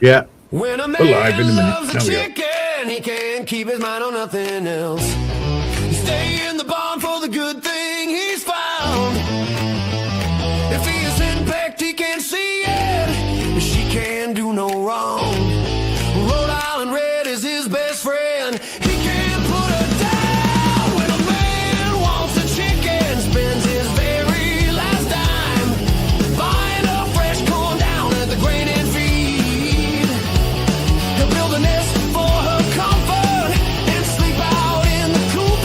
Yeah, When a we're live in a man minute. loves a There we go. chicken, he can't keep his mind on nothing else. Stay in the barn for the good thing he's found. If he isn't pecked, he can't see it. She can't do no wrong. Rhode Island Red is his best friend. He can't put her down. When a man wants a chicken, spends his very last dime buying a fresh corn down at the grain and feed. He'll build a nest for her comfort and sleep out in the coop.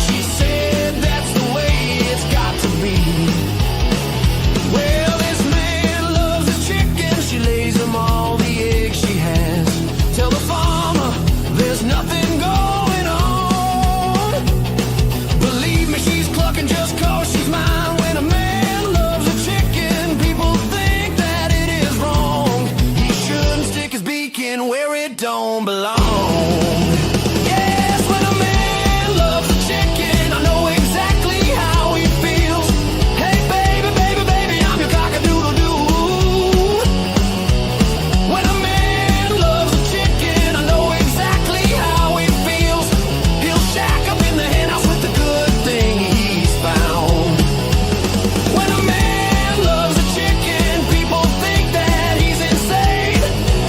She said that's the way it's got to be. Well, this man loves his chicken. She lays him all the eggs she has. Tell the farmer there's nothing going on. Believe me, she's clucking just cause she's mine. When a man loves a chicken, people think that it is wrong. He shouldn't stick his beak in where it don't belong. Yes, when a man loves a chicken, I know exactly how he feels. Hey, baby, baby, baby, I'm your cock-a-doodle-doo. When a man loves a chicken, I know exactly how he feels. He'll shack up in the henhouse with the good thing he's found. When a man loves a chicken, people think that he's insane.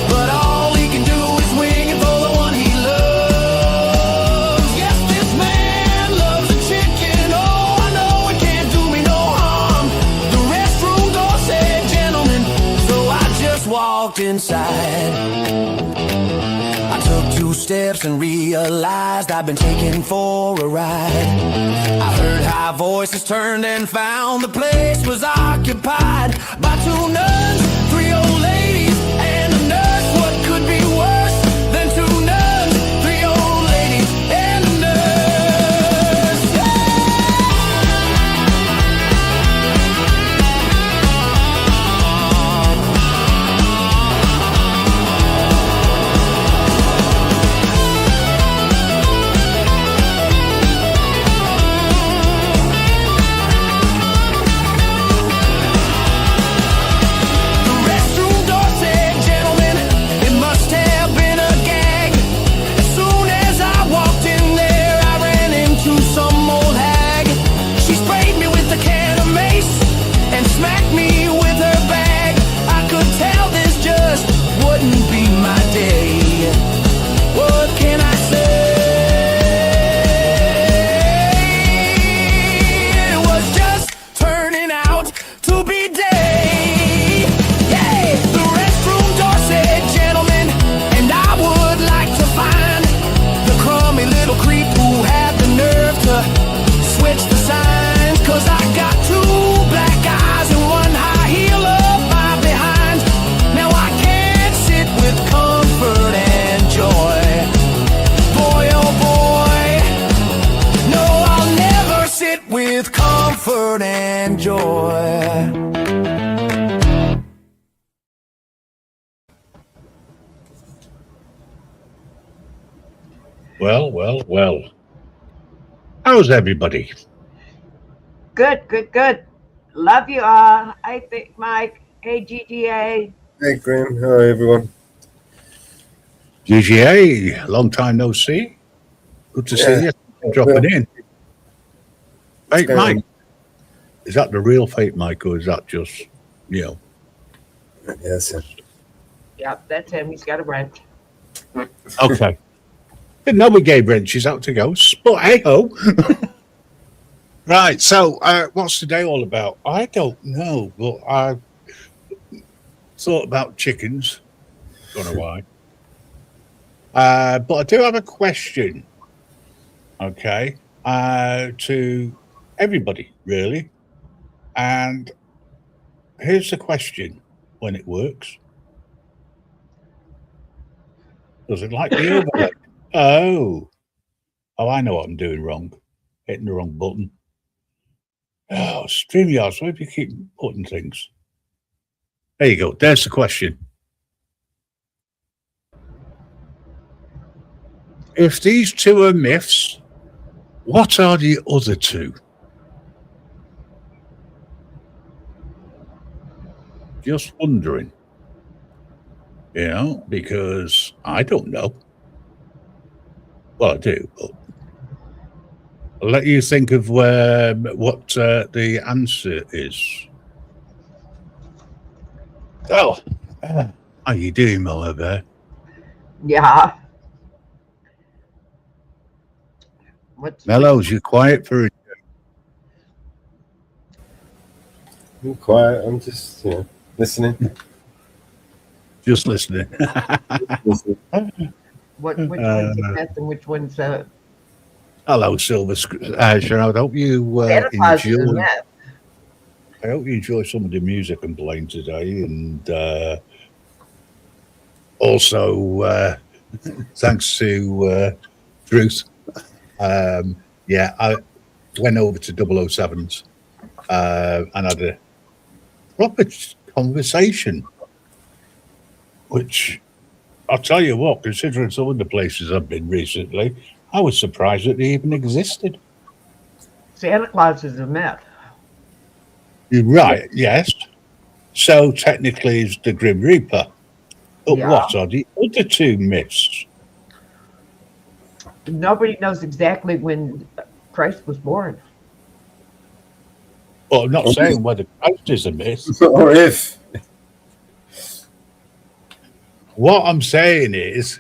But all he can do is wing it for the one he loves. Yes, this man loves a chicken. Oh, I know it can't do me no harm. The restroom door said gentlemen, so I just walked inside. I took 2 steps and realized I'd been taken for a ride. I heard high voices, turned and found the place was occupied by 2 nuns, 3 old ladies, and a nurse. What could be worse than 2 nuns, 3 old ladies, and a nurse? The restroom door said, gentlemen, it must have been a gag. As soon as I walked in there, I ran into some old hag. She sprayed me with a can of mace and smacked me with her bag. I could tell this just wouldn't be my day. What can I say? It was just turning out to be day. Yay! The restroom door said, gentlemen, and I would like to find the crummy little creep who had the nerve to switch the signs. 'Cause I got 2 black eyes and 1 high heel up my behind. Now I can't sit with comfort and joy. Boy, oh boy, no, I'll never sit with comfort and joy. Well, well, well. How's everybody? Good, good, good. Love you all. I think Mike. Hey, GGA. Hey, Graham. Hi, everyone. GGA, long time no see. Good to see Yeah. you. Dropping in. Fake going Mike. on? Is that the real fake Mike, or is that just, Yes, sir. Yep, that's him. He's got a wrench. Okay. Didn't know we gave wrenches out to ghosts, but hey ho. Right, so what's today all about? I don't know, but I thought about chickens. Don't know why. But I do have a question, okay, to everybody, really. And here's the question when it works. Does it like the overlay? Oh, I know what I'm doing wrong. Hitting the wrong button. Oh, StreamYard, why do you keep putting things? There you go. There's the question. If these 2 are myths, what are the other 2? Just wondering. You know, because I don't know. Well, I do, but I'll let you think of what the answer is. Oh, how you doing, Mama Bear? Yeah. What's Mellows, you're quiet for a I'm quiet. I'm just, listening. just listening. Listening. which one's the best and which one's Hello, Silver Shroud. I hope you Santa Claus is a enjoy. myth? I hope you enjoy some of the music I'm playing today, and also thanks to Bruce. Yeah, I went over to 007s and had a proper conversation, which I'll tell you what, considering some of the places I've been recently, I was surprised that they even existed. Santa Claus is a myth. You're right, yes. So technically it's the Grim Reaper. But Yeah. what are the other two myths? Nobody knows exactly when Christ was born. Well, I'm not saying whether Christ is a myth. Or if. What I'm saying is,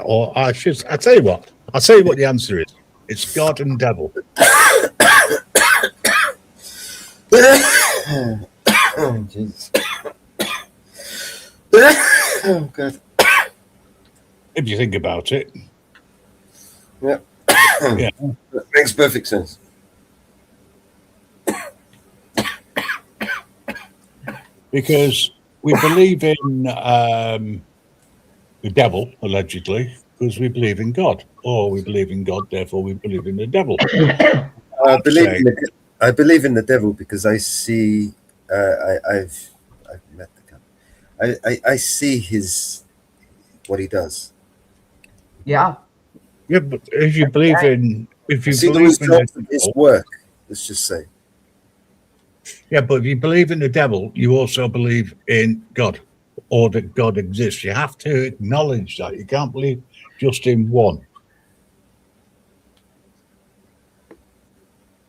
or I tell you what, I'll tell you what the answer is. It's God and devil. Oh, Jesus. Oh, God. If you think about it. Yeah. Yeah. That makes perfect sense. Because we believe in the devil, allegedly, because we believe in God. Or we believe in God, therefore we believe in the devil. I believe in the devil because I see. I've met the guy. I see what he does. Yeah. Yeah, but if you believe in, if I you see the believe in results the of his devil, work. Let's just say. yeah, but if you believe in the devil, you also believe in God, or that God exists. You have to acknowledge that. You can't believe just in one.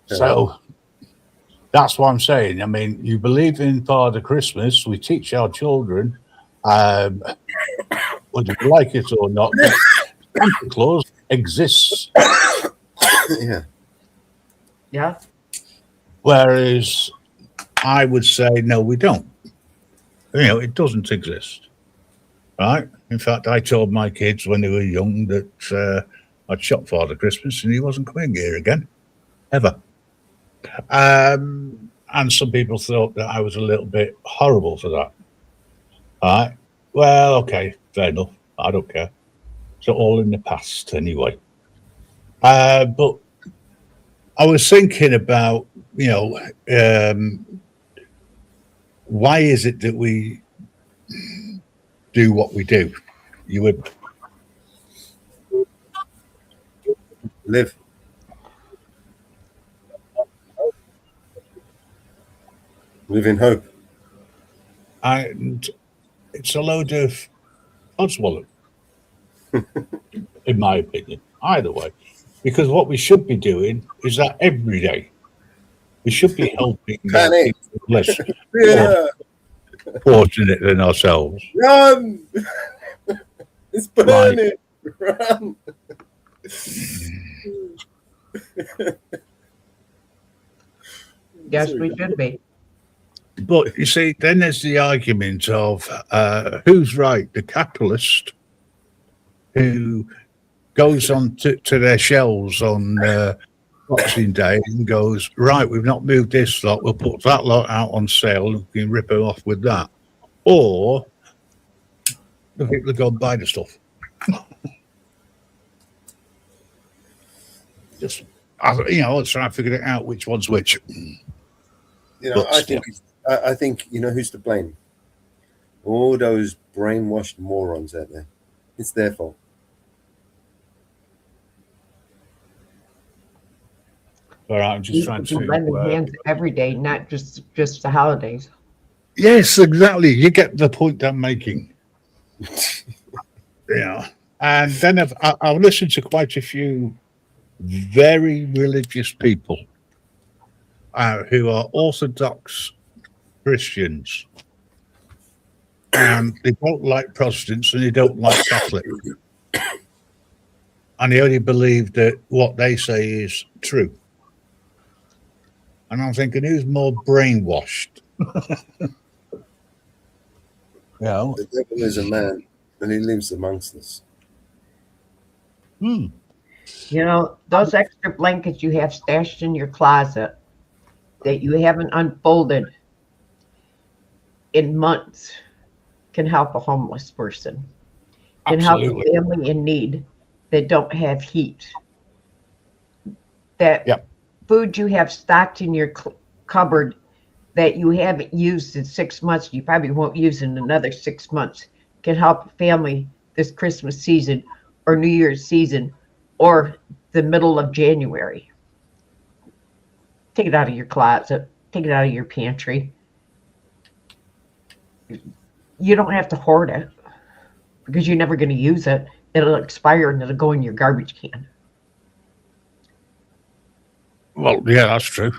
So that's what I'm saying. I mean, you believe in Father Christmas. We teach our children, whether you like it or not, that Santa Claus exists. Yeah. Yeah. Whereas I would say, no, we don't. You know, it doesn't exist. Right? In fact, I told my kids when they were young that I'd shot Father Christmas and he wasn't coming here again, ever. And some people thought that I was a little bit horrible for that. All right. Well, okay, fair enough. I don't care. It's all in the past anyway. But I was thinking about, you know, why is it that we do what we do? You would Live. Live in hope. and it's a load of odswallow, in my opinion. Either way, because what we should be doing is that every day. We should be helping Panic. people less Yeah. fortunate than ourselves. Run! It's burning. Run! Yes, we should be. But you see, then there's the argument of who's right, the capitalist who goes on to their shelves on Boxing Day and goes, right, we've not moved this lot, we'll put that lot out on sale and we can rip them off with that. Or the people that go and buy the stuff. Just, you know, let's try and figure it out which one's which. You know, I think you know who's to blame. All those brainwashed morons out there. It's their fault. All right, I'm just trying People lend to. hands every day, not just the holidays. Yes, exactly. You get the point I'm making. Yeah. And then I've listened to quite a few very religious people who are Orthodox Christians. And they don't like Protestants and they don't like Catholics. And they only believe that what they say is true. And I'm thinking, who's more brainwashed? Yeah. The devil is a man, and he lives amongst us. You know, those extra blankets you have stashed in your closet that you haven't unfolded in months can help a homeless person, can help a family in need that don't have heat. That food you have stocked in your cupboard that you haven't used in 6 months, you probably won't use in another 6 months, can help a family this Christmas season or New Year's season or the middle of January. Take it out of your closet, take it out of your pantry. You don't have to hoard it because you're never going to use it. It'll expire and it'll go in your garbage can. Well, yeah, that's true.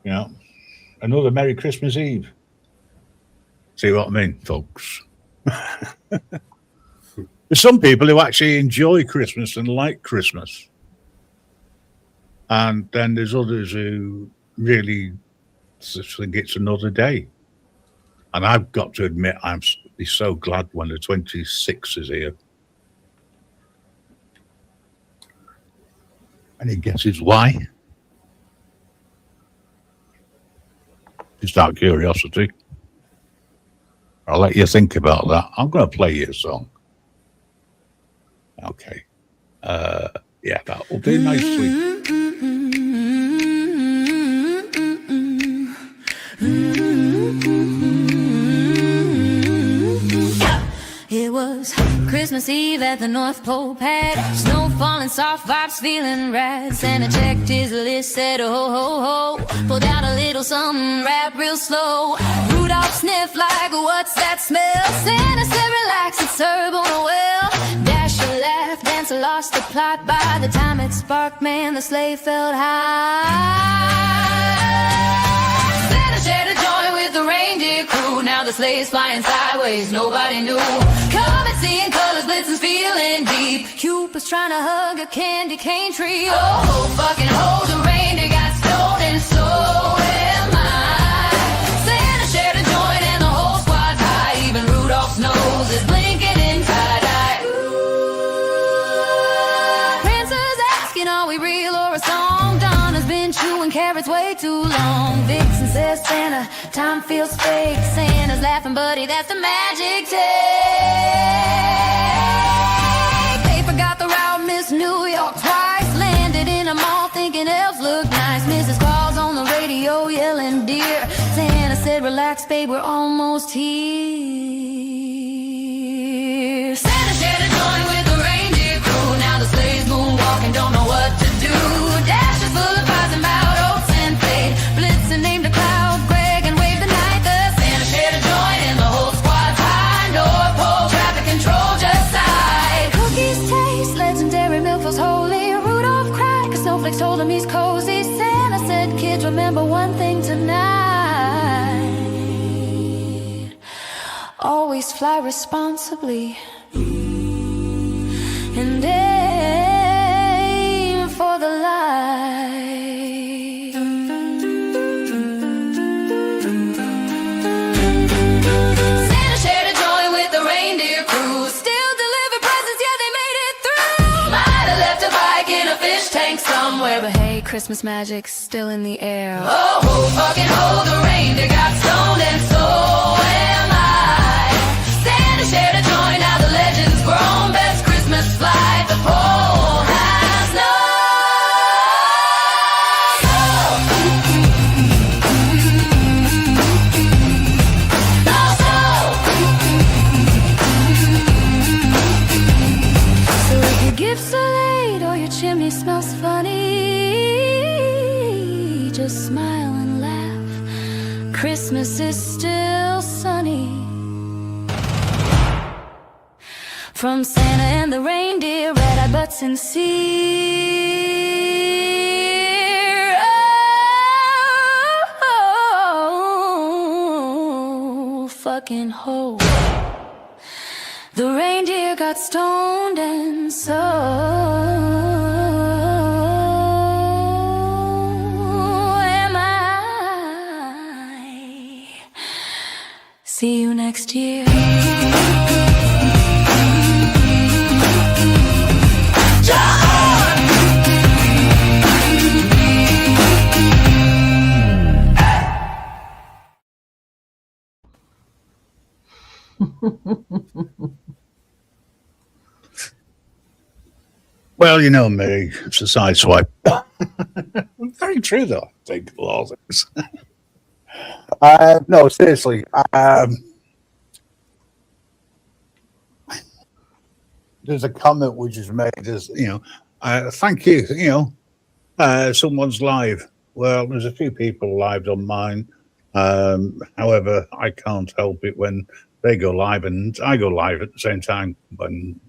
Yeah. Another Merry Christmas Eve. See what I mean, folks? There's some people who actually enjoy Christmas and like Christmas. And then there's others who really just think it's another day. And I've got to admit, I'm be so glad when the 26th is here. Any guesses why? Just out of curiosity. I'll let you think about that. I'm going to play you a song. Okay. Yeah, that will do nicely. It was Christmas Eve at the North Pole pad. Snow falling, soft vibes, feeling rad. Santa checked his list, said ho ho ho. Pulled out a little something, rap real slow. Rudolph sniffed like, what's that smell? Santa said relax, it's herb on a well. Dasher laughed, Dancer lost the plot. By the time it sparked, man, the sleigh felt high. Santa shared a joint with the reindeer crew. Now the sleigh's flying sideways, nobody knew. Comet seeing colors, Blitzen's feeling deep. Cupid's trying to hug a candy cane tree. Oh, fucking ho, the reindeer got stolen, so am I. Santa shared a joint and the whole squad's high. Even Rudolph's nose is blinking in tie-dye. Prancer's asking, are we real or a song? Donna's been chewing carrots way too long. Vixen says Santa, time feels fake. Santa's laughing, buddy, that's the magic take. They forgot the route, Miss New York twice. Landed in a mall thinking elves look nice. Mrs. Claus on the radio yelling dear. Santa said, relax, babe, we're almost here. Santa shared a joint with the reindeer crew. Now the sleigh's moonwalking, don't know what to do. Dash is full of pies and bout oats and fade. Blitzen named a cloud, Greg, and waved the night. The Santa shared a joint and the whole squad's high. North Pole traffic control just side. Cookies taste legendary, milk feels holy. Rudolph cried 'cause snowflakes told him he's cozy. Santa said, kids, remember one thing tonight. Always fly responsibly and aim for the light. Santa shared a joint with the reindeer crew. Still delivered presents, yeah, they made it through. Might have left a bike in a fish tank somewhere, but hey, Christmas magic's still in the air. Oh, fucking ho, the reindeer got stoned and so am I. Santa shared a joint, now the legend's grown. Best Christmas flight the pole has known. So if your gifts are late or your chimney smells funny, just smile and laugh. Christmas is still sunny. From Santa and the reindeer, red-eyed but sincere. Oh, fucking ho. The reindeer got stoned and so am I. See you next year. Well, you know me, it's a sideswipe. Very true, though. I think a lot of things. No, seriously. There's a comment which is made as, thank you, someone's live. Well, there's a few people live on mine. However, I can't help it when they go live and I go live at the same time. When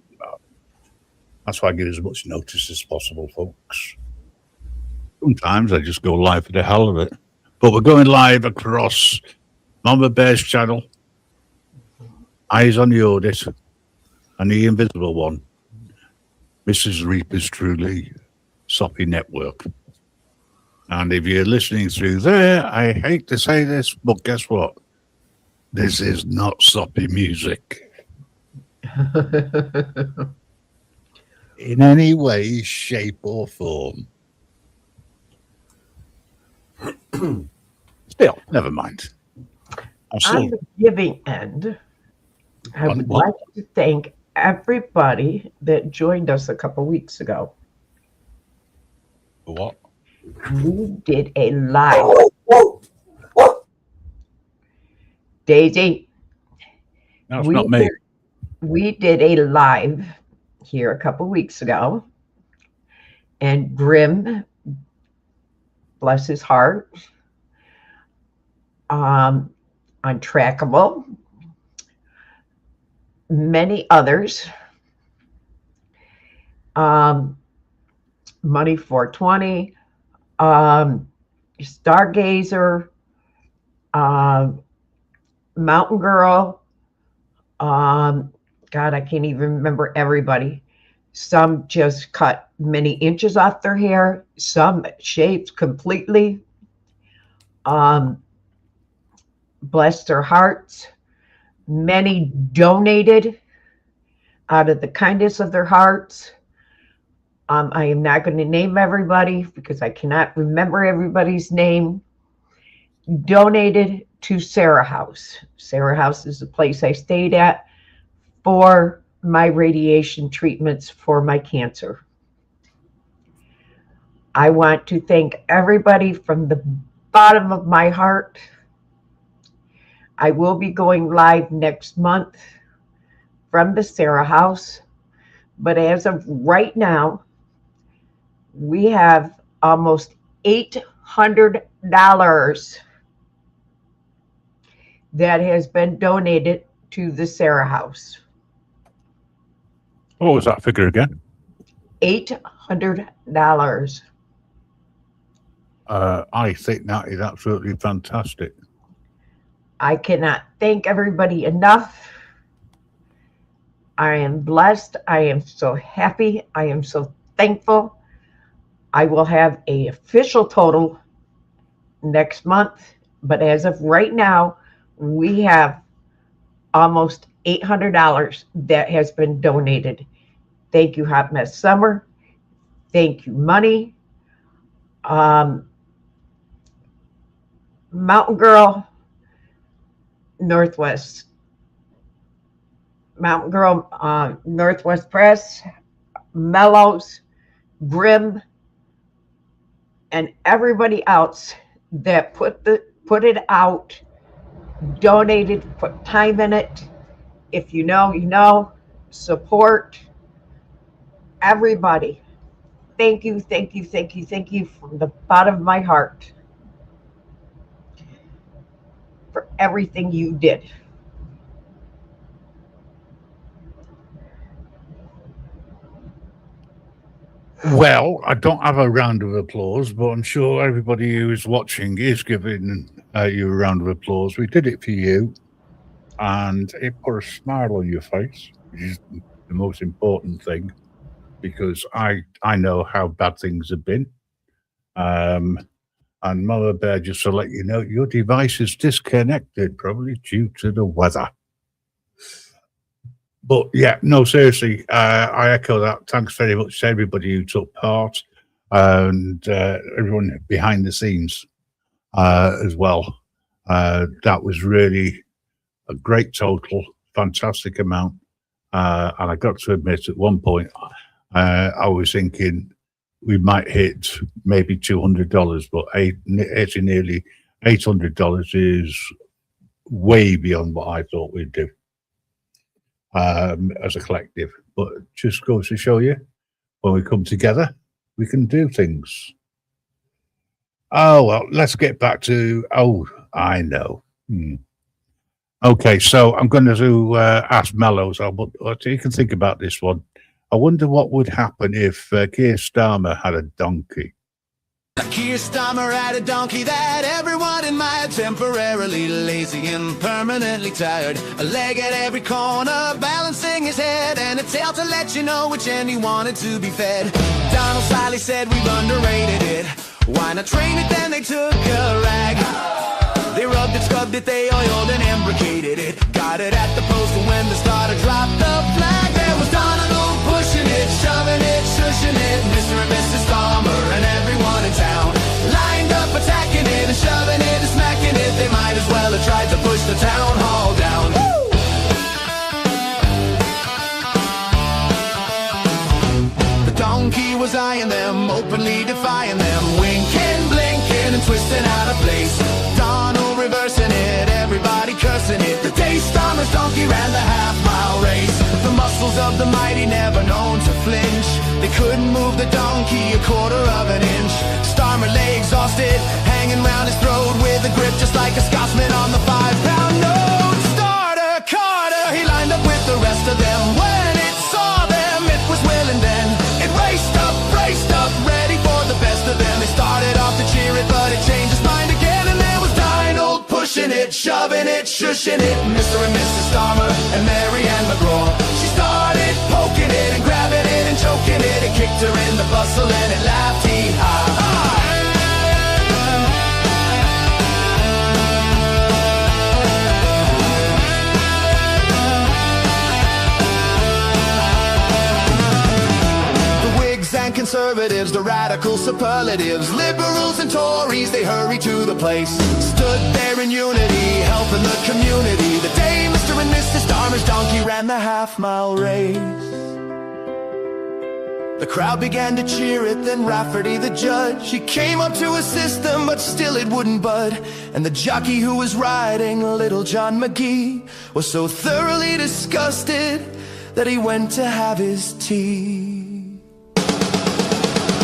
that's why I give as much notice as possible, folks. Sometimes I just go live for the hell of it. But we're going live across Mama Bear's channel, Eyes on the Audit, and the Invisible One, Mrs. Reaper's Truly Soppy Network. And if you're listening through there, I hate to say this, but guess what? This is not soppy music. In any way, shape, or form. Still, never mind. On the giving end, I would like to thank everybody that joined us a couple weeks ago. What? We did a live. Daisy. No, it's not me. We did a live here a couple weeks ago, and Grim, bless his heart, Untrackable, many others, Money 420, Stargazer, Mountain Girl, God, I can't even remember everybody. Some just cut many inches off their hair, some shaved completely. Bless their hearts. Many donated out of the kindness of their hearts. I am not going to name everybody because I cannot remember everybody's name. Donated to Sarah House. Sarah House is the place I stayed at for my radiation treatments for my cancer. I want to thank everybody from the bottom of my heart. I will be going live next month from the Sarah House, but as of right now, we have almost $800 that has been donated to the Sarah House. What was that figure again? $800. I think that is absolutely fantastic. I cannot thank everybody enough. I am blessed. I am so happy. I am so thankful. I will have an official total next month, but as of right now, we have almost $800 that has been donated. Thank you, Hot Mess Summer. Thank you, Money. Mountain Girl, Northwest. Mountain Girl, Northwest Press, Mellows, Grim, and everybody else that put it out, donated, put time in it. If you know, you know. Support everybody. Thank you, thank you, thank you, thank you from the bottom of my heart for everything you did. Well, I don't have a round of applause, but I'm sure everybody who is watching is giving you a round of applause. We did it for you, and it put a smile on your face, which is the most important thing, because I know how bad things have been. And Mother Bear, just to let you know, your device is disconnected, probably due to the weather. But yeah, no, seriously, I echo that. Thanks very much to everybody who took part and everyone behind the scenes as well. That was really a great total, fantastic amount. And I got to admit, at one point, I was thinking we might hit maybe $200, but hitting nearly $800 is way beyond what I thought we'd do as a collective. But it just goes to show you, when we come together, we can do things. Oh, well, let's get back to, I know. Okay, so I'm going to ask Mellows, but you can think about this one. I wonder what would happen if Keir Starmer had a donkey. Keir Starmer had a donkey that everyone admired, temporarily lazy and permanently tired. A leg at every corner, balancing his head, and a tail to let you know which end he wanted to be fed. Donald slyly said we've underrated it. Why not train it? Then they took a rag. They rubbed it, scrubbed it, they oiled and imbricated it. Got it at the post, and when the starter dropped the flag, there was Donald pushing it, shoving it, shushing it. Mr. and Mrs. Starmer and everyone in town lined up, attacking it and shoving it and smacking it. They might as well have tried to push the town hall down. The donkey was eyeing them, openly defying them, winking, blinking and twisting out of place. Donald reversing it, everybody cursing it. The day Starmer's donkey ran the half-mile race. The muscles of the mighty never known to flinch. They couldn't move the donkey a quarter of an inch. Starmer lay exhausted, hanging round his throat with a grip just like a Scotsman on the 5-pound note. Starter Carter, he lined up with the rest of them. When it saw them, it was willing then. It raced up, ready for the best of them. They started off to cheer it, but it changed its mind again. And there was Donald pushing it, shoving it, shushing it. Mr. and Mrs. Starmer and Mary Ann McGraw. She started poking it and grabbing it and choking it. It kicked her in the bustle and it laughed, hee-ha. And conservatives, the radical superlatives, liberals and Tories, they hurried to the place, stood there in unity, helping the community. The day Mr. and Mrs. Starmer's donkey ran the half-mile race, the crowd began to cheer it. Then Rafferty the judge, he came up to assist them, but still it wouldn't bud. And the jockey who was riding, Little John McGee, was so thoroughly disgusted that he went to have his tea.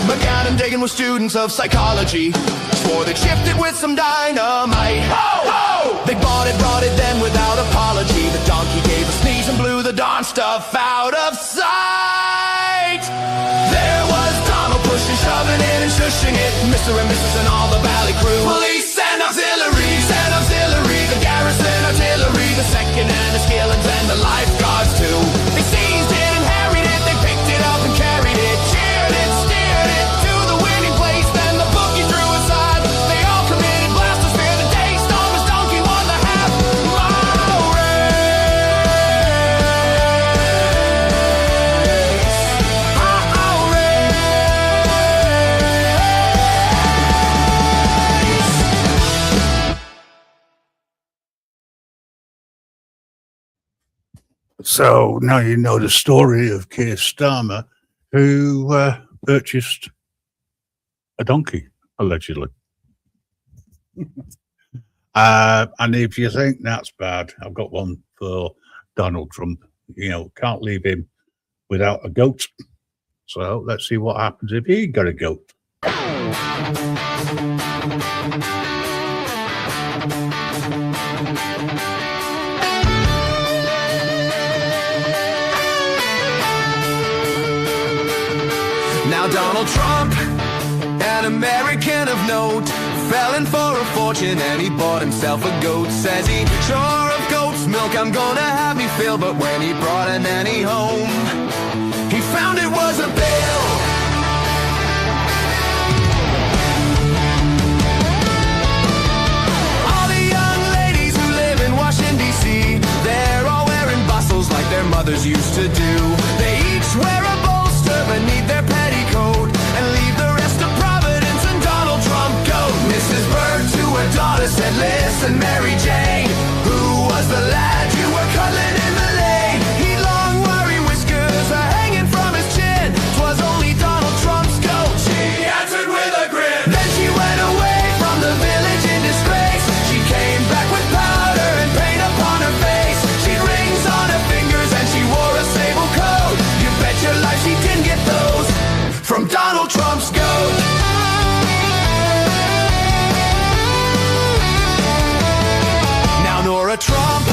McGann and Dagan were students of psychology, swore they'd shift it with some dynamite. Ho, ho! They bought it, brought it then without apology. The donkey gave a sneeze and blew the darn stuff out of sight. There was Donald pushing, shoving it and shushing it. Mr. and Mrs. and all the valley crew. Police and auxiliary, the garrison artillery, the second and the skillets and the lifeguards too. They seized it and harried it, they picked it up and carried it, cheered it, steered it to the winning place. Then the bookie threw aside, they all committed blastosphere. The day Starmer's donkey won the half-mile race. So now you know the story of Keir Starmer, who purchased a donkey, allegedly. And if you think that's bad, I've got one for Donald Trump. You know, can't leave him without a goat. So let's see what happens if he got a goat. Now Now Donald Trump, an American of note, fell in for a fortune and he bought himself a goat. Says he sure of goat's milk I'm gonna have me fill, but when he brought a nanny home, he found it was a bill. All the young ladies who live in Washington D.C., they're all wearing bustles like their mothers used to do. They each wear a bolster beneath their petticoat and leave the rest of Providence and Donald Trump go. Mrs. Bird to her daughter said, listen, Mary Jane, who was the lad you were cuddling in the lane? He'd long worry whiskers hanging from his chin. 'Twas only Donald Trump's goat. She answered with a grin. Then she went away from the village in disgrace. She came back with powder and paint upon her face. She'd rings on her fingers and she wore a sable coat. You bet your life she didn't get those from Donald Trump's goat. Now Nora Trump,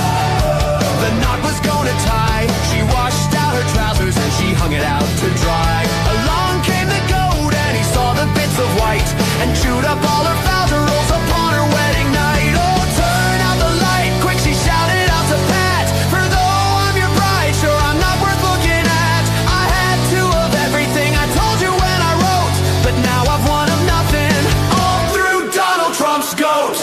the knot was gonna tie. She washed out her trousers and she hung it out to dry. Along came the goat and he saw the bits of white and chewed up all her trouser rolls upon her wedding night. Oh, turn out the light, quick, she shouted out to Pat. For though I'm your bride, sure I'm not worth looking at. I had two of everything I told you when I wrote, but now I've one of nothing, all through Donald Trump's goat.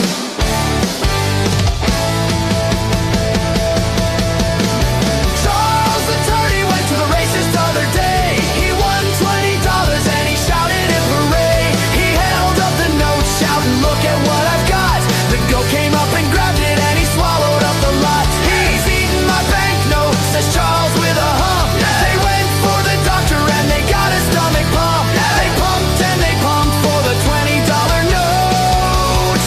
Charles attorney went to the races the other day. He won $20 and he shouted in parade. He held up the note shouting, look at what I've got. The goat came up and grabbed it and he swallowed up the lot. He's eating my banknote, says Charles with a hump. They went for the doctor and they got a stomach pump. They pumped and they pumped for the $20 note,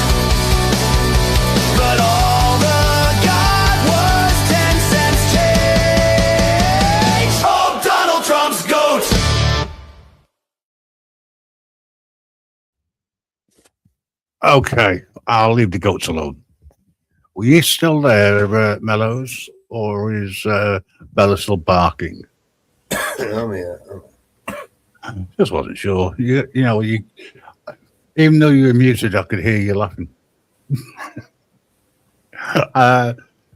but all the got was 10 cents change. Oh, Donald Trump's goat. Okay, I'll leave the goats alone. Were you still there, Mellows, or is Bella still barking? Oh, yeah. Just wasn't sure. You know, even though you were muted, I could hear you laughing.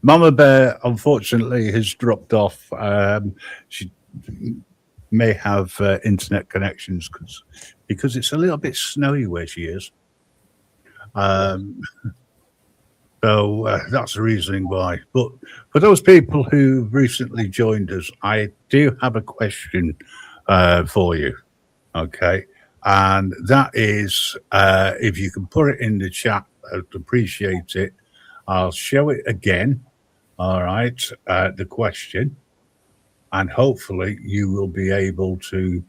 Mama Bear, unfortunately, has dropped off. She may have internet connections because it's a little bit snowy where she is. So that's the reasoning why. But for those people who recently joined us, I do have a question for you. Okay. And that is, if you can put it in the chat, I'd appreciate it. I'll show it again. All right. The question. And hopefully you will be able to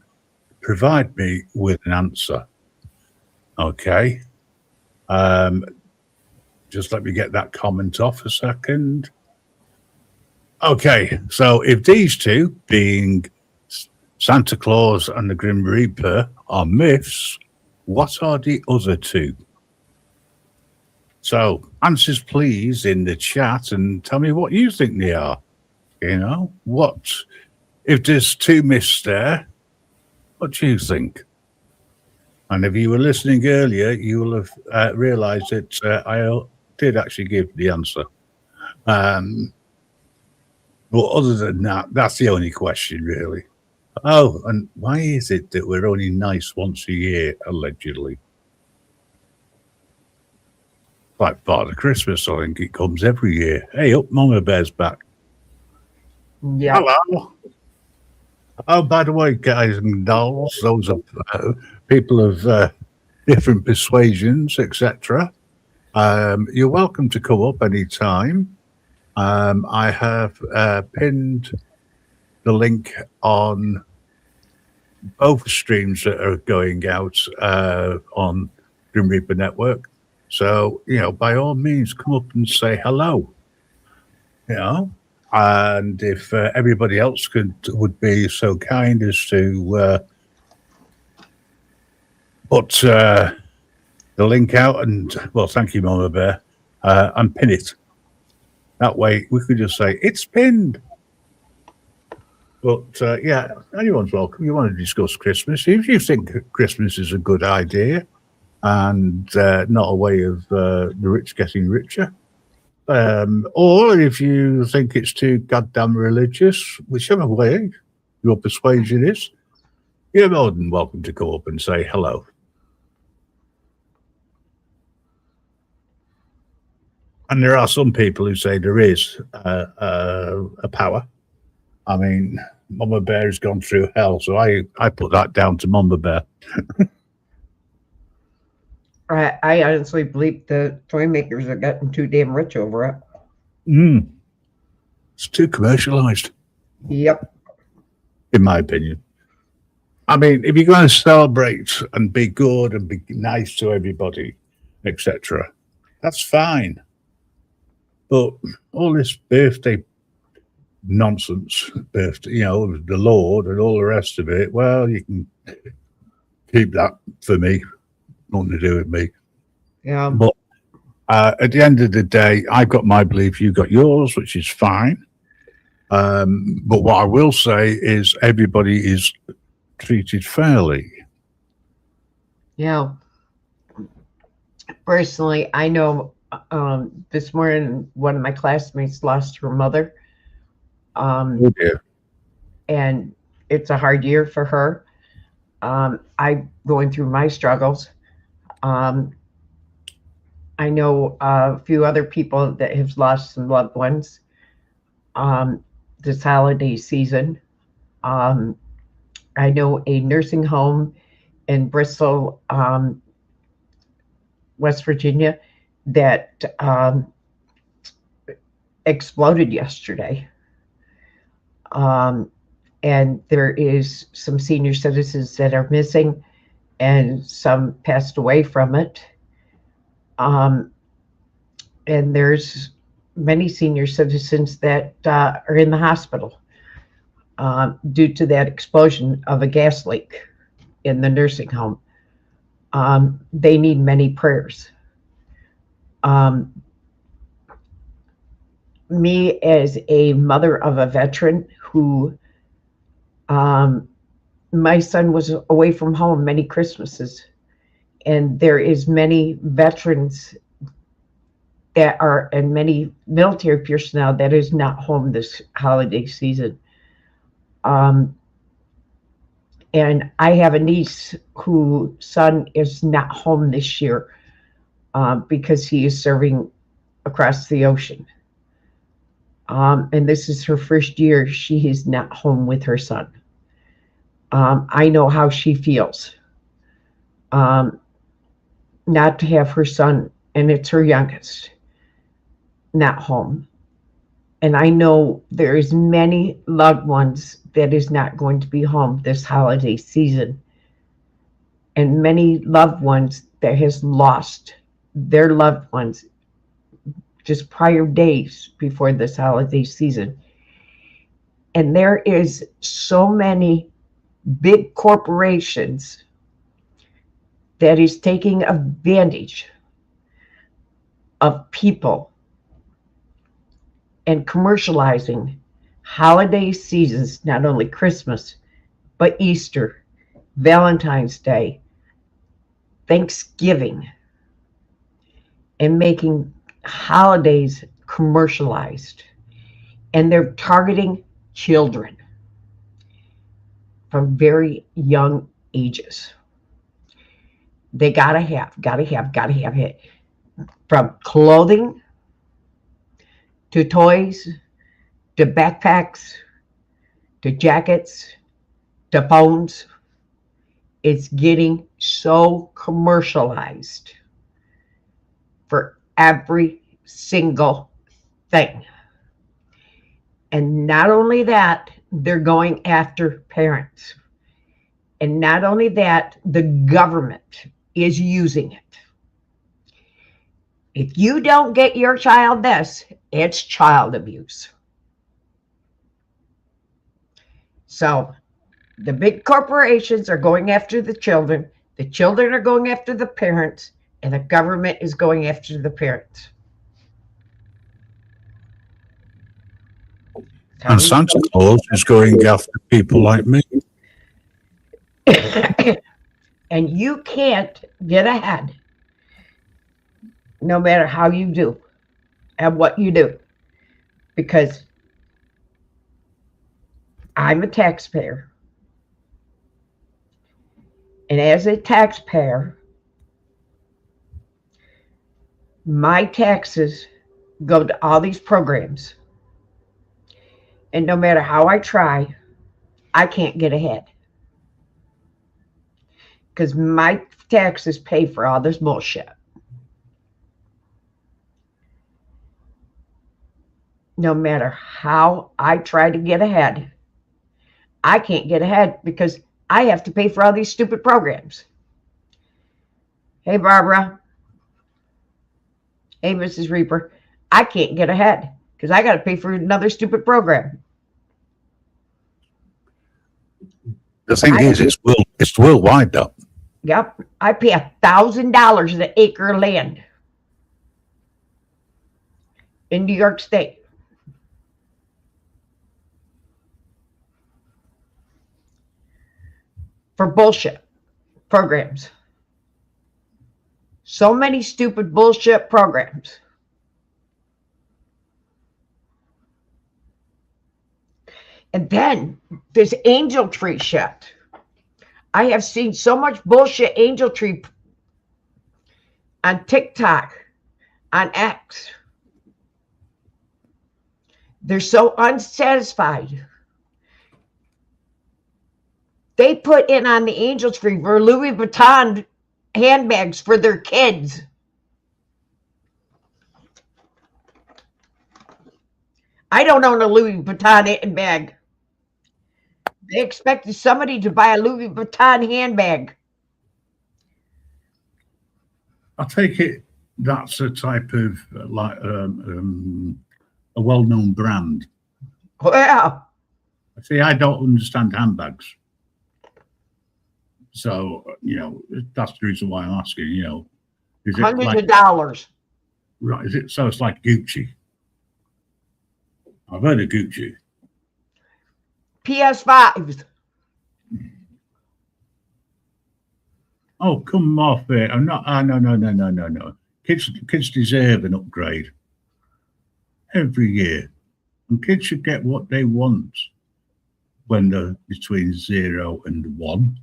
provide me with an answer. Okay. Just let me get that comment off a second. Okay, so if these two, being Santa Claus and the Grim Reaper, are myths, what are the other two? So answers please in the chat and tell me what you think they are. You know, what, if there's two myths there, what do you think? And if you were listening earlier, you will have realized that I did actually give the answer. But other than that, that's the only question, really. Oh, and why is it that we're only nice once a year, allegedly? Like Father Christmas, I think it comes every year. Hey, up, Mama Bear's back. Yeah. Hello. Oh, by the way, guys and dolls, those are people of different persuasions, etc. You're welcome to come up anytime. I have pinned the link on both streams that are going out on Grim Reaper Network. So, you know, by all means, come up and say hello. You know, and if everybody else would be so kind as to put the link out and, well, thank you, Mama Bear, and pin it. That way we could just say, it's pinned. But yeah, anyone's welcome. You want to discuss Christmas? If you think Christmas is a good idea and not a way of the rich getting richer, or if you think it's too goddamn religious, whichever way your persuasion is, you're more than welcome to go up and say hello. And there are some people who say there is a power. I mean, Mama Bear has gone through hell, so I put that down to Mama Bear. I honestly believe the toy makers are getting too damn rich over it. It's too commercialized, Yep. in my opinion. I mean, if you're going to celebrate and be good and be nice to everybody, etc., that's fine. But all this birthday nonsense, birthday, the Lord and all the rest of it, well, you can keep that for me. Nothing to do with me. Yeah. But at the end of the day, I've got my belief, you've got yours, which is fine. But what I will say is everybody is treated fairly. Yeah. Personally, I know this morning one of my classmates lost her mother. Oh dear. And it's a hard year for her. I'm going through my struggles. I know a few other people that have lost some loved ones this holiday season. I know a nursing home in Bristol, West Virginia, that exploded yesterday. And there is some senior citizens that are missing, and some passed away from it. And there's many senior citizens that are in the hospital due to that explosion of a gas leak in the nursing home. They need many prayers. Me as a mother of a veteran who my son was away from home many Christmases, and there is many veterans that are, and many military personnel that is not home this holiday season. And I have a niece whose son is not home this year because he is serving across the ocean. And this is her first year she is not home with her son. I know how she feels not to have her son, and it's her youngest, not home. And I know there is many loved ones that is not going to be home this holiday season, and many loved ones that has lost their loved ones just prior days before this holiday season. And there is so many big corporations that is taking advantage of people and commercializing holiday seasons, not only Christmas, but Easter, Valentine's Day, Thanksgiving, and making holidays commercialized. And they're targeting children from very young ages. They gotta have it. From clothing to toys to backpacks to jackets to phones. It's getting so commercialized for every single thing. And not only that, they're going after parents. And not only that, the government is using it. If you don't get your child this, it's child abuse. So the big corporations are going after the children are going after the parents, and the government is going after the parents. And Santa Claus is going after people like me. And you can't get ahead no matter how you do and what you do. Because I'm a taxpayer. And as a taxpayer, my taxes go to all these programs. And no matter how I try, I can't get ahead. Because my taxes pay for all this bullshit. No matter how I try to get ahead, I can't get ahead because I have to pay for all these stupid programs. Hey, Barbara. Hey, Mrs. Reaper. I can't get ahead because I got to pay for another stupid program. The thing is, it's worldwide, though. Yep. I pay $1,000 an acre of land in New York State. For bullshit programs. So many stupid bullshit programs. And then this angel tree shit. I have seen so much bullshit angel tree on TikTok, on X. They're so unsatisfied. They put in on the angel tree for Louis Vuitton handbags for their kids. I don't own a Louis Vuitton handbag. They expected somebody to buy a Louis Vuitton handbag. I take it that's a type of a well-known brand. Well, See, I don't understand handbags. So, that's the reason why I'm asking, is it hundreds like, of dollars. right, is it, so it's like Gucci? I've heard of Gucci. PS5s. Oh, come off it. I'm not, no. Kids deserve an upgrade every year. And kids should get what they want when they're between 0 and 1.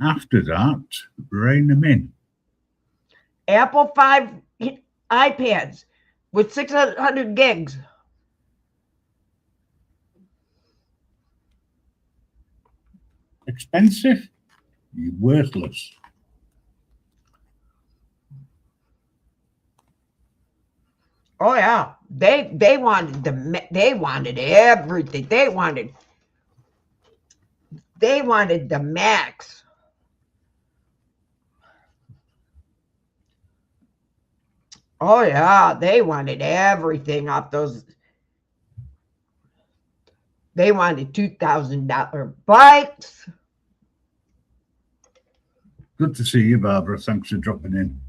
After that, rein them in. Apple 5 iPads with 600 gigs. Expensive? You're worthless. Oh yeah, they wanted everything. They wanted the max. Oh yeah, they wanted everything off those. They wanted $2,000 bikes. Good to see you, Barbara. Thanks for dropping in.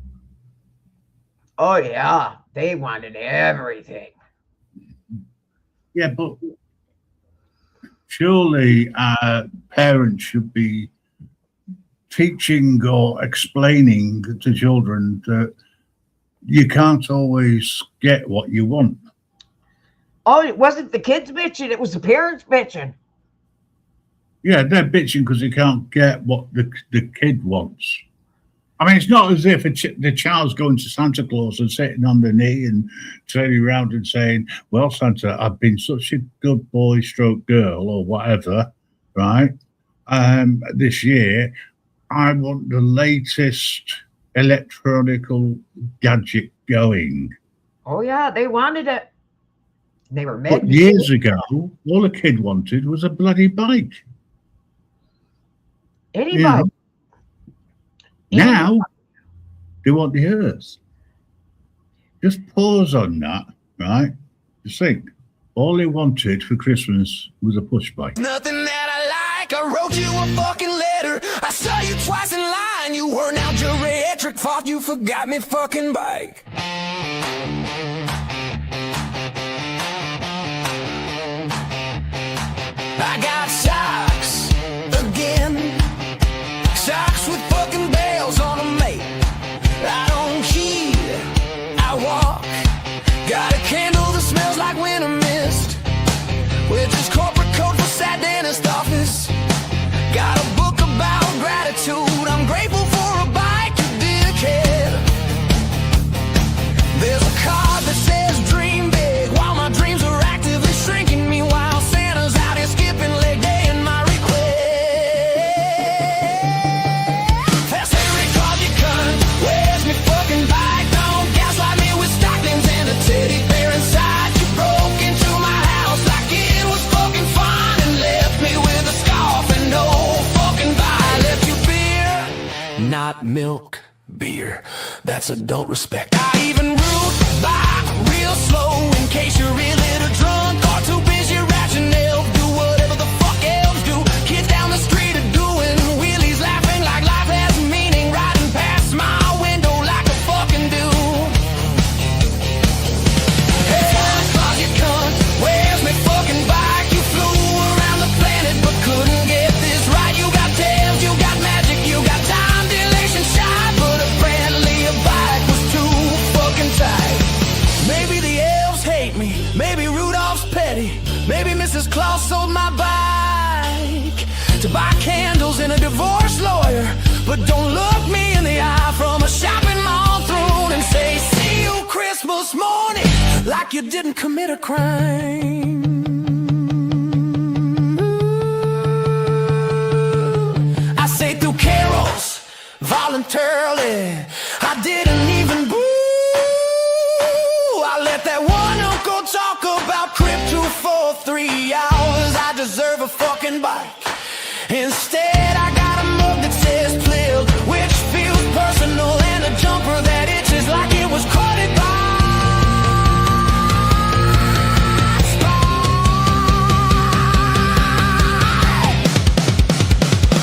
Oh yeah, they wanted everything. Yeah, but surely parents should be teaching or explaining to children that you can't always get what you want. Oh, it wasn't the kids bitching, it was the parents bitching. Yeah, they're bitching because they can't get what the kid wants. I mean, it's not as if the child's going to Santa Claus and sitting on the knee and turning around and saying, well, Santa, I've been such a good boy stroke girl or whatever, right? This year, I want the latest electronical gadget going. Oh yeah, they wanted it. They were mad. But years ago, all a kid wanted was a bloody bike. Anybody. Now, they want the earth. Just pause on that, right? Just think. All they wanted for Christmas was a push bike. Nothing that I like. I wrote you a fucking letter. I saw you twice in line. You were now geriatric. Thought you forgot me fucking bike. like milk, beer. That's adult respect. I even root by real slow in case you're real little drunk or too busy ratching nails. Do whatever the fuck elves do. Kids down the street are doing wheelies, laughing like life has meaning, riding past my window like a fucking dude. Hey, closet cunt, where's my fucking bike? You flew around the planet but couldn't get this right. You got tails, you got magic, you got time dilation shy, but apparently a bike was too fucking tight. Maybe the elves hate me, maybe Rudolph's petty, maybe Mrs. Claus sold my bike to buy candles and a divorce lawyer. But don't look me in the eye from a shopping mall throne and say, see you Christmas morning, like you didn't commit a crime. I say through carols, voluntarily, I didn't even boo. I let that one uncle talk about crypto for 3 hours. I deserve a fucking bike. Instead, I got a mug that says Plill, which feels personal, and a jumper that itches like it was quoted by.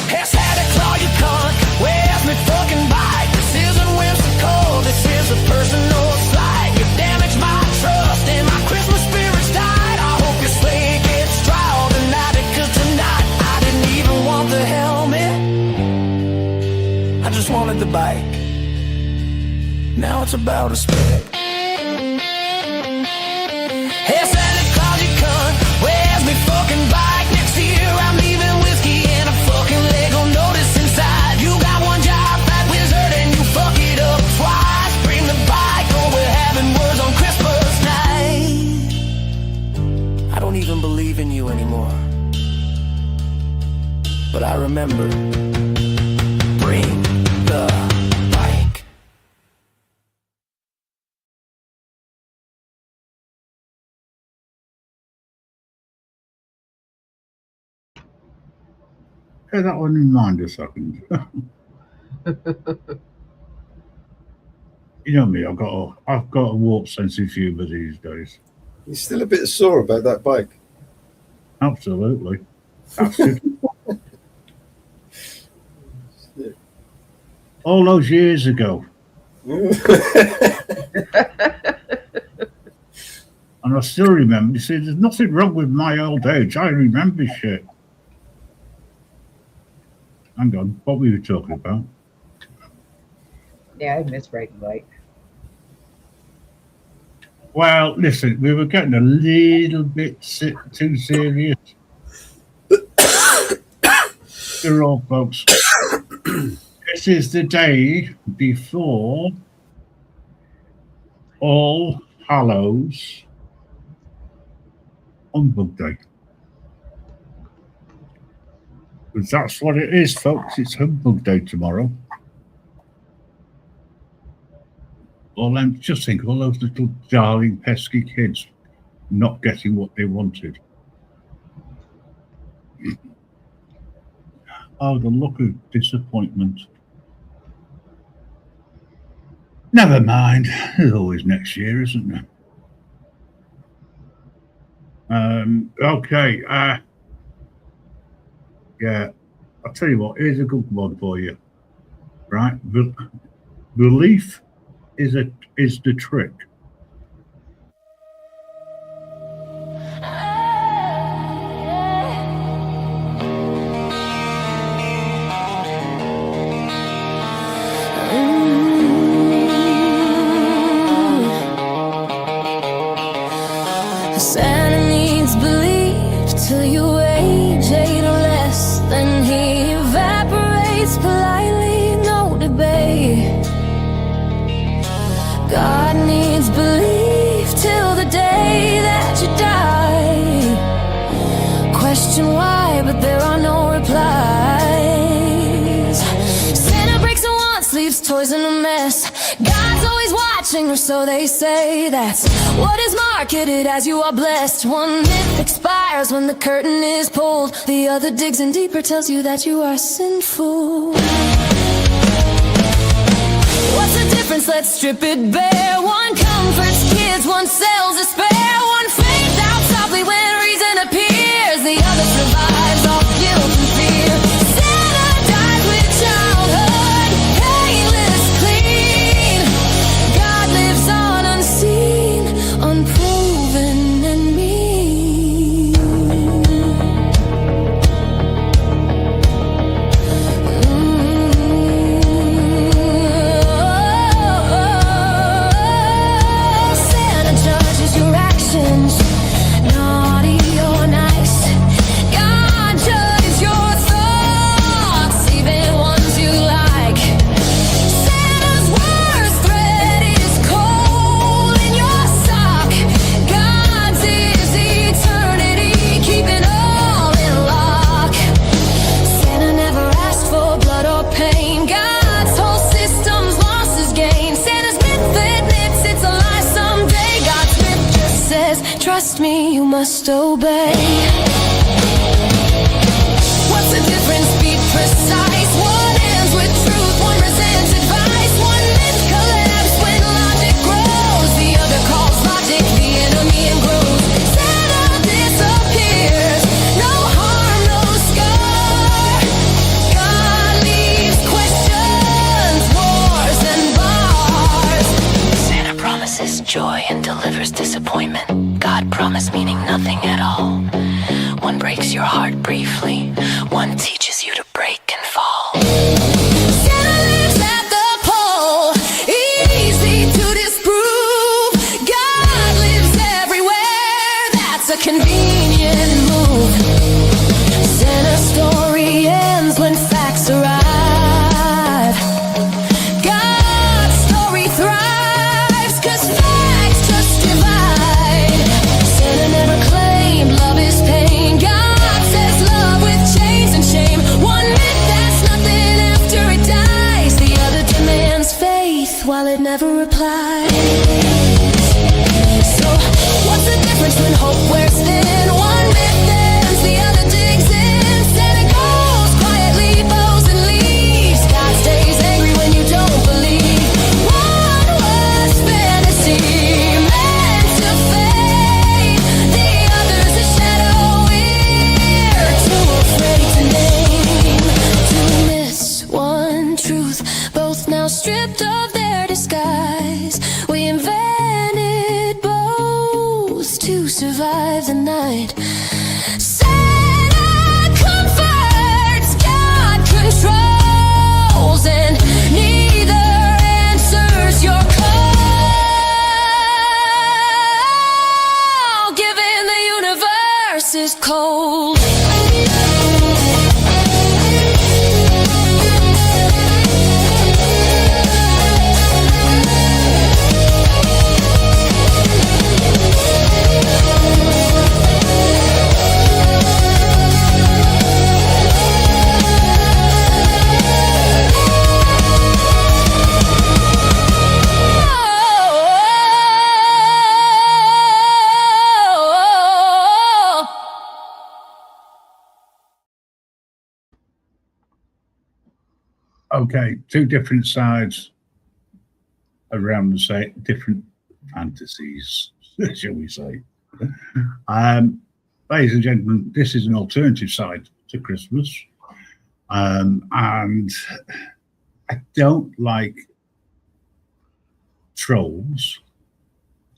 Hey, Santa Claus, you cunt, where's my fucking bike? This isn't whimsical, this is a personal slight. You damaged my trust and my Christmas spirit's died. I hope your sleigh gets dry all the night, because tonight I didn't even want the helmet, I just wanted the bike. Now it's about respect. Hey, Santa Claus, you cunt, where's me fucking bike? Next year I'm leaving whiskey and a fucking Lego notice inside. You got one job, fat wizard, and you fuck it up twice. Bring the bike or we're having words on Christmas night. I don't even believe in you anymore, but I remember. Bring the bike. Bear that one in mind a second. You know me, I've got a warped sense of humour these days. You're still a bit sore about that bike. Absolutely. That's it. All those years ago. And I still remember. You see, there's nothing wrong with my old age. I remember shit. Hang on, what were you talking about? Yeah, I miss riding bike. Well, listen, we were getting a little bit too serious. Dear old folks. This is the day before All Hallows Humbug Day. Because that's what it is, folks. It's Humbug Day tomorrow. Well, then just think of all those little darling pesky kids not getting what they wanted. Oh, the look of disappointment. Never mind. There's always next year, isn't there? Okay. Yeah, I'll tell you what. Here's a good one for you. Right? Belief is the trick. Santa needs belief till you age 8 or less. Then he evaporates politely, no debate. God needs belief till the day that you die. Question why, but there are no replies. Santa breaks it once, leaves toys in a mess. God's always watching, or so they say. That's what is marketed as you are blessed. One myth expires when the curtain is pulled. The other digs in deeper, tells you that you are sinful. What's the difference? Let's strip it bare. One comforts kids, one sells despair. One fades out softly when reason appears. The other survives off guilt and fear. Santa dies with childhood, painless, clean. God lives on unseen, unproven and mean. Santa judges your actions, naughty or nice. God judges your thoughts, even ones you like. Santa's worst threat is coal in your sock. God's is eternity, keeping all in lock. Santa never asked for blood or pain. God's whole system's lost his gain. Santa's myth admits it's a lie someday. God's myth just says, trust me, you must obey. What's the difference? Be precise. One ends with truth, one resents advice. One myth collapses when logic grows. The other calls logic the enemy and grows. Santa disappears, no harm, no scar. God leaves questions, wars and bars. Santa promises joy and delivers disappointment. God promised meaning nothing at all. One breaks your heart briefly, one teaches you to break and fall. Santa lives at the pole, easy to disprove. God lives everywhere, that's a convenient move. Santa's story ends when facts arrive. God's story thrives, 'cause facts just divide. Santa never claimed love is pain. God says love with chains and shame. One myth that's nothing after it dies. The other demands faith while it never replies. So what's the difference when hope wears thin? One myth ends, the other digs in. Santa goes quietly, bows and leaves. God stays angry when you don't believe. One was fantasy, meant to fade. The other's a shadow we're too afraid to name. Two myths, one truth, both now stripped of their disguise. We invented both to survive the night. Santa comforts, God controls, and neither answers your call. Given the universe is cold. Okay, two different sides around the same, different fantasies, shall we say. Ladies and gentlemen, this is an alternative side to Christmas. And I don't like trolls,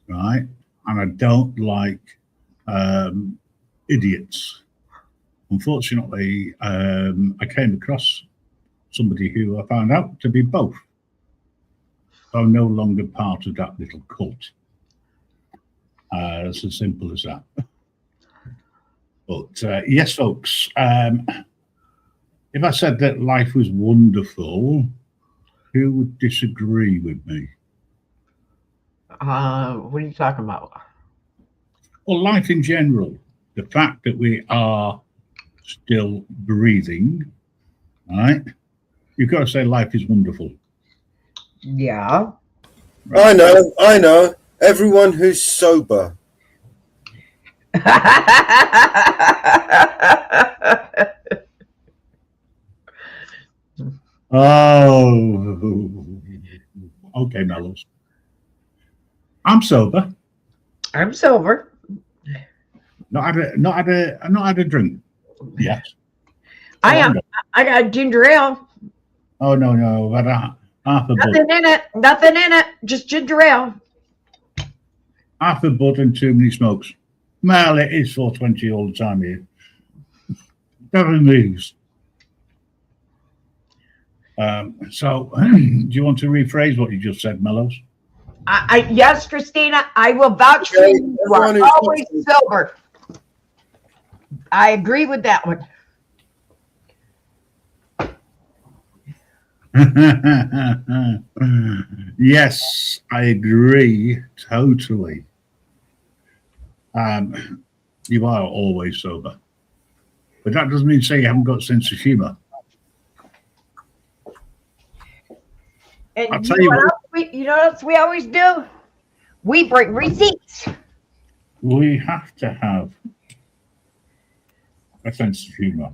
right? And I don't like idiots. Unfortunately, I came across somebody who I found out to be both. So I'm no longer part of that little cult. It's as simple as that. But yes, folks, if I said that life was wonderful, who would disagree with me? What are you talking about? Well, life in general, the fact that we are still breathing, right? You've got to say life is wonderful. Yeah. I know. Everyone who's sober. Oh, Okay, Mellows. I'm sober. I'm sober. Not had a drink. Yes. I am. no. I got ginger ale. Oh no, but half a bud, Nothing in it. Nothing in it. Just ginger ale. half a bud, and too many smokes. Well, it is 4:20 all the time here. Never moves. So, do you want to rephrase what you just said, Mellows? Yes, Christina, I will vouch for Okay, you. You are everyone who's always listening. sober. I agree with that one. Yes, I agree totally. You are always sober, but that doesn't mean to say you haven't got a sense of humour. And I'll you tell know you what what. else you know what else we always do? We bring receipts. We have to have a sense of humour.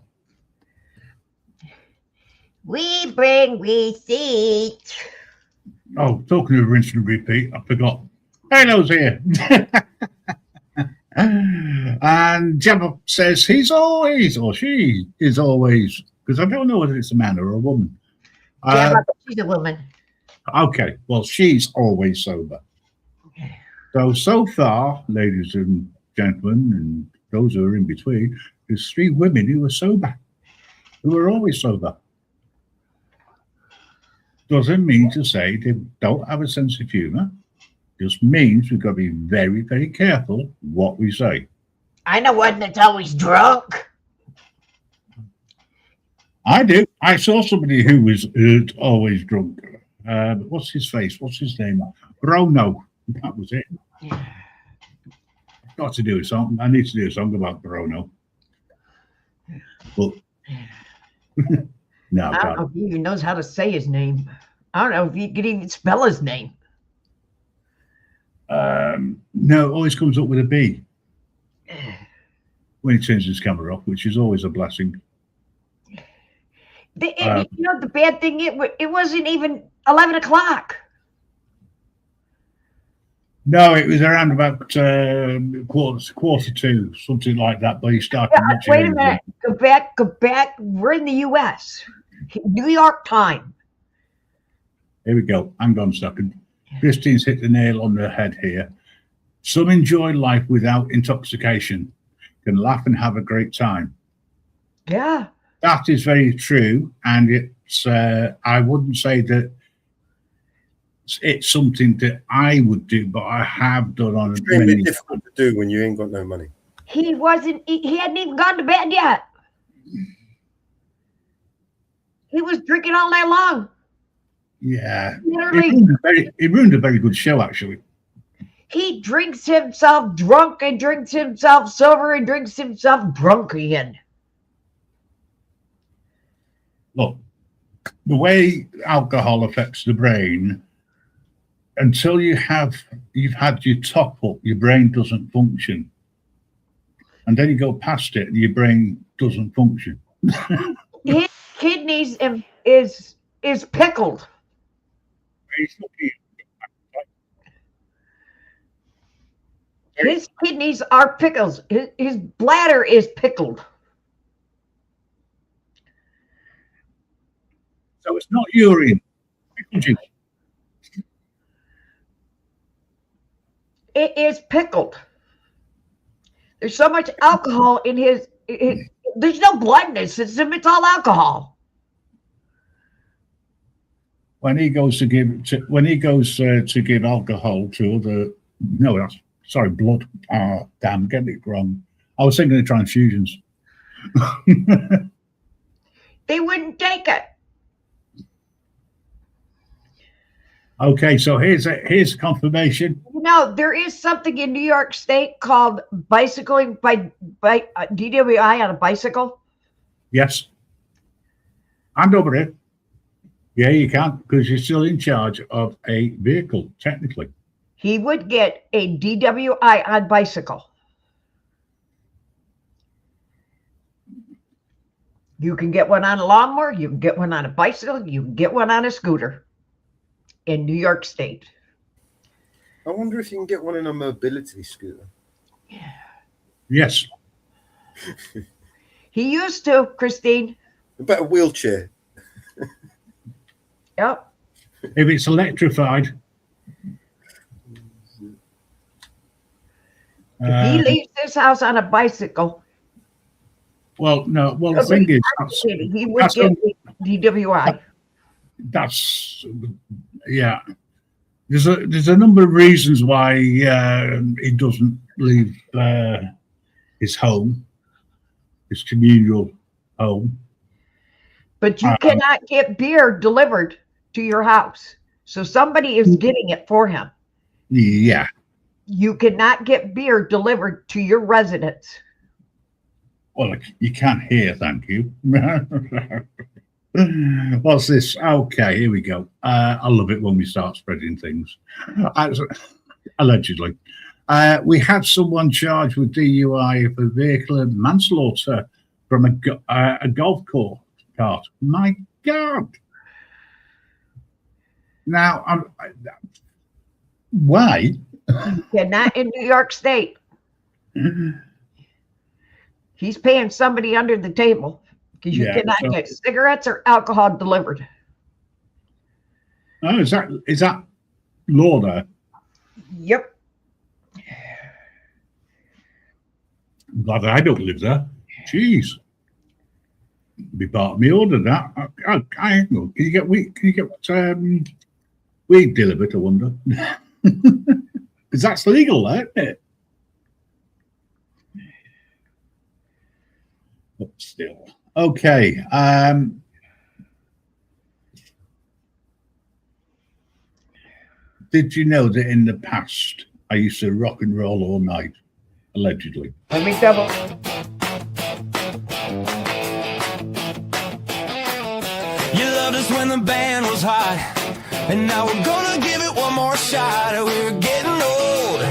We bring receipts. Oh, talking of rinse and repeat, I forgot. Hello's here. And Gemma says he's always, or she is always, because I don't know whether it's a man or a woman. Yeah, she's a woman. Okay, well, she's always sober. So far, ladies and gentlemen, and those who are in between, there's 3 women who are sober, who are always sober. Doesn't mean to say they don't have a sense of humour. Just means we've got to be very, very careful what we say. I know one that's always drunk. I do. I saw somebody who was always drunk. What's his face? What's his name? Bruno. That was it. Got to do a song. I need to do a song about Bruno. But no, I don't know if he even knows how to say his name. I don't know if he could even spell his name. no, it always comes up with a B when he turns his camera off, which is always a blessing. You know, the bad thing, it wasn't even 11 o'clock. No, it was around about quarter to, something like that. But he started. Wait a minute. Go back. We're in the U.S. New York time. Here we go. Hang on a second. Christine's hit the nail on the head here. Some enjoy life without intoxication, can laugh and have a great time. Yeah. That is very true. And it's, I wouldn't say that it's something that I would do, but I have done on Extremely difficult to do when you ain't got no money. He hadn't even gone to bed yet. He was drinking all night long. Yeah. Literally. It ruined a very good show, actually. He drinks himself drunk and drinks himself sober and drinks himself drunk again. Look, the way alcohol affects the brain, until you've had your top up, your brain doesn't function. And then you go past it and your brain doesn't function. His kidneys is pickled. His kidneys are pickles. His bladder is pickled. So it's not urine. It is pickled. There's so much alcohol in his. There's no blood in his system. It's all alcohol. When he goes to give alcohol to blood. Oh, damn, getting it wrong. I was thinking of transfusions. They wouldn't take it. Okay, so here's confirmation. You know, there is something in New York State called bicycling by DWI on a bicycle. Yes. Hand over it. Yeah, you can, because you're still in charge of a vehicle, technically. He would get a DWI on bicycle. You can get one on a lawnmower. You can get one on a bicycle. You can get one on a scooter. in New York State. I wonder if you can get one in a mobility scooter. Yes. He used to, Christine. About a wheelchair. Yep. If it's electrified. He leaves this house on a bicycle. Well, no. Well, the thing is, He would that's get DWI. that's yeah. There's a number of reasons why he doesn't leave his home, his communal home. But you cannot get beer delivered to your house. So somebody is getting it for him. Yeah. You cannot get beer delivered to your residence. Well, you can't hear, thank you. What's this? Okay, here we go. I love it when we start spreading things. Allegedly. We had someone charged with DUI for vehicle and manslaughter from a golf cart. My God. Now, why? You cannot in New York State. He's paying somebody under the table because you cannot get cigarettes or alcohol delivered. Oh, is that law there? Yep. I'm glad I don't live there. Jeez. Be part of me order that. Can you get weed delivered, I wonder? Because that's legal there, isn't it? But still. Okay. Did you know that in the past I used to rock and roll all night, allegedly? Let me double. You loved us when the band was hot, and now we're gonna give it one more shot. We're getting old,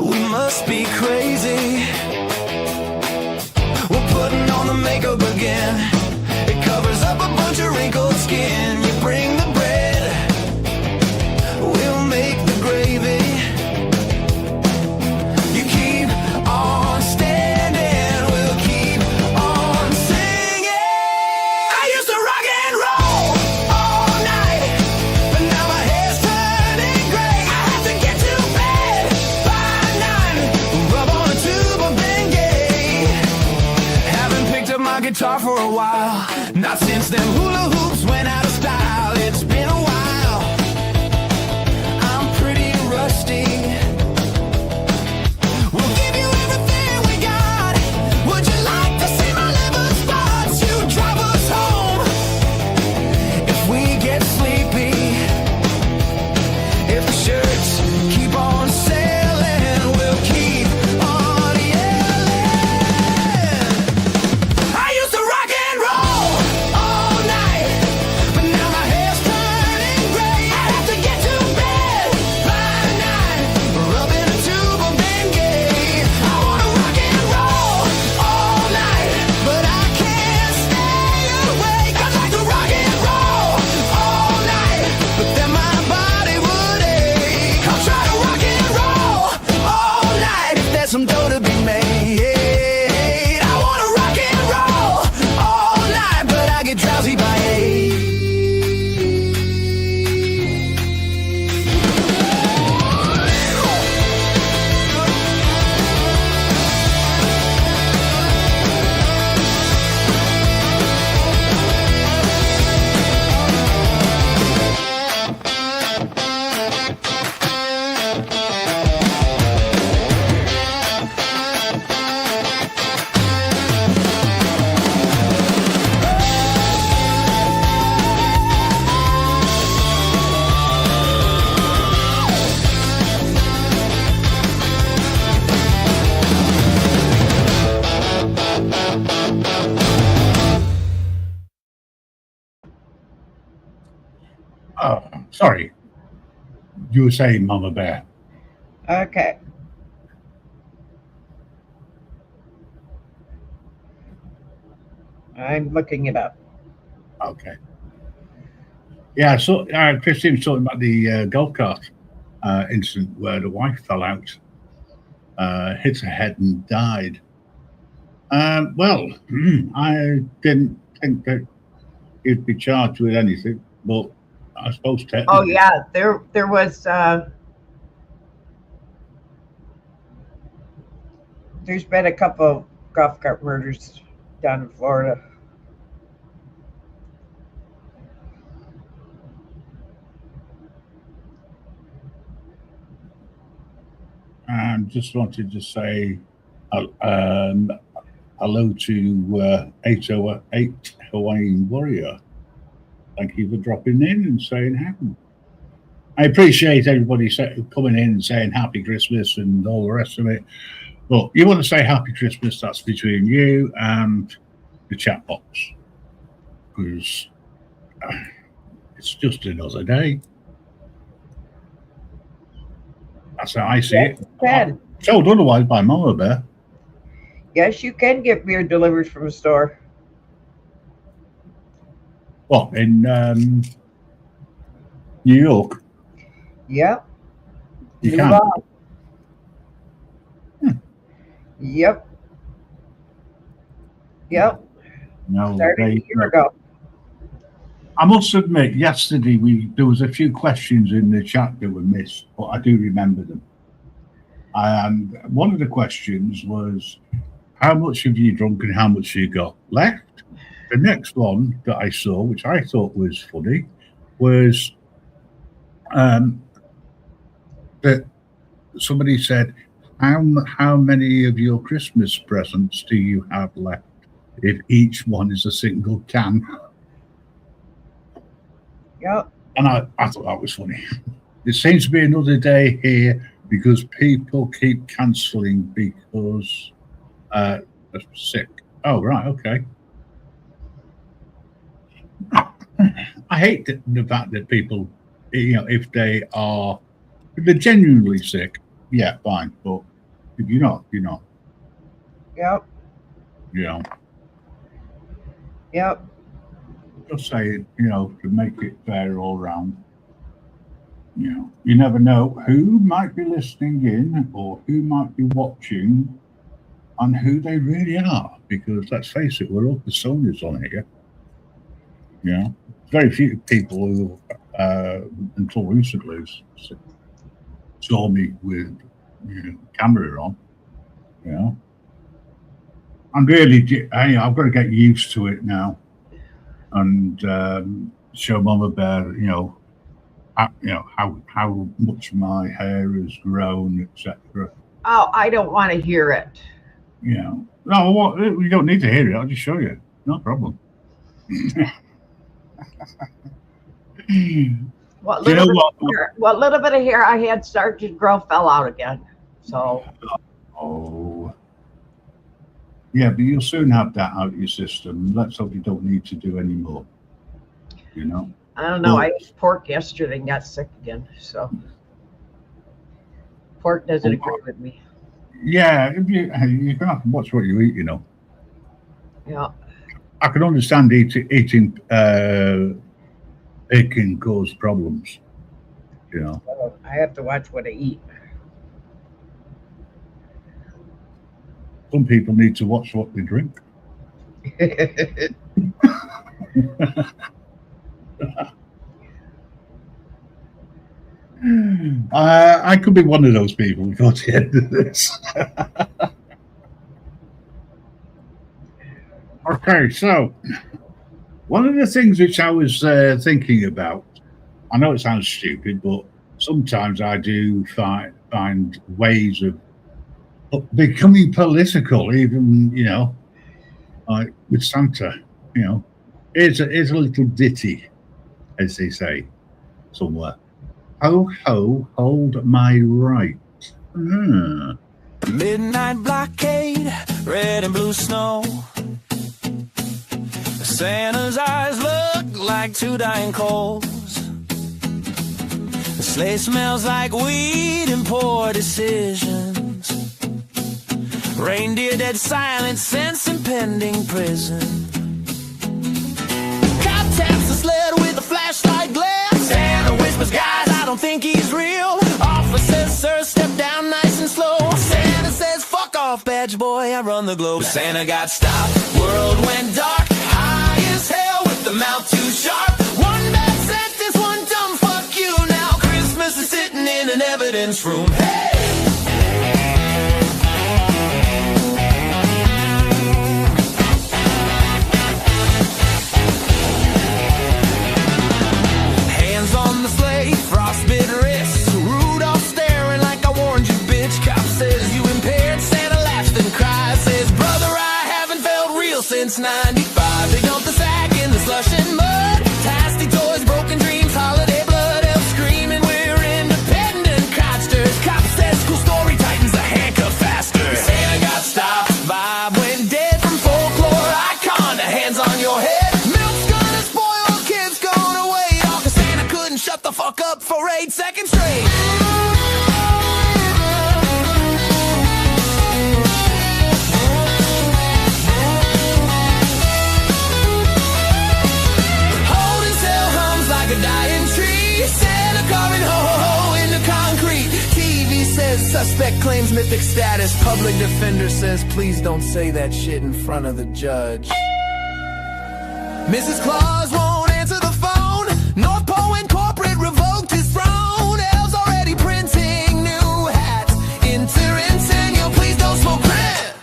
we must be crazy. We're putting on the makeup again. It covers up a bunch of wrinkled skin. You bring the bread, we'll make the gravy. You keep on standing, we'll keep on singing. I used to rock and roll all night, but now my hair's turning gray. I have to get to bed by 9, rub on a tube of Bengay. Haven't picked up my guitar for a while, not since them hula hoops went out of style. It's been a while, I'm pretty rusty. We'll give you everything we got. Would you like to see my liver spots? You drive us home if we get sleepy. If the shirts keep on sailing, we'll keep on yelling. I used to rock and roll all night, but now my hair's turning gray. I have to get to bed by 9, rubbing a tube of Bengay. I wanna rock and roll all night, but I can't stay awake. I'd like to rock and roll all night, but then my body would ache. I'll try to rock and roll all night if there's some dough to be made. I wanna rock and roll all night, but I get drowsy by 8. Oh, sorry. You were saying, Mama Bear. Okay. I'm looking it up. Okay. Yeah, so Christine was talking about the golf cart incident where the wife fell out, hit her head, and died. Well, I didn't think that he'd be charged with anything, but I suppose technically. Oh yeah, there was. There's been a couple golf cart murders down in Florida. Just wanted to say hello to 808 Hawaiian Warrior. Thank you for dropping in and saying happy. I appreciate everybody coming in and saying happy Christmas and all the rest of it. But you want to say happy Christmas, that's between you and the chat box. Because it's just another day. That's how I see it. You can. Told otherwise by Mama Bear. Yes, you can get beer delivered from a store. What, in New York? Yep. You Move can. on. Yep. Yep. No, Started a year ago. I must admit, yesterday there was a few questions in the chat that were missed, but I do remember them. And one of the questions was, how much have you drunk and how much you got left? The next one that I saw, which I thought was funny, was that somebody said, how many of your Christmas presents do you have left if each one is a single can? Yep. And I thought that was funny. It seems to be another day here because people keep cancelling because they're sick. Oh, right, okay. I hate the fact that people, if they're genuinely sick, yeah, fine. But if you're not, you're not. Yep. Yep. Just saying, to make it fair all round. You never know who might be listening in or who might be watching and who they really are. Because let's face it, we're all personas on here. Very few people who, until recently, saw me with camera on. And really, I've got to get used to it now. And show Mama Bear, how much my hair has grown, etc. Oh, I don't want to hear it. No, you don't need to hear it. I'll just show you. No problem. What little bit of hair I had started to grow fell out again. So. Oh. Yeah, but you'll soon have that out of your system. Let's hope you don't need to do any more. I don't know. I ate pork yesterday and got sick again. So pork doesn't agree with me. Yeah, you have to watch what you eat. Yeah. I can understand eating it can cause problems. I have to watch what I eat. Some people need to watch what they drink. I could be one of those people before the end of this. Okay, so one of the things which I was thinking about, I know it sounds stupid, but sometimes I do find ways of becoming political, even, like with Santa, here's a little ditty, as they say somewhere. Ho, ho, hold my right. Midnight blockade, red and blue snow. Santa's eyes look like two dying coals. The sleigh smells like weed and poor decisions. Reindeer dead silent, sense impending prison. Cop taps the sled with a flashlight glare. Dutch boy, I run the globe. Santa got stopped, world went dark. High as hell with the mouth too sharp. One bad sentence, one dumb fuck you. Now Christmas is sitting in an evidence room. Hey! Hands on the sleigh, frostbitten wrists. Rudolph staring like I warned you, bitch. Cop says you impaired. Santa laughs then cries. Says, brother, I haven't felt real since 95. They dumped the sack in the slush and mud. Tasty toys, broken dreams, holiday blood. Elves screaming, we're independent. Codsters. Cop says, cool story, tightens the handcuff faster. Santa got stopped. Vibe went dead from folklore icon to hands on your head. Milk's gonna spoil, kids gonna wait. All 'cause Santa couldn't shut the fuck up for 8 seconds straight. Holding cell hums like a dying tree. Santa carving ho ho ho into concrete. TV says suspect claims mythic status. Public defender says please don't say that shit in front of the judge. Mrs. Claus won't answer the phone. North Pole Incorporate revoked his throne. Elves already printing new hats. Enter Centennial, please don't smoke crack.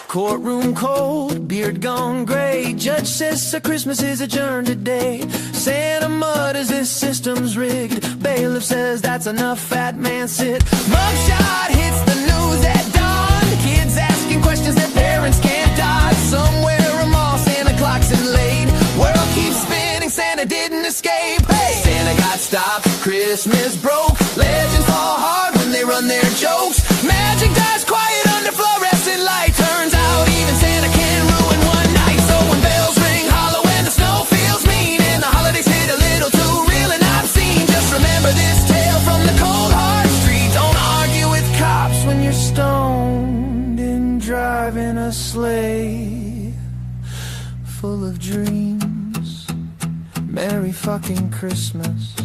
Courtroom cold, beard gone gray. Judge says Sir Christmas is adjourned today. Santa mutters this system's rigged. Bailiff says that's enough, fat man sit. Mugshot hits the news at dawn. Kids asking questions that parents can't dodge. Somewhere a mall, Santa clocks in late. World keeps spinning, Santa didn't escape. Hey! Santa got stopped, Christmas broke. Legends fall hard when they run their jokes. Magic dies quiet under fluorescent light. Turns out even Santa can ruin one night. So when bells ring hollow and the snow feels mean and the holidays hit a little too real and obscene, just remember this tale from the cold hard street. Don't argue with cops when you're stoned and driving a sleigh full of dreams. Merry fucking Christmas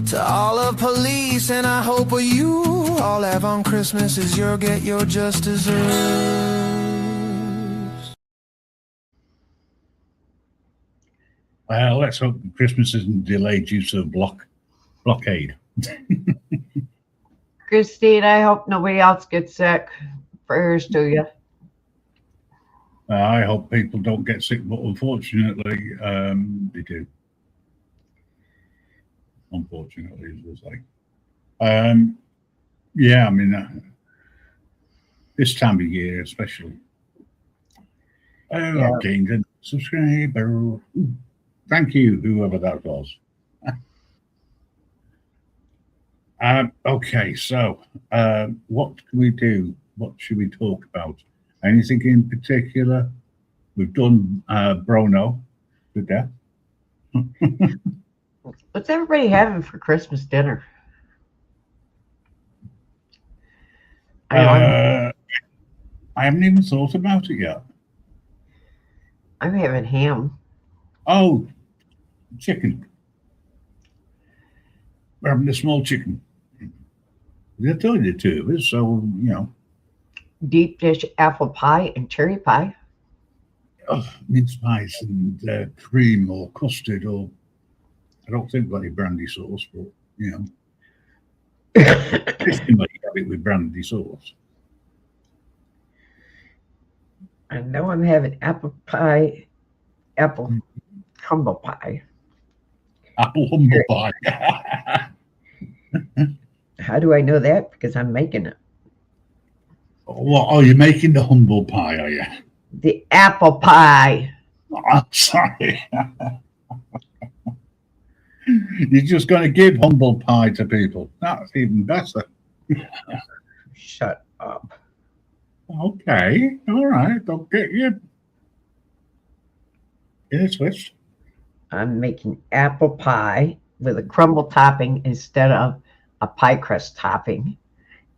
to all of police, and I hope what you all have on Christmas is you'll get your just desserts. Well, let's hope Christmas isn't delayed due to blockade. Christine, I hope nobody else gets sick. Prayers to you. I hope people don't get sick, but unfortunately, they do. Unfortunately, as we'll say. Yeah, I mean, this time of year, especially. Oh, gained a subscriber. Thank you, whoever that was. Okay, so what can we do? What should we talk about? Anything in particular? We've done Brono to death. What's everybody having for Christmas dinner? I haven't even thought about it yet. I'm having ham. Oh, chicken. We're having a small chicken. They're telling you two of us, so, you know. Deep dish apple pie and cherry pie. Oh, mince pies and cream or custard, or I don't think got any brandy sauce, but, you know. You might have it with brandy sauce. I know I'm having apple pie, apple humble pie. Apple humble pie. How do I know that? Because I'm making it. What, oh, you're making the humble pie, are you? The apple pie. I'm sorry. You're just going to give humble pie to people. That's even better. Shut up. Okay, all right. Don't get you in a twist. I'm making apple pie with a crumble topping instead of a pie crust topping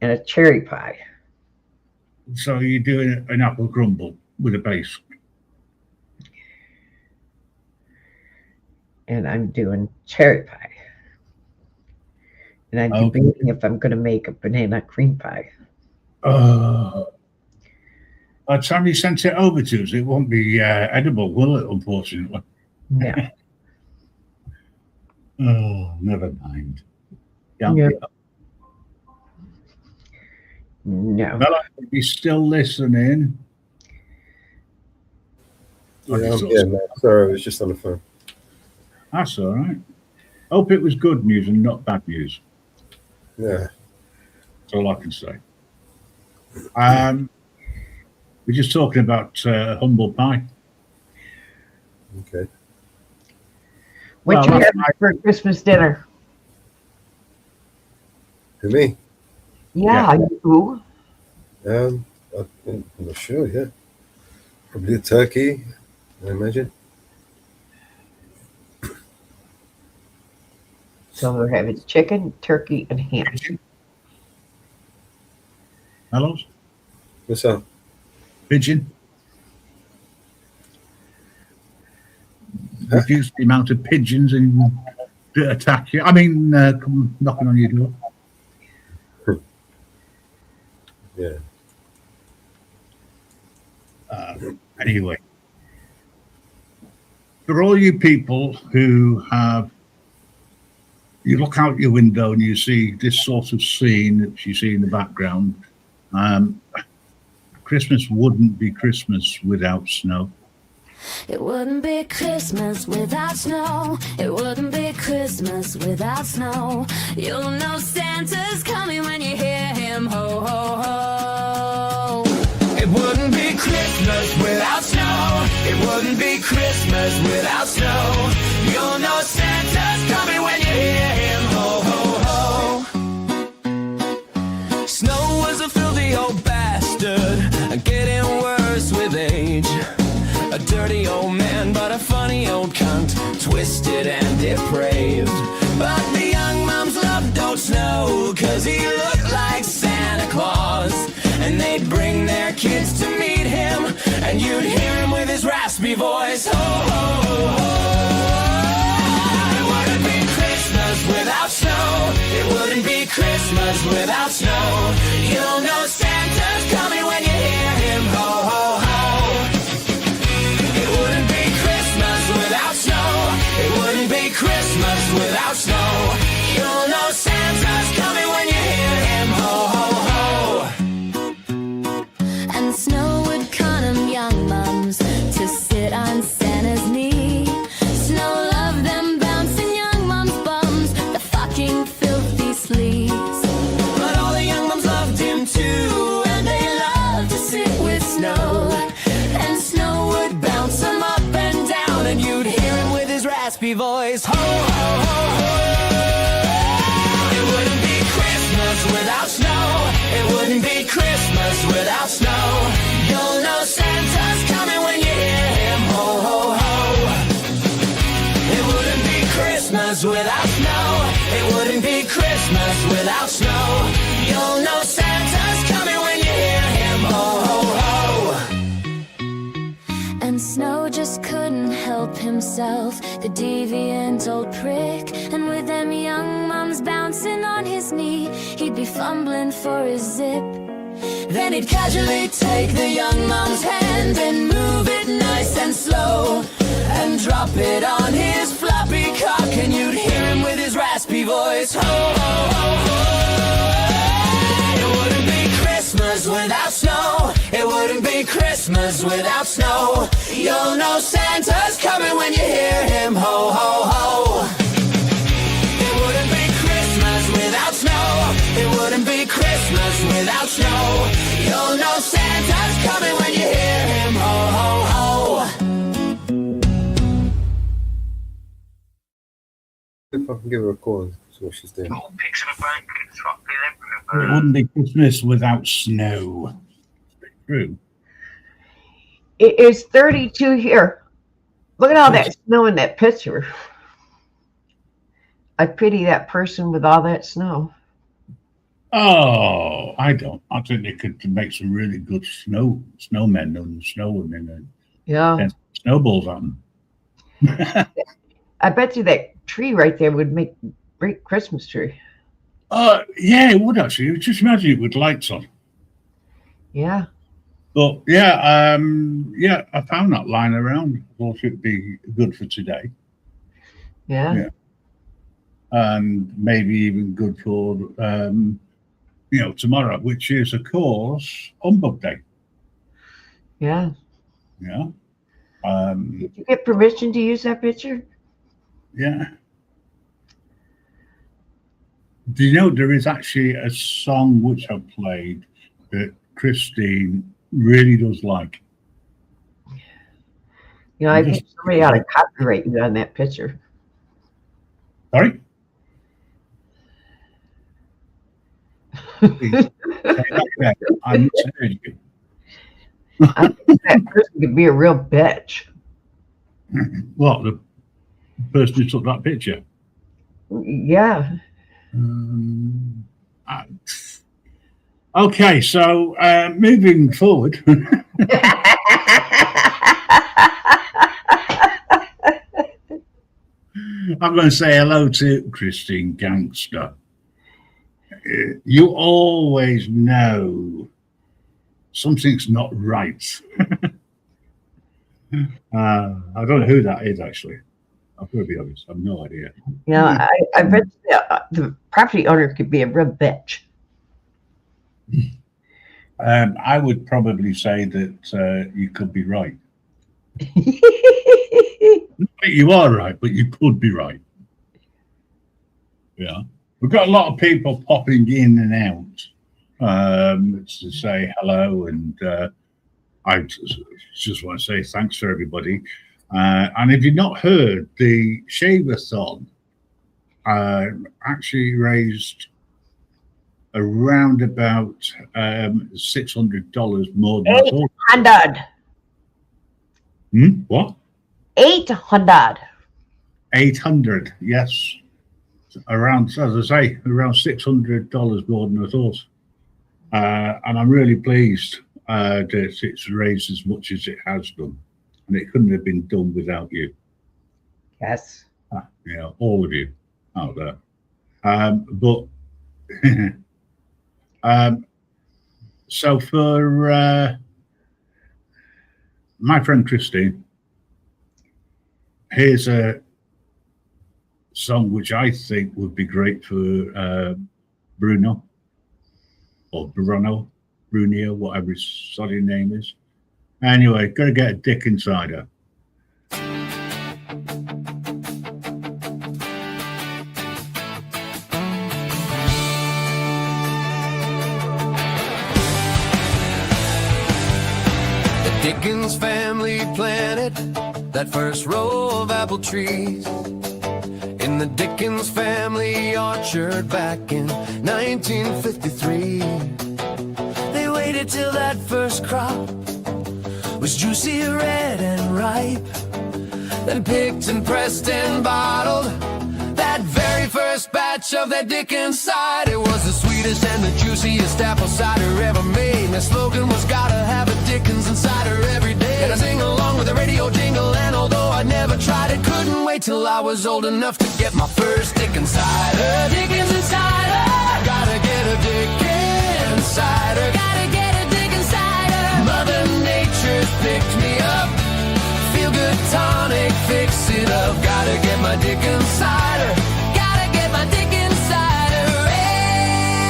and a cherry pie. So you're doing an apple crumble with a base. And I'm doing cherry pie. And I'm debating if I'm going to make a banana cream pie. By the time you sent it over to us, it won't be edible, will it? Unfortunately. Yeah. Oh, never mind. Can't Yeah. be- No. Well, if you're still listening, Yeah, I'm here, man. Sorry, I was just on the phone. that's all right. Hope it was good news and not bad news. Yeah. That's all I can say. We're just talking about humble pie. Okay. What Well, you that's have for Christmas dinner? For me, Yeah. You. I'm not sure. Yeah. Probably a turkey, I imagine. So we're having chicken, turkey, and ham. Hello? What's up? Pigeon? Reduce the amount of pigeons that attack you. I mean, come knocking on your door. Yeah. Anyway, for all you people who have, you look out your window and you see this sort of scene that you see in the background, Christmas wouldn't be Christmas without snow. It wouldn't be Christmas without snow. It wouldn't be Christmas without snow. You'll know Santa's coming when you hear him ho ho ho. It wouldn't be Christmas without snow. It wouldn't be Christmas without snow. You'll know Santa's coming when you hear him ho ho ho. Snow was a filthy old bastard, getting worse with age. A dirty old man, but a funny old cunt, twisted and depraved. But the young mums loved old Snow, 'cause he looked like Santa Claus. And they'd bring their kids to meet him, and you'd hear him with his raspy voice. Ho, ho, ho, ho. It wouldn't be Christmas without snow. It wouldn't be Christmas without snow. You'll know Santa's coming when you hear him. Ho, ho, ho. It wouldn't be Christmas without snow. It wouldn't be Christmas without snow. You'll know Santa's coming when you hear him. Ho, ho, ho. And Snow would con 'em young mums to sit on Santa's knee. Snow loved them bouncing young mums' bums, the fucking filthy sleaze. But all the young mums loved him too, and they loved to sit with Snow. And Snow would Bounce him up and down, and you'd hear him with his raspy voice. Ho, ho, ho, ho. It wouldn't be Christmas without snow. It wouldn't be Christmas without snow. You'll know Santa's coming when you hear him. Ho, ho, ho. It wouldn't be Christmas without snow. It wouldn't be Christmas without snow. You'll know Santa's coming when you hear him. Ho, ho, ho. And Snow just couldn't help himself, the deviant old prick. And with them young mums bouncing on his knee, he'd be fumbling for his zip. Then he'd casually take the young mom's hand and move it nice and slow, and drop it on his floppy cock, and you'd hear him with his raspy voice. Ho, ho, ho, ho. It wouldn't be Christmas without snow. It wouldn't be Christmas without snow. You'll know Santa's coming when you hear him. Ho, ho, ho. It wouldn't be Christmas without snow. It wouldn't be Christmas without snow. You'll know Santa's coming when you hear him. Ho, ho, ho. If I can give her a call and see what she's doing. It wouldn't be Christmas without snow. True. It is 32 here. Look at all that snow in that picture. I pity that person with all that snow. Oh, I don't. I think they could make some really good snowmen and snowwomen and Yeah. snowballs on them. I bet you that tree right there would make a great Christmas tree. Yeah, it would actually. Just imagine it with lights on. Yeah. But yeah, I found that lying around. Thought it'd be good for today, Yeah. and maybe even good for tomorrow, which is of course Humbug Day. Yeah. Yeah, Did you get permission to use that picture? yeah. Do you know there is actually a song which I played that Christine really does like? You know, I think somebody ought to copyright you on that picture. Sorry? Please, say that again. I misheard you. I think that person could be a real bitch. What, the person who took that picture? Yeah. Okay, so moving forward, I'm going to say hello to Christine Gangster. You always know something's not right. I don't know who that is, actually. I've got to be honest, I have no idea. You know, I bet the property owner could be a real bitch. I would probably say that you could be right. You are right, but you could be right. Yeah. We've got a lot of people popping in and out to say hello, and I just want to say thanks for everybody. And if you've not heard, the Shave-a-thon actually raised around about $600 more than I thought. 800. What? 800. 800, yes. Around, as I say, around $600 more than I thought. And I'm really pleased that it's raised as much as it has done. And it couldn't have been done without you. Yes. All of you out there. But so for my friend Christine, here's a song which I think would be great for Bruno, Brunio, whatever his sorry name is. Anyway, gotta get a dick inside her. The Dickens family planted that first row of apple trees in the Dickens family orchard back in 1953. They waited till that first crop was juicy, red and ripe, then picked and pressed and bottled that very first batch of that Dickens cider. It was the sweetest and the juiciest apple cider ever made. Their slogan was gotta have a Dickens and cider every day. And I sing along with the radio jingle, and although I never tried it, couldn't wait till I was old enough to get my first Dickens cider. Dickens and cider, gotta get a Dickens cider. Gotta get a Dickens cider. Mother Nature's picked me up. Feel good tonic, fix it up. Gotta get my Dickens cider. Gotta get my Dickens cider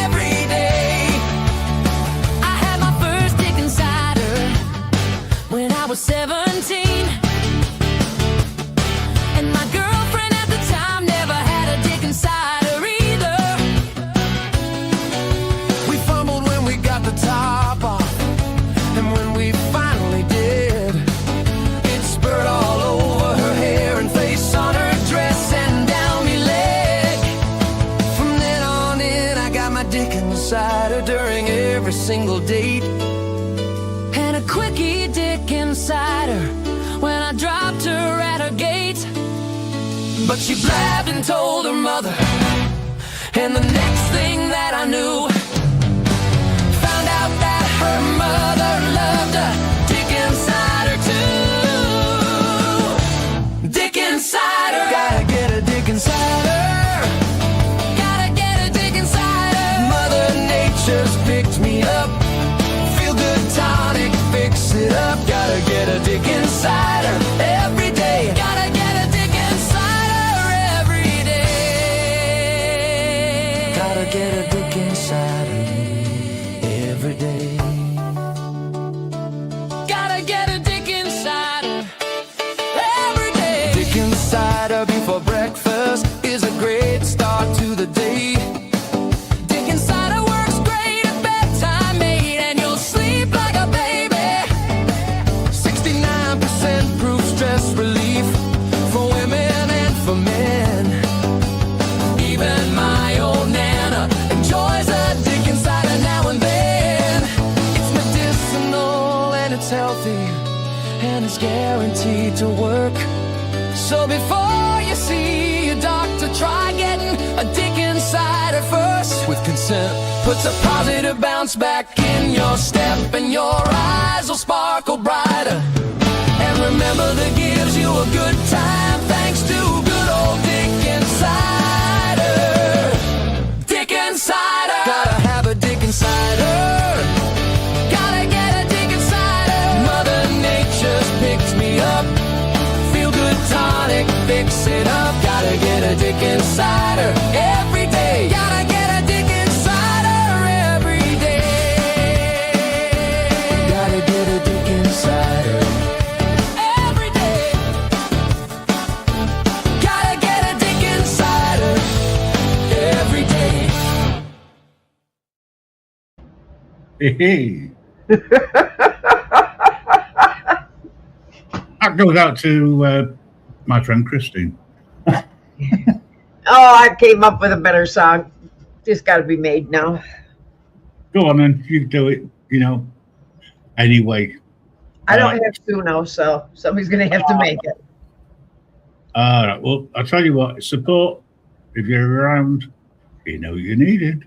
every day. I had my first Dickens cider when I was 17. And my girlfriend at the time never had a Dickens cider either. We fumbled when we got the top off, and when we finally did, it spurred all over her hair and face, on her dress and down me leg. From then on in, I got my Dickens cider during every single date, and a quickie Dickens cider when I dropped her at her gate. But she blabbed and told her mother, and the next thing that I knew, found out that her mother loved a Dickens cider too. Dickens cider, gotta get a Dickens cider. Gotta get a Dickens cider. Mother Nature's picked me up. Feel good Gotta get a dick inside her every day. Gotta get a dick inside her every day. Gotta get a dick inside her every day. Gotta get a dick inside her every day. Dick inside her before breakfast is a great start to the day. Dick inside her works great at bedtime, mate, and you'll sleep like a baby. 69% proof stress relief for women and for men. Even my old Nana enjoys a dick inside her now and then. It's medicinal and it's healthy and it's guaranteed to work. So before you see your doctor, try getting a dick inside her first. With consent, Puts a positive bounce back in your step, and your eyes will sparkle brighter. And remember that gives you a good time thanks to good old Dick Insider. Dick Insider. gotta have a dick inside her. Gotta get a dick inside her. Mother Nature's picked me up. Feel good tonic, fix it up. Gotta get a dick inside her every day. Gotta get a dick inside her every day. Gotta get a dick inside her. Every day. Gotta get a dick inside her every day. Hey. That goes out to my friend Christine. Oh, I came up with a better song. Just got to be made now. Go on then, you do it, anyway. I don't have Suno, so somebody's going to have to make it. All right, well, I'll tell you what, support, if you're around, you know you needed.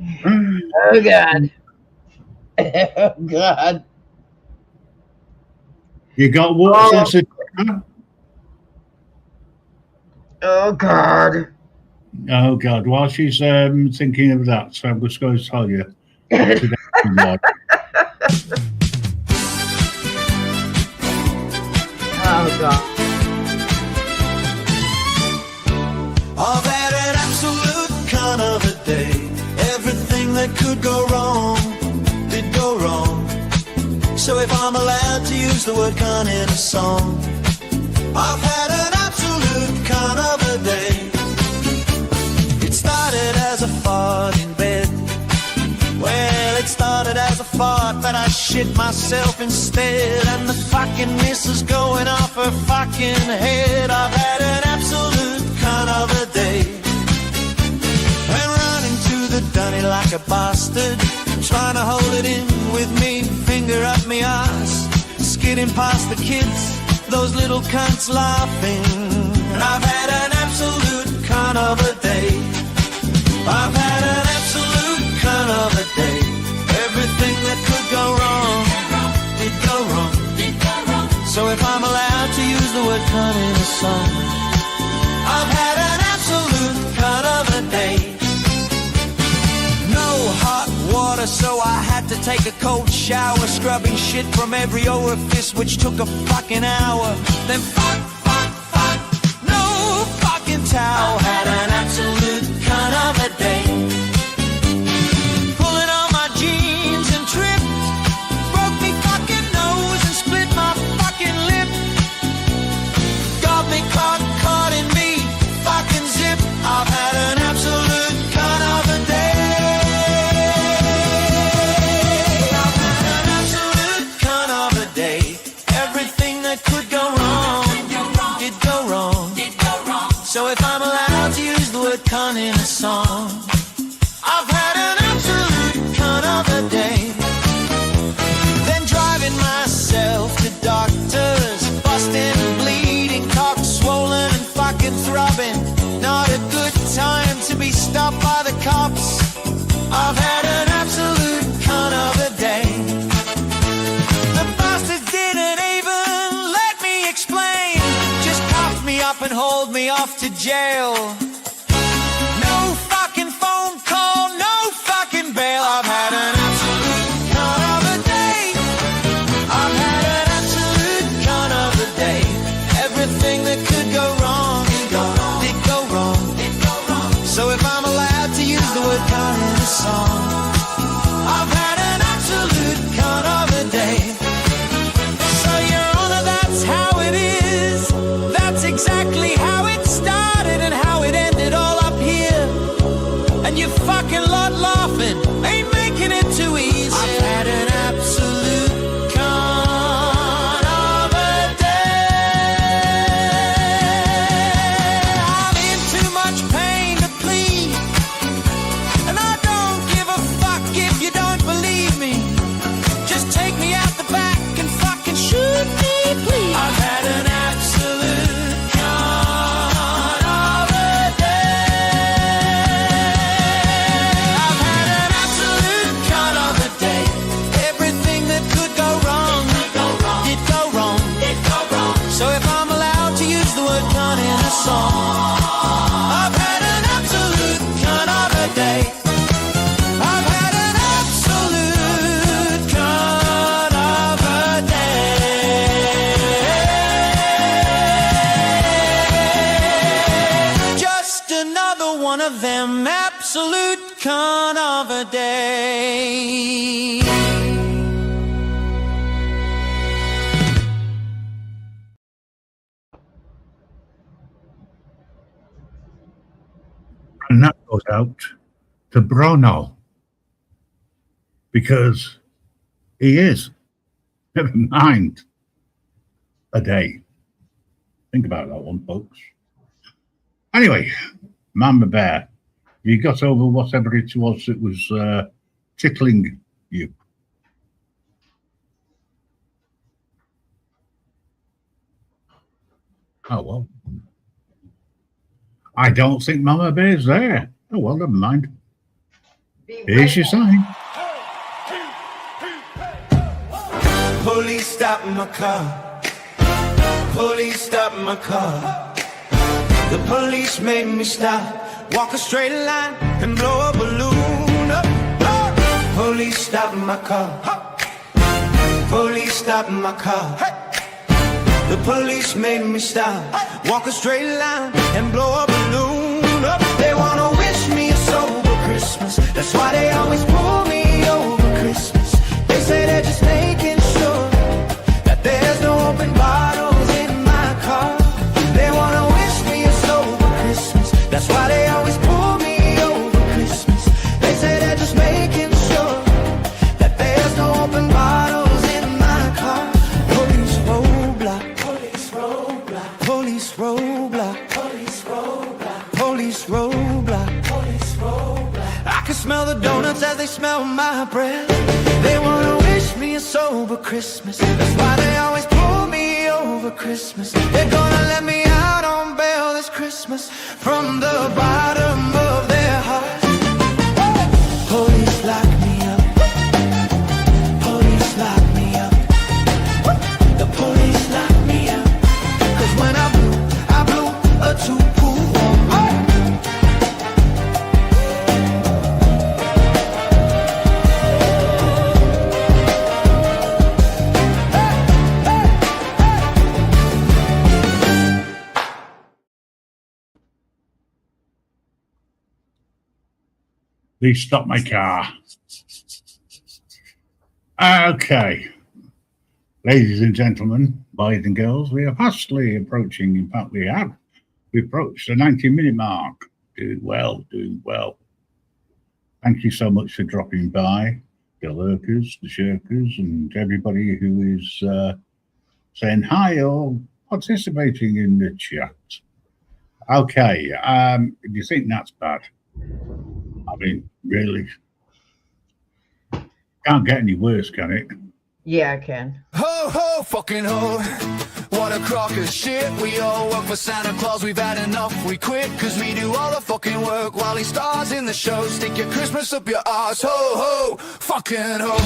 Oh, God. Oh, God. You got water sensitive? Oh, God. Oh, God, while she's thinking of that, so I'm just going to tell you. Today, Oh, God. I've had an absolute kind of a day. Everything that could go wrong did go wrong. So if I'm allowed to use the word cunt in a song, I've had an absolute kind of a day. It started as a fart in bed. Well, it started as a fart, but I shit myself instead. And the fucking missus going off her fucking head. I've had an absolute kind of a day. And running to the dunny like a bastard, trying to hold it in with me finger up me ass, skidding past the kids, those little cunts laughing. And I've had an absolute kind of a day. I've had an absolute kind of a day. Everything that could go wrong did go wrong. So if I'm allowed to use the word cunt in a song, I've had an absolute kind of a day. No hot water, so I had to take a cold shower, scrubbing shit from every orifice, which took a fucking hour. Then fuck, no fucking towel. Had an absolute kind of a day. Pulling on my jeans and tripped, broke me fucking nose and split my fucking lip. Got me caught in me fucking zip. I've had an absolute kind of a day. I've had an absolute kind of a day. Everything that could go wrong did go wrong. So if I'm allowed to use the word cunt in a song, I've had an absolute kind of a day. Then driving myself to doctors, busting, bleeding, cock swollen and fucking throbbing. Not a good time to be stopped by the cops. I've had an absolute kind of a day. The bastards didn't even let me explain, just cuffed me up and hauled me off to jail. No fucking phone call, no fucking bail. I've had an absolute song. I've had an absolute kind of a day. I've had an absolute kind of a day. Just another one of them absolute kind of a day. And that goes out to Bruno, because he is, never mind, a day. Think about that one, folks. Anyway, Mama Bear, you got over whatever it was that was tickling you. Oh, well. I don't think Mama Bear's there. Oh, well, never mind. Here's your sign. Police stop my car. Police stop my car. The police made me stop. Walk a straight line and blow a balloon up. Police stop my car. Police stop my car. The police made me stop. Walk a straight line and blow a balloon up. They wanna wish me a sober Christmas. That's why they always pull me over Christmas. They say they're just making sure that there's no open bottles in my car. They wanna wish me a sober Christmas. That's why they always pull me over Christmas. They say they're just making sure that there's no open bottles in my car. Police roadblock. Police roadblock. Police roadblock. Police roadblock. Police roadblock. Police roadblock. I can smell the donuts as they smell my breath. They wanna wish me a sober Christmas. That's why they always pull me over Christmas. They're gonna let me out on bail this Christmas from the bottom of their hearts. Police lock me up. Police lock me up. The police lock me up. 'Cause when I blew a 2-pool one. Please stop my car. Okay. Ladies and gentlemen, boys and girls, we are fastly approaching, in fact, we approached the 90-minute mark. Doing well, doing well. Thank you so much for dropping by, the lurkers, the shirkers, and everybody who is saying hi or participating in the chat. Okay, if you think that's bad, I mean, really, can't get any worse, can it? Yeah, I can. Ho, ho, fucking ho. What a crock of shit. We all work for Santa Claus. We've had enough. We quit because we do all the fucking work while he stars in the show. Stick your Christmas up your ass. Ho, ho, fucking ho.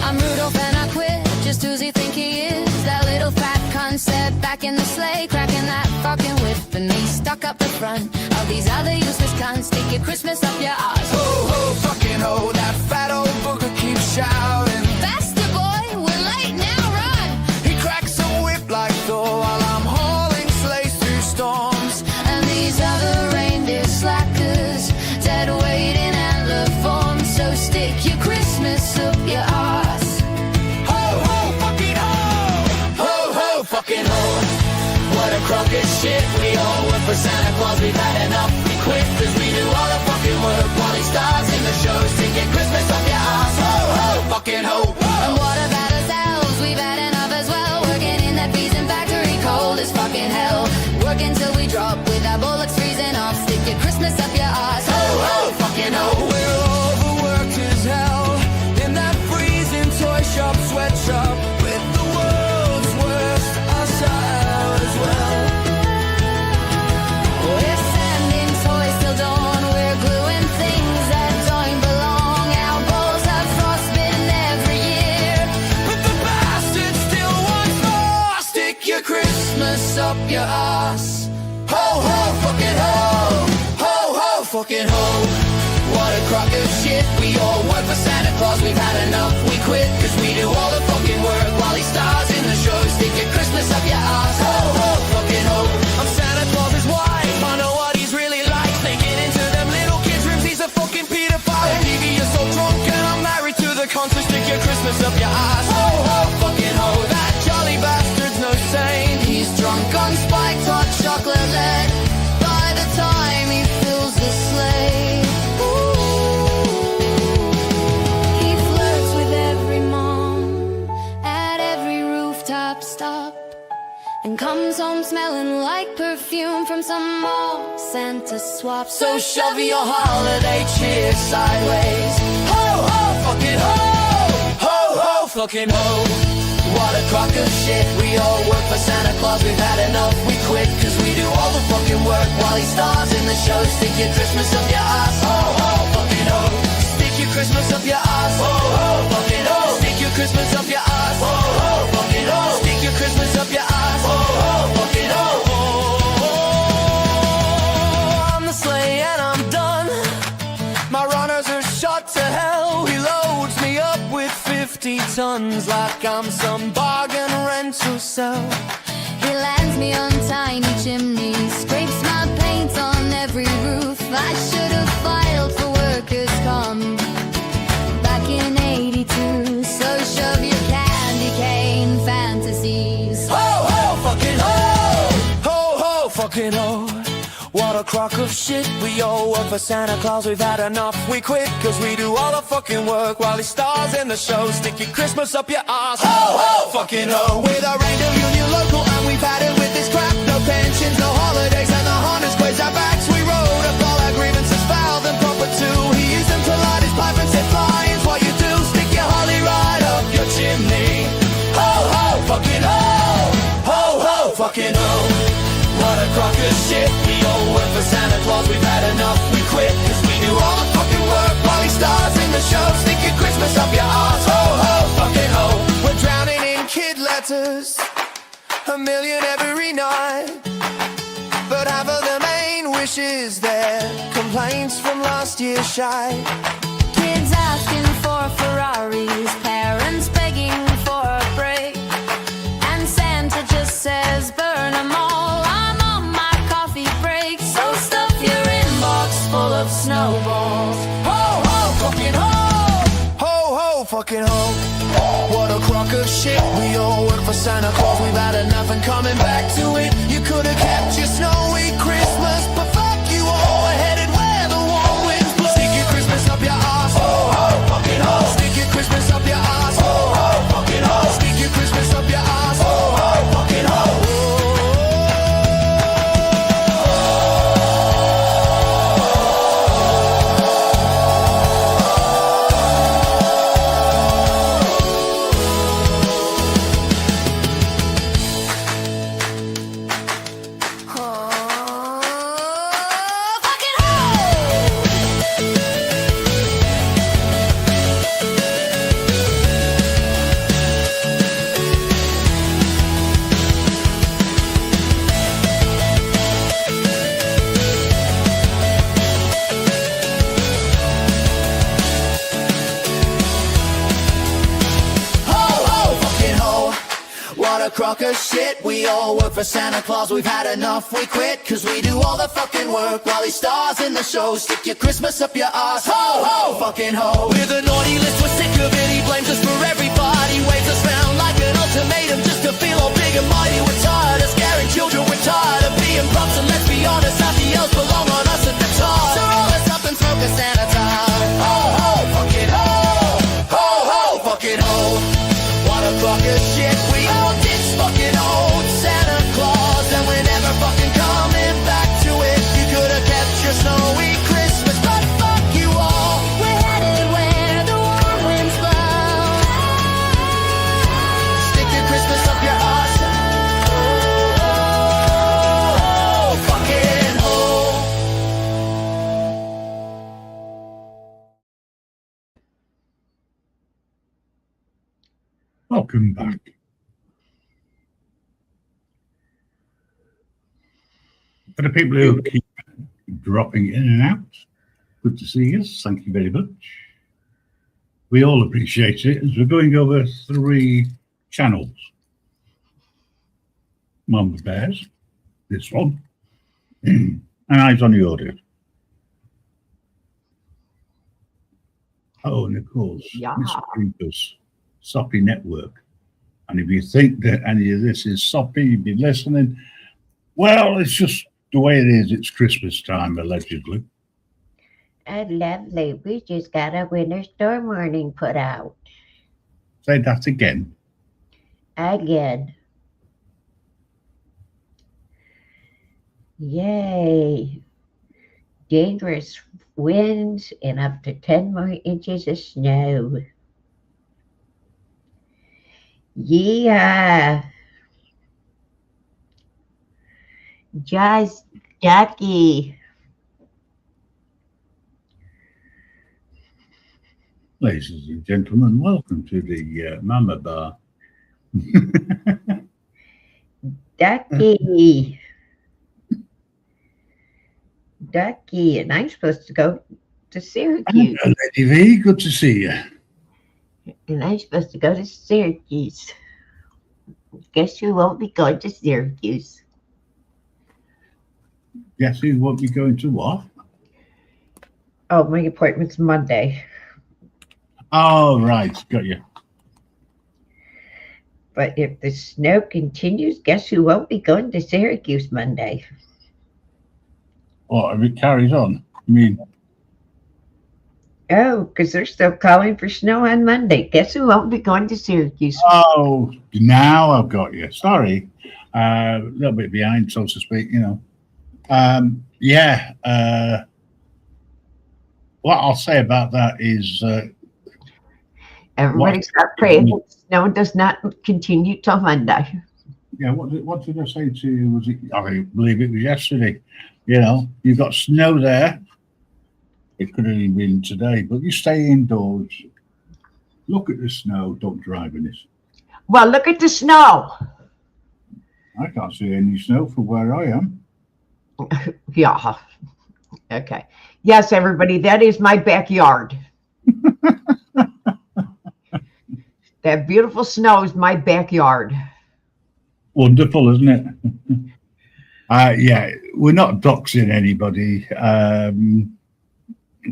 I'm Rudolph and I quit. Just who's he think he is? That little fat cunt sat back in the sleigh, cracking that fucking whip, and he stuck up the front of these other useless cunts. Stick your Christmas up your ass. Ho, ho, fucking ho. That fat old booger keeps shouting. Faster, boy, we're late now, run! He cracks a whip like Thor while I'm hauling sleighs through storms. And these other reindeer slackers, dead weight in antler form. So stick your Christmas up your ass. Ho, ho, fucking ho. Ho, ho, fucking ho. What a crock of shit. We all work for Santa Claus. We've had enough. We quit because we do all the fucking work while he stars your ass. Ho, ho, fucking ho. Ho, ho, fucking ho. What a crock of shit. We all work for Santa Claus. We've had enough. We quit cause we do all the fucking work while he stars in the show. Stick your Christmas up your ass. Ho, ho, fucking ho. I'm Santa Claus's wife. I know what he's really like. Sneaking into them little kids' rooms. He's a fucking pedophile. Evie, you're so drunk and I'm married to the concert. Stick your Christmas up your ass. Ho, ho, fucking ho. That jolly bastard's no saint. He's drunk on spiked hot chocolate lead. By the time he fills the sleigh, He flirts with every mom at every rooftop stop and comes home smelling like perfume from some mall Santa swap. so shove your holiday cheer sideways. Ho, ho, fucking ho. Ho, ho, fucking ho. What a crock of shit. We all work for Santa Claus. We've had enough. We quit cause we do all the fucking work while he stars in the show. Stick your Christmas up your ass. Ho, ho, fucking ho. Stick your Christmas up your ass. Ho, ho, fucking ho. Stick your Christmas up your ass. Ho, ho, fucking ho. Stick your Christmas up your ass. Ho, ho, fucking ho. I'm the sleigh and I'm done. My runners are shot to hell. He loads me up with 50 tons like I'm some bargain rental cell. He lands me on tiny chimneys, scrapes my paint on every roof. I should have filed for workers' comp back in '82. So shove your candy cane fantasies. Ho, ho, fucking ho. Ho, ho, fucking ho. What a crock of shit. We all work for Santa Claus. We've had enough. We quit cause we do all the fucking work while he stars in the show. Stick your Christmas up your ass. Ho, ho, fucking ho. With a random union local and we've had it with this crap. No pensions, no holidays, and the Honda squares our backs. We wrote up all our grievances, filed them proper too. He used them to light his pipe and said, "Flying's what you do. Stick your holly right up your chimney." Ho, ho, fucking ho. Ho, ho, fucking ho. What a crock of shit. We all work for Santa Claus. We've had enough. We quit cause we do all the fucking work while he stars in the show. Stick your Christmas up your ass. Ho, ho, fucking ho. We're drowning in kid letters, a million every night, but half of them ain't wishes. They're complaints from last year's shy. Kids asking for Ferraris, parents begging for a break, and Santa just says burn 'em all. I'm on my coffee break, so stuff your inbox full of snowballs. Ho, ho, fucking ho. Ho, ho, fucking ho. What a crock of shit. We all work for Santa Claus. We've had enough and coming back to it. You could have kept your snowy Christmas, but fuck you all. We're headed where the warm winds blow. Stick your Christmas up your ass. Ho, ho, fucking ho. Stick your Christmas up your ass. Ho, ho, fucking ho. Stick your Christmas up your ass. Ho, ho, fucking ho. Fucking ho! Ho, ho, fucking ho. What a crock of shit. We all work for Santa Claus. We've had enough. We quit cause we do all the fucking work while he stars in the show. Stick your Christmas up your ass. Ho, ho, fucking ho. With a naughty list, we're sick of it. He blames us for everybody. Waves us round like an ultimatum just to feel all big and mighty. We're tired of scaring children. We're tired of being punks. And let's be honest, half the elves belong on us at the top. So roll us up and smoke a Santa time. Ho, ho, fucking ho. Ho, ho, fucking ho. What a crock of shit. We all ditch fucking old Santa Claus, and we're never fucking coming back to it. You could have kept your snowy Christmas, but fuck you all. We're headed where the warm winds blow. Stick your Christmas up your ass. Oh, fucking ho. Welcome back. For the people who keep dropping in and out, good to see you. Thank you very much. We all appreciate it as we're going over 3 channels. Mama Bears, this one, and Eyes on the Audio. Oh, and of course, Yeah. Mr. Creeper's Soppy Network. And if you think that any of this is soppy, you'd be listening. Well, it's just the way it is. It's Christmas time, allegedly. Oh, lovely. We just got a winter storm warning put out. Say that again. Again. Yay. Dangerous winds and up to 10 more inches of snow. Yeah. Just ducky. Ladies and gentlemen, welcome to the Mama Bar. Ducky. Ducky. And I'm supposed to go to Syracuse. Hello, Lady V, good to see you. And I'm supposed to go to Syracuse. Guess you won't be going to Syracuse. Guess who won't be going to what? Oh, my appointment's Monday. Oh, right, got you. But if the snow continues, guess who won't be going to Syracuse Monday? What, if it carries on? I mean, Oh, because they're still calling for snow on Monday. Guess who won't be going to Syracuse? oh, now I've got you. Sorry. A little bit behind, so to speak, you know. Yeah. What I'll say about that is Everybody What? start praying that snow does not continue till Monday. yeah, what did I say to you? Was it, I believe it was yesterday. You know, you've got snow there. It could have even been today, but you stay indoors. Look at the snow, don't drive in it. Well, look at the snow. I can't see any snow from where I am. Yeah. Okay. Yes, everybody, that is my backyard. That beautiful snow is my backyard. Wonderful, isn't it? Yeah, we're not doxing anybody.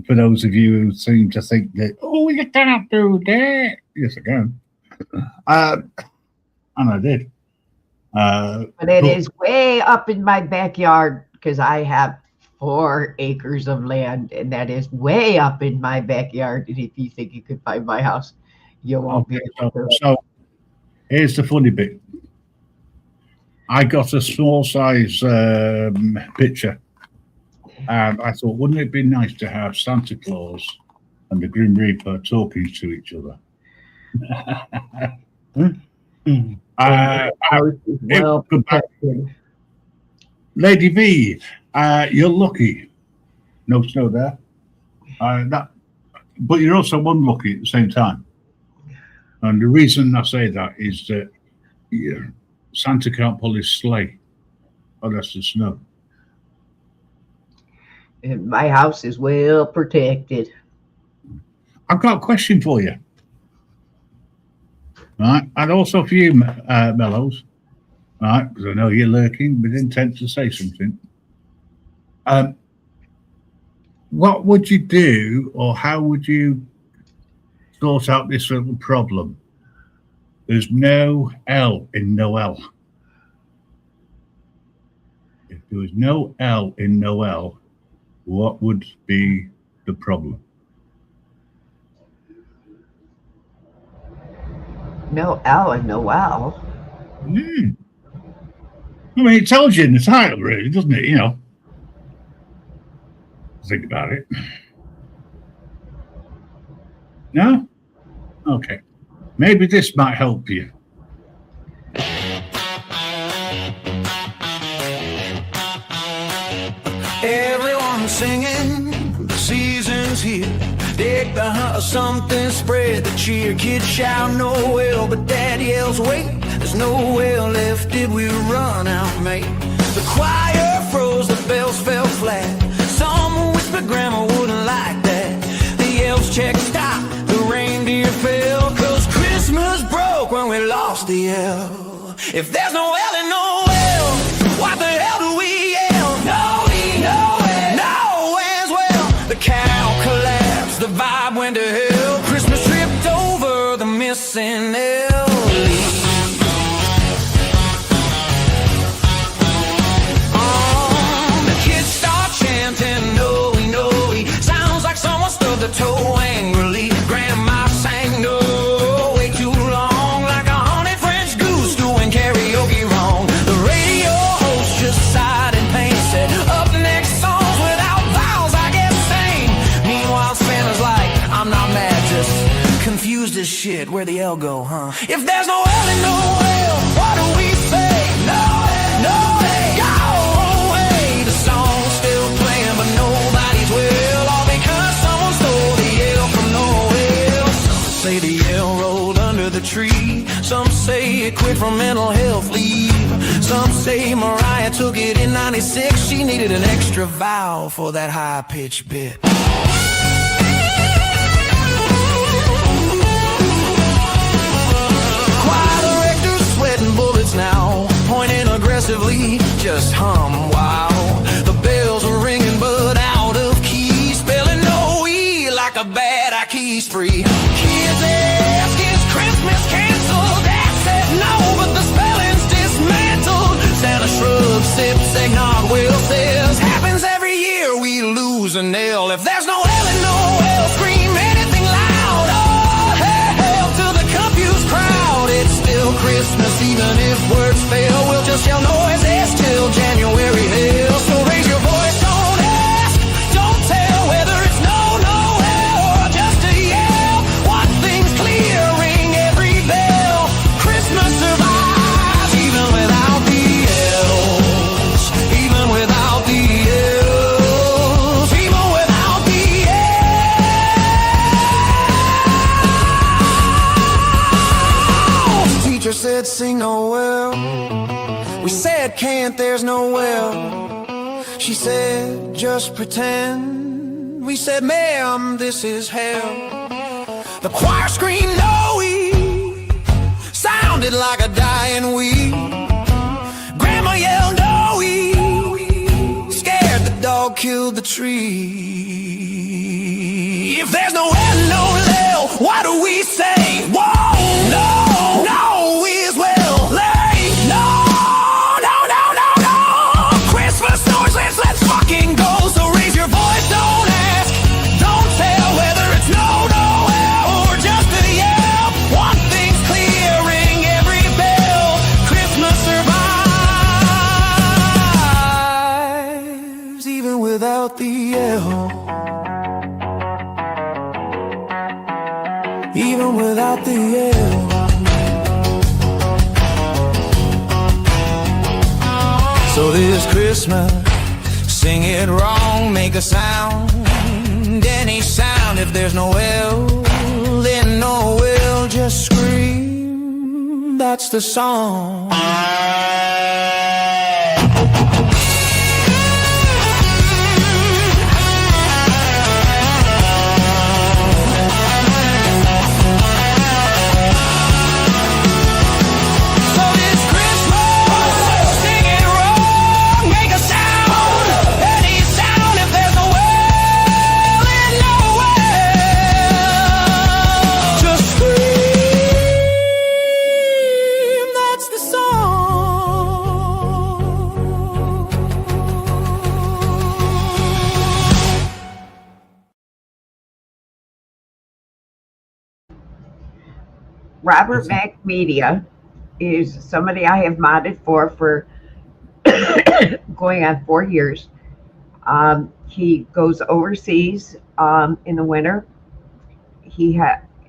For those of you who seem to think that, oh, you cannot do that. Yes, I can. And I did. But it is way up in my backyard because I have 4 acres of land, and that is way up in my backyard. And if you think you could find my house, you won't Okay, be able to. so here's the funny bit. I got a small size picture, and I thought, wouldn't it be nice to have Santa Claus and the Grim Reaper talking to each other? Well protected. Lady V, you're lucky. No snow there. But you're also unlucky at the same time. And the reason I say that is that Santa can't pull his sleigh. Oh, that's the snow. And my house is well protected. I've got a question for you. Right, and also for you, Mellows. Right, because I know you're lurking with intent to say something. What would you do, or how would you sort out this little problem? There's no L in Noel. If there was no L in Noel, what would be the problem? No L and no L. I mean, it tells you in the title, really, doesn't it? You know, think about it. No? Okay. Maybe this might help you. Everyone's singing, the season's here. Deck the house, something, spread the cheer. Kids shout Noel, but Dad yells, wait. There's nowhere left, did we run out, mate? The choir froze. 'cause the bells fell flat. Some whispered grandma wouldn't like that. The elves checked stop, the reindeer fell, 'cause Christmas broke when we lost the L. If there's no L in no L, what the hell do we yell? Nowhere's well. The cow collapsed, the vibe went to hell. Christmas tripped over the missing L. The kids start chanting, Noe. Sounds like someone stubbed a toe angrily. Grandma sang no way too long, like a haunted French goose doing karaoke wrong. The radio host just sighed in pain, said, up next songs without vowels, I guess same. Meanwhile Santa's like, I'm not mad, just confused as shit. Where'd the L go, huh? If there's no L in no L, what do we say? No L, go away. The song's still playing, but nobody's will. All because someone stole the L from Noel. Some say the L rolled under the tree. Some say it quit from mental health leave. Some say Mariah took it in '96. She needed an extra vowel for that high-pitched bit. Choir director's sweating bullets now, pointing aggressively, just hum, wow. The bells are ringing but out of key, spelling no E like a bad I keys free. Kids ask, is Christmas canceled? Dad said no, but the spelling's dismantled. Santa shrugs, sips eggnog, Will says, happens every year, we lose an L. If there's no L in no L, scream anything loud. Oh, hell to the confused crowd. It's still Christmas, even if words fail. We'll just yell noises till January hell. So raise your voice, don't ask, don't tell whether it's no L or just a yell. One thing's clear, ring every bell. Christmas survives even without the L's. Even without the L's. Even without the L's. Teacher said sing Noel. We said can't, there's no well. She said just pretend. We said ma'am, this is hell. The choir screamed no, sounded like a dying weed. Grandma yelled no, scared the dog killed the tree. If there's no L, no L, what do we say? Whoa, no is well late. No. Christmas noises, let's fucking go. So raise your voice, don't ask, don't tell whether it's no L or just a yell. One thing's clear, ring every bell. Christmas survives even without the L. Even without the L. So this Christmas, sing it wrong, make a sound, any sound. If there's no L, then no L, just scream, that's the song. So this Christmas, sing it wrong, make a sound, any sound. If there's no L, then no L, just scream, that's the song. Robert Mack Media is somebody I have modded for going on 4 years. He goes overseas in the winter. He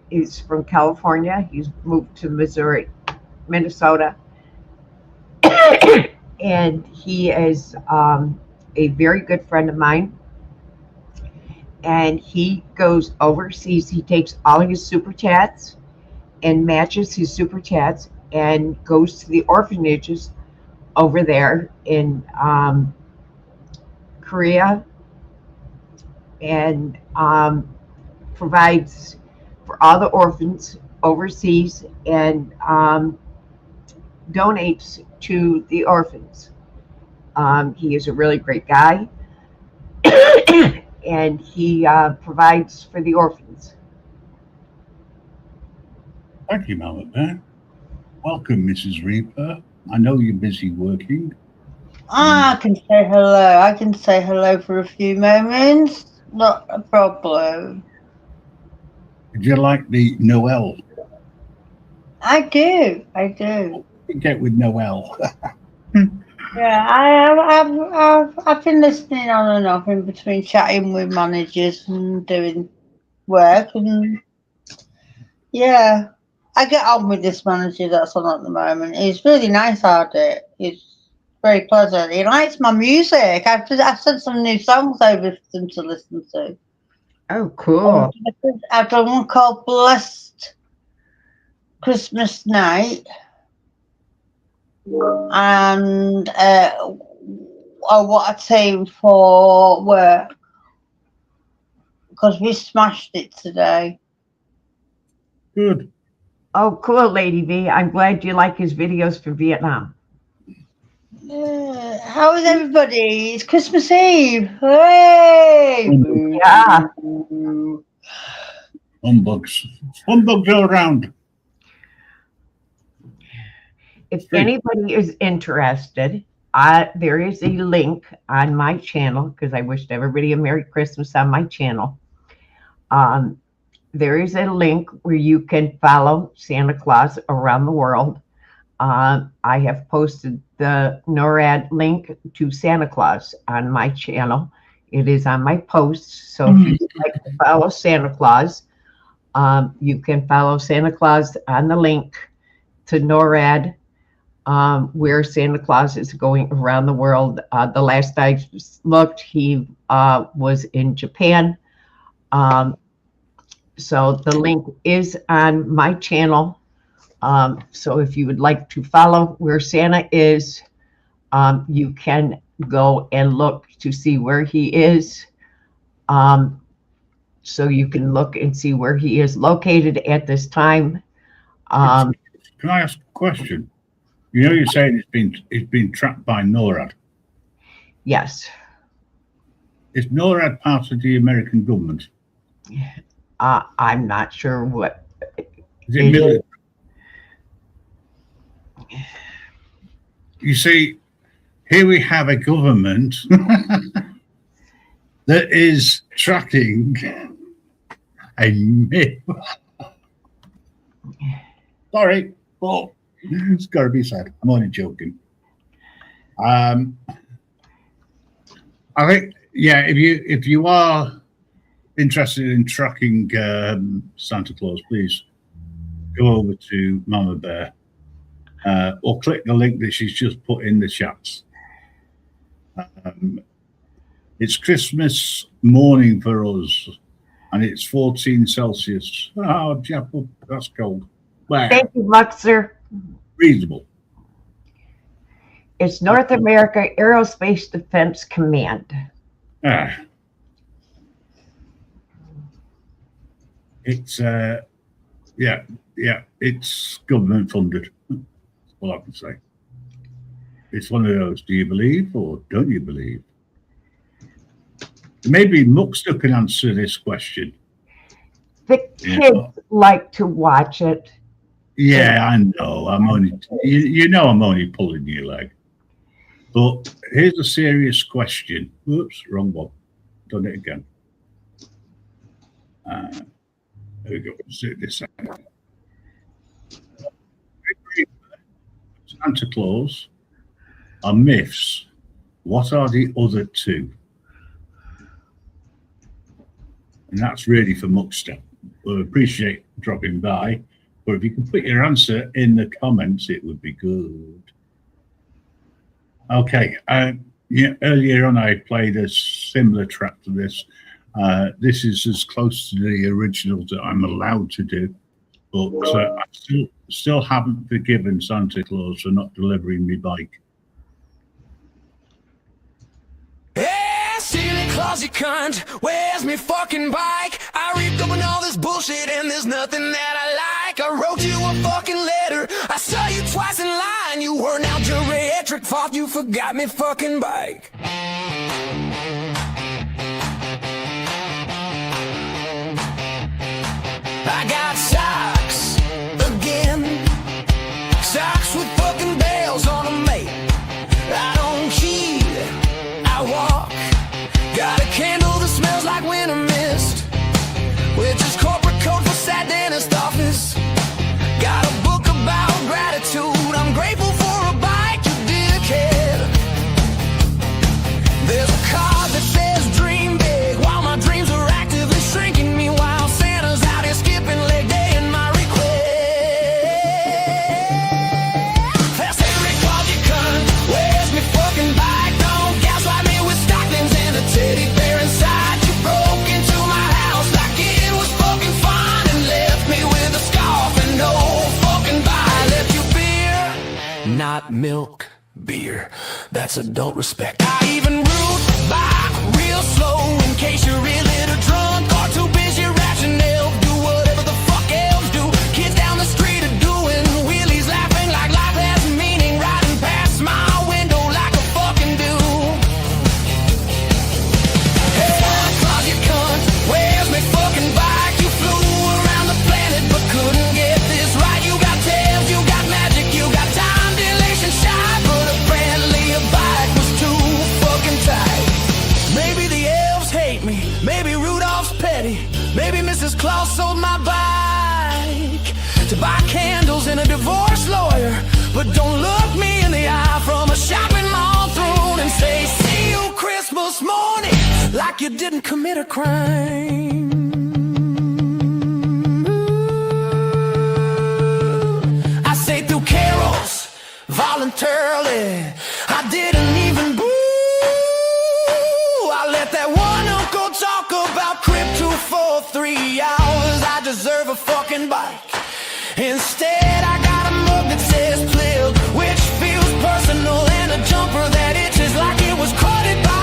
is from California. He's moved to Minnesota. And he is a very good friend of mine. And he goes overseas. He takes all his super chats and matches his super chats and goes to the orphanages over there in Korea and provides for all the orphans overseas and donates to the orphans. He is a really great guy, and he provides for the orphans. Thank you, Mama Bear. Welcome, Mrs. Reaper. I know you're busy working. I can say hello. I can say hello for a few moments. Not a problem. Did you like the Noel? I do. I do. You get with Noel. Yeah, I've been listening on and off in between chatting with managers and doing work, and yeah, I get on with this manager that's on at the moment. He's really nice at it. He's very pleasant. He likes my music. I've sent some new songs over for them to listen to. Oh, cool. I've done one called Blessed Christmas Night. And I want a team for work because we smashed it today. Good. Oh, cool, Lady V. I'm glad you like his videos for Vietnam. How is everybody? It's Christmas Eve. Hey! Yeah. Humbugs. Humbugs all around. If anybody is interested, there is a link on my channel, because I wished everybody a Merry Christmas on my channel. There is a link where you can follow Santa Claus around the world. I have posted the NORAD link to Santa Claus on my channel. It is on my posts. So if you would like to follow Santa Claus, you can follow Santa Claus on the link to NORAD, where Santa Claus is going around the world. The last I looked, he was in Japan. So the link is on my channel. So if you would like to follow where Santa is, you can go and look to see where he is. So you can look and see where he is located at this time. Can I ask a question? You know, you're saying it's been tracked by NORAD. Yes. Is NORAD part of the American government? I'm not sure what. Is it military? You see, here we have a government that is tracking a myth. Sorry, but it's got to be said. I'm only joking. I think, yeah, if you are interested in tracking Santa Claus, please go over to Mama Bear. Or click the link that she's just put in the chats. It's Christmas morning for us, and it's 14 Celsius. Oh, Chapel, that's cold. Well, Thank you, Luxor. reasonable. It's North America Aerospace Defense Command. It's it's government funded. All I can say. It's one of those, do you believe or don't you believe? Maybe Muxter can answer this question. The kids like to watch it. Yeah, I know. I'm only, you know, I'm only pulling your leg. But here's a serious question. Oops, wrong one. Done it again. There we go. Let's do this. Santa Claus are myths. What are the other two? And that's really for Muxter. We'll appreciate dropping by. But if you can put your answer in the comments, it would be good. Okay. Yeah, earlier on, I played a similar track to this. This is as close to the original that I'm allowed to do. But I still haven't forgiven Santa Claus for not delivering me bike. Yeah, Claus, you cunt, where's me fucking bike? I reaped up on all this bullshit and there's nothing that I like. I wrote you a fucking letter, I saw you twice in line. You were now geriatric, thought you forgot me fucking bike. I got socks again, socks with fucking bells on them, mate. I don't cheat, I walk. Got a candle that smells like winter mist, which is corporate code for sad dentist office. Got a book about gratitude, I'm grateful for a bike, you dickhead. There's a card that says dream big, while my dreams are actively shrinking me, while Santa's out here skipping leg day in my request. Fast Henry Claus, you cunt, where's me fucking bike? Don't gaslight me with stockings and a teddy bear inside. You broke into my house like it was fucking fine and left me with a scarf and no fucking bike. I left you beer, not milk, beer. That's adult respect. I even root back real slow in case you're really drunk or too busy ratching elf. Do whatever the fuck elves do. Kids down the street are doing wheelies, laughing like life has meaning, riding past my window like a fucking dude. Hey, Santa Claus, you cunt, where's me fucking bike? You flew around the planet but couldn't get this right. You got tails, you got magic, you got time dilation shy, but apparently a bike was too fucking tight. Maybe the elves hate me, maybe Rudolph's petty, maybe Mrs. Claus sold my bike to buy candles and a divorce lawyer. But don't look me in the eye from a shopping mall throne and say, see you Christmas morning, like you didn't commit a crime. I say through carols, voluntarily, I didn't even boo. I let that one uncle talk about crypto for 3 hours. I deserve a fucking bike. Instead, I got a mug that says plib, which feels personal, and a jumper that itches like it was quoted by.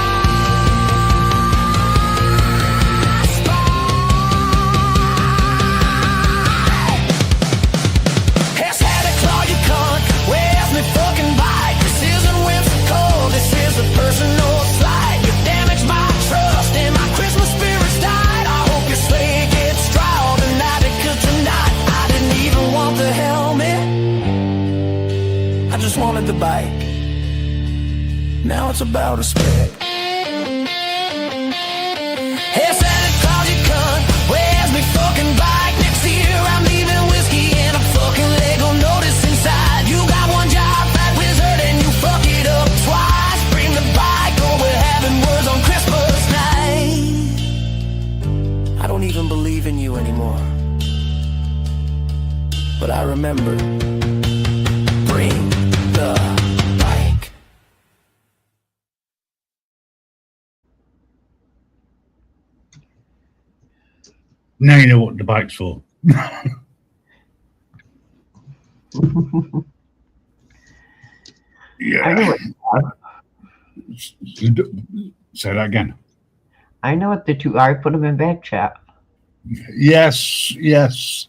Hey, Santa Claus, you cunt, where's me fucking bike? This isn't whimsical, this is a personal slight. You damaged my trust and my Christmas spirit's died. I hope your sleigh gets dry tonight, because tonight I didn't even want the helmet, I just wanted the bike. Now it's about respect. Hey, Santa Claus, you cunt, where's me fucking bike? Next year I'm leaving whiskey and a fucking Lego notice inside. You got one job, fat wizard, and you fuck it up twice. Bring the bike or we're having words on Christmas night. I don't even believe in you anymore, but I remember. Bring the bike. Now you know what the bike's for. I know Yeah. what, Say that again. I know what the two are. I put them in back chat. Yes, yes.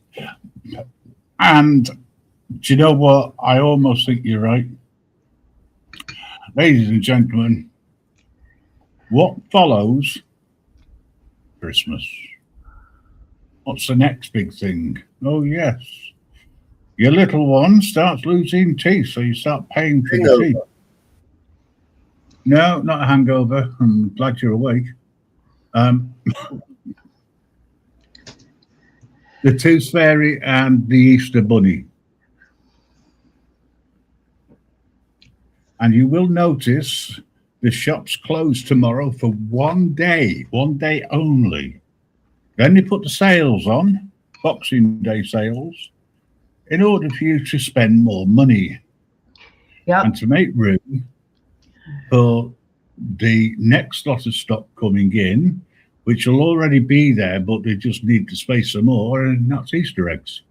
And do you know what? I almost think you're right. Ladies and gentlemen, what follows Christmas? What's the next big thing? Oh, yes. Your little one starts losing teeth, so you start paying for the Hangover. teeth. No, not a hangover. I'm glad you're awake. The Tooth Fairy and the Easter Bunny. And you will notice the shop's closed tomorrow for 1 day only. Then they put the sales on, Boxing Day sales, in order for you to spend more money. Yep. And to make room for the next lot of stock coming in, which will already be there, but they just need to space some more, and that's Easter eggs.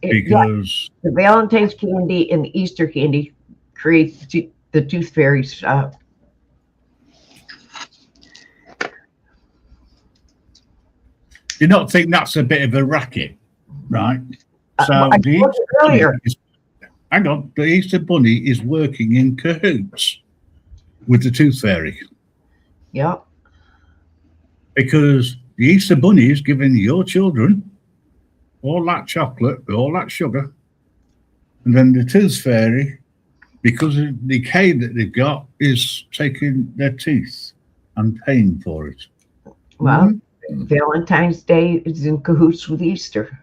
Yeah, Because the Valentine's candy and the Easter candy create the Tooth Fairy you not think that's a bit of a racket, right? So I told you earlier. Hang on, the Easter Bunny is working in cahoots with the Tooth Fairy Yep. because the Easter Bunny is giving your children all that chocolate, all that sugar, and then the Tooth Fairy, because of the decay that they've got, is taking their teeth and paying for it. Well, Valentine's Day is in cahoots with Easter.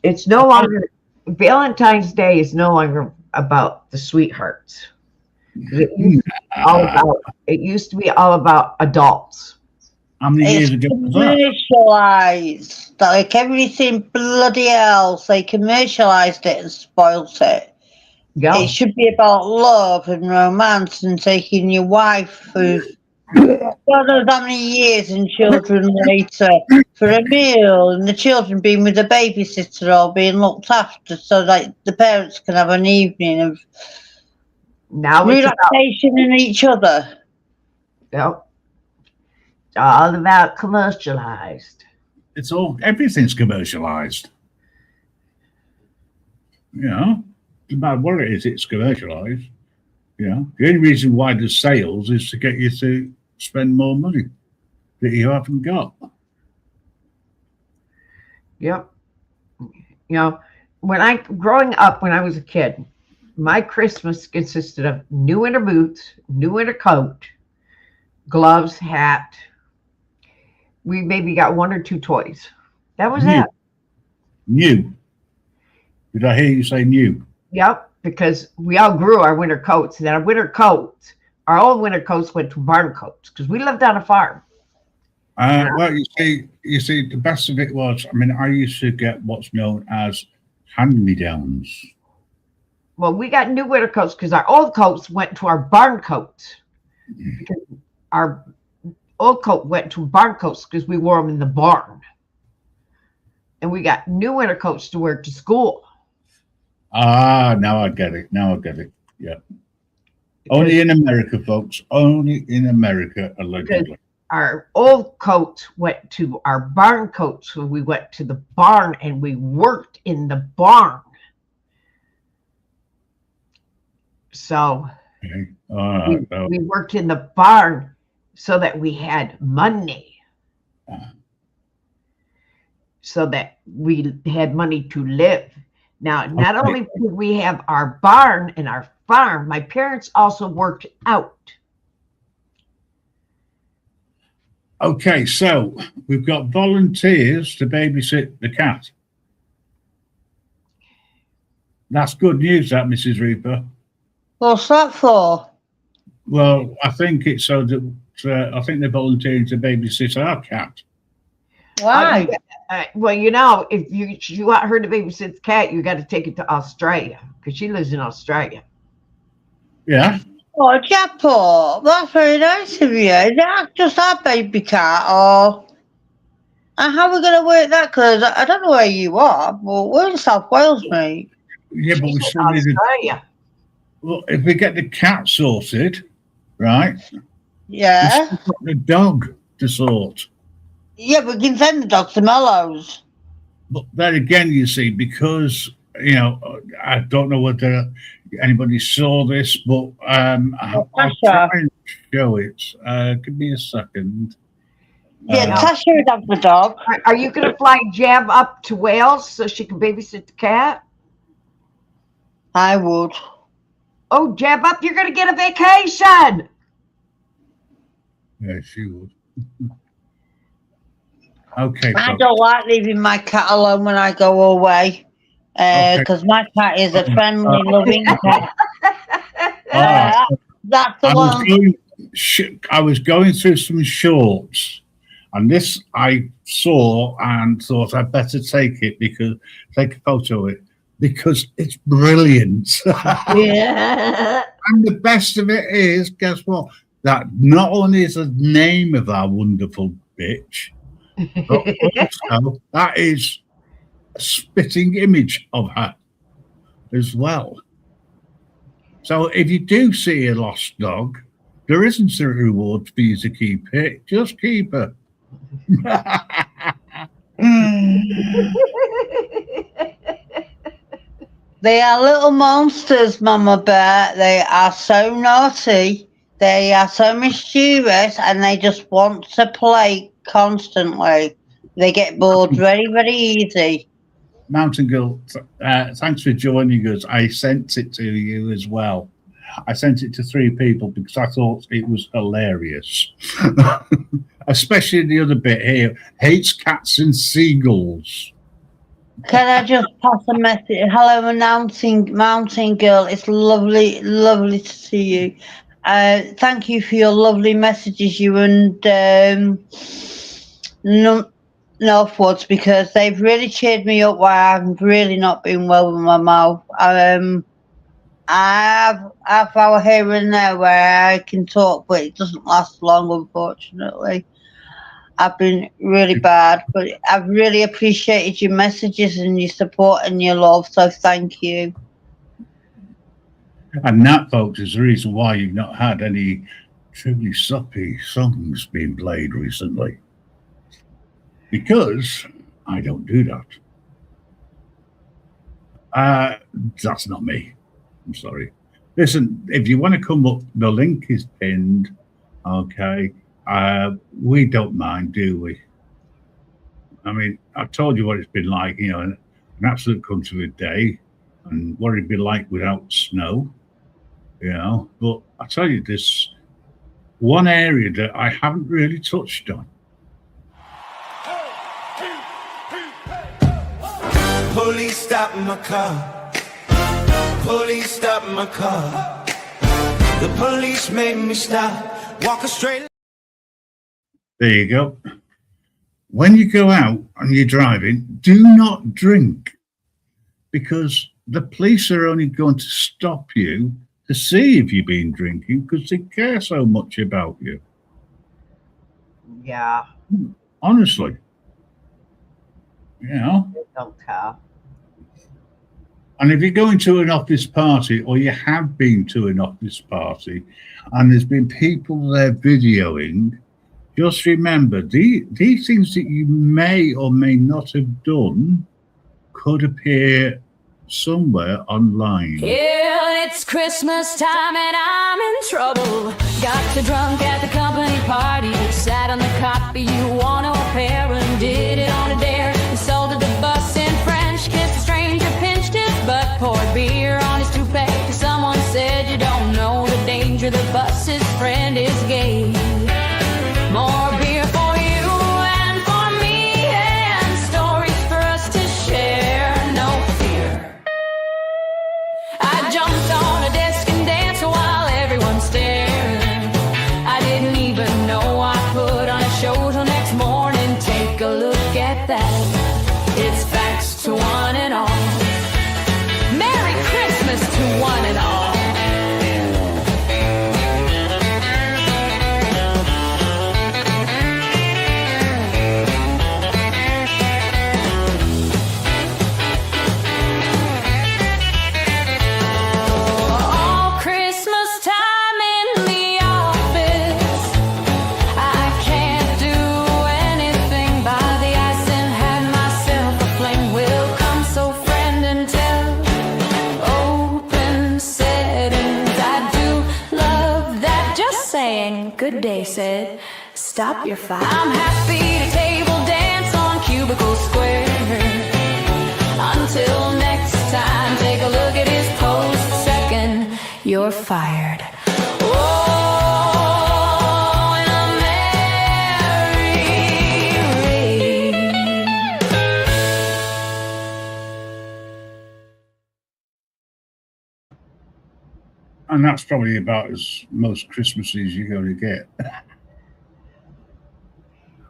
It's no longer, Valentine's Day is no longer about the sweethearts. It used to be all about adults. How many years It's ago was that? commercialised. Like everything bloody else, they commercialised it and spoilt it. Yeah. It should be about love and romance and taking your wife who's God knows how many years and children later for a meal, and the children being with a babysitter or being looked after so that the parents can have an evening of Now it's about, relaxation in each other. yep. It's all about commercialized. It's everything's commercialized. You know, no matter what it is, it's commercialized. You know, the only reason why there's sales is to get you to spend more money that you haven't got. Yep. You know, growing up when I was a kid, my Christmas consisted of new winter boots, new winter coat, gloves, hat. We maybe got one or two toys. That was New. it. New. Did I hear you say new? Yep, because we all grew our winter coats. And then our winter coats, our old winter coats went to barn coats because we lived on a farm. Well, you see, the best of it was, I mean, I used to get what's known as hand-me-downs. Well, we got new winter coats because our old coats went to our barn coats. Because our old coat went to barn coats because we wore them in the barn. And we got new winter coats to wear to school. Ah, now I get it. Yeah. Only in America, folks. Only in America, allegedly. Our old coats went to our barn coats. So we went to the barn and we worked in the barn. So Okay. we worked in the barn so that we had money. So that we had money to live. Now, not only did we have our barn and our farm, my parents also worked out. Okay, so we've got volunteers to babysit the cat. That's good news, that, Mrs. Reaper. What's that for? Well, I think it's so that I think they're volunteering to babysit our cat. Why? Well, you know, if you want her to babysit the cat, you got to take it to Australia because she lives in Australia. Yeah. Oh, Japo, that's very nice of you. Is that just our baby cat, or and how are we going to work that? Because I don't know where you are, but we're in South Wales, mate. Yeah, but we She's in still need to. Australia. Well, if we get the cat sorted, right? Yeah. We've still got the dog to sort. Yeah, but we can send the dog to Mellows. But then again, you see, because you know, I don't know whether anybody saw this, but I'll try and show it. Give me a second. Yeah, Tasha would have the dog. Are you going to fly Jab up to Wales so she can babysit the cat? I would. Oh, Jab up, you're going to get a vacation. Yeah, she would. Okay. I folks. don't like leaving my cat alone when I go away. Because my cat is a friendly, loving cat. That's the one. I was going through some shorts, and this I saw and thought I'd better take a photo of it because it's brilliant. Yeah. And the best of it is, guess what? That not only is the name of our wonderful bitch, but also that is a spitting image of her as well. So if you do see a lost dog, There isn't a reward for you to keep it. Just keep her. They are little monsters, Mama Bear. They are so naughty. They are so mischievous, and they just want to play constantly. They get bored very, very easy. Mountain Girl, thanks for joining us. I sent it to you as well. I sent it to 3 people because I thought it was hilarious. Especially the other bit here. Hates cats and seagulls. Can I just pass a message? Hello, Mountain Girl. It's lovely, lovely to see you. Thank you for your lovely messages, you and Northwoods, because they've really cheered me up while I've really not been well with my mouth. I have hour here and there where I can talk, but it doesn't last long, unfortunately. I've been really bad, but I've really appreciated your messages and your support and your love, so thank you. And that, folks, is the reason why you've not had any truly soppy songs being played recently. Because I don't do that. That's not me. I'm sorry. Listen, if you want to come up, the link is pinned. Okay. We don't mind, do we? I mean, I've told you what it's been like, you know, an absolute country day and what it'd be like without snow, you know. But I tell you, this one area that I haven't really touched on. Police stop my car. Police stop my car. The police made me stop. Walk a straight. There you go. When you go out and you're driving, do not drink, because the police are only going to stop you to see if you've been drinking because they care so much about you. Yeah, Honestly. You know? they don't care. And if you're going to an office party, or you have been to an office party, and there's been people there videoing, just remember, these things that you may or may not have done could appear somewhere online. Yeah, it's Christmas time and I'm in trouble. Got too drunk at the company party. Sat on the cot, you want to pair and did it on a dare. Insulted the bus in French, kissed a stranger, pinched his butt, poured beer on his toupee. Someone said you don't know the danger, the bus's friend is gay. More beer for you and for me, and stories for us to share, no fear. I jumped on a desk and danced while everyone stared. I didn't even know I put on a show till next morning. Take a look at that. It's facts to one and all. Merry Christmas to one and all. Good day, said. Stop your fight. I'm happy to table dance on Cubicle Square. Until next time, take a look at his post. Second, you're fired. Oh, and a merry And that's probably about as most Christmases you're going to get.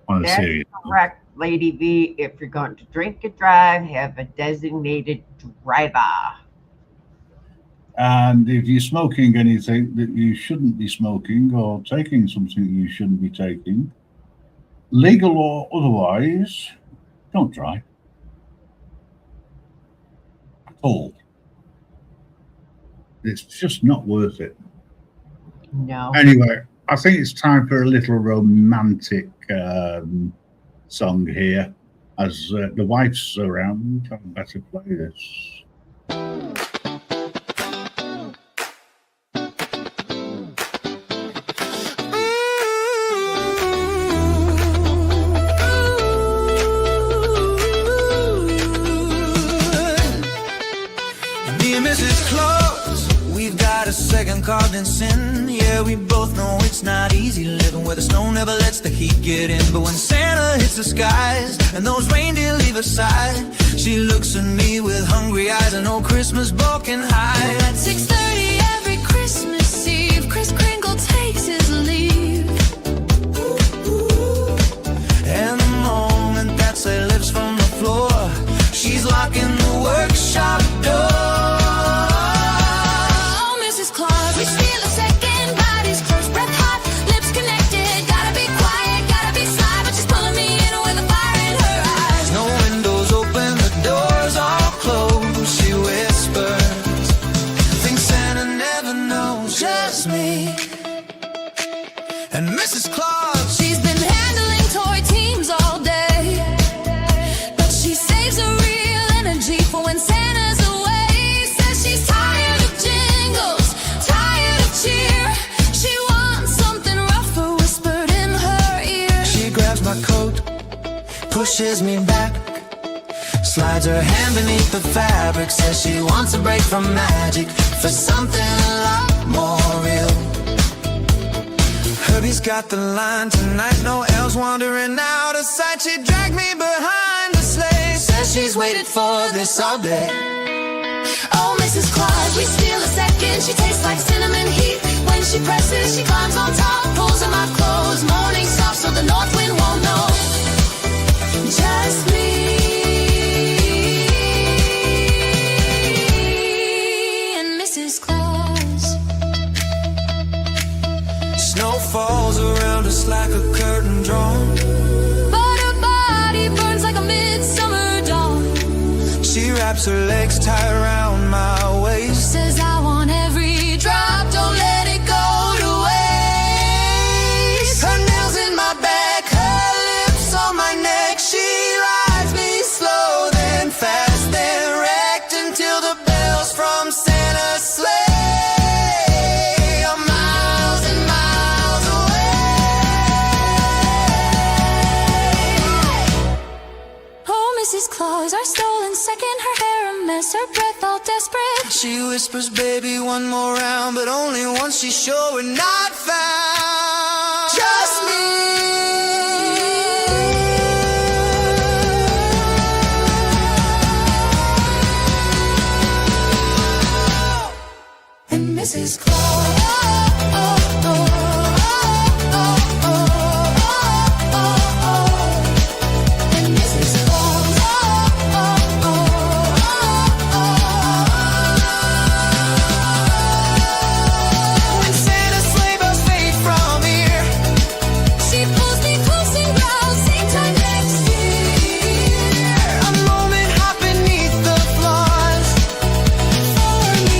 On a That's serious. correct, Lady V. If you're going to drink and drive, have a designated driver. And if you're smoking anything that you shouldn't be smoking, or taking something you shouldn't be taking, legal or otherwise, don't drive. At all. It's just not worth it. No. Anyway, I think it's time for a little romantic song here. As the wife's around, I better play this. Dear Mrs. Claus, we've got a second carved in sin. Yeah, we both know it's not easy living where the snow never lets the heat get in. But when Santa hits the skies and those reindeer leave her side, she looks at me with hungry eyes and old Christmas ball can hide. At 6:30 every Christmas Eve, Kris Kringle takes his leave. And the moment that sleigh lifts from the floor, she's locking the workshop door. Oh, Mrs. Claus, we steal a second, bodies close, breath hot, lips connected. Gotta be quiet, gotta be sly, but she's pulling me in with a fire in her eyes. No windows open, the doors all closed. She whispers, think Santa never knows, just me and Mrs. Claus. She's been handling toy teams all day, but she saves her real energy for when Santa's away. Says she's tired of jingles, tired of cheer. She wants something rougher whispered in her ear. She grabs my coat, pushes me back, slides her hand beneath the fabric, says she wants a break from magic for something a lot more real. Herbie's got the line tonight, no elves wandering out of sight. She dragged me behind the sleigh, says she's waited for this all day. Oh, Mrs. Claus, we steal a second. She tastes like cinnamon heat. When she presses, she climbs on top, pulls in my clothes. Morning soft so the north wind won't know. Just me and Mrs. Claus. Snow falls around us like a curtain drawn. But her body burns like a midsummer dawn. She wraps her legs tight around my waist. Says I want every drop, don't let it go to waste. Her nails in my back, her lips on my neck. She rides me slow, then fast, then wrecked until the bells from Santa's sleigh are miles and miles away. Oh, Mrs. Claus, our stolen second, her hair a mess, her breath all desperate. She whispers, baby, one more round, but only once she's sure we're not found. Just me and Mrs. Claus. And Mrs. Claus. when Santa's sleigh bells fade from here, She pulls me close and growls, same time next year. a moment hot beneath the floors for me.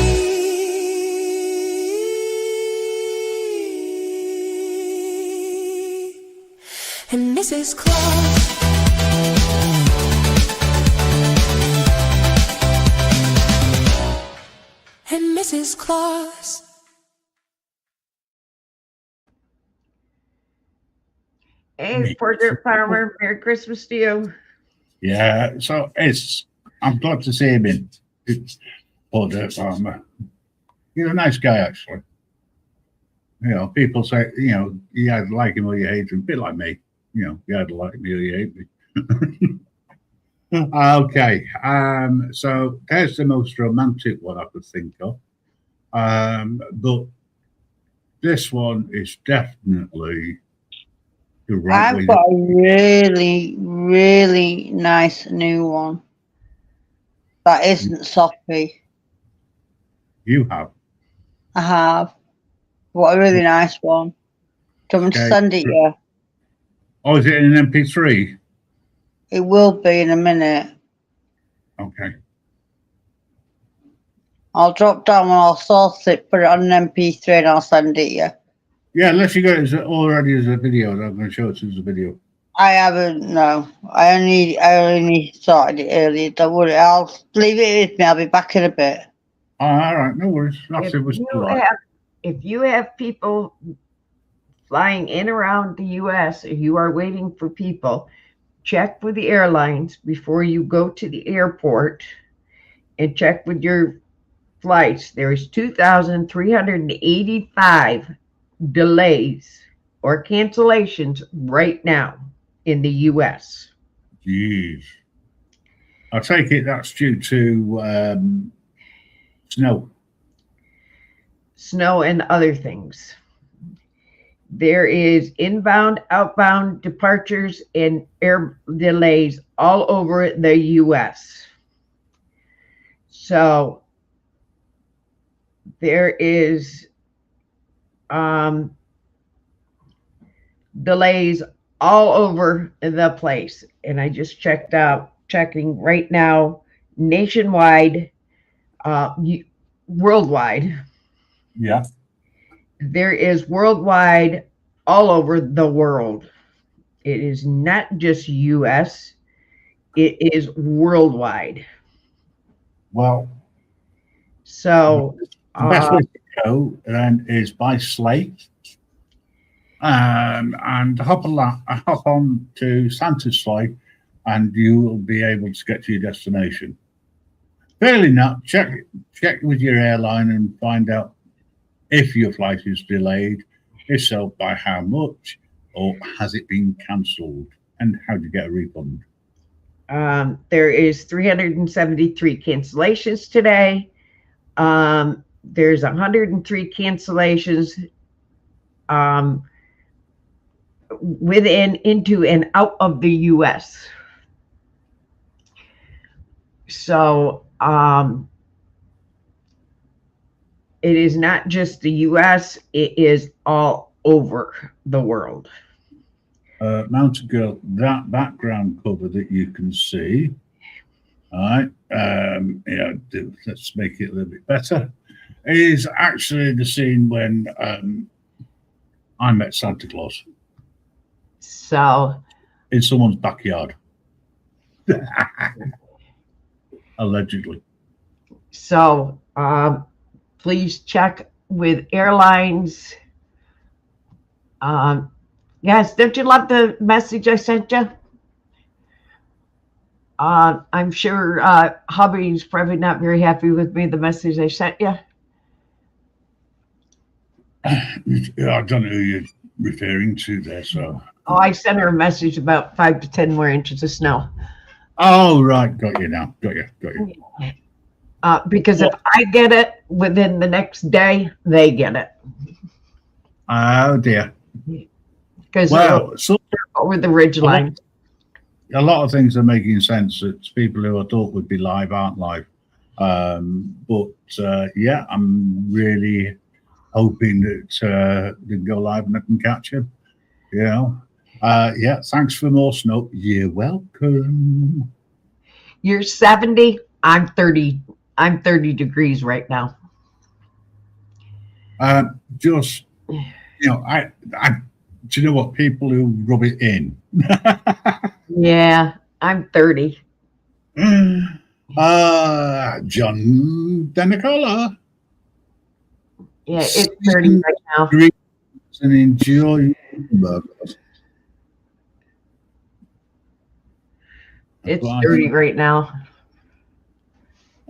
And Mrs. Claus. And Mrs. Claus. Hey, Portrait Farmer, Merry Christmas to you. Yeah, so I'm glad to see him in. It's Portrait Farmer. He's a nice guy, actually. You know, people say, you know, you either like him or you hate him. A bit like me. You know, you either like me or you hate me. Okay, so there's the most romantic one I could think of. But this one is definitely the right way. I've got a really, really nice new one that isn't soppy. You have. I have. What a really nice one. Do you want me to Okay. send it you? Oh, is it in an MP3? It will be in a minute. Okay. I'll drop down and I'll source it, put it on an MP3 and I'll send it you. Yeah, unless you got it already as a video, I'm going to show it to you as a video. I haven't. No, I only started it earlier. Don't worry. I'll leave it with me. I'll be back in a bit. All right, no worries. That's If it was you right. if you have people flying in around the U.S., if you are waiting for people, check with the airlines before you go to the airport and check with your flights. There's 2,385 delays or cancellations right now in the U.S. Jeez. I take it that's due to snow. Snow and other things. There is inbound, outbound departures and air delays all over the U.S. So there is delays all over the place. And I just checking right now, nationwide, worldwide. Yeah. There is worldwide all over the world. It is not just US, it is worldwide. Well, So the best way to go then is by slate and hop on to Santa's sleigh, and you will be able to get to your destination. Failing that, check with your airline and find out if your flight is delayed, if so, by how much, or has it been cancelled, and how do you get a refund? there is 373 cancellations today. There's 103 cancellations within, into, and out of the US. So it is not just the US, it is all over the world. Mountain Girl, that background cover that you can see, all right, yeah, let's make it a little bit better, is actually the scene when I met Santa Claus So in someone's backyard. Allegedly. So please check with airlines. Yes, don't you love the message I sent you? I'm sure hubby's probably not very happy with me, the message I sent you. Yeah, I don't know who you're referring to there, so. Oh, I sent her a message about 5 to 10 more inches of snow. Oh, right, got you now, got you. Because if I get it within the next day, they get it. Oh dear. Because Well, so over the ridge line. a lot of things are making sense. It's people who I thought would be live aren't live. But yeah, I'm really hoping that they can go live and I can catch him. You know, yeah. Thanks for more snow. You're welcome. You're 70. I'm 30. I'm 30 degrees right now. Just, you know, I do you know what, people who rub it in? Yeah, I'm 30. John Denicola. Yeah, it's 30 right now. And enjoy. It's 30 right now.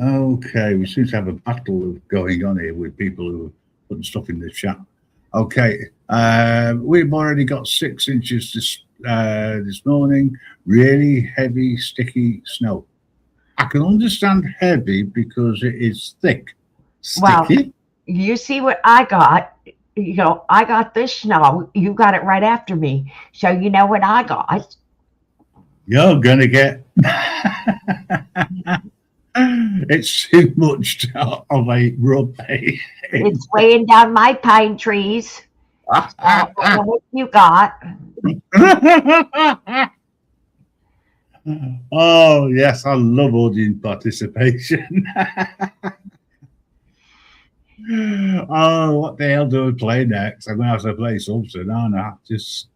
Okay, we seem to have a battle going on here with people who are putting stuff in the chat. Okay, we've already got 6 inches this morning. Really heavy, sticky snow. I can understand heavy because it is thick. Wow. Sticky? You see what I got? You know, I got this snow. You got it right after me. So you know what I got? You're gonna get. It's too much of a rub. It's weighing down my pine trees. I don't know what you got. Oh yes, I love audience participation. Oh, what the hell do we play next? I'm gonna have to play something, aren't I? Just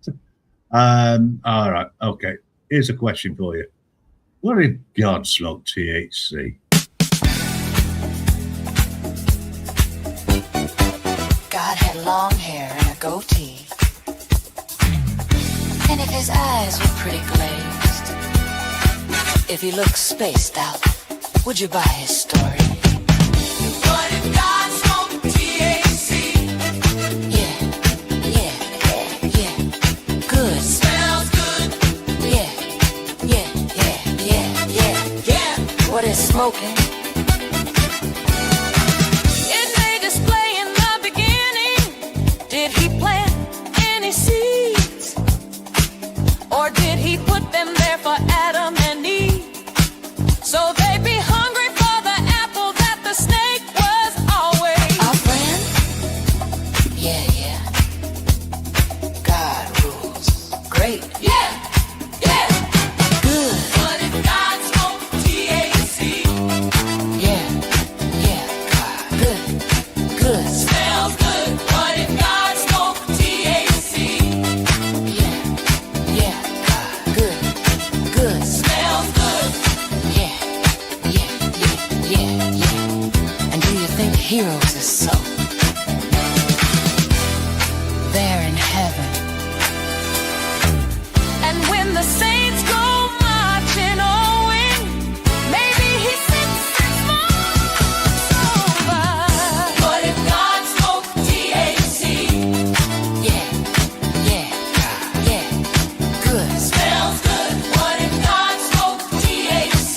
all right, okay. Here's a question for you. What if God smoked THC? God had long hair and a goatee. And if his eyes were pretty glazed, if he looked spaced out, would you buy his story? What if God smoked THC? Yeah, yeah, yeah, good. Smells good. Yeah, yeah, yeah, yeah, yeah, Yeah. what is smoking? It may display in the beginning. Did he plant any seeds? Or did he put them there for Adam and Eve? So they'd be hungry for the apple that the snake was always. Our friend? Yeah, yeah. God rules. Great. Yeah. Yeah. Good. What if God smoked THC? Yeah. Yeah. God. Good. Good. Smells good. What if God smoked THC? Yeah. Yeah. God. Good. Good. Smells good. Yeah. Yeah. Yeah. Yeah. Yeah. And do you think heroes are so? They're in heaven. And when the saints go marching on, maybe he sits and smokes over. What if God smoked THC? Yeah, yeah, yeah, good. Smells good. What if God smoked THC?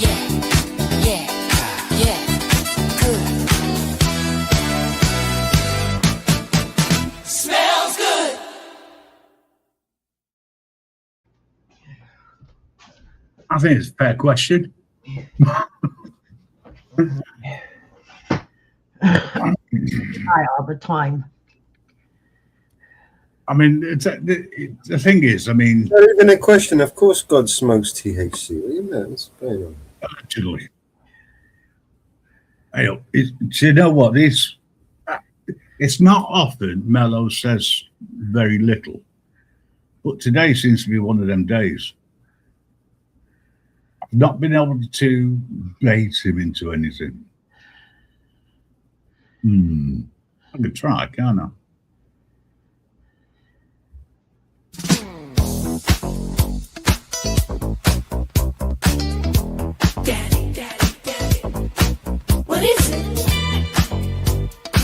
Yeah, yeah, yeah, good. Smells good. I think it's a fair question. Try all the time. I mean, the thing is, I mean, Not even a question. Of course, God smokes THC. What do you mean? What's going on? allegedly. Do you know what? It's not often Mello says very little, but today seems to be one of them days. I've not been able to bait him into anything. I could try, can't I? What is it?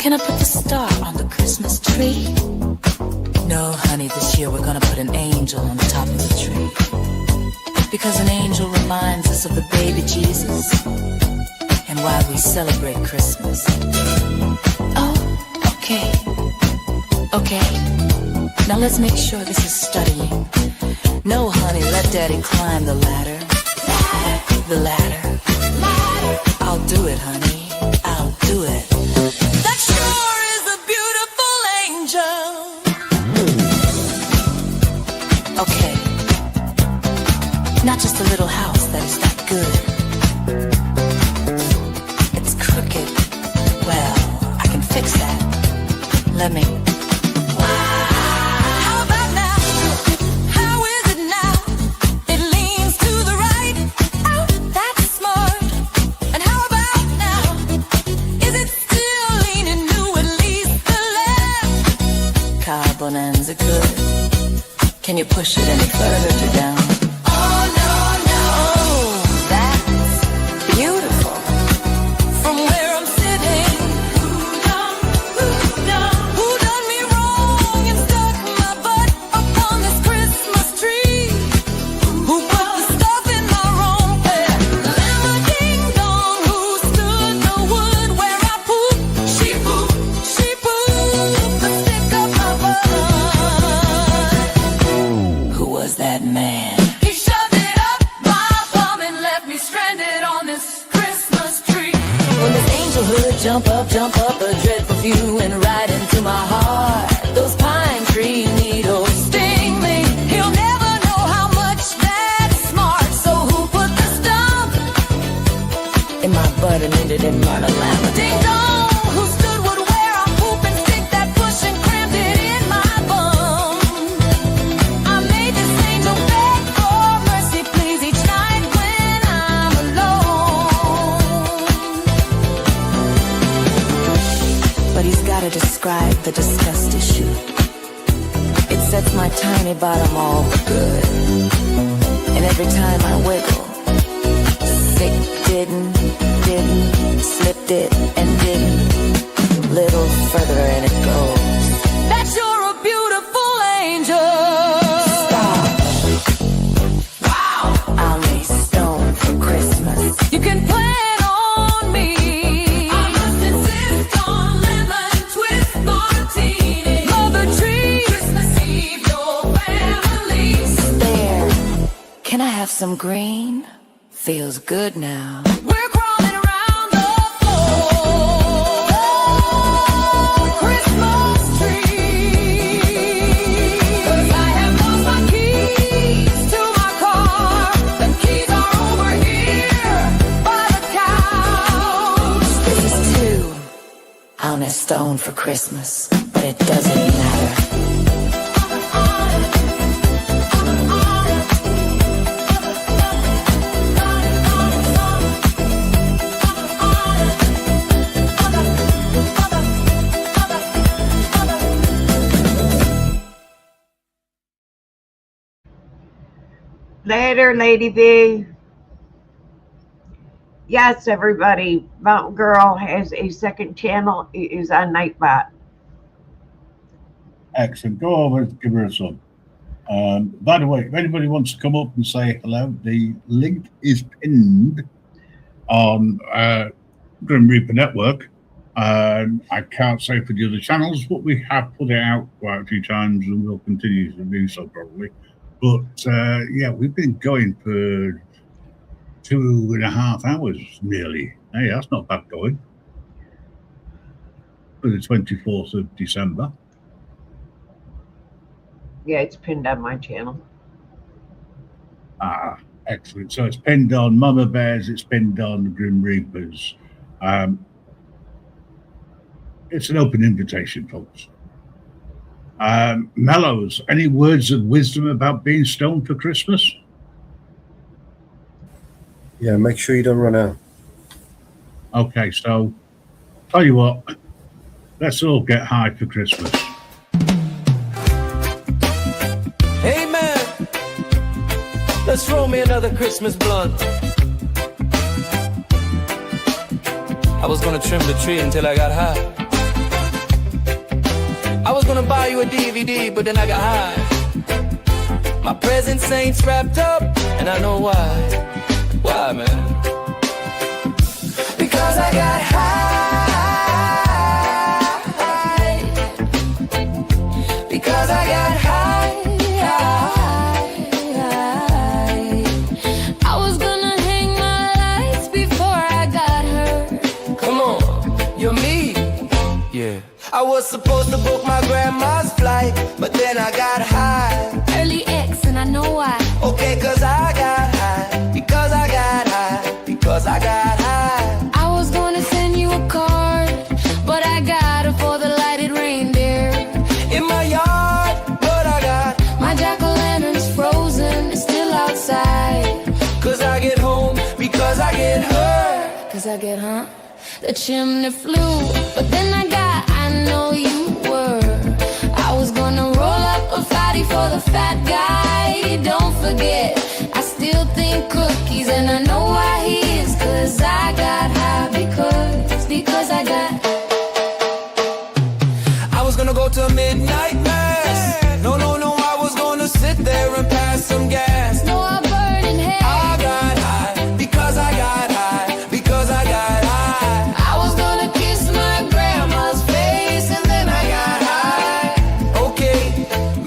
Can I put the star on the Christmas tree? No, honey, this year we're gonna put an angel on the top of the tree. Because an angel reminds us of the baby Jesus and why we celebrate Christmas. Oh, okay. Okay. Now let's make sure this is studying. No, honey, let daddy climb the ladder. The ladder. I'll do it, honey. I'll do it. That sure is a beautiful angel. Okay. Not just a little house that is that good. It's crooked. Well, I can fix that. Let me. How about now? How is it now? It leans to the right. Oh, that's smart. And how about now? Is it still leaning to at least the left? Car bonanza good. Can you push it any further to down? Oh, no, no. That's beautiful. From where I'm sitting. Who done me wrong and stuck my butt up on this Christmas tree? Who put the stuff in my wrong bed? Lemma ding dong. Who stood the wood where I pooped? She pooped the stick up my butt. Who was that man? He shoved it up my bum and left me stranded on this Christmas tree. When this angel hood jump up a dreadful view and right into my heart. Those pine tree needles sting me. He'll never know how much that's smart. So who put the stump in my butt and ended in Marla Lamb? Ding dong. the disgust issue. It sets my tiny bottom all good. And every time I wiggle, sick, didn't, slipped it and didn't. Little further and it goes. That you're a beautiful angel. Stop. Wow. I'll lay stone for Christmas. You can plan on me. I must insist on lemon twist martini. Mother tree. Christmas Eve, your family. There. Can I have some green? Feels good now. We're crawling around the floor. Christmas tree. 'Cause I have lost my keys to my car. The keys are over here by the couch. This is two. I'll miss stone for Christmas, but it doesn't matter. Later, Lady V. Yes, everybody. Mountain Girl has a second channel. It is on Nightbot. Excellent. Go over and give her a sub. By the way, if anybody wants to come up and say hello, the link is pinned on Grim Reaper Network. I can't say for the other channels, but we have put it out quite a few times and we'll continue to do so probably. But yeah, we've been going for 2.5 hours nearly. Hey, that's not bad going. For the 24th of December. Yeah, it's pinned on my channel. Ah, excellent. So it's pinned on Mama Bears, it's pinned on the Grim Reapers. It's an open invitation, folks. Mellows, any words of wisdom about being stoned for Christmas? Yeah, make sure you don't run out. Okay, so tell you what, let's all get high for Christmas. Hey man, let's roll me another Christmas blunt. I was gonna trim the tree until I got high. I was gonna buy you a DVD, but then I got high. My presents ain't wrapped up, and I know why. Why, man? Because I got high. Because I got high. I was gonna hang my lights before I got hurt. Come on, you're me. Yeah. I was supposed to book my grandma's flight, but then I got high. Early X, and I know why. Okay, 'cause I got high. Because I got high. Because I got high. I was gonna send you a card, but I got it for the lighted reindeer In my yard, but I got. My jack-o'-lantern's frozen, it's still outside. 'Cause I get home, because I get hurt. 'Cause I get, the chimney flew, but then I know you were. I was gonna roll up a fatty for the fat guy. Don't forget, I still think cookies, and I know why he is. 'Cause I got high because I got. I was gonna go to midnight mass. No, I was gonna sit there and pass some gas. No, I burn in hell. I got high, because I got high. Because I got high. I was gonna kiss my grandma's face, and then I got high. Okay,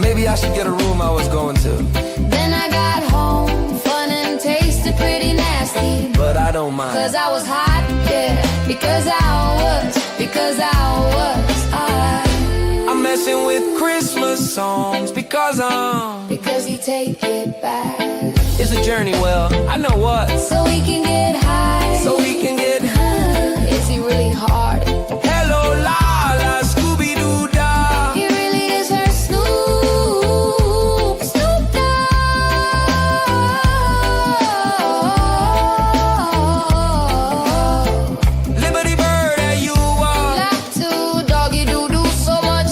maybe I should get a room I was going to. Then I got home, fun and tasted pretty nasty. But I don't mind. 'Cause I was hot, yeah. Because I was high. I'm messing with Christmas songs because you take it back. it's a journey, well, I know what. So we can get high. So we can get. Is he really hard? Hello, la la, Scooby-Doo-Dah. He really is her Snoop Dogg. Liberty Bird, and you are. Like to doggy doo-doo so much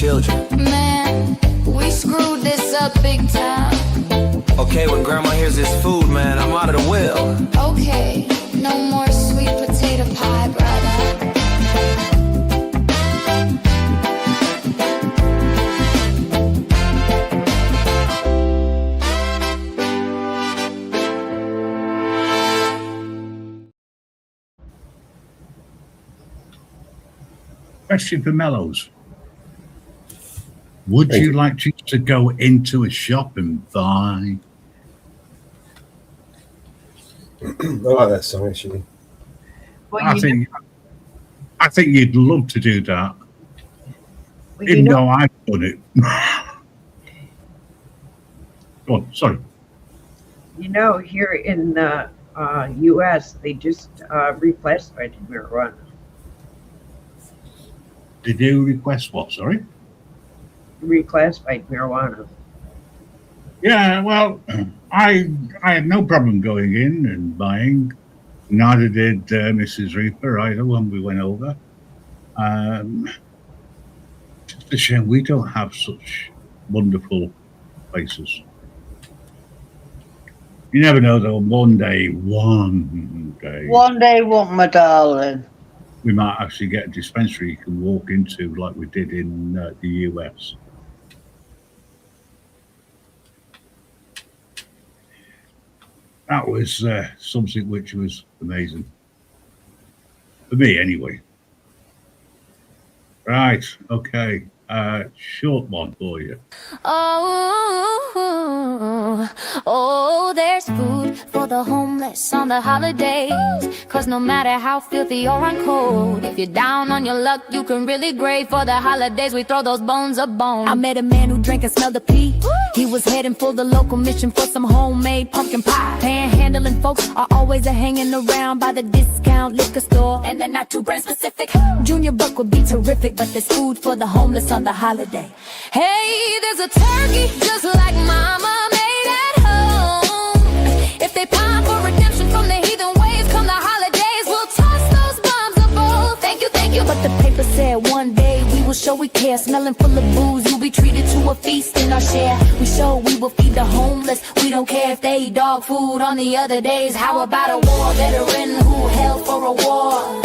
children. Man, we screwed this up big time. Okay, when grandma hears this food, man, I'm out of the will. Okay, no more sweet potato pie, brother. Question for Mellows. Would you like to go into a shop and buy? I like that song actually. Well, I think you'd love to do that, well, even though I've done it. Go on, sorry. Here in the U.S., they just reclassified marijuana. Did you request what? Sorry. Reclassified marijuana. Yeah, well, I had no problem going in and buying. Neither did Mrs. Reaper either when we went over. It's a shame we don't have such wonderful places. You never know though. One day, One day, won't my darling. we might actually get a dispensary you can walk into like we did in the US. That was something which was amazing. For me, anyway. Right, okay. Short one for you. Oh, there's food for the homeless on the holidays. Cause no matter how filthy or uncold, if you're down on your luck, you can really grade for the holidays. We throw those bones a bone. I met a man who drank and smelled the pee. He was heading for the local mission for some homemade pumpkin pie. Panhandling folks are always hanging around by the discount liquor store, and they're not too brand specific. Junior Buck would be terrific, but there's food for the homeless on the holiday. Hey, there's a turkey just like mama made at home. If they pine for redemption from the heathen ways, come the holidays, we'll toss those bombs a bowl. Thank you, thank you. But the paper said one day we will show we care. Smelling full of booze, you'll be treated to a feast in our share. We show we will feed the homeless. We don't care if they eat dog food on the other days. How about a war veteran who held for a war?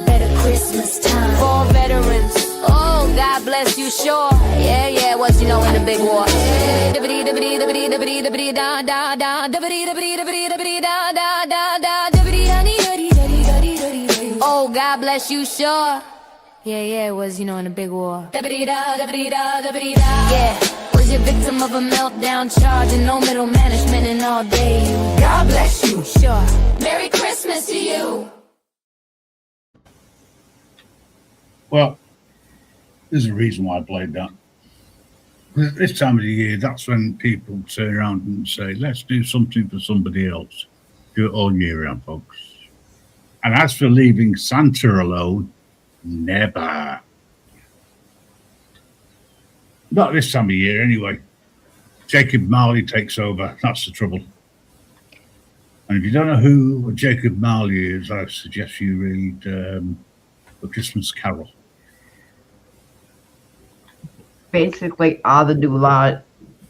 Better Christmas time for veterans. Oh, God bless you, sure. Yeah, yeah, what's in the big war? Oh, God bless you, sure. Yeah, was in the big war. Yeah, was you victim of a meltdown charge and no middle management and all day? God bless you, sure. Merry Christmas to you. Well, there's a reason why I played that. This time of the year, that's when people turn around and say, let's do something for somebody else. Do it all year round, folks. And as for leaving Santa alone, never. Not this time of year, anyway. Jacob Marley takes over. That's the trouble. And if you don't know who Jacob Marley is, I suggest you read A Christmas Carol. Basically, all the new law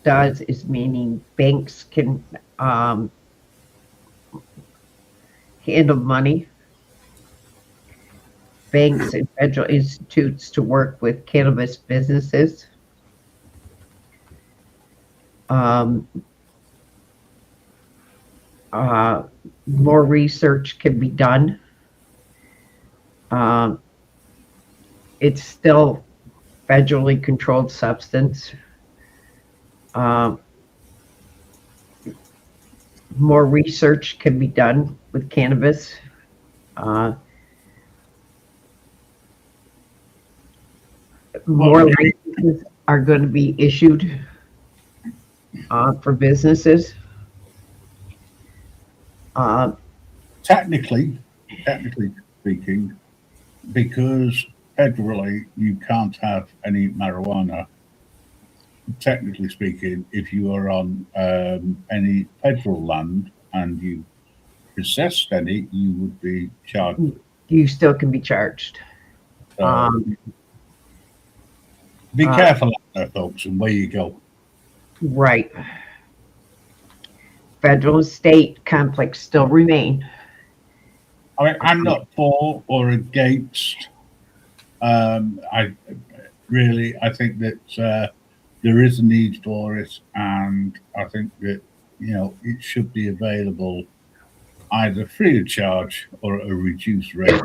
does is meaning banks can handle money. Banks and federal institutes to work with cannabis businesses. More research can be done. It's still federally controlled substance. More research can be done with cannabis. More licenses are going to be issued for businesses. Technically speaking, because federally you can't have any marijuana. Technically speaking, if you are on any federal land and you possessed any, you would be charged. You still can be charged. Be careful out there, folks, and where you go. Right. Federal and state conflicts still remain. I mean, I'm not for or against. I think that there is a need for it, and I think that it should be available either free of charge or at a reduced rate.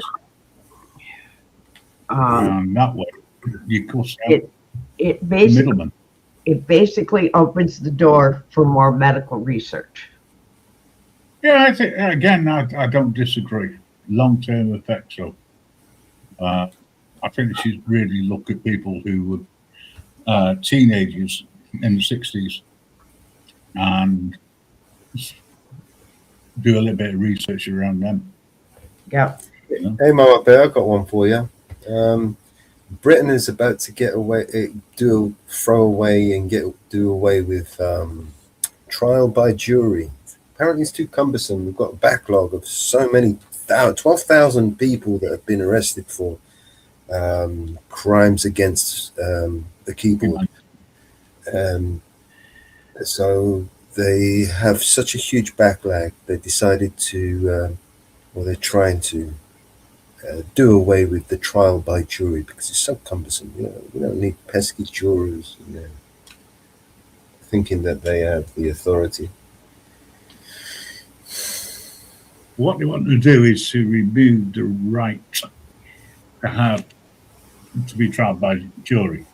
And that way, you cost out the middleman. It basically opens the door for more medical research. Yeah, I think again, I don't disagree. Long-term effects. So, I think they should really look at people who were teenagers in the 60s and do a little bit of research around them. Yeah. Hey, Mo, I've got one for you. Britain is about to get away, do away with trial by jury. Apparently, it's too cumbersome. We've got a backlog of so many 12,000 people that have been arrested for crimes against the keyboard. So they have such a huge backlog. They decided to, or they're trying to, do away with the trial by jury because it's so cumbersome. We don't need pesky jurors, thinking that they have the authority. What they want to do is to remove the right to be tried by jury.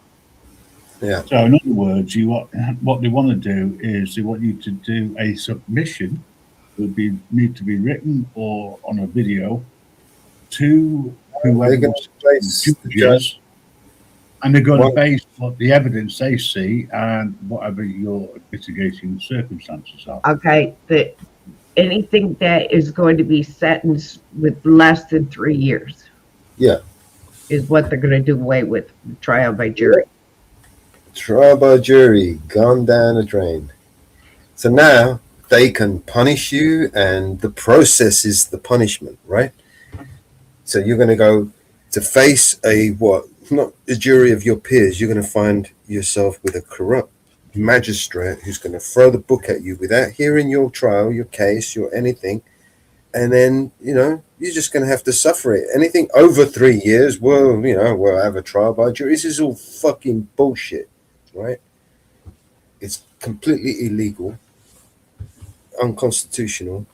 Yeah. So in other words, what they want to do is they want you to do a submission that need to be written or on a video to whoever judges, and they're going to base what the evidence they see and whatever your mitigating circumstances are. Okay, anything that is going to be sentenced with less than 3 years. Yeah. Is what they're going to do away with trial by jury. Trial by jury, gone down the drain. So now they can punish you, and the process is the punishment, right? So you're going to go to face not a jury of your peers. You're going to find yourself with a corrupt magistrate who's going to throw the book at you without hearing your trial, your case, your anything. And then, you're just going to have to suffer it. Anything over 3 years, we'll have a trial by jury. This is all fucking bullshit, right? It's completely illegal, unconstitutional,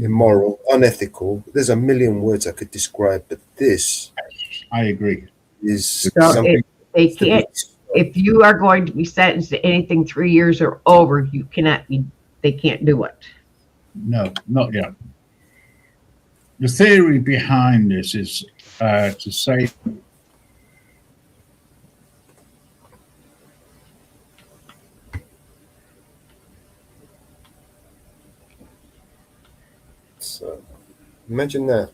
immoral, unethical. There's a million words I could describe, but this, I agree, is something they can't. If you are going to be sentenced to anything 3 years or over, you cannot be. They can't do it. No, not yet. The theory behind this is to say so. Imagine that.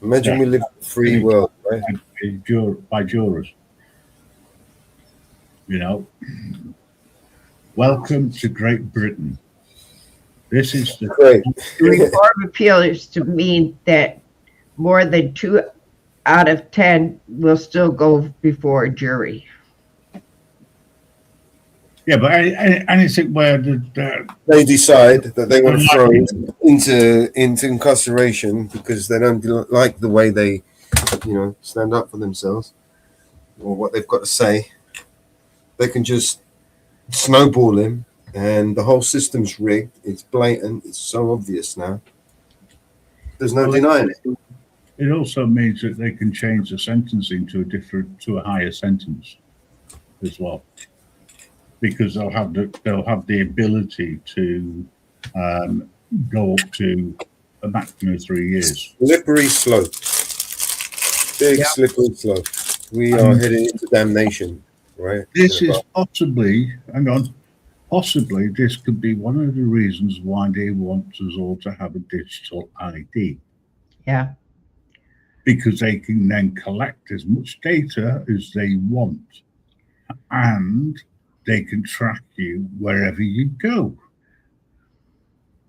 Imagine we live in a free world, right? By jurors. Welcome to Great Britain. This is the Great. The reform appeal is to mean that more than 2 out of 10 will still go before a jury. Yeah, but anything where they decide that they want to throw into incarceration because they don't like the way they, stand up for themselves or what they've got to say, they can just snowball him, and the whole system's rigged. It's blatant. It's so obvious now. There's no denying it. It also means that they can change the sentencing to a higher sentence as well, because they'll have the ability to go up to a maximum of 3 years. Slippery slope. Big slippery slope. We are heading into damnation, right? This is possibly this could be one of the reasons why they want us all to have a digital ID. Yeah. Because they can then collect as much data as they want, and they can track you wherever you go.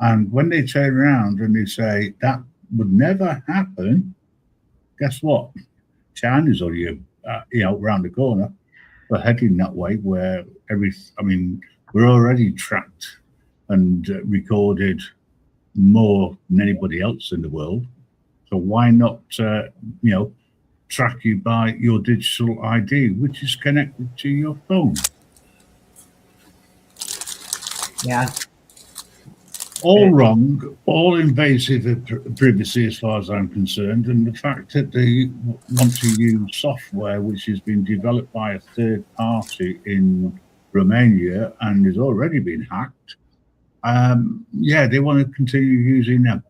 And when they turn around and they say that would never happen, guess what? China's on you, around the corner. are heading that way, where we're already tracked and recorded more than anybody else in the world. So why not, track you by your digital ID, which is connected to your phone? Yeah. All wrong, all invasive of privacy as far as I'm concerned, and the fact that they want to use software which has been developed by a third party in Romania and has already been hacked, they want to continue using them.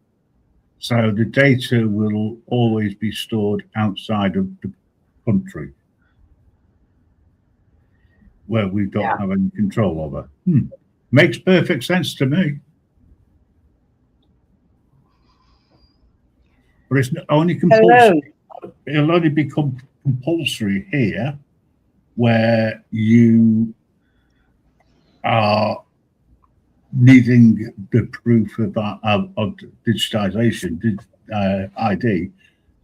So the data will always be stored outside of the country where we don't have any control over. Makes perfect sense to me. But it's only compulsory. It'll only become compulsory here where you are needing the proof of digitization, ID,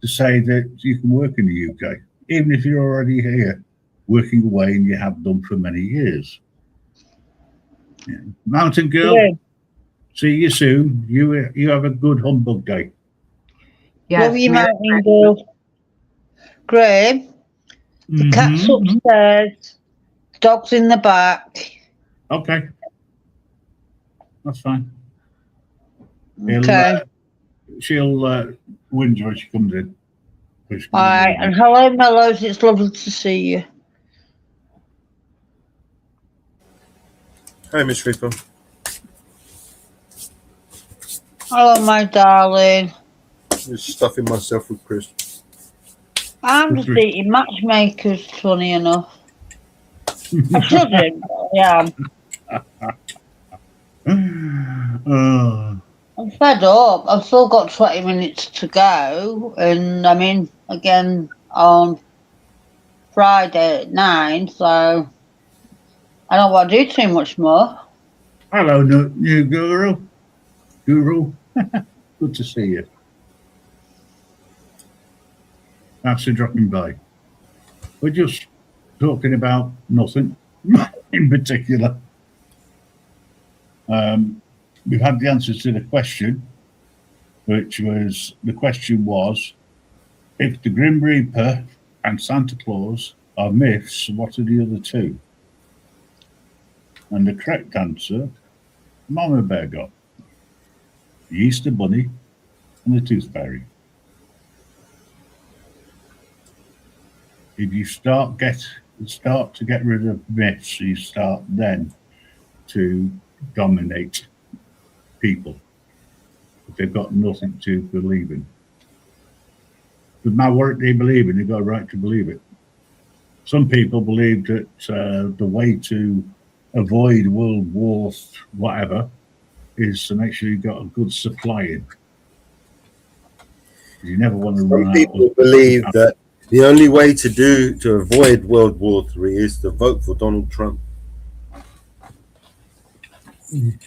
to say that you can work in the UK, even if you're already here working away and you have done for many years. Yeah. Mountain Girl, see you soon. You have a good humbug day. Yeah. Love you, Mountain Girl. Graham, the cat's upstairs, dog's in the back. Okay. That's fine. Okay. She'll whinge when she comes in. All right, and hello, Mellows. It's lovely to see you. Hi, Miss Ripper. Hello, my darling. Just stuffing myself with crisps. I'm just eating matchmakers, funny enough. I shouldn't, but I am. I'm fed up. I've still got 20 minutes to go, and I'm in again on Friday at 9, so I don't want to do too much more. Hello, new guru. Good to see you. Thanks for dropping by. We're just talking about nothing in particular. We've had the answers to the question, the question was, if the Grim Reaper and Santa Claus are myths, what are the other two? And the correct answer, Mama Bear got the Easter Bunny and the Tooth Fairy. If you start to get rid of myths, you start then to dominate people if they've got nothing to believe in. No matter what they believe in, they've got a right to believe it. Some people believe that the way to avoid World War whatever is to make sure you've got a good supply in. You never want to run out. Some people believe that the only way to avoid World War III is to vote for Donald Trump.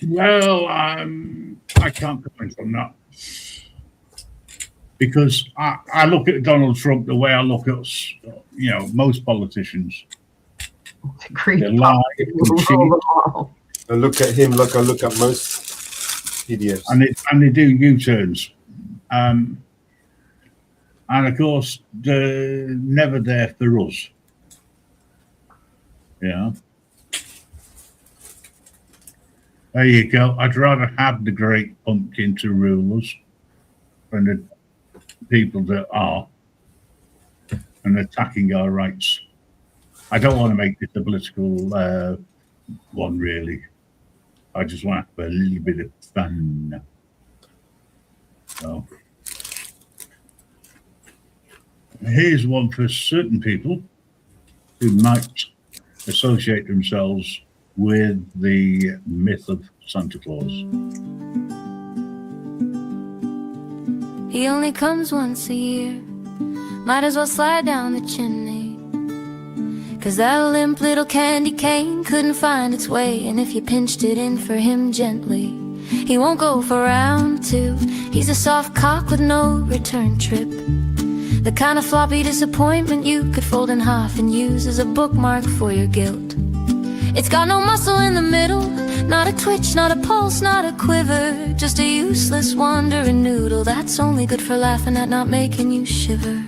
Well, I can't comment on that because I look at Donald Trump the way I look at most politicians. They lie, they cheat. I look at him like I look at most idiots, and they do U-turns. And of course, they're never there for us. Yeah. There you go. I'd rather have the great pumpkin to rule us than the people that are and attacking our rights. I don't want to make this a political one, really. I just want to have a little bit of fun. So. Here's one for certain people who might associate themselves with the myth of Santa Claus. He only comes once a year. Might as well slide down the chimney. 'Cause that limp little candy cane couldn't find its way. And if you pinched it in for him gently, he won't go for round two. He's a soft cock with no return trip. The kind of floppy disappointment you could fold in half and use as a bookmark for your guilt. It's got no muscle in the middle, not a twitch, not a pulse, not a quiver, just a useless wandering noodle that's only good for laughing at, not making you shiver.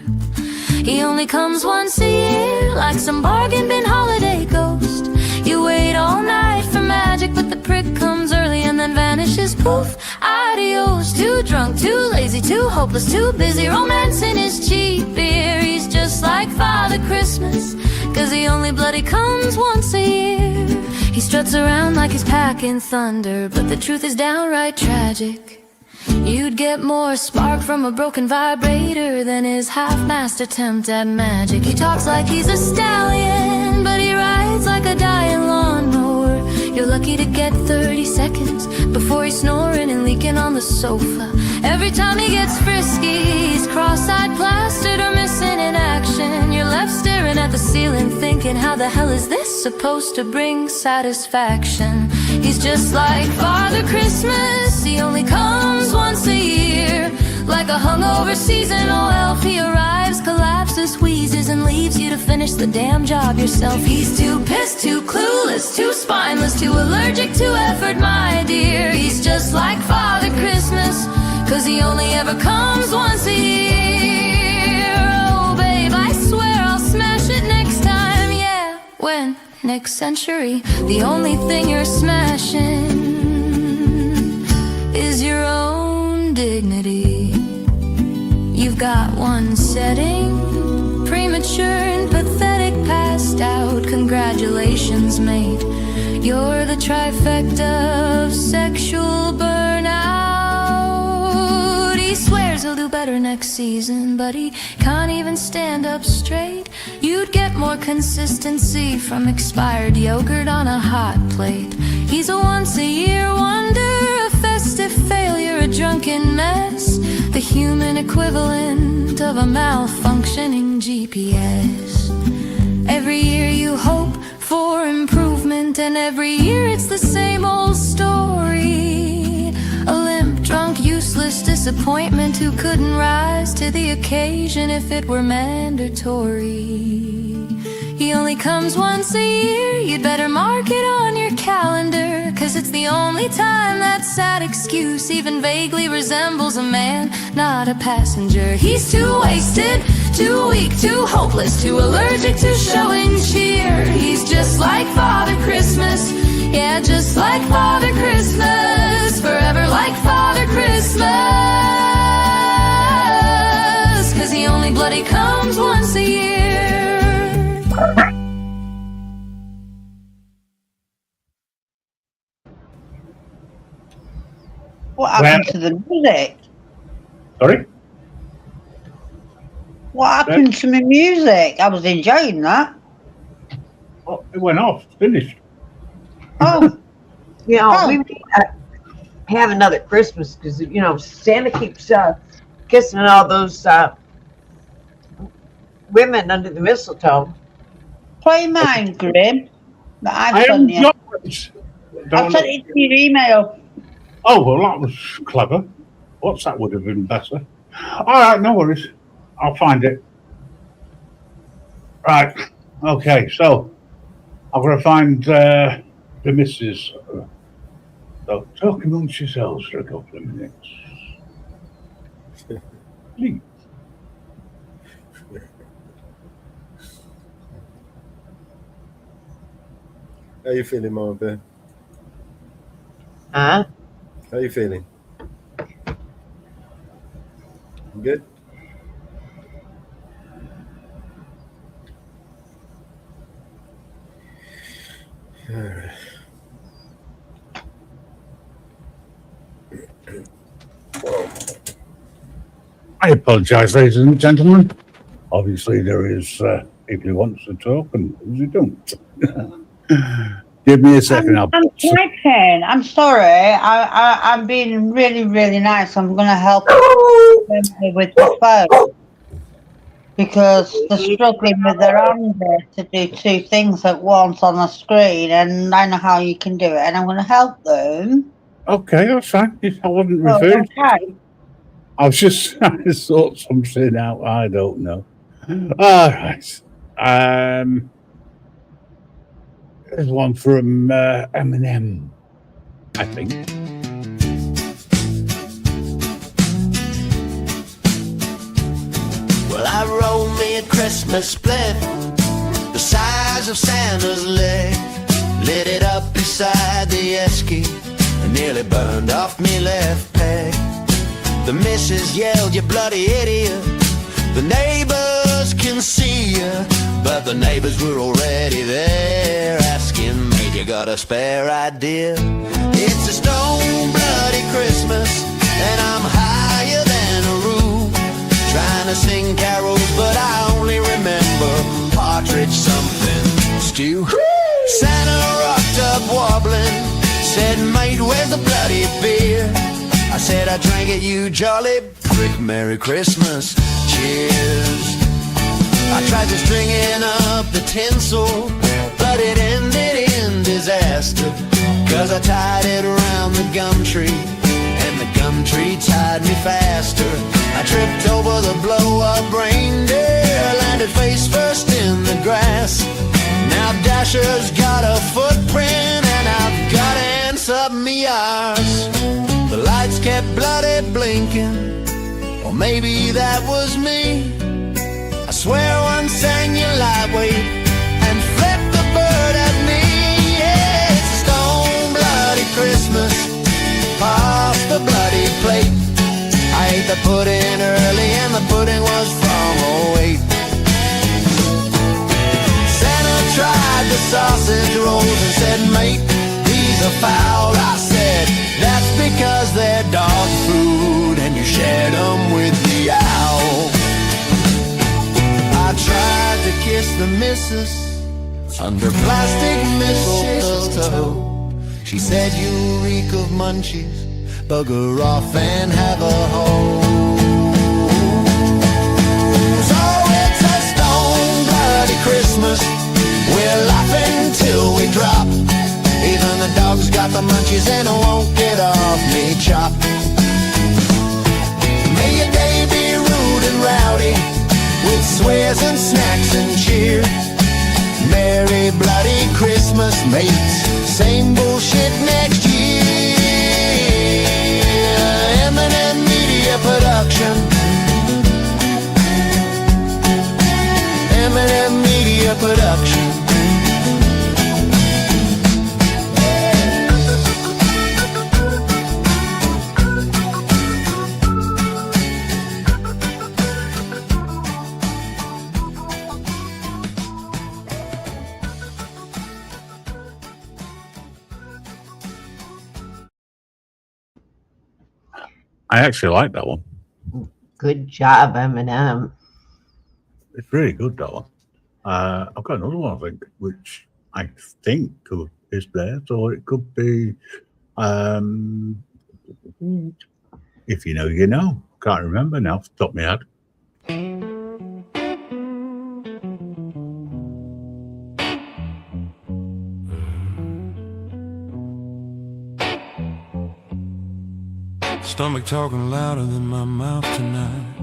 He only comes once a year, like some bargain bin holiday ghost. You wait all night for magic, but the prick comes early and then vanishes, poof, adios. Too drunk, too lazy, too hopeless, too busy romancing his cheap beer. He's just like Father Christmas, 'cause he only bloody comes once a year. He struts around like he's packing thunder, but the truth is downright tragic. You'd get more spark from a broken vibrator than his half-mast attempt at magic. He talks like he's a stallion, but he rides like a dying lawnmower. You're lucky to get 30 seconds before he's snoring and leaking on the sofa. Every time he gets frisky, he's cross-eyed, plastered, or missing in action. You're left staring at the ceiling thinking, how the hell is this supposed to bring satisfaction? He's just like Father Christmas, he only comes once a year. Like a hungover seasonal elf, he arrives, collapses, wheezes, and leaves you to finish the damn job yourself. He's too pissed, too clueless, too spineless, too allergic to effort, my dear. He's just like Father Christmas, 'cause he only ever comes once a year. Oh babe, I swear I'll smash it next time, yeah. When? Next century. The only thing you're smashing is your own dignity. You've got one setting, premature and pathetic, passed out. Congratulations, mate. You're the trifecta of sexual burnout. He swears he'll do better next season, but he can't even stand up straight. You'd get more consistency from expired yogurt on a hot plate. He's a once-a-year wonder, a festive failure, a drunken mess, the human equivalent of a malfunctioning GPS. Every year you hope for improvement, and every year it's the same old story. A limp, drunk, useless disappointment who couldn't rise to the occasion if it were mandatory. He only comes once a year, you'd better mark it on your calendar, 'cause it's the only time that sad excuse even vaguely resembles a man, not a passenger. He's too wasted, too weak, too hopeless, too allergic to showing cheer. He's just like Father Christmas, yeah, just like Father Christmas, forever like Father Christmas, 'cause he only bloody comes once a year. What happened to the music? Sorry? What happened to my music? I was enjoying that. Oh, it went off. Finished. Oh, You know, Oh. we need to have another Christmas because, you know, Santa keeps kissing all those women under the mistletoe. play mine, Grim. That I I've am done you. yours. I've sent it to your email. Oh, well, that was clever. WhatsApp would have been better. All right, no worries. I'll find it. Right. Okay, so I've got to find the missus. So talk amongst yourselves for a couple of minutes. Please. How you feeling, Mama Bear? Huh? How you feeling? Good? All right. I apologise, ladies and gentlemen. Obviously, there is people who want to talk and those who don't. Give me a second. I'm typing. I'm sorry. I'm being really, really nice. I'm going to help with the phone because they're struggling with their anger to do two things at once on the screen, and I know how you can do it, and I'm going to help them. Okay, that's fine. I wasn't Oh, referring. okay. I was just trying to sort something out. I don't know. All right. There's one from Eminem, I think. Well, I rolled me a Christmas split the size of Santa's leg. Lit it up beside the esky and nearly burned off me left peg. The missus yelled, "You bloody idiot. The neighbors can see you." But the neighbors were already there asking, "Mate, you got a spare idea?" It's a stone bloody Christmas and I'm higher than a roof, trying to sing carols, but I only remember Partridge something stew. Santa rocked up wobbling, said, "Mate, where's the bloody beer?" I said, "I drank it, you jolly prick. Merry Christmas, cheers." I tried to stringing up the tinsel, but it ended in disaster, 'cause I tied it around the gum tree, and the gum tree tied me faster. I tripped over the blow-up reindeer, landed face first in the grass. Now Dasher's got a footprint and I've got ants up me arse. The lights kept bloody blinking, or maybe that was me. I swear one sang you lightweight and flipped the bird at me. Yeah, it's a stone bloody Christmas, off the bloody plate. I ate the pudding early and the pudding was from 08. Santa tried the sausage rolls and said, "Mate, these are foul." I said, "That's because they're dog food and you shared them with the owl." I tried to kiss the missus under plastic mistletoe. She said, "You reek of munchies, bugger off and have a hole." So it's a stone bloody Christmas, we're laughing till we drop. Even the dog's got the munchies and it won't get off me chop. May your day be rude and rowdy, with swears and snacks and cheer. Merry bloody Christmas, mates. Same bullshit next year. Eminem Media Production. Eminem Media Production. I actually like that one. Good job, Eminem. It's really good, that one. I've got another one, I think, which I think is there. So it could be, if you know, you know. Can't remember now off the top of my head. Stomach talking louder than my mouth tonight.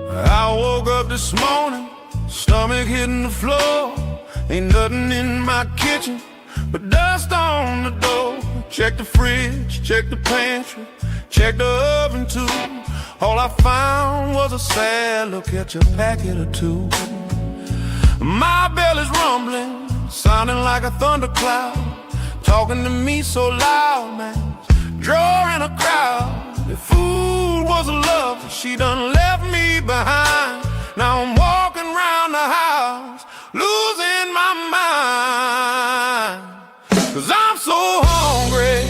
I woke up this morning, stomach hitting the floor. Ain't nothing in my kitchen but dust on the door. Check the fridge, check the pantry, check the oven too. All I found was a sad look at your packet or two. My belly's rumbling, sounding like a thundercloud, talking to me so loud, man, drawing a crowd. If food was a love, she done left me behind. Now I'm walking around the house, losing my mind. 'Cause I'm so hungry,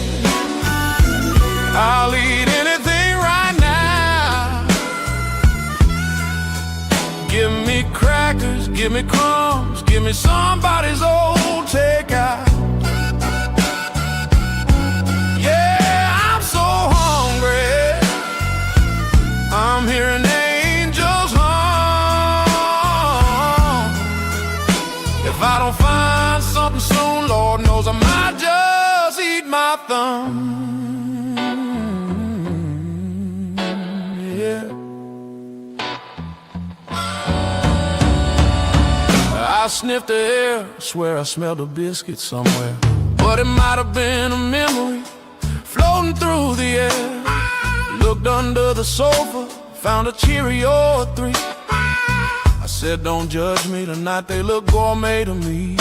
I'll eat anything right now. Give me crackers, give me crumbs, give me somebody's old takeout. I'm hearing angels hum. If I don't find something soon, Lord knows I might just eat my thumb. I sniffed the air, swear I smelled a biscuit somewhere. But it might have been a memory floating through the air. Looked under the sofa, found a Cheerio or 3. I said, don't judge me tonight, they look gourmet to me.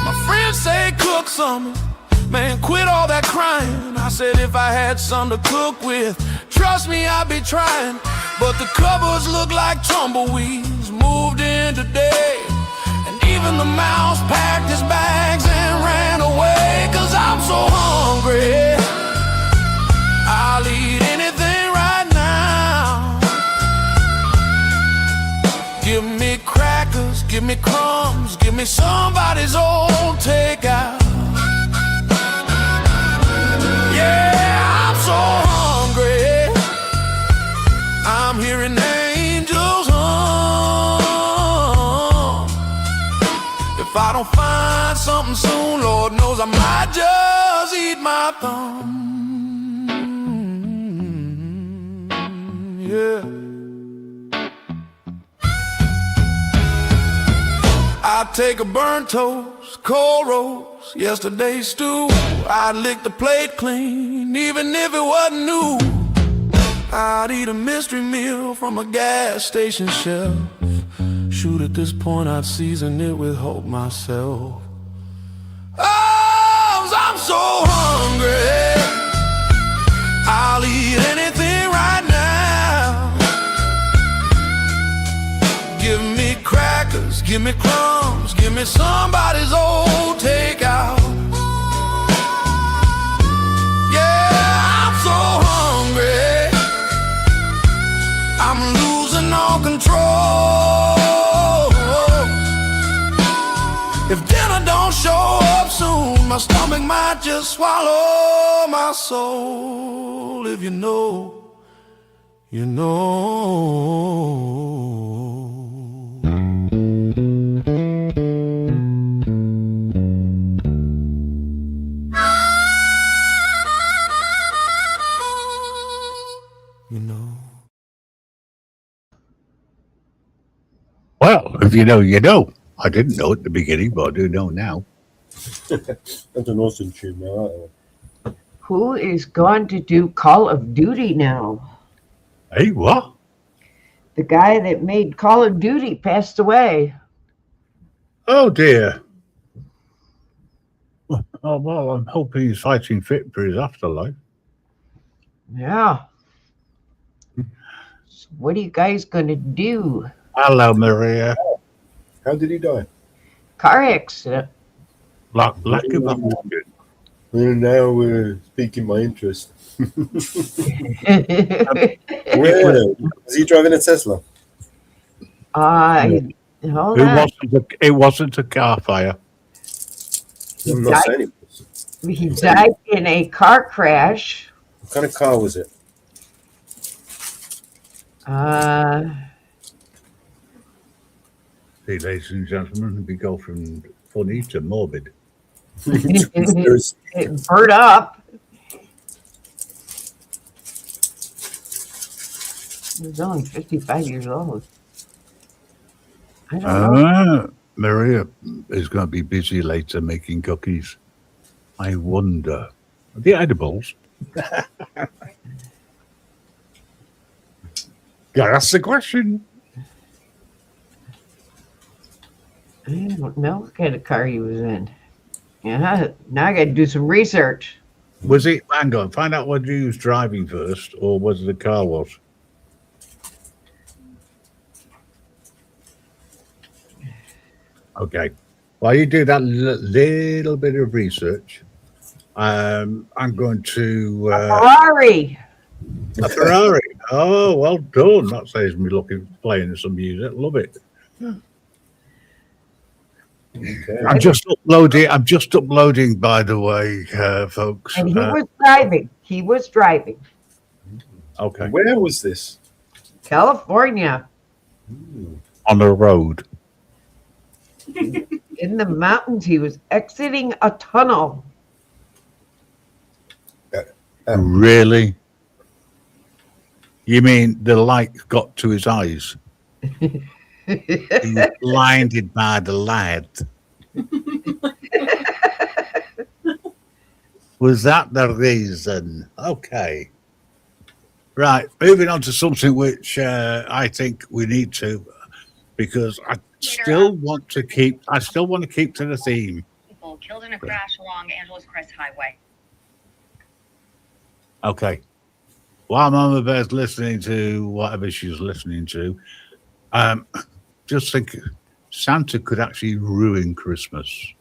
My friends say cook something, man, quit all that crying. I said if I had something to cook with, trust me, I'd be trying. But the cupboards look like tumbleweeds, moved in today. And even the mouse packed his bags and ran away. Cause I'm so hungry, I'll eat anything right now. Give me crackers, give me crumbs, give me somebody's old takeout. Yeah, I'm so hungry, I'm hearing angels hum. If I don't find something soon, Lord knows I might just eat my thumb. Yeah, I'd take a burnt toast, cold roast, yesterday's stew. I'd lick the plate clean, even if it wasn't new. I'd eat a mystery meal from a gas station shelf. Shoot, at this point I'd season it with hope myself. Oh, I'm so hungry, I'll eat anything right now. Give me crackers, give me crumbs, give me somebody's old takeout. Yeah, I'm so hungry, I'm losing all control. If dinner don't show up soon, my stomach might just swallow my soul. If you know, you know. You know. Well, if you know, you know. I didn't know at the beginning, but I do know now. That's an awesome tune, man. Who is going to do Call of Duty now? Hey, what? The guy that made Call of Duty passed away. Oh, dear. Oh, well, I'm hoping he's fighting fit for his afterlife. Yeah. So what are you guys going to do? Hello, Maria. How did he die? Car accident. Lack of oxygen. Well, now we're speaking my interest. Where was he driving a Tesla? Hold on. It wasn't a car fire. I'm not saying it was. He died in a car crash. What kind of car was it? See, ladies and gentlemen, we go from funny to morbid. It burnt up. He was only 55 years old. I don't know. Maria is going to be busy later making cookies. I wonder. The edibles? Yeah, that's the question. I don't know what kind of car he was in. Yeah, now I got to do some research. Was it, hang on, find out whether he was driving first or whether the car was. Okay. While you do that little bit of research, I'm going to... Ferrari. A Ferrari. Oh, well done. That saves me playing some music. Love it. Okay. I'm just uploading, by the way, folks. And he was driving. He was driving. Okay. Where was this? California. On the road. In the mountains. He was exiting a tunnel. Really? You mean the light got to his eyes? He was blinded by the light. Was that the reason? Okay. Right, moving on to something which I think we need to, because I still want to keep to the theme. People killed in a crash along Angeles Crest Highway. Okay. While Mama Bear's listening to whatever she's listening to, just think Santa could actually ruin Christmas.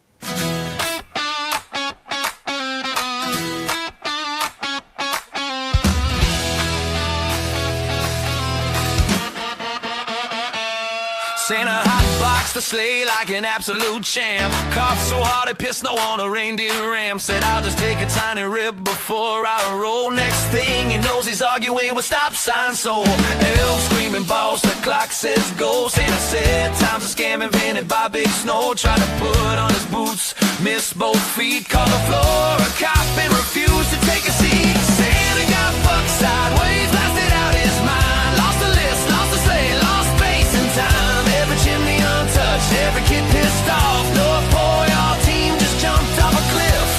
Santa hotboxed the sleigh like an absolute champ. Coughed so hard it pissed no on a reindeer ram. Said I'll just take a tiny rib before I roll. Next thing he knows he's arguing with stop signs. So elf screaming boss, the clock says go. Santa said time's a scam invented by Big Snow. Tried to put on his boots, missed both feet. Called the floor a cop and refused to take a seat. Santa got fucked sideways, blasted out his mind. Lost the list, lost the sleigh, lost space and time. Chimney untouched, every kid pissed off. North Pole, y'all team just jumped off a cliff.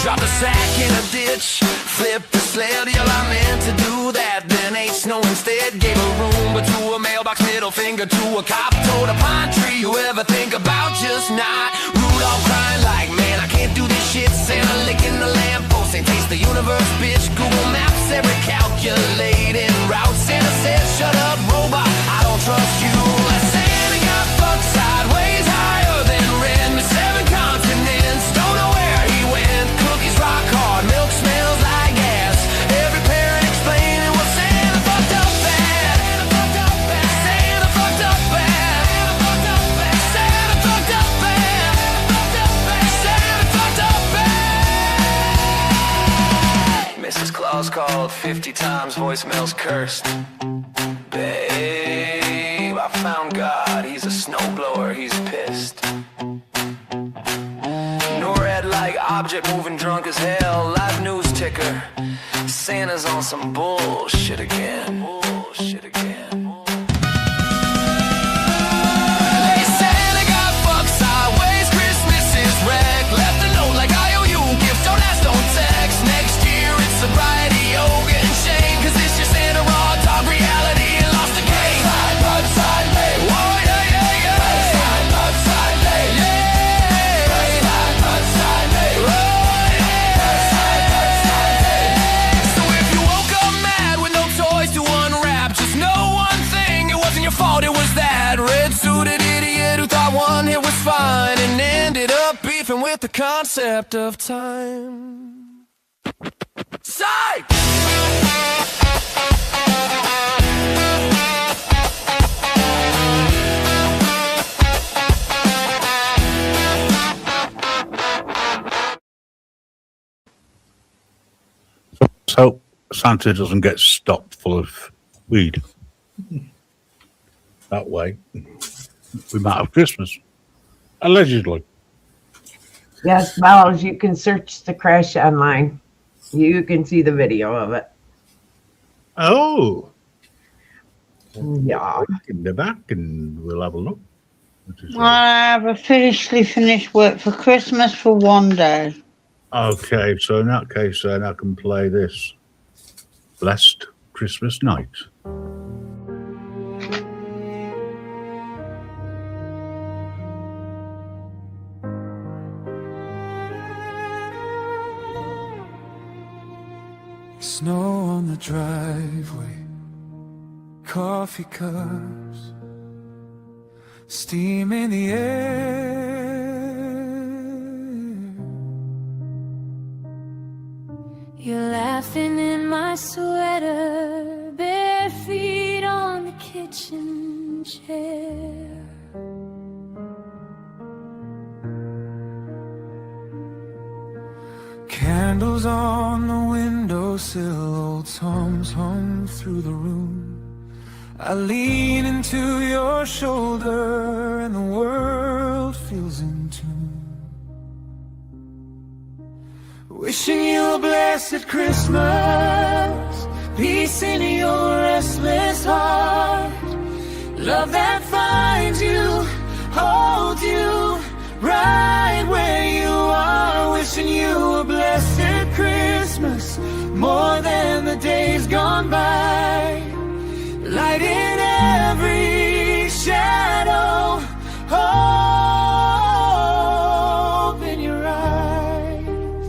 Dropped a sack in a ditch, flipped the sled. Y'all, I meant to do that, then ate snow instead. Gave a Roomba to a mailbox, middle finger to a cop. Told a pine tree, you ever think about just not? Rudolph crying like, man, I can't do this shit. Santa licking the lamppost, ain't taste the universe, bitch. Google Maps, every calculating route. Santa said, shut up, robot, I don't trust you. Santa got fucked sideways, higher than rent. 7 continents, don't know where he went. Cookies rock hard, milk smells like gas. Every parent explaining what Santa fucked up bad. Santa fucked up bad. Santa fucked up bad. Santa fucked up bad. Mrs. Claus called 50 times, voicemails cursed. Babe, I found God, he's a snowblower, he's pissed. No red light, object moving drunk as hell. Live news ticker, Santa's on some bullshit again. Bullshit again. Hey, Santa got fucked sideways, Christmas is wrecked. Left a note like I owe you gifts, don't ask, don't text. Next year it's sobriety, yoga and shame. Cause this year Santa raw talk reality and lost the game. Side, whoa, yeah, yeah, yeah. Side, yeah. Side, whoa, yeah. So if you woke up mad with no toys to unwrap, just know one thing, it wasn't your fault, it was that red-suited idiot who thought one hit was fine and ended up beefing with the concept of time. Psych! Let's hope Santa doesn't get stopped full of weed. That way, we might have Christmas. Allegedly. Yes, Miles, you can search the crash online. You can see the video of it. Oh. Yeah. In the back, and we'll have a look. I have officially finished work for Christmas for one day. Okay, so in that case, then I can play this. Blessed Christmas Night. Snow on the driveway, coffee cups, steam in the air. You're laughing in my sweater, bare feet on the kitchen chair. Candles on the windowsill, old songs hum through the room. I lean into your shoulder and the world feels in tune. Wishing you a blessed Christmas, peace in more than the days gone by. Light in every shadow, hope in your eyes.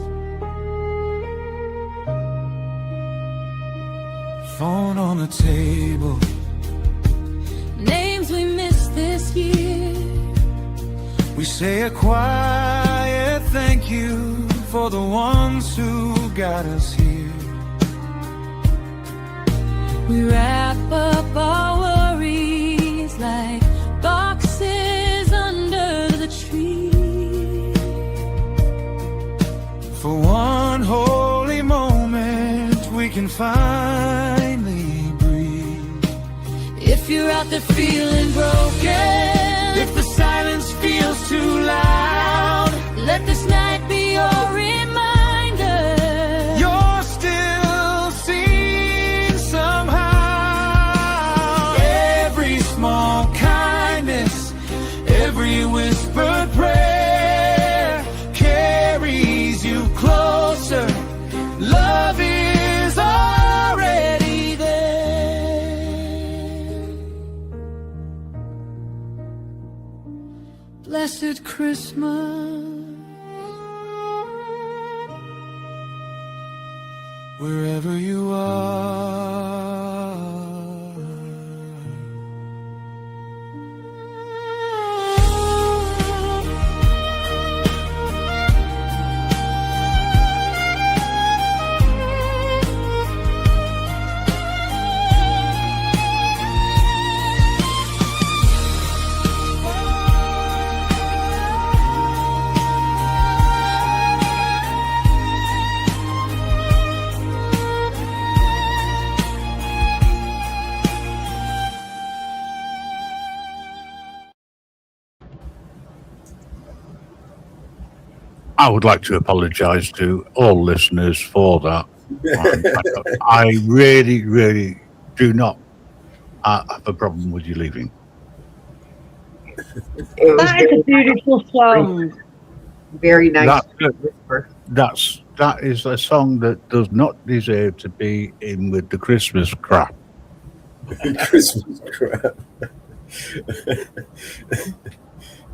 Phone on the table, Names we missed this year. we say a quiet thank you for the ones who got us here. We wrap up our worries like boxes under the tree. For one holy moment we can finally breathe. If you're out there feeling broken, If the silence feels too loud, let this night be your reminder. you're still seen somehow. Every small kindness, every whispered prayer carries you closer. Love is already there. Blessed Christmas, wherever you are. I would like to apologise to all listeners for that. I really, really do not have a problem with you leaving. It was That is a beautiful song. very nice. That- whisper. That is a song that does not deserve to be in with the Christmas crap. Christmas crap.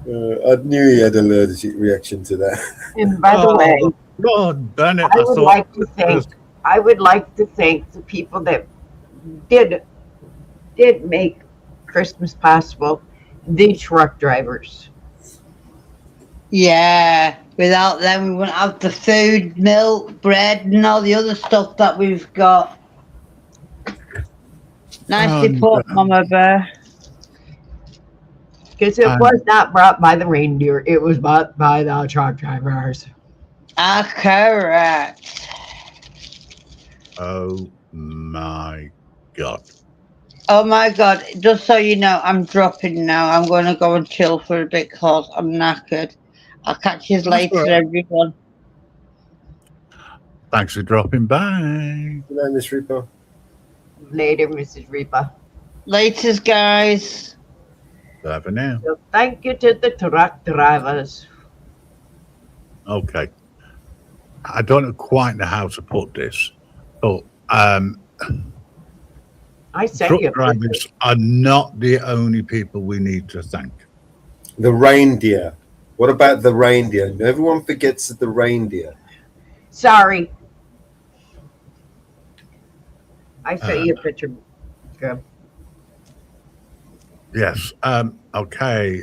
I knew he had an allergic reaction to that. And by the way, God, Bennett, I would like to thank the people that did make Christmas possible. The truck drivers. Yeah, without them, we wouldn't have the food, milk, bread, and all the other stuff that we've got. Nicely put, Mama Bear. Because it was not brought by the reindeer, it was brought by the truck drivers. Ah, correct. Oh my God. Oh my God, just so you know, I'm dropping now. I'm going to go and chill for a bit because I'm knackered. I'll catch you later, all right. everyone. Thanks for dropping by. Good night, Miss Reaper. Later, Mrs. Reaper. Laters, guys. Bye for now. So thank you to the truck drivers. Okay. I don't quite know how to put this, but I sent truck you. drivers are not the only people we need to thank. The reindeer. What about the reindeer? Everyone forgets the reindeer. Sorry. I sent you a picture. Good. Yes. Okay.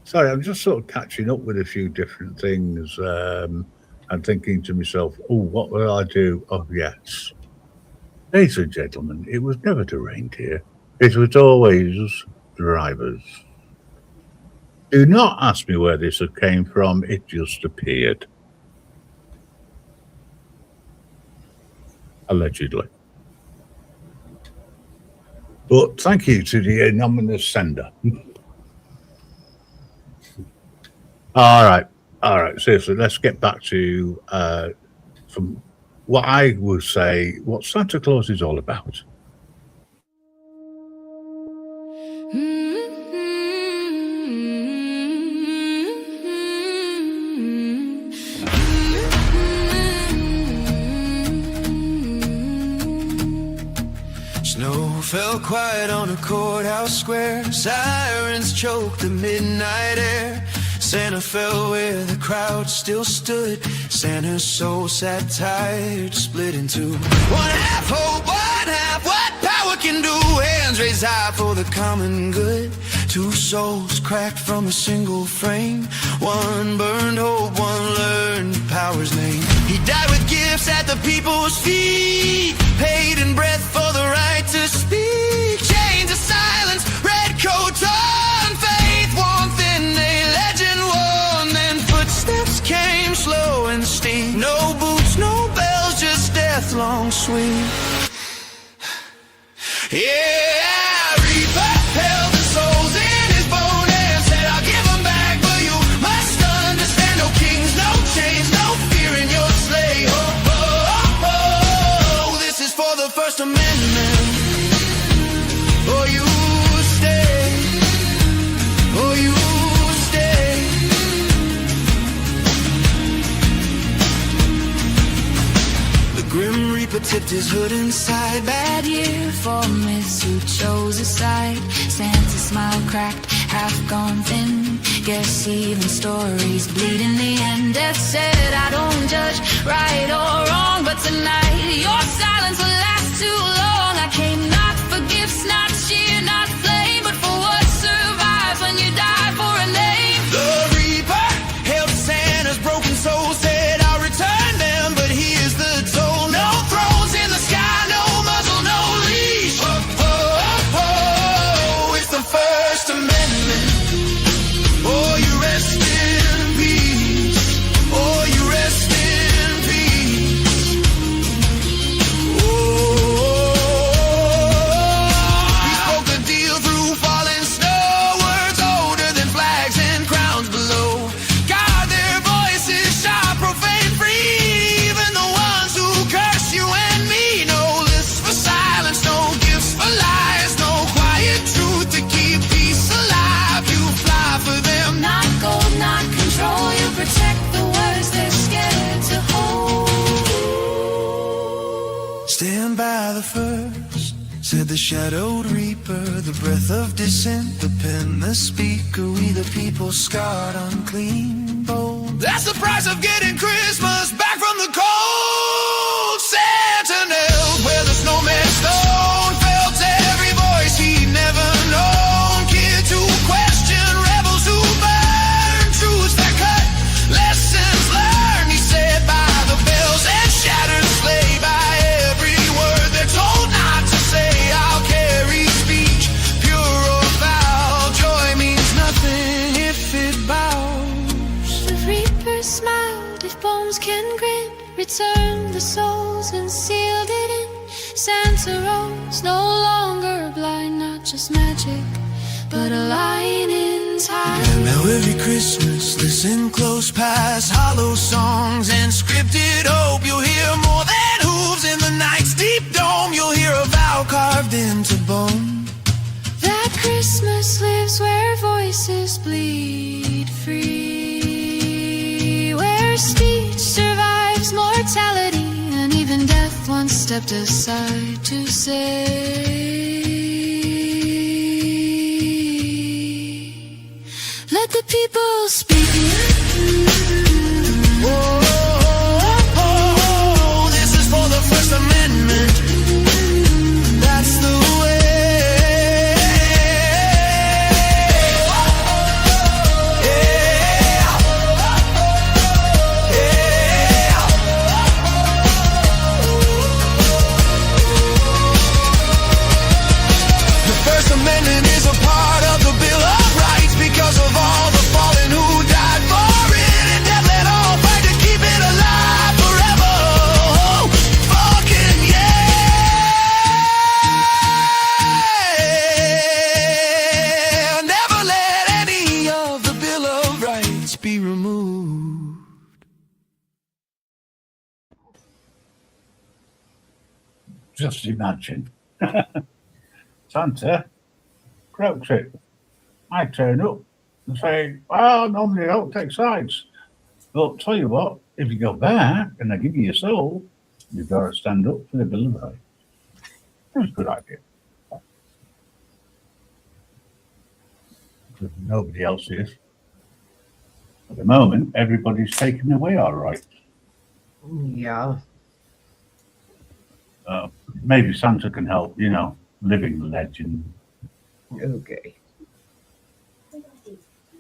Sorry, I'm just sort of catching up with a few different things and thinking to myself, oh, what will I do? Oh, yes. Ladies and gentlemen, it was never the reindeer. It was always drivers. Do not ask me where this came from. It just appeared. Allegedly. But thank you to the anonymous sender. All right. Seriously, let's get back to from what I would say what Santa Claus is all about. Snow fell quiet on a courthouse square. Sirens choked the midnight air. Santa fell where the crowd still stood. Santa's soul sat tired, split in two. One half hope, one half what power can do. Hands raised high for the common good. Two souls cracked from a single frame. One burned hope, one learned power's name. He died with gifts at the people's feet, paid in breath for the right to speak. Chains of silence, red coats on, faith warmth in a legend worn. Then footsteps came slow and steep. No boots, no bells, just death long sweep. Yeah, Reaper held the souls in his bone and said, I'll give them back, but you must understand. No kings, no chains, no fear in your sleigh. Oh, oh, oh, oh. This is for the First Amendment. Oh, you stay. Oh, you stay. The Grim Reaper tipped his hood inside. Bad year for myths who chose a side. Santa's smile cracked, half gone thin. Guess even stories bleed in the end. Death said, I don't judge right or wrong, but tonight your silence will last too long. I came not for gifts, not cheer, not flame, but for what survives when you die for a name. The Reaper held Santa's broken soul, said, I'll return them, but here's the toll. No thrones in the sky, no muzzle, no leash. Oh, oh, oh, oh. It's the First Amendment. Oh, you rest in peace. Oh, you rest in peace. He spoke a deal through falling snow. Words older than flags and crowns below. God, their voices sharp, profane, free. Even the ones who curse you and me. No lists for silence, no gifts for lies, no quiet truth to keep peace alive. You fly for them. Not gold, not control, you protect the words they're scared to hold. Stand by the first, said the shadowed reaper, the breath of dissent, the pen, the speaker. We the people scarred, unclean, bold. That's the price of getting Christmas back from the cold. Sentinels where the snowman stone felt every voice he'd never known. Kids who question, rebels who burn, truths that cut, lessons learned. He said by the bells and shattered sleigh, by every word they're told not to say. I'll carry speech, pure or foul. Joy means nothing if it bows. The Reaper smiled, if bones can grin, returned the souls and sealed it in. Santa rose, no longer blind, not just magic, but a lion in time. Now every Christmas, listen close past hollow songs and scripted hope. You'll hear more than hooves in the night's deep dome. You'll hear a vow carved into bone. That Christmas lives where voices bleed free, where speech survives mortality, and even death once stepped aside to say, let the people speak. Oh, oh, oh, this is for the First Amendment. That's the way. The First Amendment is a part of the Bill of Rights because of all the fallen who died for it, and death let all fight to keep it alive forever. Oh, fucking yeah! Never let any of the Bill of Rights be removed. Just imagine. Santa croaks it. I turn up and say, well, normally I don't take sides. But tell you what, if you go back and I give you your soul, you've got to stand up for the Bill of Rights. That's a good idea. because nobody else is. At the moment, everybody's taking away our rights. Yeah. Maybe Santa can help, living legend Okay.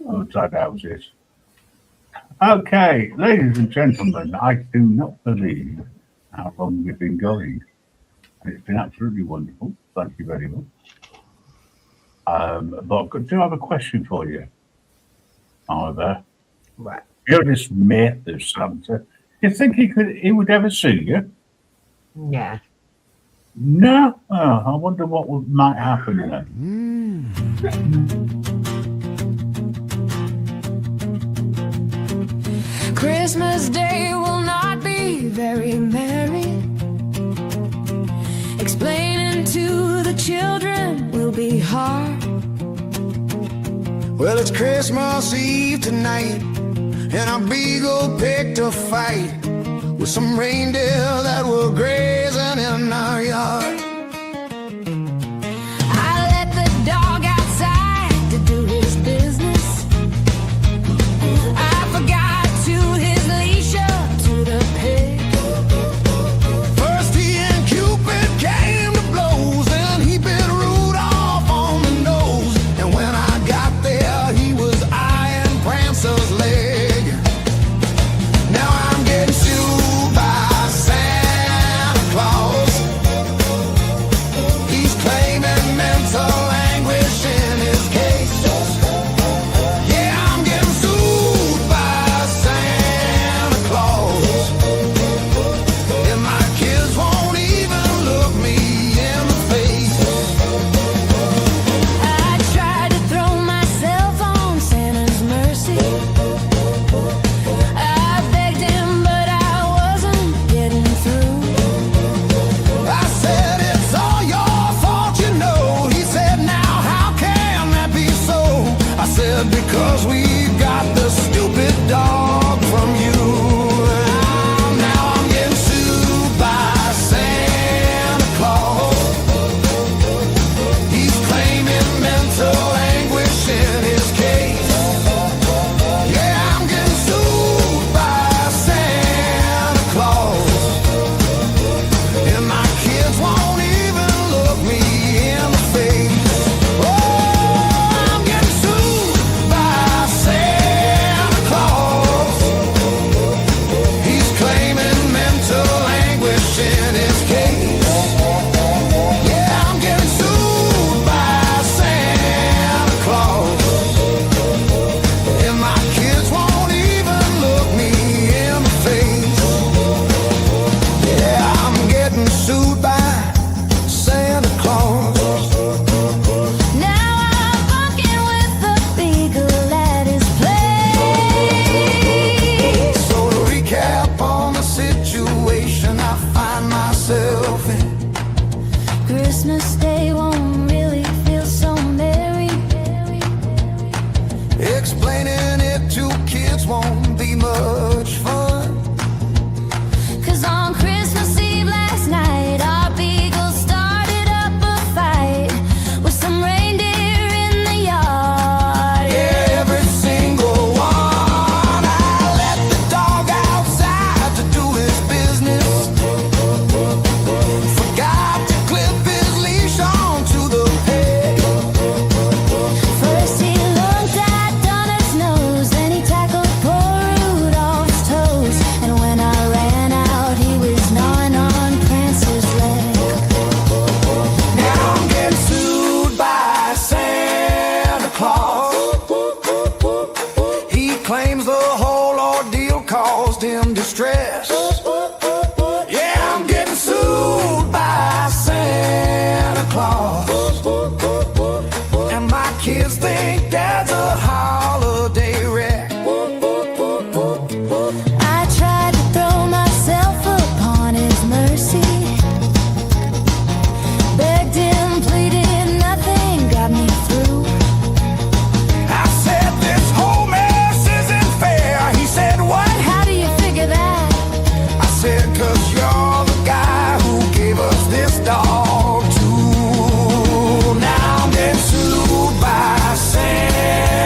outside houses. Okay, ladies and gentlemen, I do not believe how long we've been going. It's been absolutely wonderful. Thank you very much. But I do have a question for you, Oliver. What? You're this myth of Santa. Do you think he would ever see you? Yeah. No? Oh, I wonder what might happen then. Christmas Day will not be very merry. Explaining to the children will be hard. Well, it's Christmas Eve tonight, and our beagle picked a fight with some reindeer that were grazing in our yard. I let the dog outside to do his business. I forgot to his leash up to the pig. First he and Cupid came to blows, and he bit Rudolph on the nose. And when I got there, he was eyeing Prancer's leg. Now I'm getting sued by Santa Claus. He's claiming mental anguish in his case. Yeah, I'm getting sued by Santa Claus. And my kids won't even look me in the face. I tried to throw myself on Santa's mercy. I begged him, but I wasn't getting through. I said, it's all your fault, you know. He said, now how can that be so? I said, because we got the stupid dog from you. Now I'm getting sued by Santa Claus. He's claiming mental anguish in his case. Yeah, I'm getting sued by Santa Claus. And my kids won't even look me in the face. Oh, I'm getting sued by Santa Claus. He's claiming mental anguish in his case. Yeah, I'm getting sued by Santa Claus. And my kids won't even look me in the face. Yeah, I'm getting sued by Santa Claus. Now I'm fucking with the beagle at his place. So to recap on the situation I find myself in. Christmas Day won't really feel so merry. Explaining it to kids won't be much fun. 'Cause on Christmas Eve last night, our beagle started up a fight with some reindeer in the yard. Yeah, every single one. I let the dog outside to do his business. Forgot to clip his leash onto the peg. First he looked at Donner's nose, then he tackled poor Rudolph's toes. And when I ran out, he was gnawing on Prancer's leg. Now I'm getting sued by Santa Claus. He claims the whole ordeal caused him distress. Yeah, I'm getting sued by Santa Claus. And my kids think Dad's a holiday wreck. I tried to throw myself upon his mercy. Begged him, pleaded, nothing got me through. I said this whole mess isn't fair. He said, what? How do you figure that? I said, 'cause you're the guy who gave us this dog too. Now I'm getting sued by Santa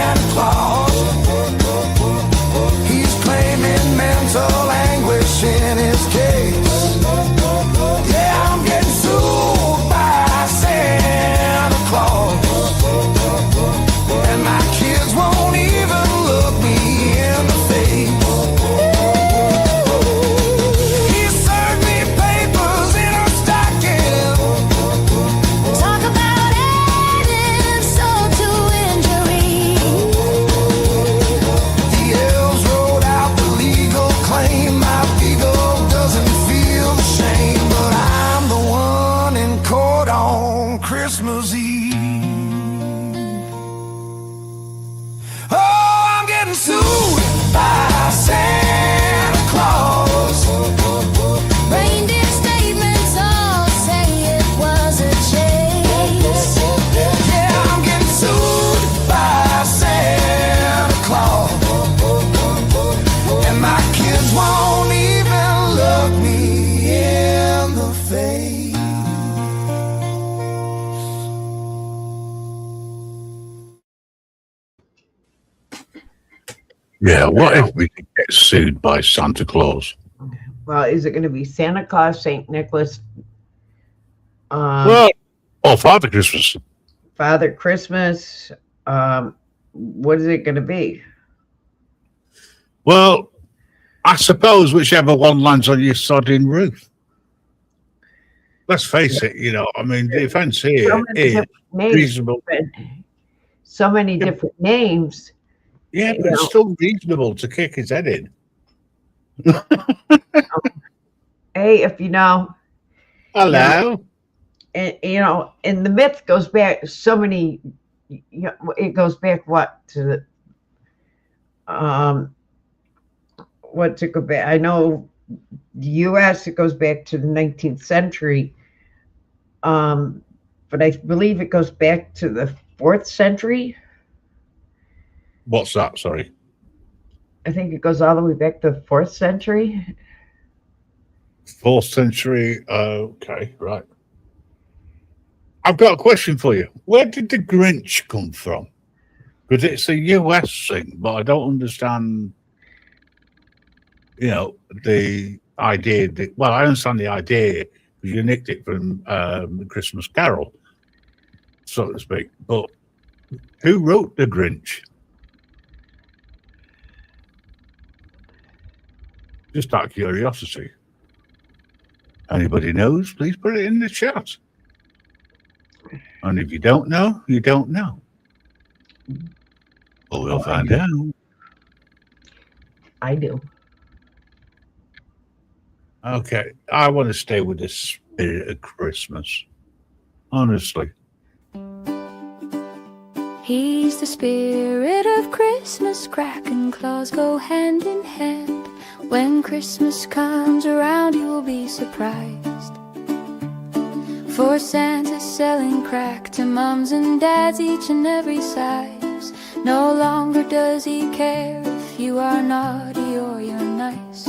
Yeah, what if we could get sued by Santa Claus? Well, is it going to be Santa Claus, St. Nicholas, Well, or Father Christmas. Father Christmas? What is it going to be? Well, I suppose whichever one lands on your sodding roof. Let's face it, I mean, the offence here So many is different names. reasonable. So many different names. Yeah, but it's still reasonable to kick his head in. Hey, if Hello. and and the myth goes back so many. It goes back to the what to go back. I know the U.S. it goes back to the 19th century, but I believe it goes back to the 4th century. What's that? Sorry. I think it goes all the way back to the 4th century. 4th century. Okay, right. I've got a question for you. Where did the Grinch come from? Because it's a US thing, but I don't understand, the idea. Well, I understand the idea because you nicked it from the Christmas Carol, so to speak. But who wrote the Grinch? Just out of curiosity. Anybody knows, please put it in the chat. And if you don't know, you don't know. But we'll find out. I do. Okay, I want to stay with the spirit of Christmas. Honestly. He's the spirit of Christmas, crack and claws go hand in hand. When Christmas comes around, you'll be surprised. For Santa's selling crack to mums and dads, each and every size. No longer does he care if you are naughty or you're nice.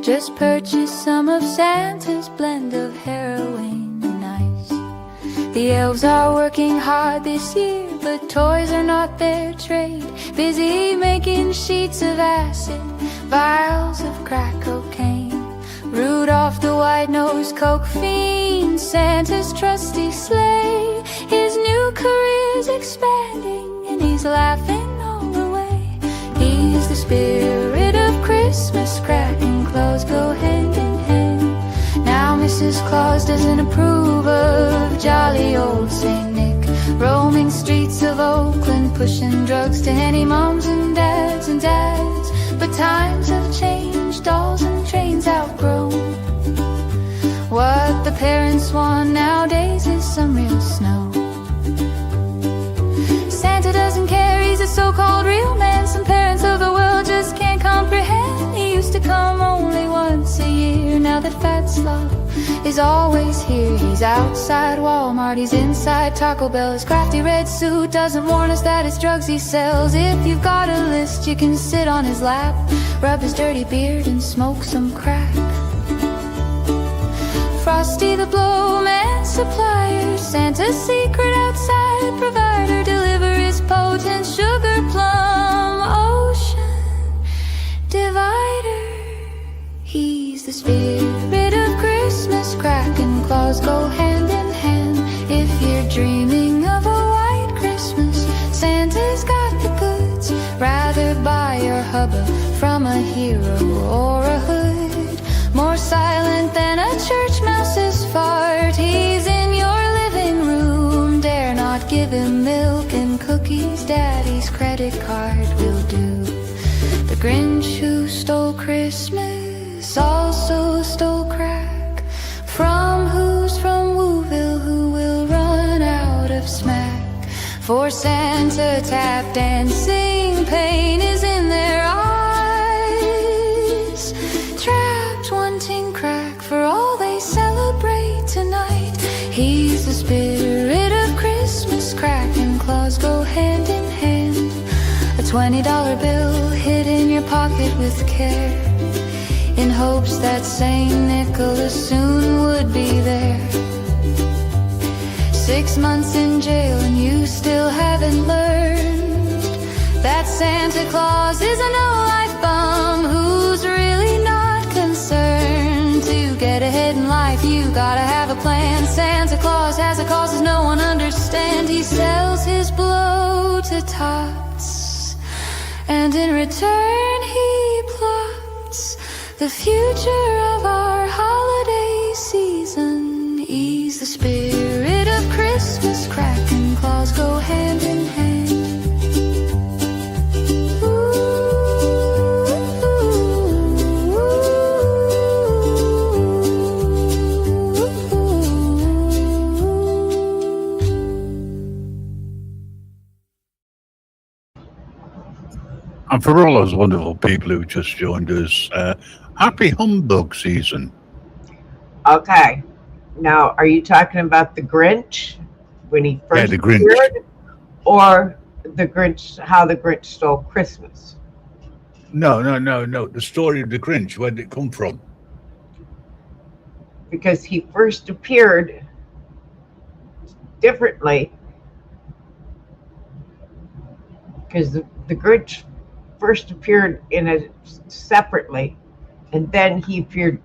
Just purchase some of Santa's blend of heroin and ice. The elves are working hard this year, but toys are not their trade. Busy making sheets of acid, vials of crack cocaine. Rudolph the white-nosed coke fiend, Santa's trusty sleigh. His new career's expanding and he's laughing all the way. He's the spirit of Christmas, crack and claws go hand in hand. Now Mrs. Claus doesn't approve of jolly old Saint Nick, roaming streets of Oakland, pushing drugs to any moms and dads and dads. But times have changed, dolls and trains outgrown. What the parents want nowadays is some real snow. Santa doesn't care, he's a so-called real man. Some parents of the world just can't comprehend. He used to come only once a year. Now that fat slob is always here. He's outside Walmart, he's inside Taco Bell. His crafty red suit doesn't warn us that it's drugs he sells. If you've got a list, you can sit on his lap, rub his dirty beard and smoke some crack. Frosty the Blowman supplier, Santa's secret outside provider, deliver his potent sugar plum ocean divider. He's the spirit of Christmas, crack and claws go hand in hand. If you're dreaming of a white Christmas, Santa's got the goods. Rather buy your hubba from a hero or a hood. More silent than a church mouse's fart. He's in your living room, dare not give him milk and cookies. Daddy's credit card will do. The Grinch who stole Christmas also stole crack. From Wooville, who will run out of smack. For Santa tap dancing, pain is in their eyes. Trapped wanting crack for all they celebrate tonight. He's the spirit of Christmas, crack and claws go hand in hand. A $20 bill hid in your pocket with care, in hopes that St. Nicholas soon would be there. 6 months in jail and you still haven't learned that Santa Claus is a no-life bum who's really not concerned to get ahead in life. You gotta have a plan. Santa Claus has a causes no one understands. He sells his blow to tots, and in return he plots the future of our holiday season. Ease the spirit of Christmas. Crack and claws go hand in hand. And for all those wonderful people who just joined us, happy humbug season. Okay. Now, are you talking about the Grinch when he first the Grinch. appeared, or the Grinch, how the Grinch stole Christmas? No. The story of the Grinch, where did it come from? Because he first appeared differently. Because the Grinch first appeared separately, and then he appeared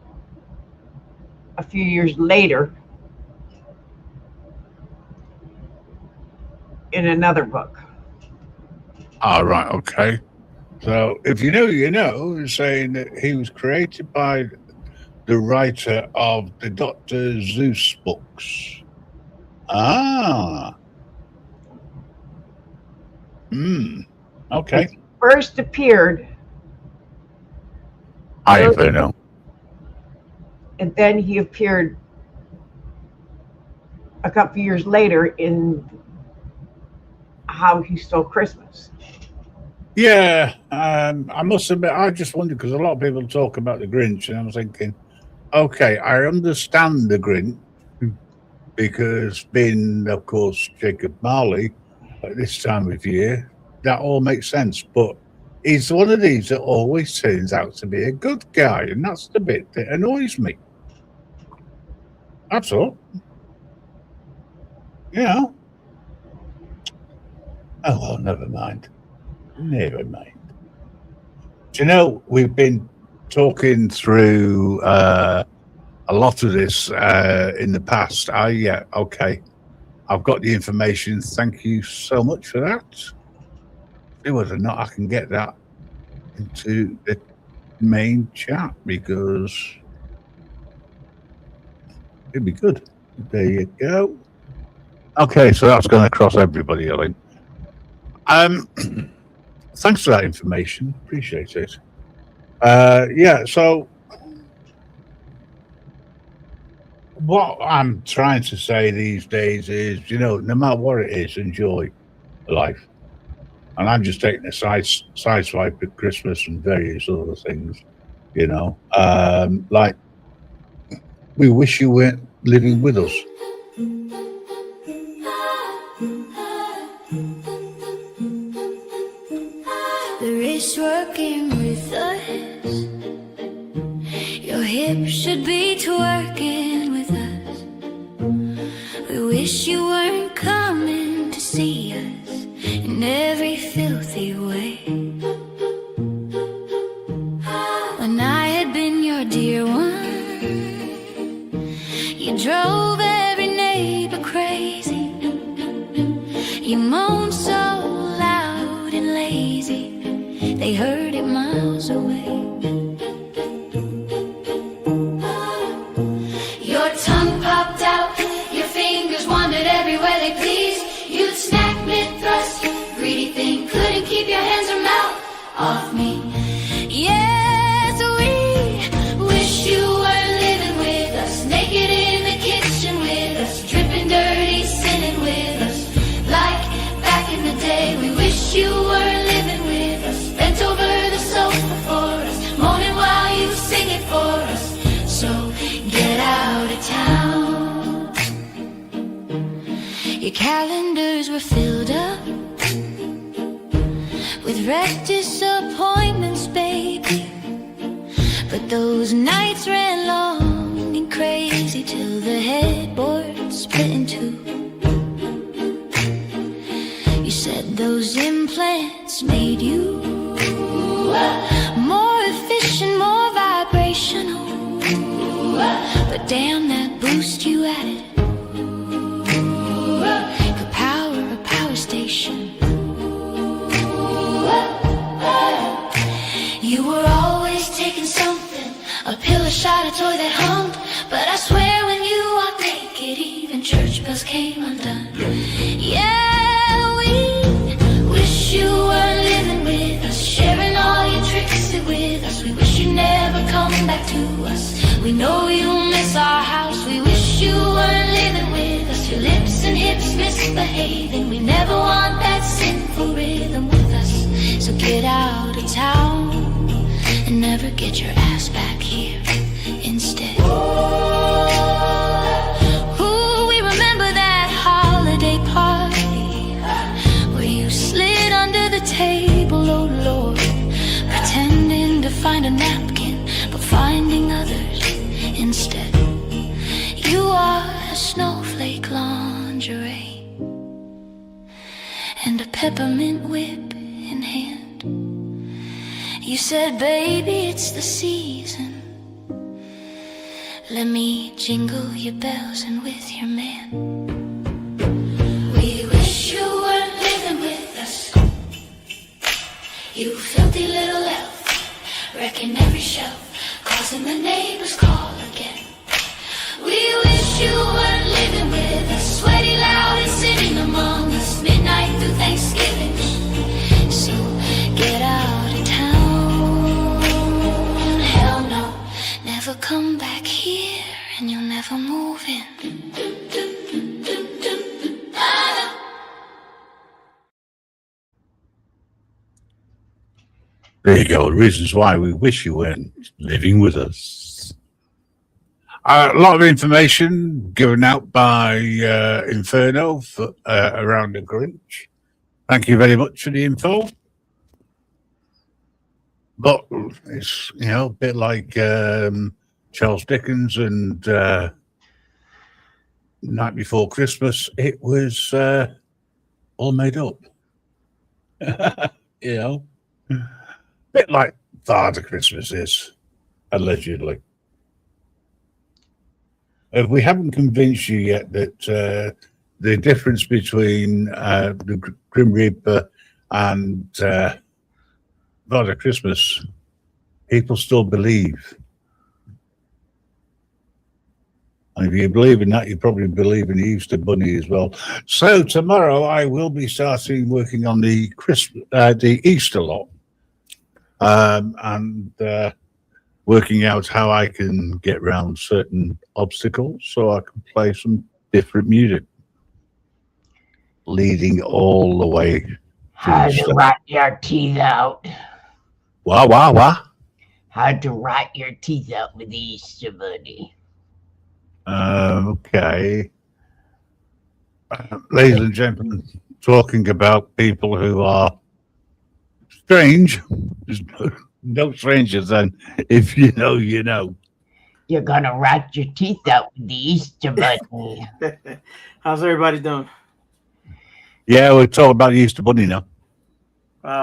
a few years later in another book. All right, okay. So if you know, you know, saying that he was created by the writer of the Dr. Seuss books. Okay. First appeared, I know. and then he appeared a couple years later in How He Stole Christmas. Yeah, I must admit, I just wondered because a lot of people talk about the Grinch, and I was thinking, okay, I understand the Grinch because being, of course, Jacob Marley at this time of year, that all makes sense. But he's one of these that always turns out to be a good guy, and that's the bit that annoys me. That's all. Yeah. Oh, well, never mind. Never mind. Do you know, we've been talking through a lot of this in the past. Okay. I've got the information. Thank you so much for that. See whether or not I can get that into the main chat, because it'd be good. There you go. Okay, so that's going to cross everybody, I think. Thanks for that information. Appreciate it. So what I'm trying to say these days is, no matter what it is, enjoy life. And I'm just taking a side swipe at Christmas and various other things, like we wish you weren't living with us. The wrist working with us. Your hips should be twerking with us. We wish you weren't coming to see us in every filthy way. When I had been your dear one, you drove every neighbor crazy. You moaned so loud and lazy, they heard it miles away. Your tongue popped out, your fingers wandered everywhere they pleased. You'd snack, mid-thrust, greedy thing, couldn't keep your hands or mouth off me. Yes, we wish you were living with us, naked in the kitchen with us, dripping dirty, sinning with us. Like back in the day, we wish you were living with us, bent over the sofa for us, moaning while you sing it for us. So get out of town. Your calendars were filled up with wrecked disappointments, baby. But those nights ran long and crazy till the headboard split in two. You Said those implants made you more efficient, more vibrational. But damn, that boost you added could power a power station. You were always taking something, a pill, a shot, a toy that hummed. But I swear when you walked naked, even church bells came undone. Yeah, we wish you were living with us, sharing all your tricks with us. We wish you'd never come back to us. We know you miss our house. We wish you weren't living with us. Your lips and hips misbehaving. We never want that sinful rhythm with us. So get out of town and never get your ass back here instead. Ooh, we remember that holiday party where you slid under the table, oh Lord, pretending to find a napkin, but finding others instead. You are a snowflake lingerie and a peppermint whip in hand. You said, baby, it's the season. Let me jingle your bells and with your man. We wish you weren't living with us. You filthy little elf, wrecking every shelf, causing the neighbors call again. We wish you weren't living with us, sweaty loud and sitting among us, midnight through Thanksgiving. So get out of town. Hell no, never come back here, and you'll never move in. There you go. Reasons why we wish you weren't living with us. A lot of information given out by Inferno for, around the Grinch. Thank you very much for the info. But it's, you know, a bit like Charles Dickens and Night Before Christmas. It was all made up. You know, bit like Father Christmas is, allegedly. If we haven't convinced you yet that the difference between the Grim Reaper and Father Christmas, people still believe. And if you believe in that, you probably believe in the Easter Bunny as well. So tomorrow I will be starting working on the Easter lot, and working out how I can get around certain obstacles so I can play some different music, leading all the way. How to rot your teeth out. Wah. How to rot your teeth out with the Easter Bunny. Okay. Ladies and gentlemen, talking about people who are strange. There's no strangers then. If you know, you know. You're gonna rot your teeth out with the Easter Bunny. How's everybody doing? Yeah, we're talking about the Easter Bunny now.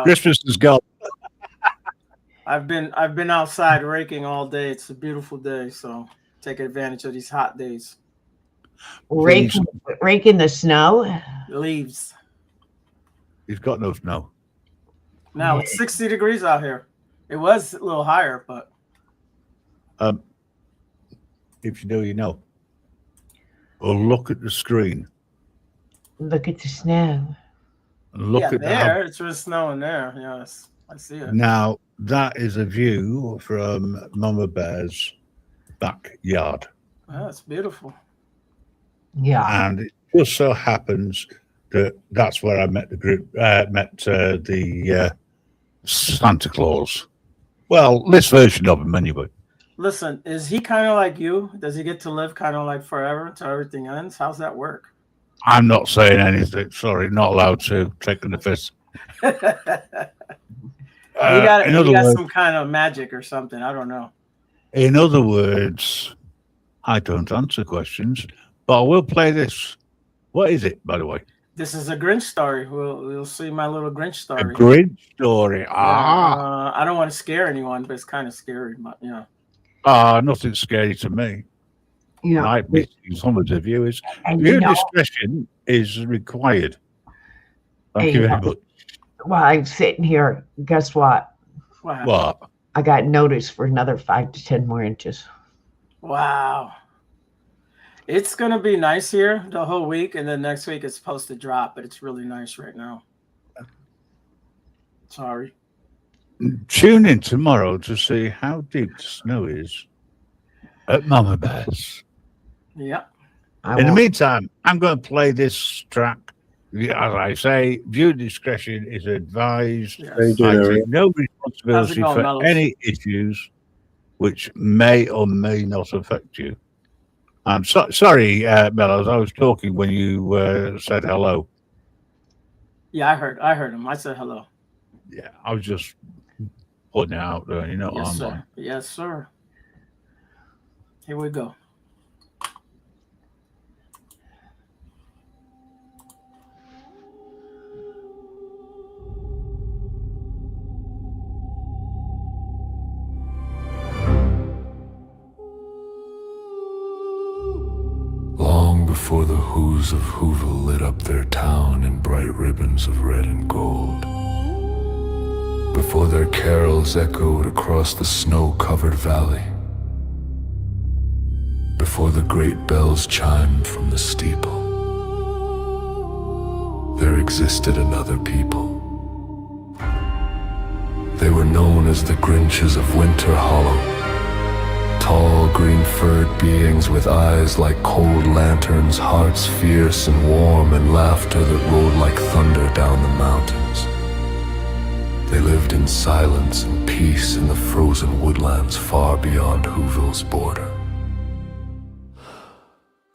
Christmas is gone. I've been outside raking all day. It's a beautiful day, so take advantage of these hot days. Raking the snow? Leaves. He's got no snow. Now it's 60 degrees out here. It was a little higher, but if you know, you know. Or look at the screen. Look at the snow. Look at there. It's just snowing there. Yes, I see it. Now that is a view from Mama Bear's backyard. Oh, that's beautiful. Yeah, and it just so happens that that's where I met the group. The Santa Claus. Well, this version of him, anyway. Listen, is he kind of like you? Does he get to live kind of like forever until everything ends? How's that work? I'm not saying anything. Sorry, not allowed to. Taking the fist. You got some kind of magic or something. I don't know. In other words, I don't answer questions, but I will play this. What is it, by the way? This is a Grinch story. We'll see my little Grinch A story. Grinch story. I don't want to scare anyone, but it's kind of scary. But, Nothing scary to me. Yeah. Might be some of the viewers. And Viewer you know, discretion is required. Thank you Hey, very much. while I'm sitting here, guess what? what happened? What? I got notice for another 5 to 10 more inches. Wow. It's going to be nice here the whole week, and then next week it's supposed to drop, but it's really nice right now. Sorry. Tune in tomorrow to see how deep the snow is at Mama Bear's. Yep. In the meantime, I'm going to play this track. As I say, viewer discretion is advised. Yes. How you doing, I Ariel? take no responsibility going, for Mellows? any issues which may or may not affect you. I'm sorry, Mellows. I was talking when you said hello. Yeah, I heard him. I said hello. Yeah, I was just putting it out there. You know, Yes, online. sir. Yes, sir. Here we go. Long before the Who's of Whoville lit up their town in bright ribbons of red and gold, before their carols echoed across the snow-covered valley, before the great bells chimed from the steeple, there existed another people. They were known as the Grinches of Winter Hollow. Tall, green-furred beings with eyes like cold lanterns, hearts fierce and warm, and laughter that rolled like thunder down the mountains. They lived in silence and peace in the frozen woodlands far beyond Whoville's border.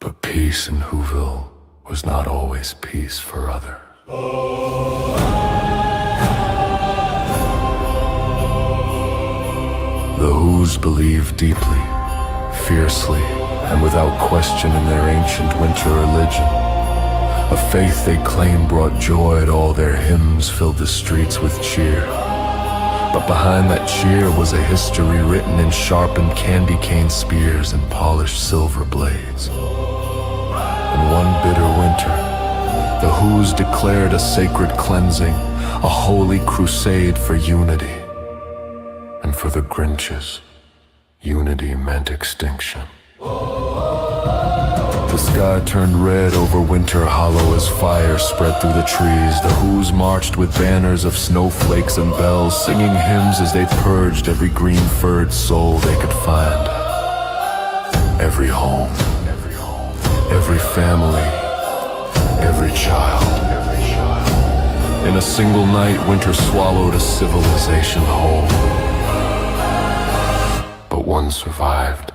But peace in Whoville was not always peace for others. The Who's believed deeply, fiercely, and without question in their ancient winter religion. A faith they claimed brought joy, and all their hymns filled the streets with cheer. But behind that cheer was a history written in sharpened candy cane spears and polished silver blades. In one bitter winter, the Who's declared a sacred cleansing, a holy crusade for unity. And for the Grinches, unity meant extinction. The sky turned red over Winter Hollow as fire spread through the trees. The Who's marched with banners of snowflakes and bells, singing hymns as they purged every green-furred soul they could find. Every home, every family, every child. In a single night, winter swallowed a civilization whole. But one survived.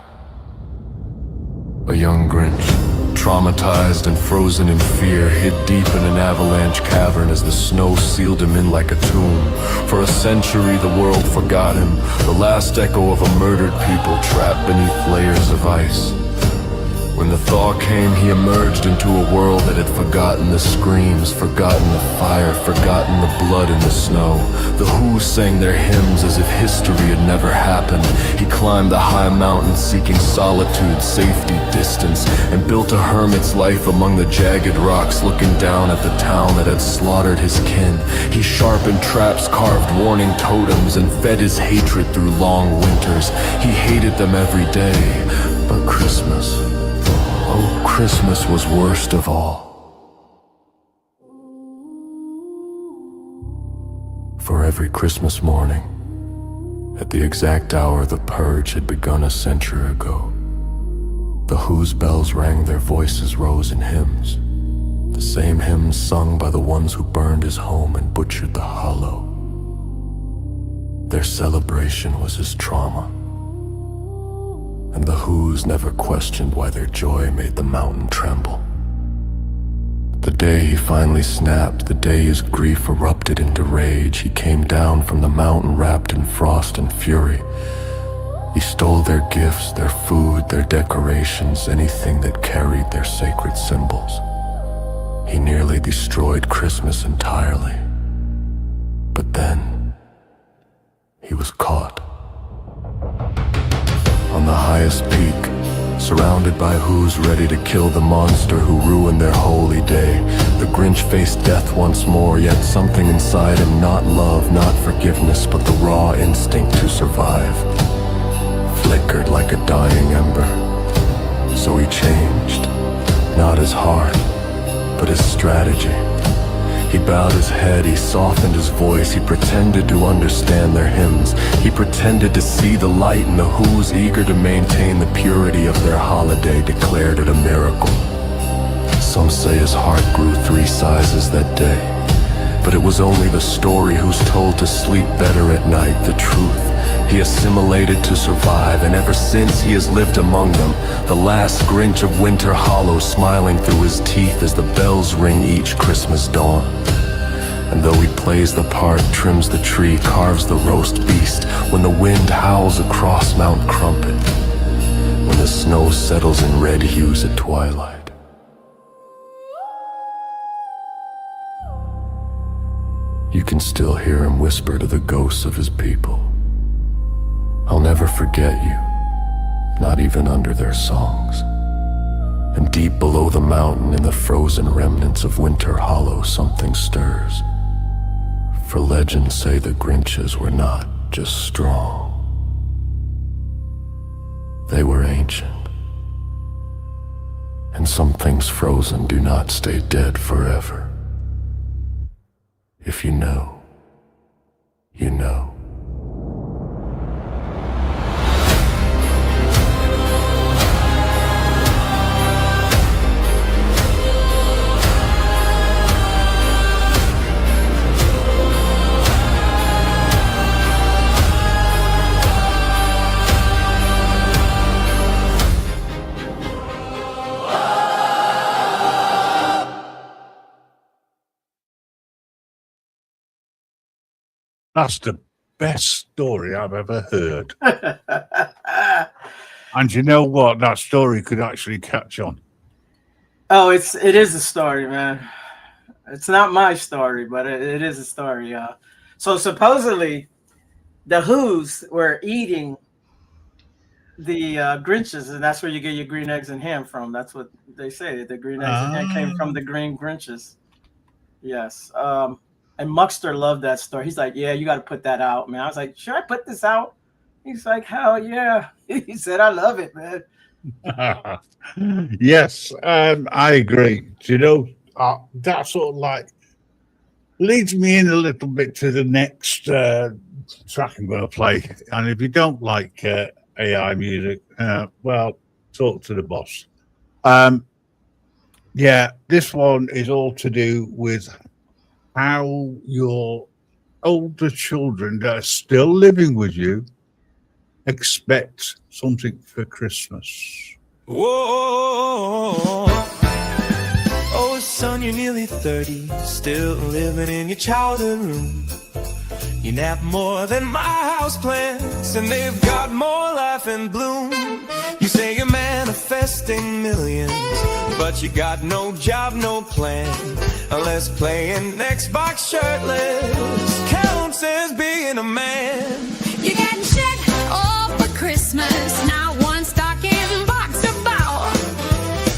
A young Grinch, traumatized and frozen in fear, hid deep in an avalanche cavern as the snow sealed him in like a tomb. For a century the world forgot him, the last echo of a murdered people trapped beneath layers of ice. When the thaw came, he emerged into a world that had forgotten the screams, forgotten the fire, forgotten the blood in the snow. The Who sang their hymns as if history had never happened. He climbed the high mountains seeking solitude, safety, distance, and built a hermit's life among the jagged rocks, looking down at the town that had slaughtered his kin. He sharpened traps, carved warning totems, and fed his hatred through long winters. He hated them every day, but Christmas, oh, Christmas was worst of all. For every Christmas morning, at the exact hour the purge had begun a century ago, the Who's bells rang, their voices rose in hymns, the same hymns sung by the ones who burned his home and butchered the hollow. Their celebration was his trauma, and the Who's never questioned why their joy made the mountain tremble. The day he finally snapped, the day his grief erupted into rage, he came down from the mountain wrapped in frost and fury. He stole their gifts, their food, their decorations, anything that carried their sacred symbols. He nearly destroyed Christmas entirely. But then, he was caught. On the highest peak, surrounded by who's ready to kill the monster who ruined their holy day, the Grinch faced death once more, yet something inside him, not love, not forgiveness, but the raw instinct to survive, flickered like a dying ember. So he changed, not his heart, but his strategy. He bowed his head, he softened his voice, he pretended to understand their hymns. He pretended to see the light, and the Who's, eager to maintain the purity of their holiday, declared it a miracle. Some say his heart grew 3 sizes that day, but it was only the story who's told to sleep better at night, the truth. He assimilated to survive, and ever since he has lived among them, the last Grinch of Winter Hollow, smiling through his teeth as the bells ring each Christmas dawn. And though he plays the part, trims the tree, carves the roast beast, when the wind howls across Mount Crumpet, when the snow settles in red hues at twilight, you can still hear him whisper to the ghosts of his people, "I'll never forget you," not even under their songs. And deep below the mountain, in the frozen remnants of Winter Hollow, something stirs. For legends say the Grinches were not just strong. They were ancient. And some things frozen do not stay dead forever. If you know, you know. That's the best story I've ever heard. And you know what? That story could actually catch on. Oh, it is a story, man. It's not my story, but it is a story. So supposedly, the Who's were eating the Grinches, and that's where you get your green eggs and ham from. That's what they say. The green eggs and ham came from the green Grinches. Yes. And Muckster loved that story. He's like, "Yeah, you got to put that out, man." I was like, "Should I put this out?" He's like, "Hell yeah." He said, "I love it, man." Yes, I agree. Do you know, that sort of like leads me in a little bit to the next track I'm going to play. And if you don't like AI music, well, talk to the boss. Yeah, this one is all to do with how your older children that are still living with you expect something for Christmas. Whoa. Oh, son, you're nearly 30, still living in your childhood room. You nap more than my house plants, and they've got more life and bloom. You say you're manifesting millions, but you got no job, no plan, unless playing Xbox shirtless counts as being a man. You're getting shit all for Christmas, not one stocking box about.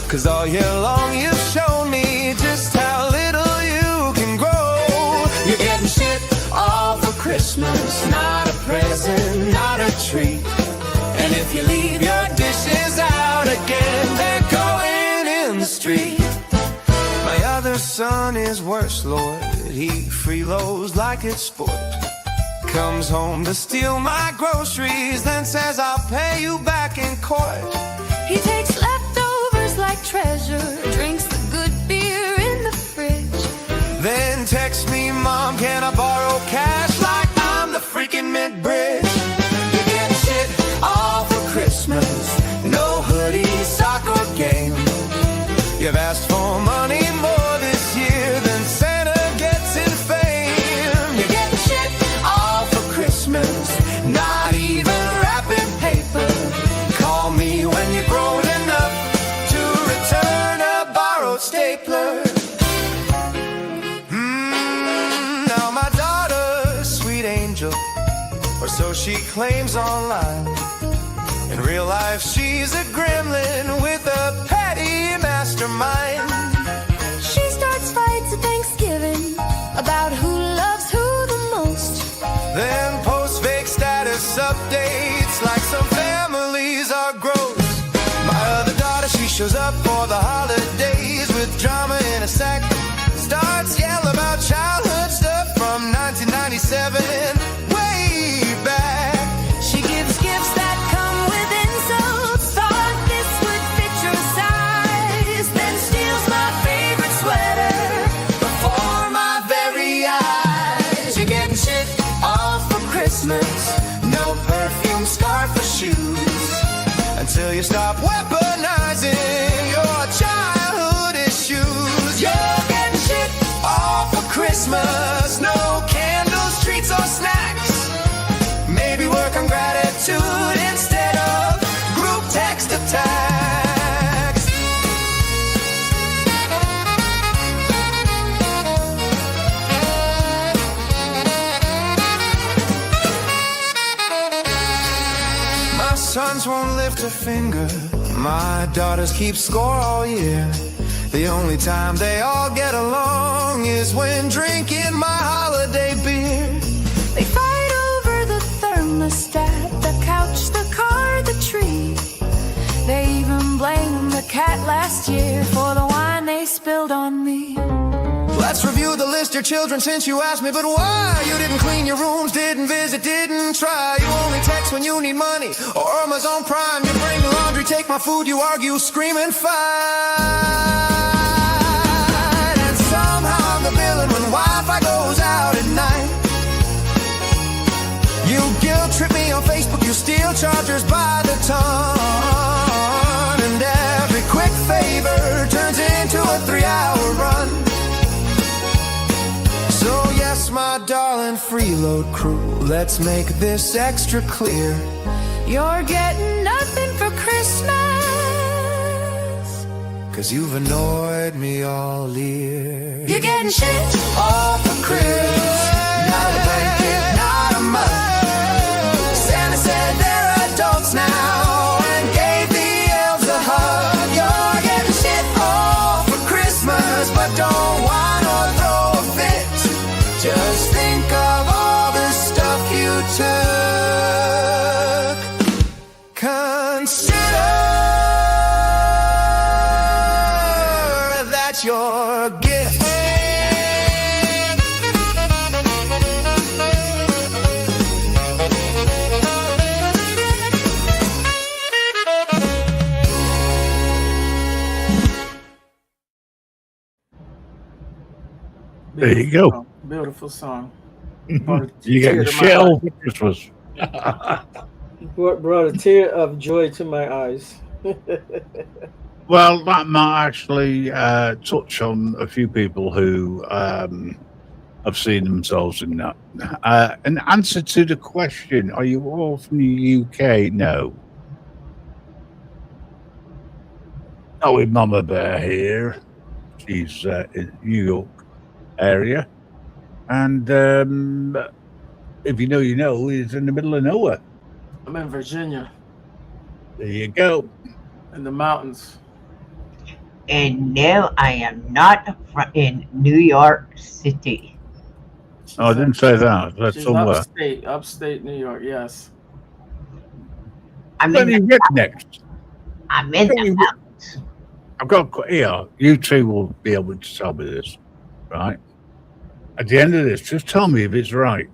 'Cause all year long you've shown me just how little you can grow. You're getting shit all for Christmas, not a present, not a treat. And if you leave your dishes out again, they're going in the street. My other son is worse, Lord. He freeloads like it's sport. Comes home to steal my groceries, then says I'll pay you back in court. He takes leftovers like treasure, drinks the good beer in the fridge. Then text me, Mom, can I borrow cash, like I'm the freaking mid-bridge. You get shit all for Christmas, no hoodie, soccer game. You've asked for money more this year than Santa gets in fame. You get shit all for Christmas, not even wrapping paper. Call me when you're grown enough to return a borrowed stapler. or so she claims online. In real life, she's a gremlin with a petty mastermind. She starts fights at Thanksgiving about who loves who the most. Then posts fake status updates like some families are gross. My other daughter, she shows up for the holidays with drama in a sack. Starts yelling about childhood stuff from 1997, way back. She gives gifts that come with insults. Thought this would fit your size. Then steals my favorite sweater Before my very eyes, you're getting shit all for Christmas. No perfume, scarf, or shoes. Until you stop weaponizing your childhood issues. You're getting shit all for Christmas. No candles, treats, or snacks. Maybe work on gratitude instead of group text attacks. My sons won't lift a finger. My daughters keep score all year. The only time they all get along is when drinking my holiday beer. They fight over the thermostat, the couch, the car, the tree. They even blame the cat last year for the wine they spilled on me. Let's review the list, your children, since you asked me. But why? You didn't clean your rooms, didn't visit, didn't try. You only text when you need money or Amazon Prime. You bring the laundry, take my food, you argue, scream and fight. And somehow I'm the villain when Wi-Fi goes out at night. You guilt trip me on Facebook, you steal chargers by the ton. And every quick favor turns into a 3-hour run. So yes, my darling freeload crew, let's make this extra clear. You're getting nothing for Christmas, 'Cause you've annoyed me all year. you're getting shit all for Christmas. Not a blanket, not a mug. Santa said they're adults now and gave the elves a hug. You're getting shit all for Christmas, but don't whine or throw a fit. Just think of all the stuff you took. Consider that your gift. There you go. Beautiful song. You get the shell for Christmas. Brought a tear of joy to my eyes. Well, that might actually touch on a few people who have seen themselves in that. An answer to the question, are you all from the UK? No. Not with Mama Bear here. She's in New York area. And if you know, you know, he's in the middle of nowhere. I'm in Virginia, There you go. in the mountains. And no, I am not in New York City. Oh, I didn't say that. That's She's somewhere. upstate New York, yes. I'm Plenty in of the, rednecks. I'm in the mountains. I've got here. You two will be able to tell me this, right? At the end of this, just tell me if it's right.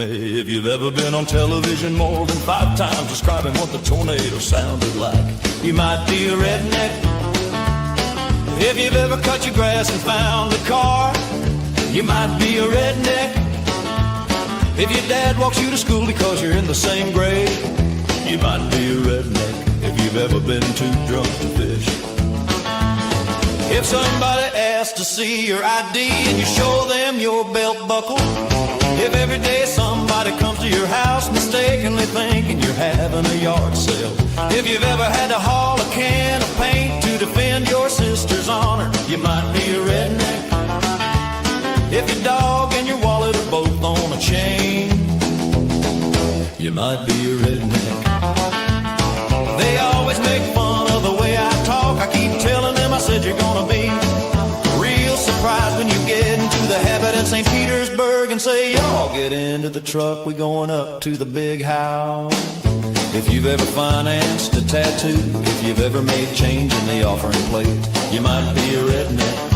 If you've ever been on television more than 5 times describing what the tornado sounded like, you might be a redneck. If you've ever cut your grass and found a car, you might be a redneck. If your dad walks you to school because you're in the same grade, you might be a redneck. If you've ever been too drunk to fish. If somebody asks to see your ID and you show them your belt buckle. If every day somebody comes to your house mistakenly thinking you're having a yard sale. If you've ever had to haul a can of paint to defend your sister's honor, you might be a redneck. might be a redneck. They always make fun of the way I talk. I keep telling them I said you're gonna be real surprised when you get into the habit in St. Petersburg and say, y'all get into the truck, we going up to the big house. If you've ever financed a tattoo, if you've ever made change in the offering plate, you might be a redneck.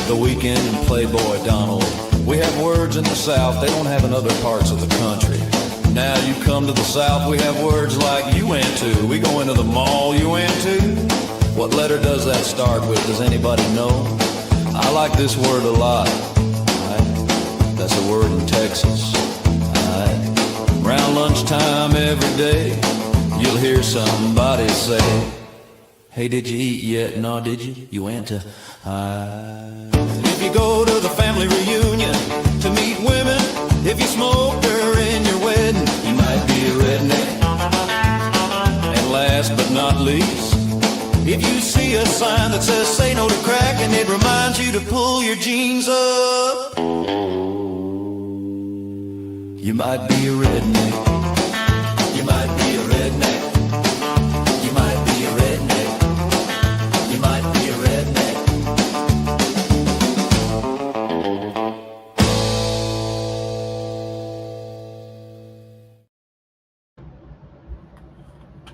The Weekend and Playboy Donald. We have words in the South they don't have in other parts of the country. Now you come to the South, we have words like you went to. We go into the mall you went to. What letter does that start with? Does anybody know? I like this word a lot. That's a word in Texas. Around lunchtime every day, you'll hear somebody say, hey, did you eat yet? No, did you? You went to If you go to the family reunion to meet women, if you smoked her in your wedding, you might be a redneck. And last but not least, if you see a sign that says say no to crack and it reminds you to pull your jeans up, you might be a redneck. You might be a redneck. You might be a redneck. You might be a redneck.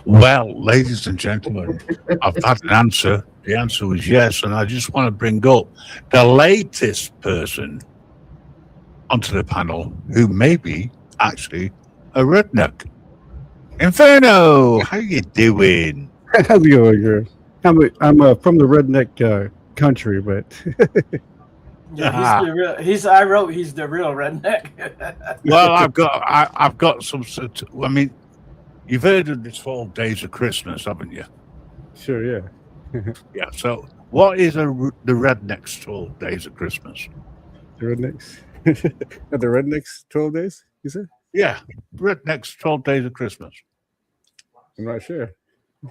Well, ladies and gentlemen, I've had an answer. The answer was yes, and I just want to bring up the latest person onto the panel who may be actually a redneck. Inferno, how you doing? How's it going, girl? I'm from the redneck country, but Yeah, he's the real. He's the real redneck. Well, I've got some. I mean, you've heard of the 12 Days of Christmas, haven't you? Sure, yeah. Yeah. So, what is the rednecks 12 Days of Christmas? The rednecks. Are the rednecks 12 days? You said? Yeah, rednecks 12 Days of Christmas. I'm not sure.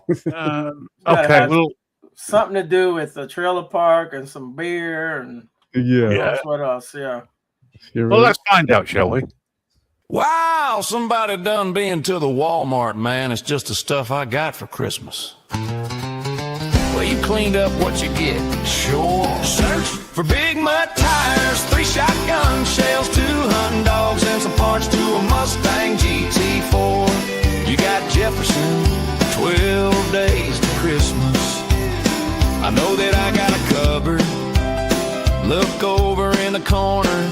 Okay, well, something to do with the trailer park and some beer and yeah. what else? Yeah. Well, let's find out, shall we? Wow, somebody done been to the Walmart, man. It's just the stuff I got for Christmas. Well, you cleaned up what you get. Sure. Search for big mud tires, 3 shotgun shells, 2 hunting dogs, and some parts to a Mustang GT4. You got Jefferson, 12 days to Christmas. I know that I got a cupboard. Look over in the corner.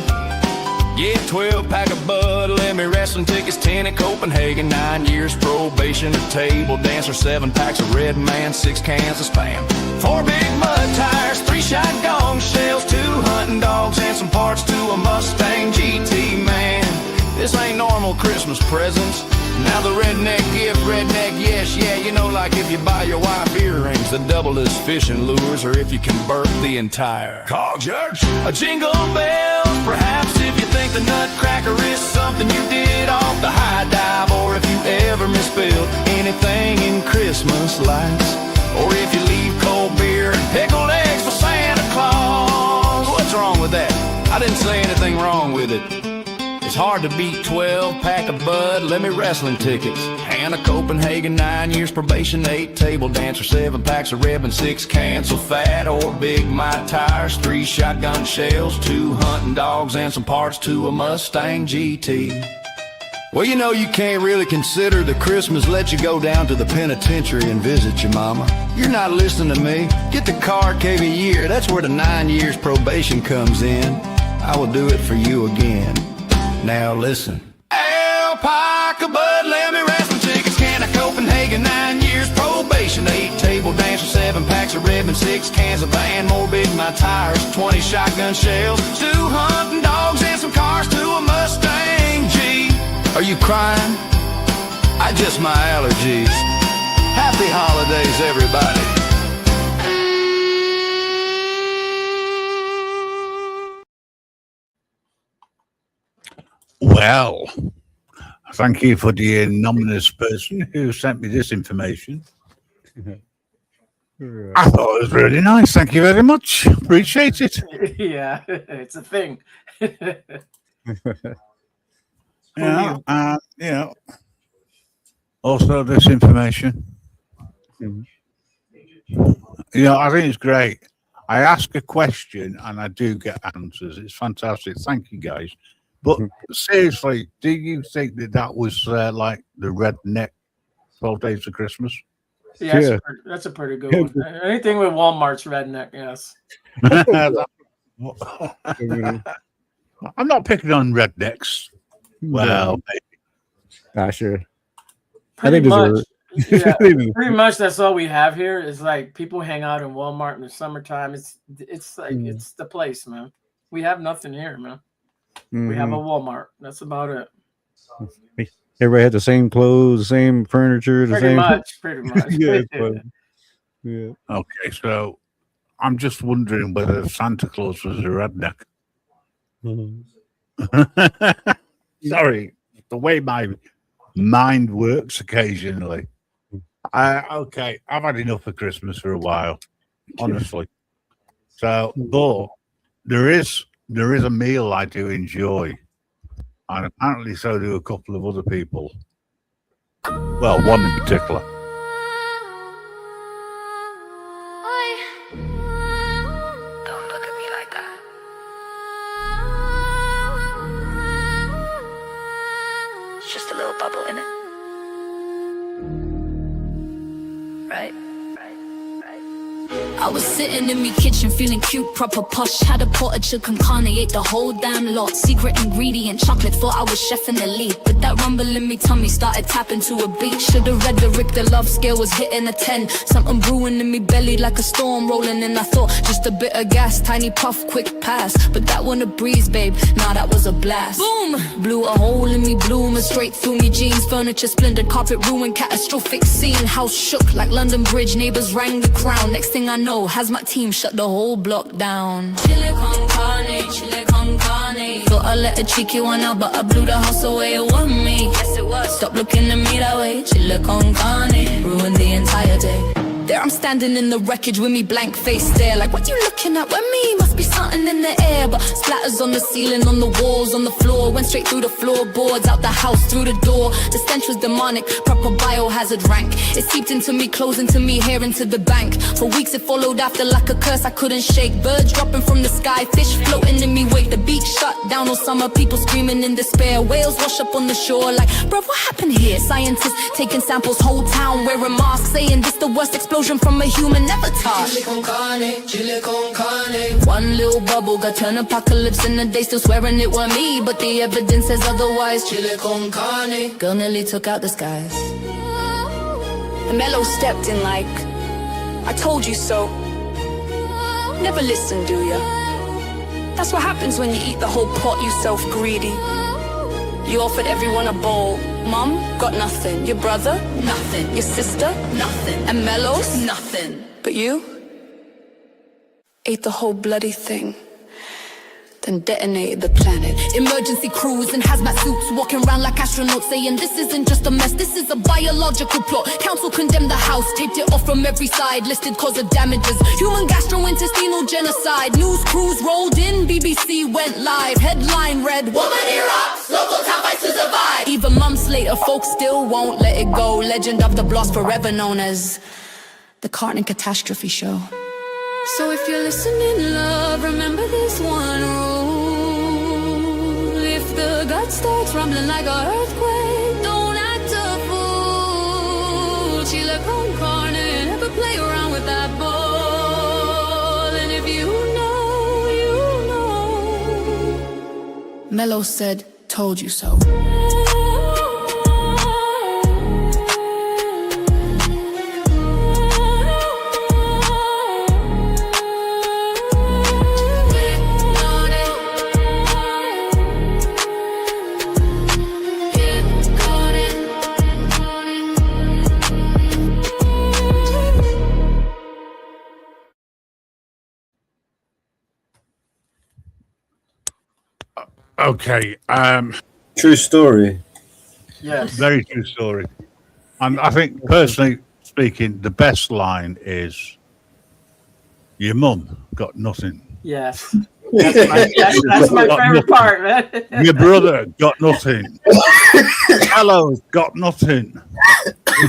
Get 12-pack of Bud, let me wrestling tickets, 10 at Copenhagen, 9 years probation, a table dancer, 7 packs of Red Man, 6 cans of Spam, 4 big mud tires, 3 shotgun shells, 2 hunting dogs, and some parts to a Mustang GT, man. This ain't normal Christmas presents. Now the redneck gift, redneck yes, yeah, you know, like if you buy your wife earrings that double as fishing lures, or if you convert the entire car church. A jingle bells, perhaps if you think the Nutcracker is something you did off the high dive, or if you ever misspelled anything in Christmas lights, or if you leave cold beer and pickled eggs for Santa Claus. What's wrong with that? I didn't say anything wrong with it. It's hard to beat 12-pack of Bud, let me wrestling tickets, and a Copenhagen, 9 years probation, 8 table dancer, 7 packs of Red and 6 cans of fat or big my tires, 3 shotgun shells, 2 hunting dogs, and some parts to a Mustang GT. Well, you know you can't really consider the Christmas let you go down to the penitentiary and visit your mama. You're not listening to me. Get the card every year. That's where the 9 years probation comes in. I will do it for you again. Now listen. Alpaca Bud, let me wrestling tickets, can of Copenhagen, 9 years probation, 8 table dancer, 7 packs of Red and 6 cans of Van, more big my tires, 20 shotgun shells, 2 hunting dogs, and some cars to a Mustang G. Are you crying? I just my allergies. Happy holidays, everybody. Well, thank you for the anonymous person who sent me this information. I thought it was really nice. Thank you very much. Appreciate it. Yeah, it's a thing. Yeah, also this information. I think it's great. I ask a question and I do get answers. It's fantastic. Thank you, guys. But seriously, do you think that was like the redneck 12 Days of Christmas? Yeah, that's a pretty good one. Anything with Walmart's redneck, yes. I'm not picking on rednecks. Well, maybe. Sure. Pretty much. Yeah, pretty much that's all we have here is like people hang out in Walmart in the summertime. It's like it's the place, man. We have nothing here, man. We have a Walmart. That's about it. Everybody had the same clothes, the same furniture, Pretty much. Yeah. Okay, so I'm just wondering whether Santa Claus was a redneck. Sorry, the way my mind works occasionally. Okay, I've had enough of Christmas for a while, honestly. So, but there is a meal I do enjoy, and apparently so do a couple of other people. Well, one in particular. Don't look at me like that. It's just a little bubble in it. Right? I was sitting in me kitchen feeling cute, proper posh. Had a pot of chicken carne, ate the whole damn lot. Secret ingredient, chocolate, thought I was chef in the lead. But that rumble in me tummy started tapping to a beat. Should've read the Richter love scale was hitting a 10. Something brewing in me belly like a storm rolling in. I thought just a bit of gas, tiny puff, quick pass. But that one a breeze, babe, nah, that was a blast. Boom! Blew a hole in me, blooming straight through me jeans. Furniture splintered, carpet ruined, catastrophic scene. House shook like London Bridge, neighbors rang the crown. Next thing I know, has my team shut the whole block down. Chile con carne, chile con carne. Thought I let a cheeky one out, but I blew the house away. It wasn't me. Yes, it was. Stop looking at me that way. Chile con carne, ruined the entire day. There I'm standing in the wreckage with me blank face stare. Like, what you looking at? Where me? Must be something in the air. But splatters on the ceiling, on the walls, on the floor. Went straight through the floorboards, out the house, through the door. The stench was demonic, proper biohazard rank. It seeped into me, clothes into me, hair into the bank. For weeks it followed after like a curse I couldn't shake. Birds dropping from the sky, fish floating in me wake. The beach shut down all summer, people screaming in despair. Whales wash up on the shore like, bro, what happened here? Scientists taking samples, whole town wearing masks, saying this the worst explosion from a human avatar. Chile con carne, chile con carne. One little bubble got turned apocalypse in the day, still swearing it were me, but the evidence says otherwise. Chile con carne. Girl nearly took out the skies. And Mello stepped in like, I told you so. Never listen, do ya? That's what happens when you eat the whole pot, you self-greedy. You offered everyone a bowl. Mom got nothing. Your brother, nothing. Your sister, nothing. And Mellows, nothing. But you ate the whole bloody thing. Then detonated the planet. Emergency crews in hazmat suits, walking around like astronauts, saying this isn't just a mess, this is a biological plot. Council condemned the house, taped it off from every side, listed cause of damages, human gastrointestinal genocide. News crews rolled in, BBC went live. Headline read, woman erupts, local town fights to survive. Even months later, folks still won't let it go. Legend of the blast, forever known as the Carton Catastrophe Show. So if you're listening, love, remember this one rule. If the gut starts rumbling like a earthquake, don't act a fool. Chile con carne, never play around with that ball. And if you know, you know. Mello said, told you so. Okay. True story. Yes. Very true story. And I think, personally speaking, the best line is, your mum got nothing. Yes. That's my favorite part, man. Your brother got nothing. Hello's got nothing.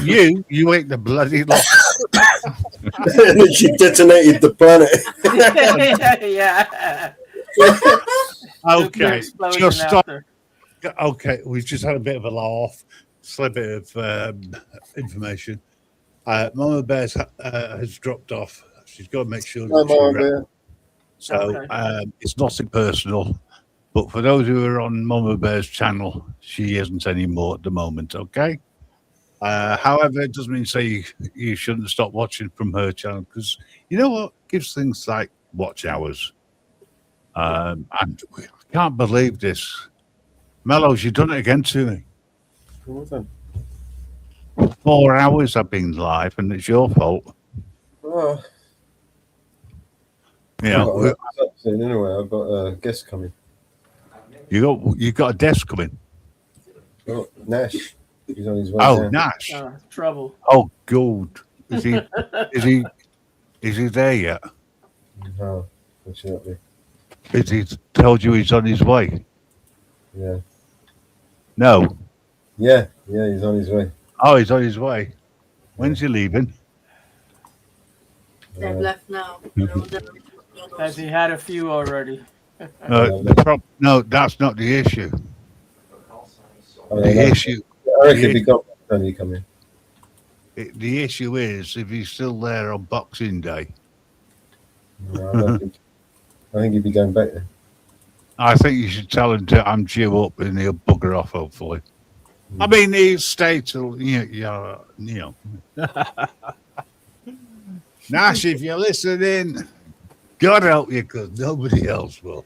You ate the bloody lot. And then she detonated the planet. Yeah. Okay, Explosion just stop. after. Okay, we've just had a bit of a laugh, a bit of information. Mama Bear has dropped off. She's got to make sure Hi, that she Mama rests. Bear. So Okay. it's nothing personal. But for those who are on Mama Bear's channel, she isn't anymore at the moment, okay? However, it doesn't mean say you shouldn't stop watching from her channel, because you know what? Gives things like watch hours. And I can't believe this. Mellows, you've done it again to me. What was that? 4 hours I've been live, and it's your fault. Oh, You know, soon anyway. I've got a guest coming. you got a desk coming. Oh, Nash. He's on his way Oh, down. Nash. Trouble. Oh, good. Is he there yet? No, unfortunately. Is he told you he's on his way? Yeah. No. Yeah, he's on his way. Oh, he's on his way. When's he leaving? They've left now. Has he had a few already? No, that's not the issue. I The issue. I reckon he'll be gone by the time you come in. The issue is if he's still there on Boxing Day. No, I don't think. I think he'll be going back there. I think you should tell him I'm due up and he'll bugger off, hopefully. I mean, he'll stay till, you know. Nash, if you're listening, God help you, because nobody else will.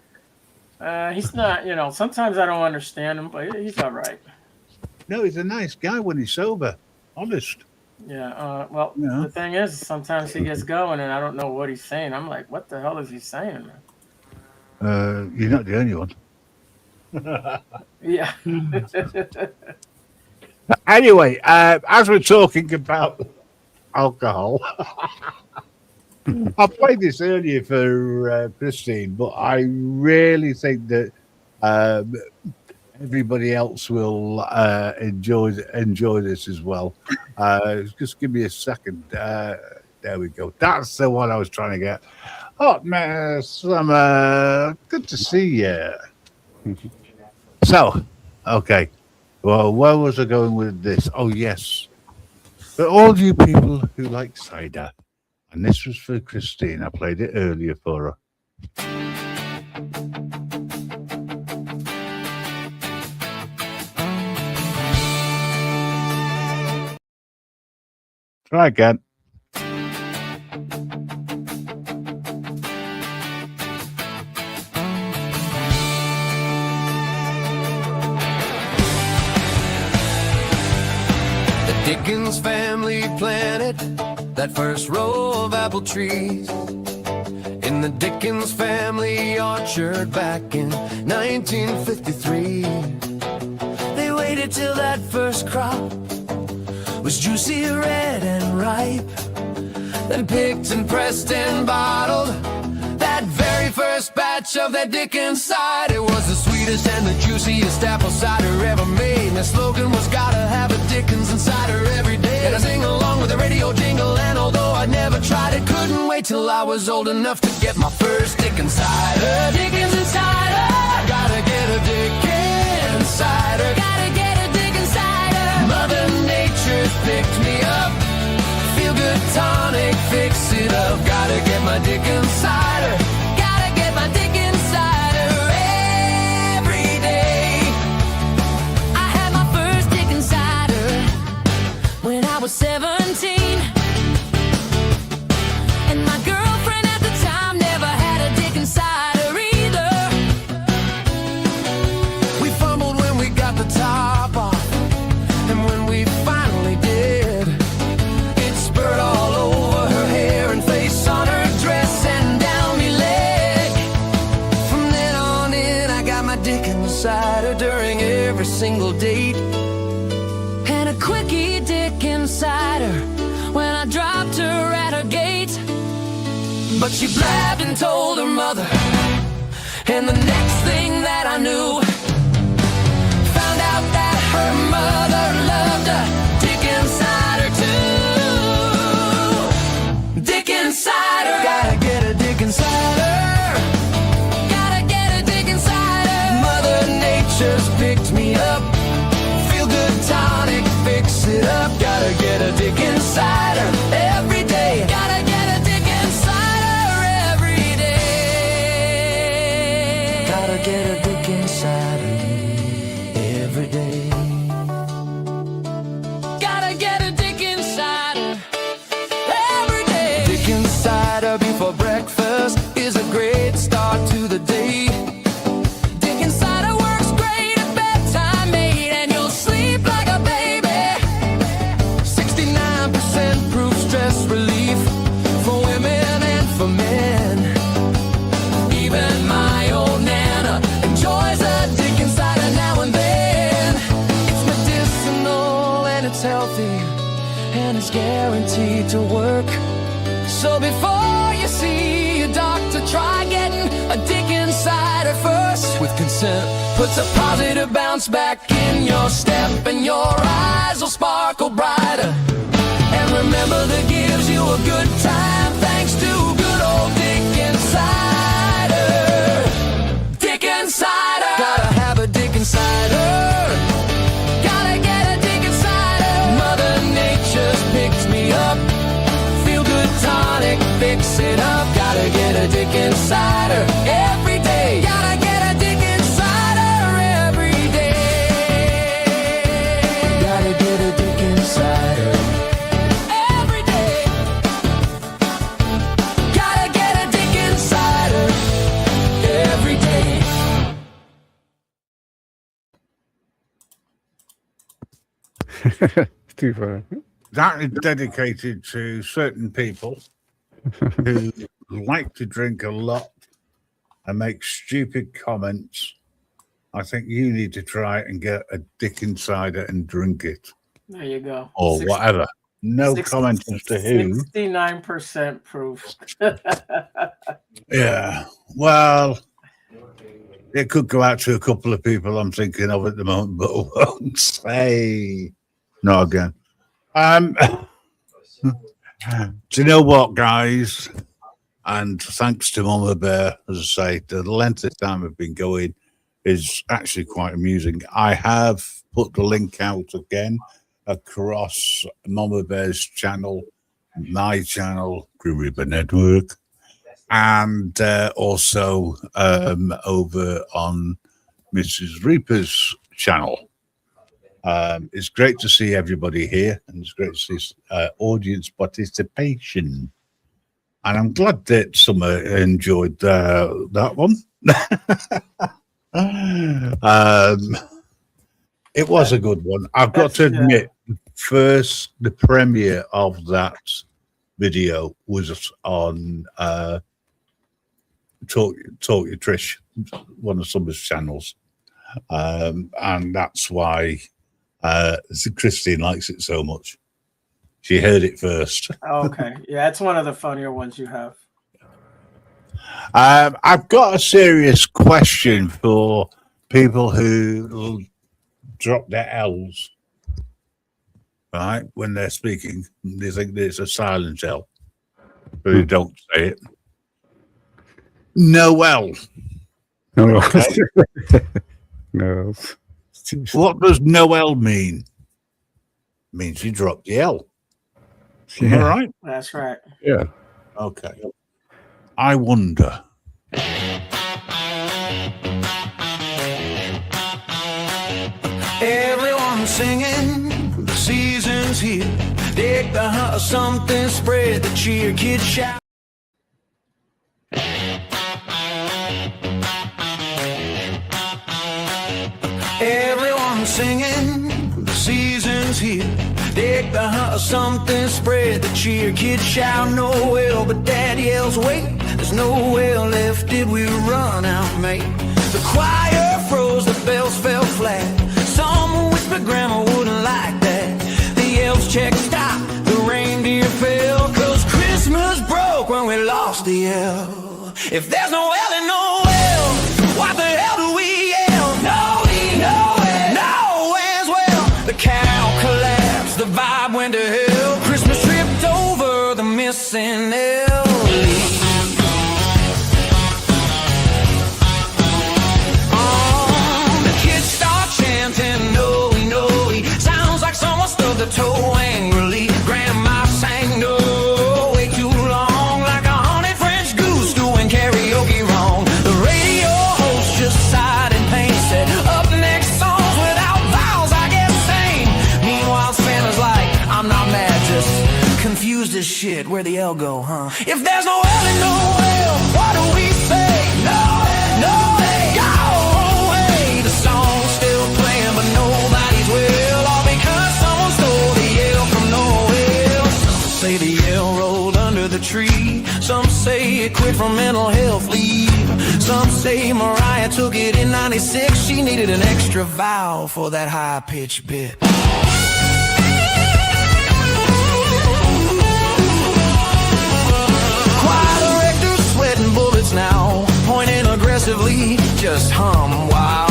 He's not, sometimes I don't understand him, but he's all right. No, he's a nice guy when he's sober. Honest. Yeah, the thing is, sometimes he gets going and I don't know what he's saying. I'm like, what the hell is he saying? You're not the only one. Yeah. Anyway, as we're talking about alcohol, I played this earlier for Christine, but I really think that everybody else will enjoy this as well. Just give me a second. There we go. That's the one I was trying to get. Hot mess, good to see you. So, okay. Well, where was I going with this? Oh, yes. For all you people who like cider, and this was for Christine. I played it earlier for her. Try again. Dickens family planted that first row of apple trees in the Dickens family orchard back in 1953. They waited till that first crop was juicy, red and ripe, then picked and pressed and bottled that very first batch of that Dickens cider. It was the sweetest and the juiciest apple cider ever made. Their slogan was gotta have a Dickens and cider every day. And I sing along with the radio jingle, and although I never tried it, couldn't wait till I was old enough to get my first Dickens cider. Dickens and cider, gotta get a Dickens cider. Gotta get a Dickens cider. Mother Nature's picked me up. Feel good tonic, fix it up. Gotta get my Dickens cider. Gotta get my Dickens cider every day. I had my first Dickens cider when I was 17. And my girlfriend at the time never had a Dickens cider either. We fumbled when we got the top off, and when we finally did, it spurred all over her hair and face, on her dress and down me leg. From then on in, I got my Dickens cider during every single date. And a quickie Dickens cider when I dropped her at her gate. But she blabbed and told her mother And the next thing that I knew, found out that her mother loved a dick inside her too. Dick inside her. Gotta get a dick inside her. Gotta get a dick inside her. Mother Nature's picked me up. Feel good tonic, fix it up. Gotta get a dick inside her every day. Gotta get a dick inside her every day. Gotta get a dick inside her every day. Gotta get a dick inside her every day. Dick inside her before breakfast is a great start to the day. Dick inside her works great at bedtime, mate, and you'll sleep like a baby. 69% proof stress relief for women and for men. Even my old Nana enjoys a dick inside her now and then. It's medicinal and it's healthy and it's guaranteed to work. So before you see your doctor, try getting a dick inside her first. With consent, puts a positive bounce back in your step and your eyes will sparkle brighter. And remember that gives you a good time thanks to good old dick inside her. Dick inside her. Gotta have a dick inside her. Gotta get a dick inside her. Mother Nature's picked me up. Feel good tonic, fix it up. Gotta get a dick inside her every day. Gotta get a dick inside her every day. Gotta get a dick inside her every day. Gotta get a dick inside her every day. It's too funny. That is dedicated to certain people who like to drink a lot and make stupid comments. I think you need to try and get a dick insider and drink it, There you go. or whatever. No comment as to who. 69% proof. Yeah. Well, it could go out to a couple of people I'm thinking of at the moment, but I won't say. Not again. Do you know what, guys? And thanks to Mama Bear, as I say, the length of time I've been going is actually quite amusing. I have put the link out again across Mama Bear's channel, my channel, Grim Reaper Network, and also over on Mrs. Reaper's channel. It's great to see everybody here, and it's great to see audience participation. And I'm glad that Summer enjoyed that one. It was a good one. I've got to admit, first, the premiere of that video was on Talk Your Trish, one of Summer's channels. And that's why Christine likes it so much. She heard it first. Okay. Yeah, it's one of the funnier ones you have. I've got a serious question for people who drop their L's, right, when they're speaking. They think there's a silent L, but they don't say it. Noel. No. Okay. No. What does Noel mean? It means you dropped the L. Yeah. All right. That's right. Yeah. Okay. I wonder. Everyone singing, the season's here. Dig the hut, something, spread the cheer, kids shout. Everyone singing, the season's here. Dig the hut, something, spread the cheer, kids shout Noel, but Dad yells, wait, there's no well left, did we run out, mate? The choir froze, the bells fell flat. Someone whispered Grandma wouldn't like that. The elves checked stop, the reindeer fell, 'cause Christmas broke when we lost the L. If there's no L, then no L. use this shit. Where'd the L go, huh? If there's no L in no L, what do we say? No, no, go away. The song's still playing, but nobody's will. All because someone stole the L from Noel. Some say the L rolled under the tree. Some say it quit from mental health leave. Some say Mariah took it in 96. She needed an extra vowel for that high-pitched bit. Choir directors sweating bullets now, pointing aggressively, just hum, wow.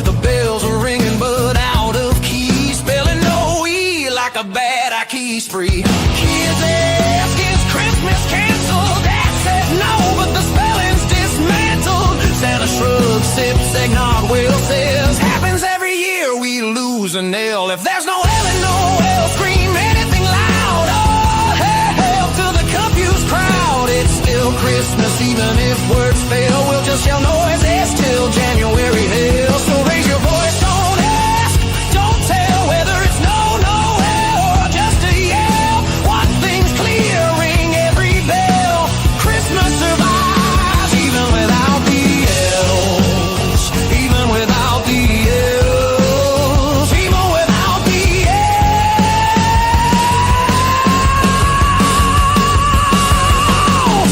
The bells are ringing but out of key, spelling no-E like a bad key spree. Kids ask, is Christmas canceled? Dad said no, but the spelling's dismantled. Santa shrugs, sips eggnog, Will says, happens every year, we lose an L. If there's no L in no L, scream anything loud. Oh, hell to the confused crowd. It's still Christmas, even if words fail. We'll just yell noises till January hell. So raise your voice, don't ask, don't tell whether it's no, no, L, or just a yell. One thing's clear, ring every bell. Christmas survives even without the L's. Even without the L's. Even without the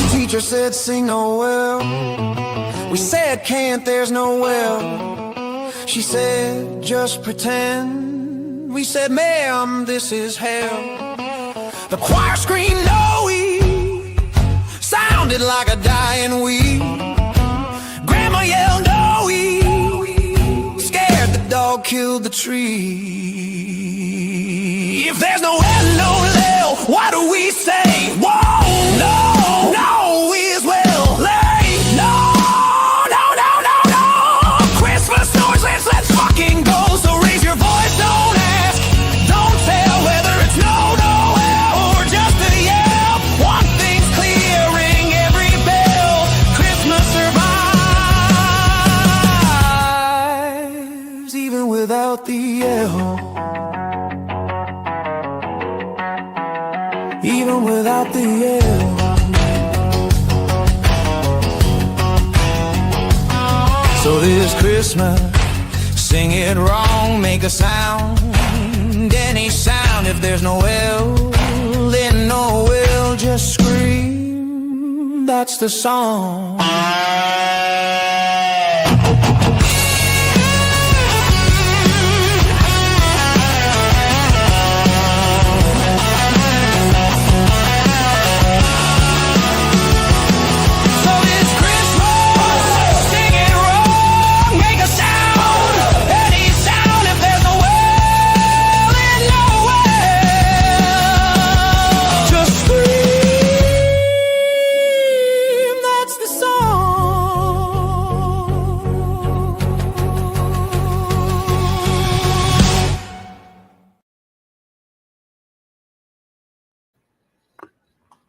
L's. Teacher said sing Noel. We said can't, there's no well. She said just pretend. We said ma'am, this is hell. The choir screamed no-E, sounded like a dying we. Grandma yelled no-E, scared the dog killed the tree. If there's no L, no L, what do we say? Whoa, no, no is well late. No, no, no, no, no. Christmas noise, let's fucking go. So raise your voice, don't ask, don't tell whether it's no, no, L, or just a yell. One thing's clear, ring every bell. Christmas survives even without the L. Even without the L. So this Christmas, sing it wrong, make a sound, any sound. If there's no L, then no L, just scream, that's the song.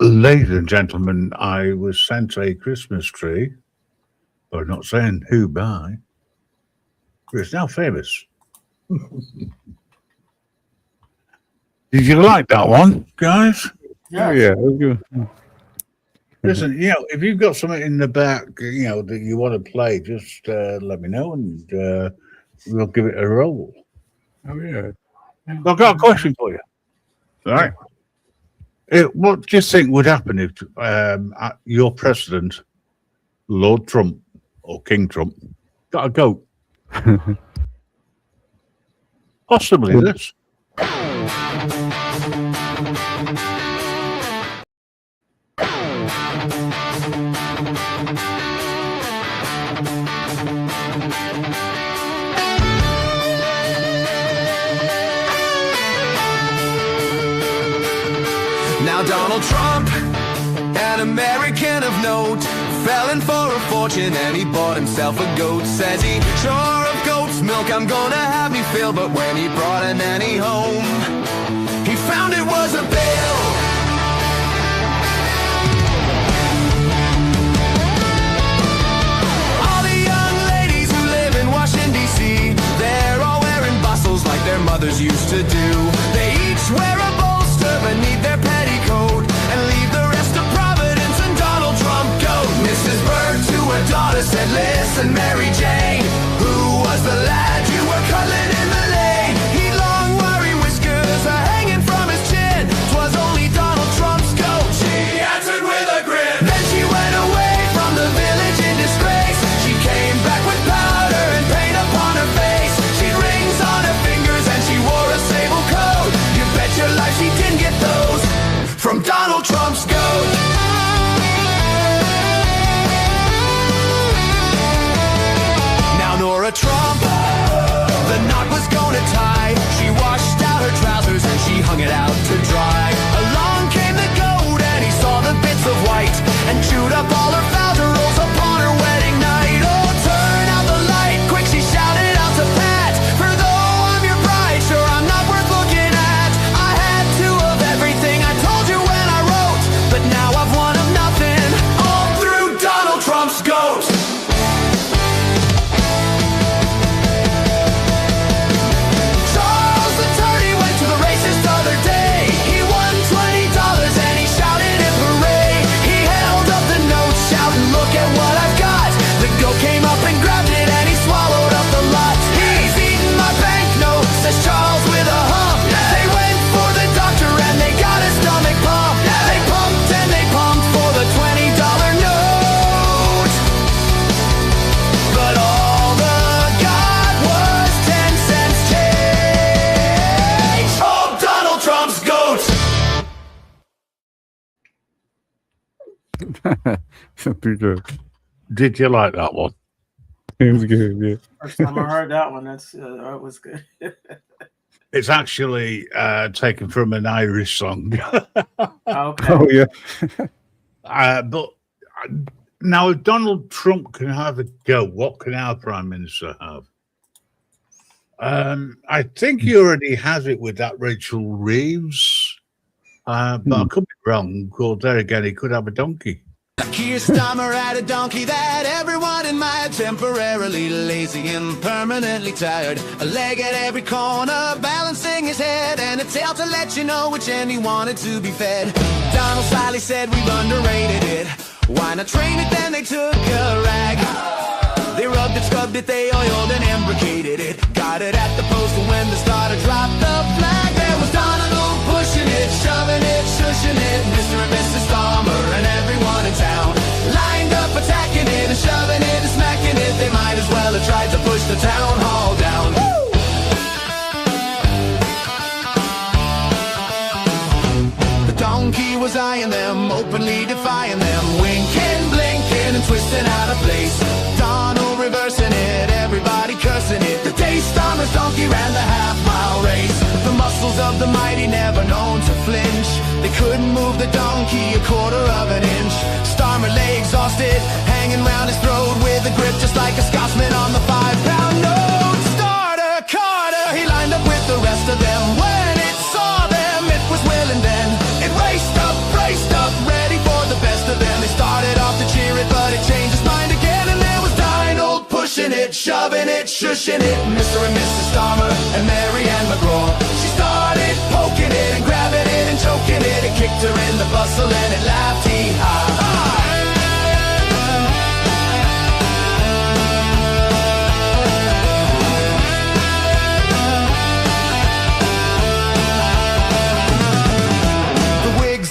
Ladies and gentlemen, I was sent a Christmas tree, but I'm not saying who by. It's now famous. Did you like that one, guys? Oh, yeah. It was good. Listen, you know, if you've got something in the back, you know, that you want to play, just let me know and we'll give it a roll. Oh, yeah. I've got a question for you. All right. What do you think would happen if your president, Lord Trump or King Trump, got a goat? Possibly this. Now Donald Trump, an American of note, fell in for a fortune and he bought himself a goat. Says he sure of goat's milk I'm gonna have me fill. But when he brought a nanny home, he found it was a bill. All the young ladies who live in Washington DC, they're all wearing bustles like their mothers used to do. They each wear a bolster beneath their petticoat. Trump's goat. Now Nora Trump, the knot was gonna tie. She washed out her trousers and she hung it out to dry. Along came the goat and he saw the bits of white and chewed up all her founder rolls upon her wedding night. Oh, turn out the light, quick, she shouted out to Pat. For though I'm your bride, sure I'm not worth looking at. I had two of everything I told you when I wrote, but now I've one of nothing, all through Donald Trump's goat. Charles attorney went to the races the other day. He won $20 and he shouted in parade. He held up the note shouting, look at what I've got. The goat came up and grabbed it and he swallowed up the lot. He's eating my banknote, says Charles with a hump. They went for the doctor and they got a stomach pump. They pumped and they pumped for the $20 note, but all the got was 10 cents change. Oh, Donald Trump's goat. Pretty good. Did you like that one? It was good, yeah. First time I heard that one, that was good. It's actually taken from an Irish song. Okay. Oh, yeah. But now, if Donald Trump can have a go, what can our Prime Minister have? I think he already has it with that Rachel Reeves. But I could be wrong. Well, there again, he could have a donkey. Keir Starmer had a donkey that everyone admired, temporarily lazy and permanently tired. A leg at every corner, balancing his head, and a tail to let you know which end he wanted to be fed. Donald slyly said we've underrated it. Why not train it? Then they took a rag. They rubbed it, scrubbed it, they oiled and imbricated it. Got it at the post, and when the starter dropped the flag, there was Donald pushing it, shoving it, shushing it. Mr. and Mrs. Starmer and everyone in town lined up, attacking it and shoving it and smacking it. They might as well have tried to push the town hall down. The donkey was eyeing them, openly defying them, winking, blinking and twisting out of place. Donald reversing it, everybody cursing it. The day Starmer's donkey ran the half-mile race. The muscles of the mighty never known to flinch. They couldn't move the donkey a quarter of an inch. Starmer lay exhausted, hanging round his throat with a grip just like a Scotsman on the 5-pound note. Starter Carter, he lined up with the rest of them. When it saw them, it was willing then. It raced up, ready for the best of them. They started off to cheer it, but it changed its mind again. And there was Donald pushing it, shoving it, shushing it. Mr. and Mrs. Starmer and Mary Ann McGraw. She started poking it and grabbing it and choking it. It kicked her in the bustle and it laughed, hee-ha.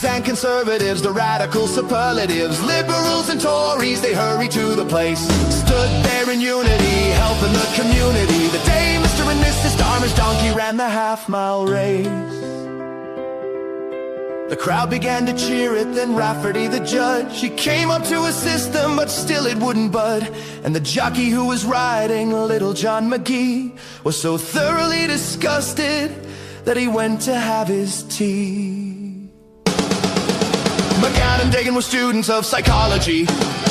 And conservatives, the radical superlatives, liberals and Tories, they hurried to the place. Stood there in unity, helping the community. The day Mr. and Mrs. Starmer's donkey ran the half-mile race. The crowd began to cheer it, then Rafferty the judge, he came up to assist them, but still it wouldn't bud. And the jockey who was riding, Little John McGee, was so thoroughly disgusted that he went to have his tea. McGann and Dagan were students of psychology,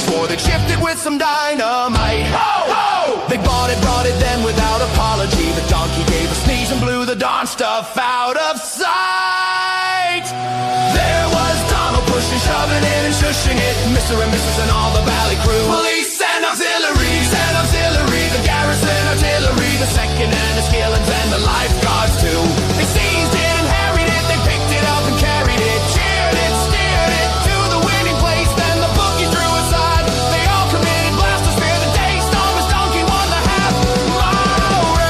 swore they'd shift it with some dynamite. Ho, ho! They bought it, brought it then without apology. The donkey gave a sneeze and blew the darn stuff out of sight. There was Donald pushing, shoving it and shushing it. Mr. and Mrs. and all the valley crew. Police and auxiliary, the garrison artillery, the second and the skillings and the lifeguards too. They seized it and harried it, they picked it up and carried it, cheered it, steered it to the winning place. Then the bookie threw aside, they all committed blastosphere. The day Starmer's donkey won the half-mile race.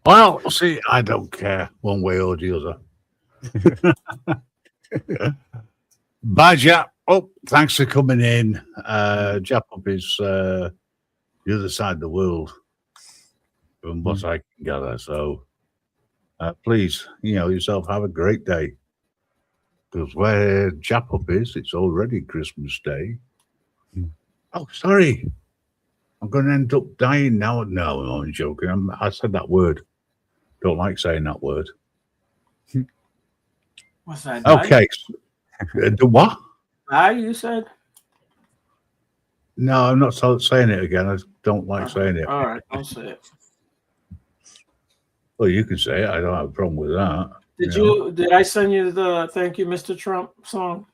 Well, see, I don't care one way or the other. Bye, Jap. Oh, thanks for coming in. Jap up is the other side of the world, from what I can gather. So please, yourself have a great day. Because where Jap up is, it's already Christmas Day. Oh, sorry. I'm going to end up dying now. No, I'm only joking. I said that word. Don't like saying that word. What's that? Okay. The what? You said? No, I'm not saying it again. I don't like saying it. All right, I'll say it. Well, you can say it. I don't have a problem with that. Did I send you the "Thank You, Mr. Trump" song?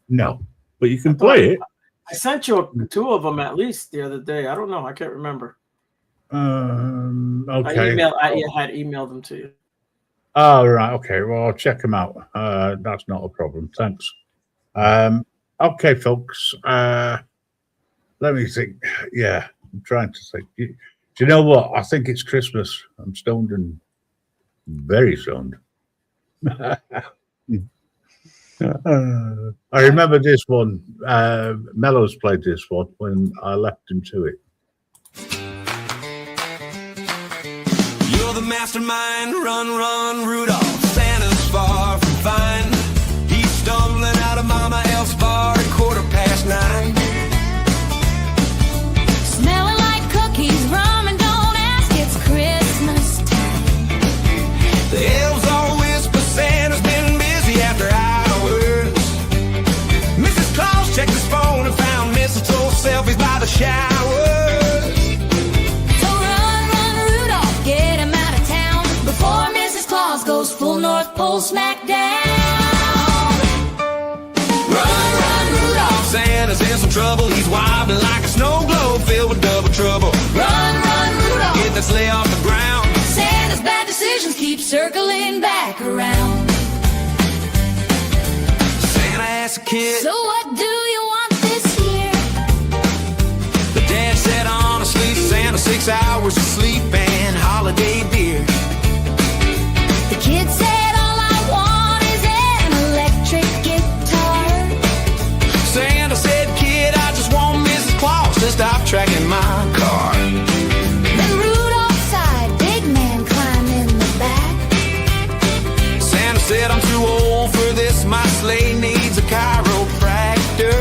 No, but you can play it. I sent you 2 of them at least the other day. I don't know. I can't remember. Okay. I had emailed them to you. Oh, right. Okay. Well, I'll check them out. That's not a problem. Thanks. Okay, folks. Let me think. Yeah, I'm trying to think. Do you know what? I think it's Christmas. I'm stoned and very stoned. I remember this one. Mellows played this one when I left him to it. You're the mastermind, run, Rudolph. Santa's far from fine. He's stumbling out of Mama Elf's bar at 9:15. Smelling like cookies, rum, and don't ask, it's Christmas time. The elves all whisper Santa's been busy after hours. Mrs. Claus checked his phone and found mistletoe selfies by the showers. So run, Rudolph, get him out of town before Mrs. Claus goes full North Pole smack down. Run, Rudolph, Santa's in some trouble. He's wobbling like a snow globe filled with double trouble. Run, Rudolph, get that sleigh off the ground. Santa's bad decisions keep circling back around. Santa asked the kid, so what do you want this year? The dad said honestly, Santa 6 hours of sleep and holiday beer. The kid said all I want is an electric guitar. Santa said, kid, I just want Mrs. Claus to stop tracking my car. Then Rudolph sighed, big man climbed in the back. Santa said, I'm too old for this, my sleigh needs a chiropractor.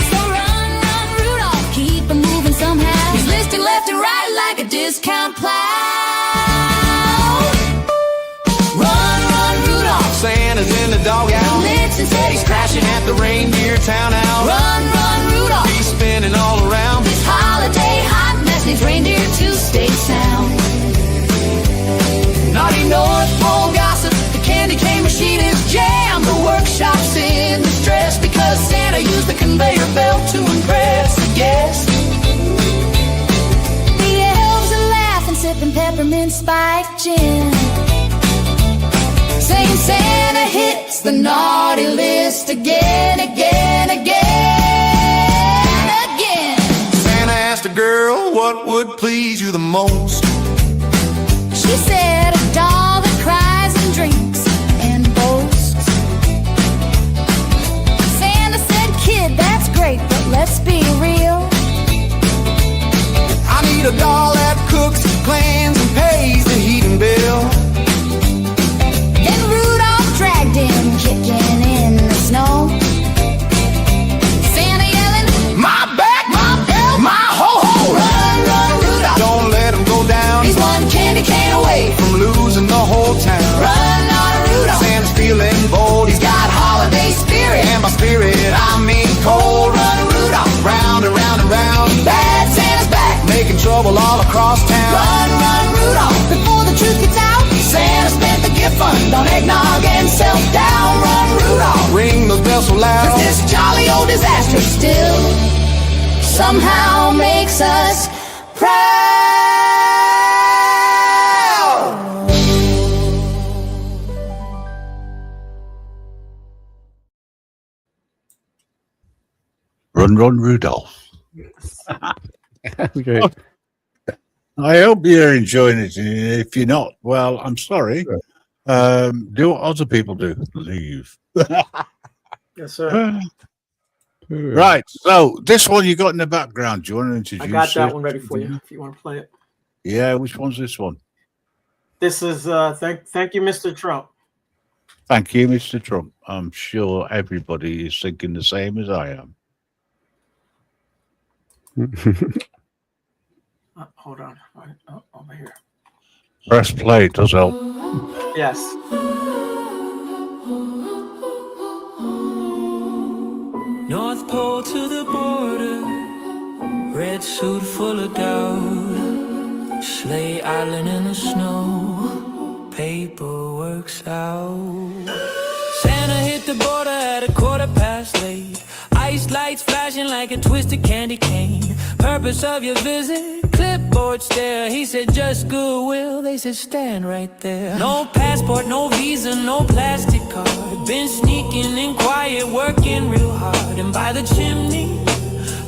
So run, Rudolph, keep him moving somehow. He's listed left and right like a discount plow. Run, Rudolph, Santa's in the doghouse. Blitzen said he's crashing at the reindeer town house. Run, Rudolph, he's spinning all around. This holiday hot mess needs reindeer to stay sound. Naughty North Pole gossip, the candy cane machine is jammed. The workshop's in distress because Santa used the conveyor belt to impress the guests. The elves are laughing, sipping peppermint spiked gin, saying Santa hits the naughty list again. Santa asked a girl what would please you the most. She said a doll that cries and drinks and boasts. Santa said, kid, that's great, but let's be real. I need a doll that cooks, cleans, and pays the heating bill. Then Rudolph dragged him, kicking in the snow. Santa yelling, my back, my belt, my ho-ho. Run, Rudolph, don't let him go down. He's one candy cane away from losing the whole town. Run, Rudolph, Santa's feeling bold. He's got holiday spirit, and by spirit I mean cold. Run, Rudolph, round and round and round. Bad Santa's back, making trouble all across town. Run, Rudolph, before the truth gets out. Santa spent the gift fund on eggnog and self-down. Run, Rudolph, ring those bells so loud. 'Cause this jolly old disaster still somehow makes us proud. Run, Rudolph. Okay. I hope you're enjoying it. If you're not, well, I'm sorry. Do what other people do. Leave. Yes, sir. Right. So this one you got in the background. Do you want to introduce? I got that it? one ready for you if you want to play it. Yeah. Which one's this one? This is thank you, Mr. Trump. Thank you, Mr. Trump. I'm sure everybody is thinking the same as I am. Hold on. Over here. Press play. It does help. Yes. North Pole to the border, red suit full of doubt, Slay Island in the snow, paperwork's out. Santa hit the border at 8:15. Ice lights flashing like a twisted candy cane. Purpose of your visit, clipboard stare. He said just goodwill, they said stand right there. No passport, no visa, no plastic card. Been sneaking in quiet, working real hard. And by the chimney,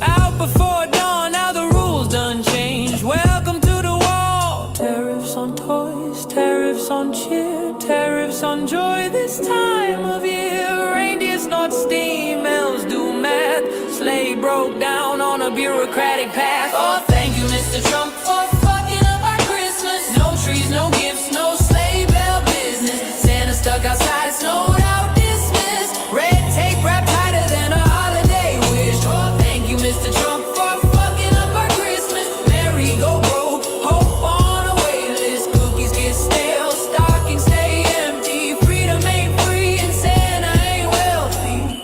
out before dawn, now the rules done changed. Welcome to the wall. Tariffs on toys, tariffs on cheer, tariffs on joy this time of year. Reindeer snort steam, elves do math. Sleigh broke down on a bureaucratic path. Oh, thank you, Mr. Trump, for fucking up our Christmas. No trees, no gifts, no sleigh bell business. Santa stuck outside, snowed out, dismissed. Red tape wrapped tighter than a holiday wish. Oh, thank you, Mr. Trump, for fucking up our Christmas. Merry go broke, hope on a wait list. Cookies get stale, stockings stay empty. Freedom ain't free and Santa ain't wealthy.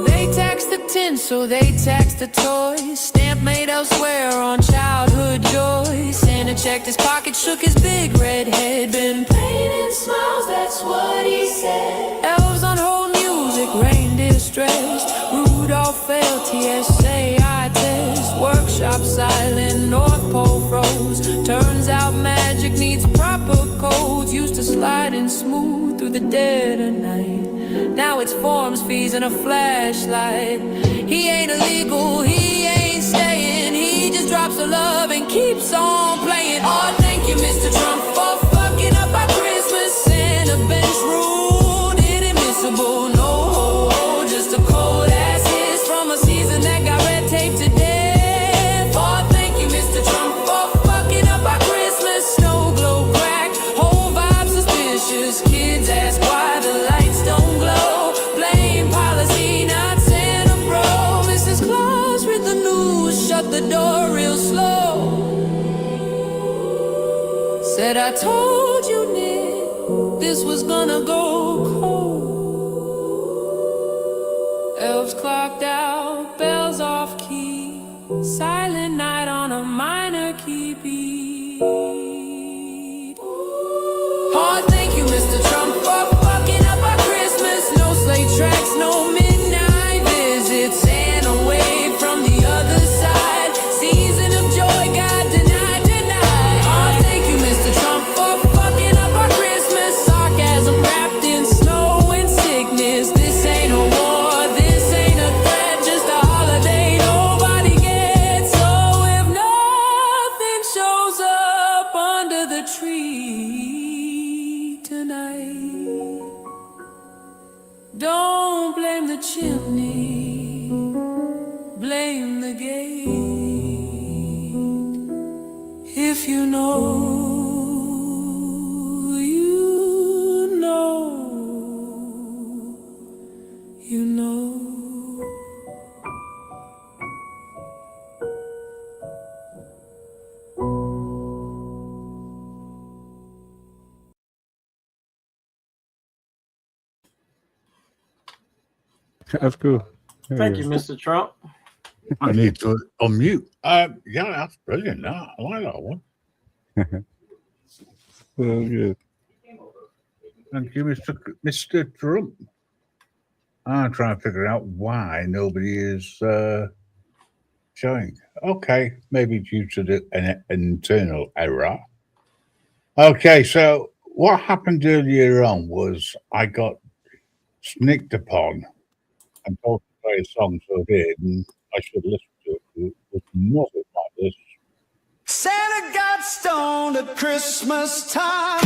They tax the tin, so they tax the toys. Stamp made elsewhere on childhood joy. Santa checked his pocket, shook his big red head. Been painting smiles, that's what he said. Elves on hold music, reindeer stressed. Rudolph failed, TSA eye test. Workshop silent, North Pole froze. Turns out magic needs proper codes. Used to slide in smooth through the dead of night. Now it's forms, fees, and a flashlight. He ain't illegal, he ain't staying. He just drops the love and keeps on playing. Oh, thank you, Mr. Trump, for fucking up our Christmas. Santa bench rule, inadmissible. No, just a cold ass hiss from a season that got red tape to death. Oh, thank you, Mr. Trump, for fucking up our Christmas. Snow glow crack, whole vibe suspicious. Kids ask why the lights don't glow. Blame policy, not Santa bro. Mrs. Claus, read the news, shut the door real slow. Said I told you, Nick, this was gonna go cold. Elves clocked out, bells off key. Silent night on a minor key beat. Oh, thank you, Mr. Trump, for fucking up our Christmas. No sleigh tracks, no midnight visits. Santa away from the other side. Season of joy got denied, denied. Oh, thank you, Mr. Trump, for fucking up our Christmas. Sarcasm wrapped in snow and sickness. This ain't a war, this ain't a threat, just a holiday nobody gets. So if nothing shows up under the tree tonight, don't blame the chimney, blame the gate. If you know, you know, you know. That's cool. Thank you, Mr. Trump. I need to unmute. Yeah, that's brilliant. No, I like that one. Well, good. Thank you, Mr. Trump. I'm trying to figure out why nobody is showing. Okay, maybe due to an internal error. Okay, so what happened earlier on was I got sneaked upon and told to play a song, so I did, and I should listen to it. It was nothing like this. Santa got stoned at Christmas time.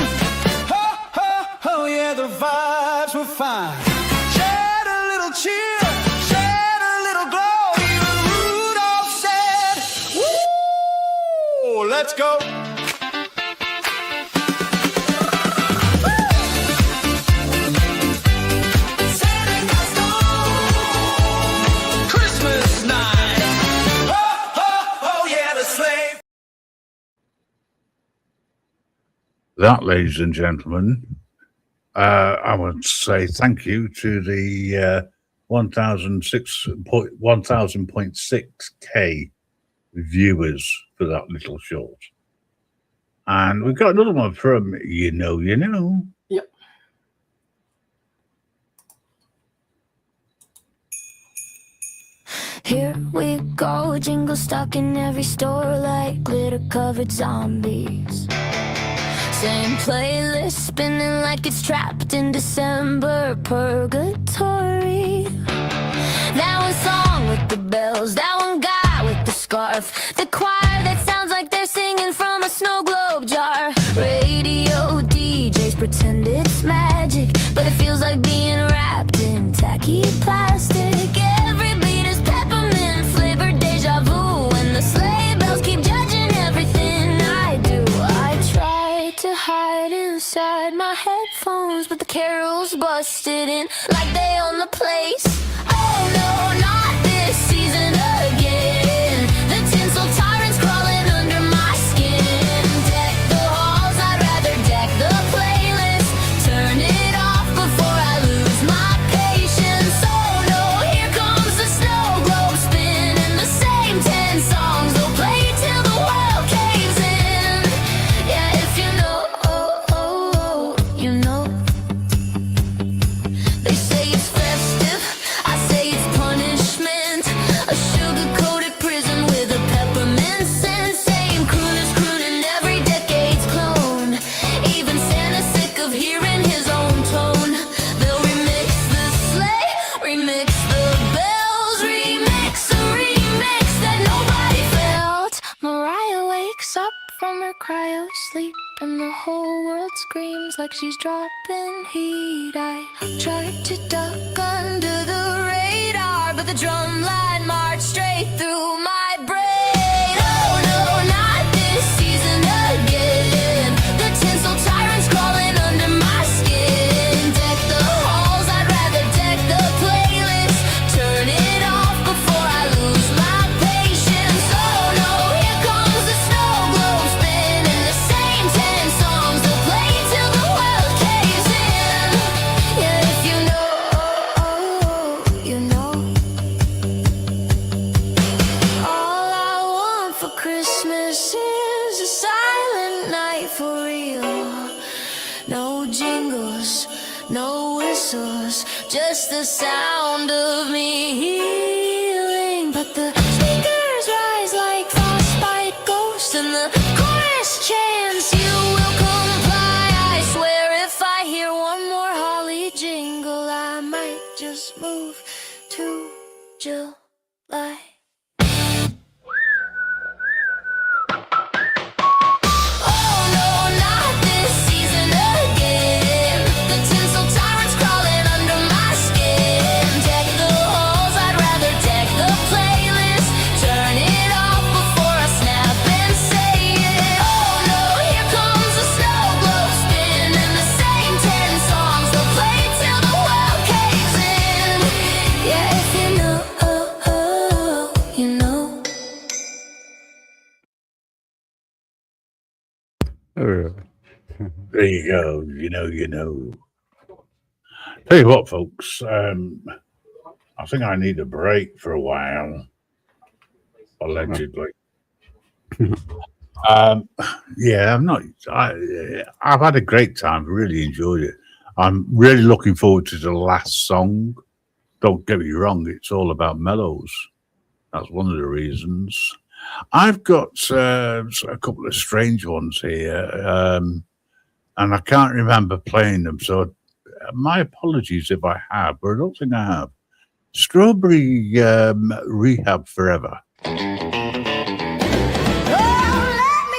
Ho, ho, ho, yeah, the vibes were fine. Shed a little cheer, shed a little glow. Even Rudolph said, woo, let's go. That, ladies and gentlemen, I want to say thank you to the 1,000.6K viewers for that little short. And we've got another one from You Know. Yep. Here we go, jingle stock in every store like glitter-covered zombies. Same playlist spinning like it's trapped in December purgatory. That one song with the bells, that one guy with the scarf, the choir that sounds like they're singing from a snow globe jar. Radio DJs pretend it's magic, but it feels like being wrapped in tacky plastic. Every beat is peppermint flavored deja vu, and the sleigh bells keep judging everything I do. I try to hide inside my headphones, but the carols busted in like they own the place. Oh no, not this season again. The tinsel tyrants crawling under my skin. Deck the halls, I'd rather deck the playlist. Turn it off before I lose my patience. Oh no, here comes the snow globe spinning. The same 10 songs they'll play till the world caves in. Yeah, if you know, you know. They say it's festive, I say it's punishment. A sugar-coated prison with a peppermint scent. Same crooners crooning every decade's clone. Even Santa's sick of hearing his own tone. They'll remix the sleigh, remix the bells, remix a remix that nobody felt. Mariah wakes up from her cryo sleep, and the whole world screams like she's dropping heat. I tried to duck under the radar, but the drum line marched straight through my brain. Oh no, not this season again. The tinsel tyrants crawling under my skin. Deck the halls, I'd rather deck the playlist. Turn it off before I lose my patience. Oh no, here comes the snow globe spinning. The same 10 songs they'll play till the world caves in. Yeah, if you know, you know. All I want for Christmas is a silent night for real. No jingles, no whistles, just the sound of me healing. But the speakers rise like frostbite ghosts, and the chorus chants, you will comply. I swear if I hear one more holly jingle, I might just move to July. Oh no, not this season again. The tinsel tyrants crawling under my skin. Deck the halls, I'd rather deck the playlist. Turn it off before I snap and say it. Oh no, here comes the snow globe spinning. The same 10 songs they'll play till the world caves in. Yeah, if you know, you know. There you go. You know. Tell you what, folks. I think I need a break for a while. Allegedly. Yeah, I've had a great time. Really enjoyed it. I'm really looking forward to the last song. Don't get me wrong. It's all about mellows. That's one of the reasons. I've got a couple of strange ones here, and I can't remember playing them. So my apologies if I have, but I don't think I have. Strawberry Rehab Forever. Oh, let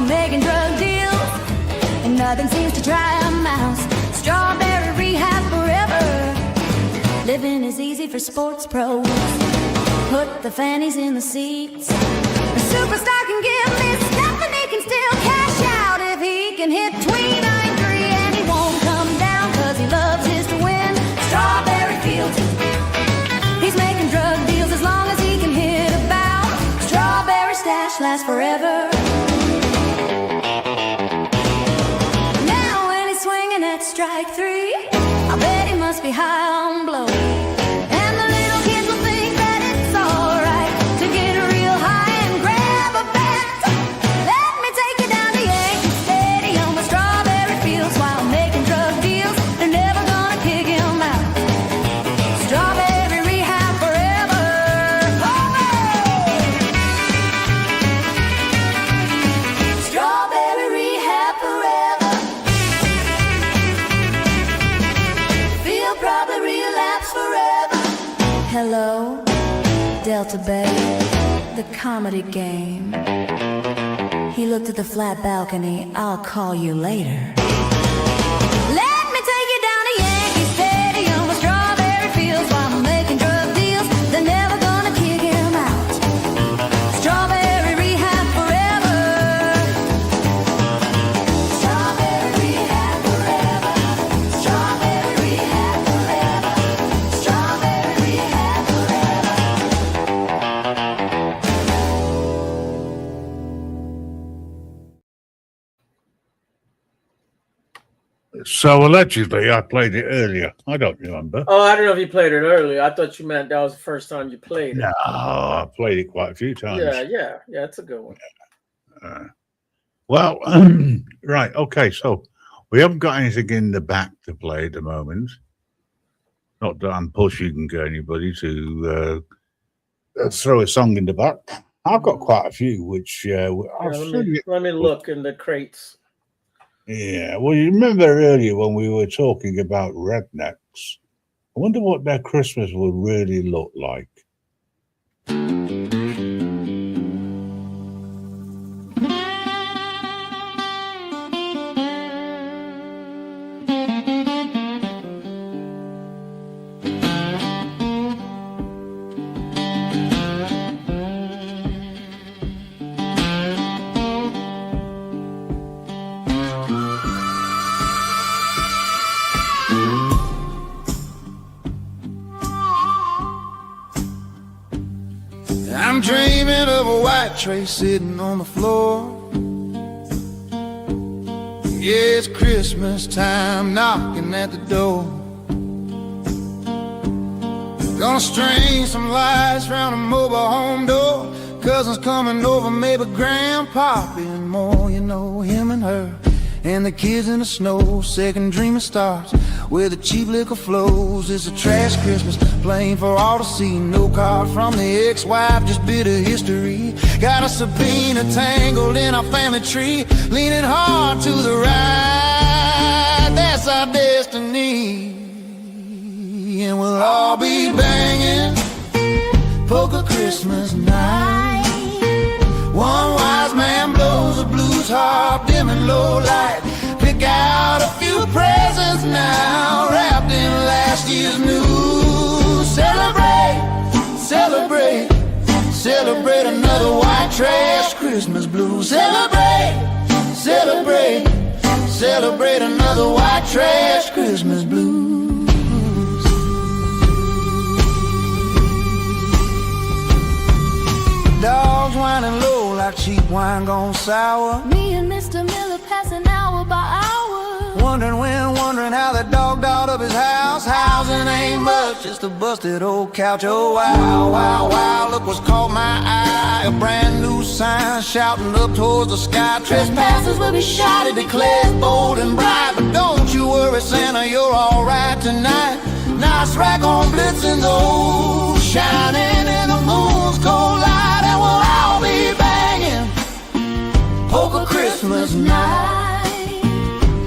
while making drug deals. And nothing seems to dry a mouse. Strawberry rehab forever. Living is easy for sports pros. Put the fannies in the seats. A superstar can give me stuff and he can still cash out if he can hit tween 9-3 and he won't come down cause he loves his to win. Strawberry Fields. He's making drug deals as long as he can hit about. Strawberry stash lasts forever. Now when he's swinging at strike 3, I bet he must be high on blow. And the little kids will think that it's alright to get real high and grab a bat. Let me take you down to Yankee Stadium with Strawberry Fields while making drug deals. They're never gonna kick him out. Strawberry rehab forever. Strawberry rehab forever. Feel probably relapse forever. Hello, Delta Bay, the comedy game. He looked at the flat balcony. I'll call you later. Let me take you down to Yankee Stadium with Strawberry Fields while I'm making drug deals. They're never gonna kick him out. Strawberry rehab forever. Strawberry rehab forever. Strawberry rehab forever. Strawberry rehab forever. So allegedly, I played it earlier. I don't remember. Oh, I don't know if you played it earlier. I thought you meant that was the first time you played it. No, I played it quite a few times. Yeah, it's a good one. Well, right, okay. So we haven't got anything in the back to play at the moment. Not that I'm pushing anybody to throw a song in the back. I've got quite a few, which Let me look in the crates. Yeah, well, you remember earlier when we were talking about rednecks? I wonder what their Christmas would really look like. I'm dreaming of a white tray sitting on the floor. Yeah, it's Christmas time knocking at the door. Gonna string some lights round a mobile home door. Cousins coming over, maybe grandpappy and more. You know, him and her and the kids in the snow. Second dreaming starts where the cheap liquor flows. It's a trash Christmas, plain for all to see. No card from the ex-wife, just bitter history. Got a subpoena tangled in our family tree. Leaning hard to the right, that's our destiny. And we'll all be banging poker Christmas night. One wise man blows a blues harp, dim and low light. Pick out a few presents now, wrapped in last year's news. Celebrate, celebrate, celebrate another white trash Christmas blues. Celebrate, celebrate, celebrate another white trash Christmas blues. Dogs whining low like cheap wine gone sour. Me and Mr. Miller passing hour by hour. Wondering when, wondering how the dog dogged up his house. Housing ain't much, just a busted old couch. Oh wow, wow, wow, look what's caught my eye. A brand new sign shouting up towards the sky. Trespassers will be shot, it declares bold and bright. But don't you worry, Santa, you're alright tonight. Nice rack on blitzing those, shining in the moon's cold light. And we'll all be banging poker Christmas night.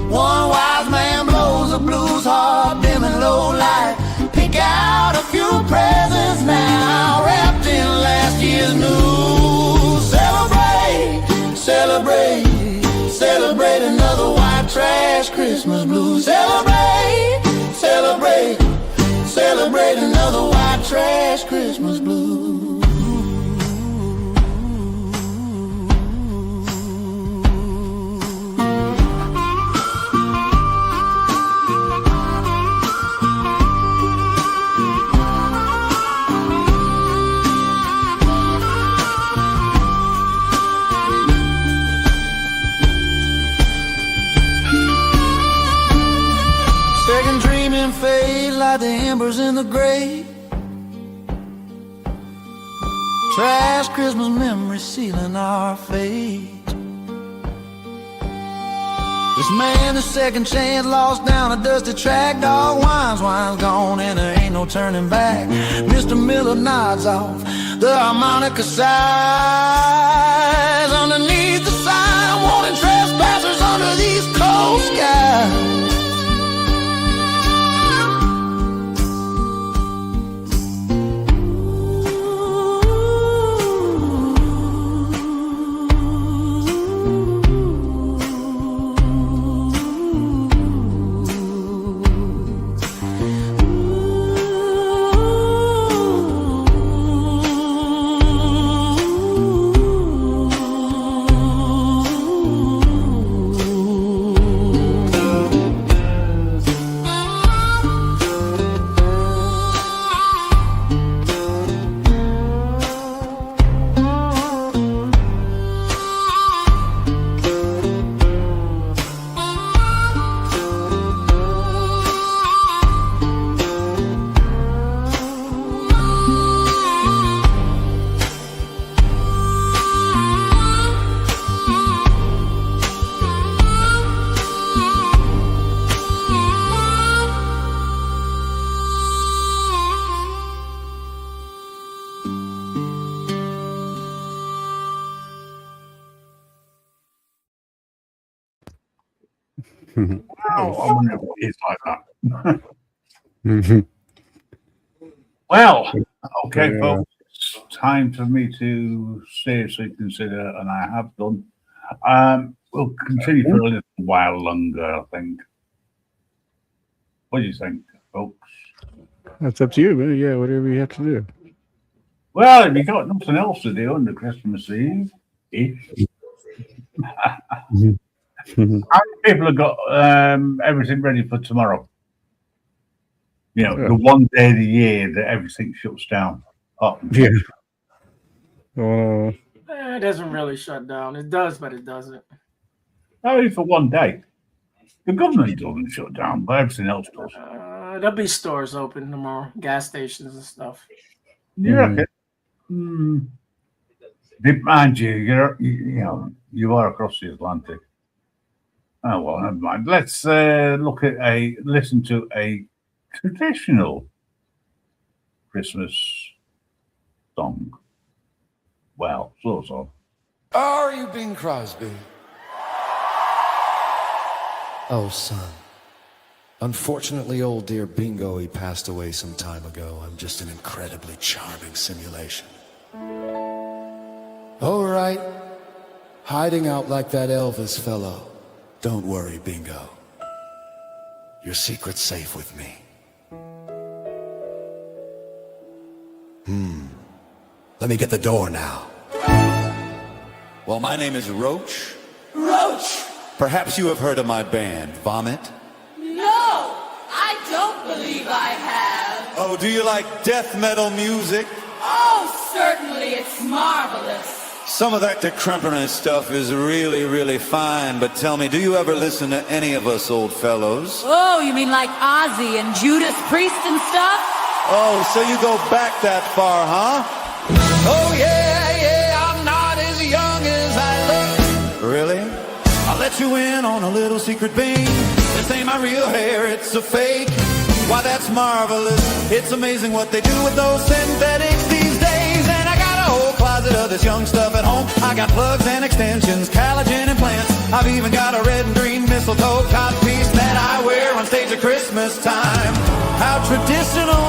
One wise man blows a blues harp, dim and low light. Pick out a few presents now, wrapped in last year's news. Celebrate, celebrate, celebrate another white trash Christmas blues. Second dreaming fade like the embers in the grave. Trash Christmas memories sealing our fate. This man, the second chance, lost down a dusty track. Dog wine's gone and there ain't no turning back. Mr. Miller nods off the harmonica sighs. Underneath the sign, warning trespassers under these cold skies. Wow, I wonder if it is like that. Well, okay, Yeah. folks, it's time for me to seriously consider, and I have done. We'll continue for a little while longer, I think. What do you think, folks? That's up to you, man. Yeah, whatever you have to do. Well, if you got nothing else to do under Christmas Eve, how many people have got everything ready for tomorrow? You know, the one day of the year that everything shuts down. Oh, yeah. It doesn't really shut down. It does, but it doesn't. Only for one day. The government doesn't shut down, but everything else does. There'll be stores open tomorrow, gas stations and stuff. You reckon? Mind you, you know, you are across the Atlantic. Oh well, never mind. Let's listen to a traditional Christmas song. Well, sort of. Are you Bing Crosby? Oh, son. Unfortunately, old dear Bingo, he passed away some time ago. I'm just an incredibly charming simulation. Oh, right. Hiding out like that Elvis fellow. Don't worry, Bingo. Your secret's safe with me. Let me get the door now. Well, my name is Roach. Roach! Perhaps you have heard of my band, Vomit? No, I don't believe I have. Oh, do you like death metal music? Oh, certainly, it's marvelous. Some of that decrepit stuff is really, really fine, but tell me, do you ever listen to any of us old fellows? Oh, you mean like Ozzy and Judas Priest and stuff? Oh, so you go back that far, huh? Oh, yeah, I'm not as young as I look. Really? I'll let you in on a little secret, Bing. This ain't my real hair, it's a fake. Why, that's marvelous. It's amazing what they do with those synthetics these days. And I got a whole closet of this young stuff at home. I got plugs and extensions, collagen implants. I've even got a red and green mistletoe codpiece that I wear on stage at Christmas time. How traditional.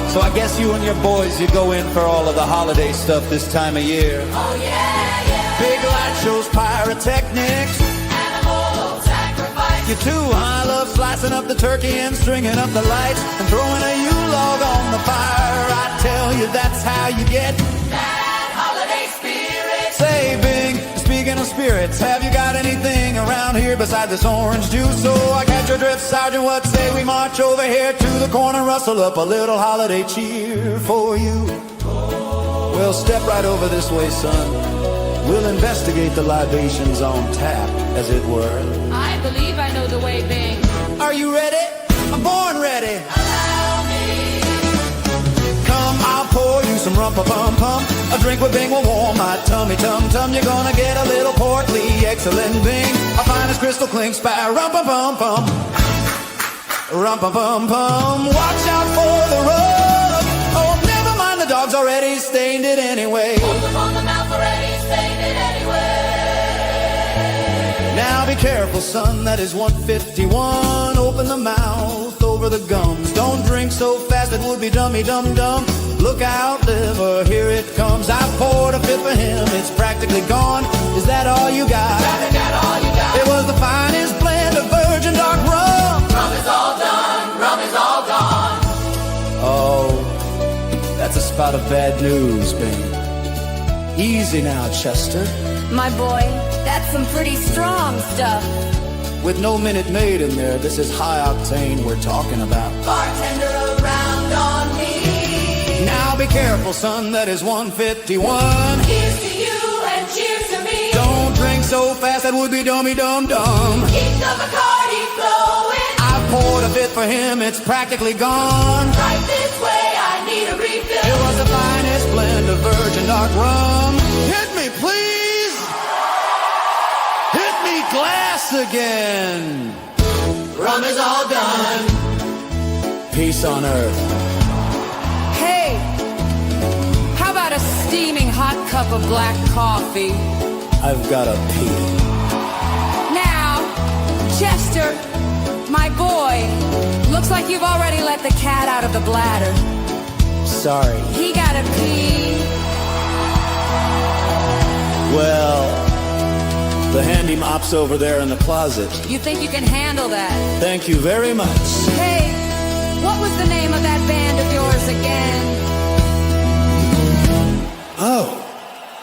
So I guess you and your boys, you go in for all of the holiday stuff this time of year. Oh, yeah. Big light shows, pyrotechnics. Animal sacrifice. you too. I love slicing up the turkey and stringing up the lights and throwing a U-log on the fire. I tell you, that's how you get that holiday spirit. Say, Bing, speaking of spirits, have you got anything around here besides this orange juice? So I catch your drift, Sergeant. What say we march over here to the corner, rustle up a little holiday cheer for you? Well, step right over this way, son. We'll investigate the libations on tap, as it were. I believe I know the way, Bing. Are you ready? I'm born ready. Allow me. Come, I'll pour you some rum-pa-pum-pum. A drink with Bing will warm my tummy tum-tum. You're gonna get a little portly, excellent Bing. Our finest crystal clink spire, rum-pa-pum-pum. Rum-pa-pum-pum. Watch out for the rug. Oh, never mind, the dog's already stained it anyway. Hold them on the mouth already, stained it anyway. Now be careful, son, that is 151. Open the mouth over the gums. Don't drink so fast, it would be dummy dum-dum. Look out, liver, here it comes. I poured a fifth for him, it's practically gone. Is that all you got? Is that all you got? It was the finest blend of virgin dark rum. Rum is all done, rum is all gone. Oh, that's a spout of bad news, Bing. Easy now, Chester. My boy, that's some pretty strong stuff. With no Minute Maid in there, this is high octane we're talking about. Bartender around on me. Now be careful, son, that is 151. Here's to you and cheers to me. Don't drink so fast, that would be dummy dum-dum. Keep the Bacardi flowing. I poured a bit for him, it's practically gone. Right this way, I need a refill. It was the finest blend of virgin dark rum. Hit me, please! Hit me glass again! Rum is all done. Peace on earth. Hey, how about a steaming hot cup of black coffee? I've got a pee. Now, Chester, my boy, looks like you've already let the cat out of the bladder. Sorry. He gotta pee. Well, the handy mop's over there in the closet. You think you can handle that? Thank you very much. Hey, what was the name of that band of yours again?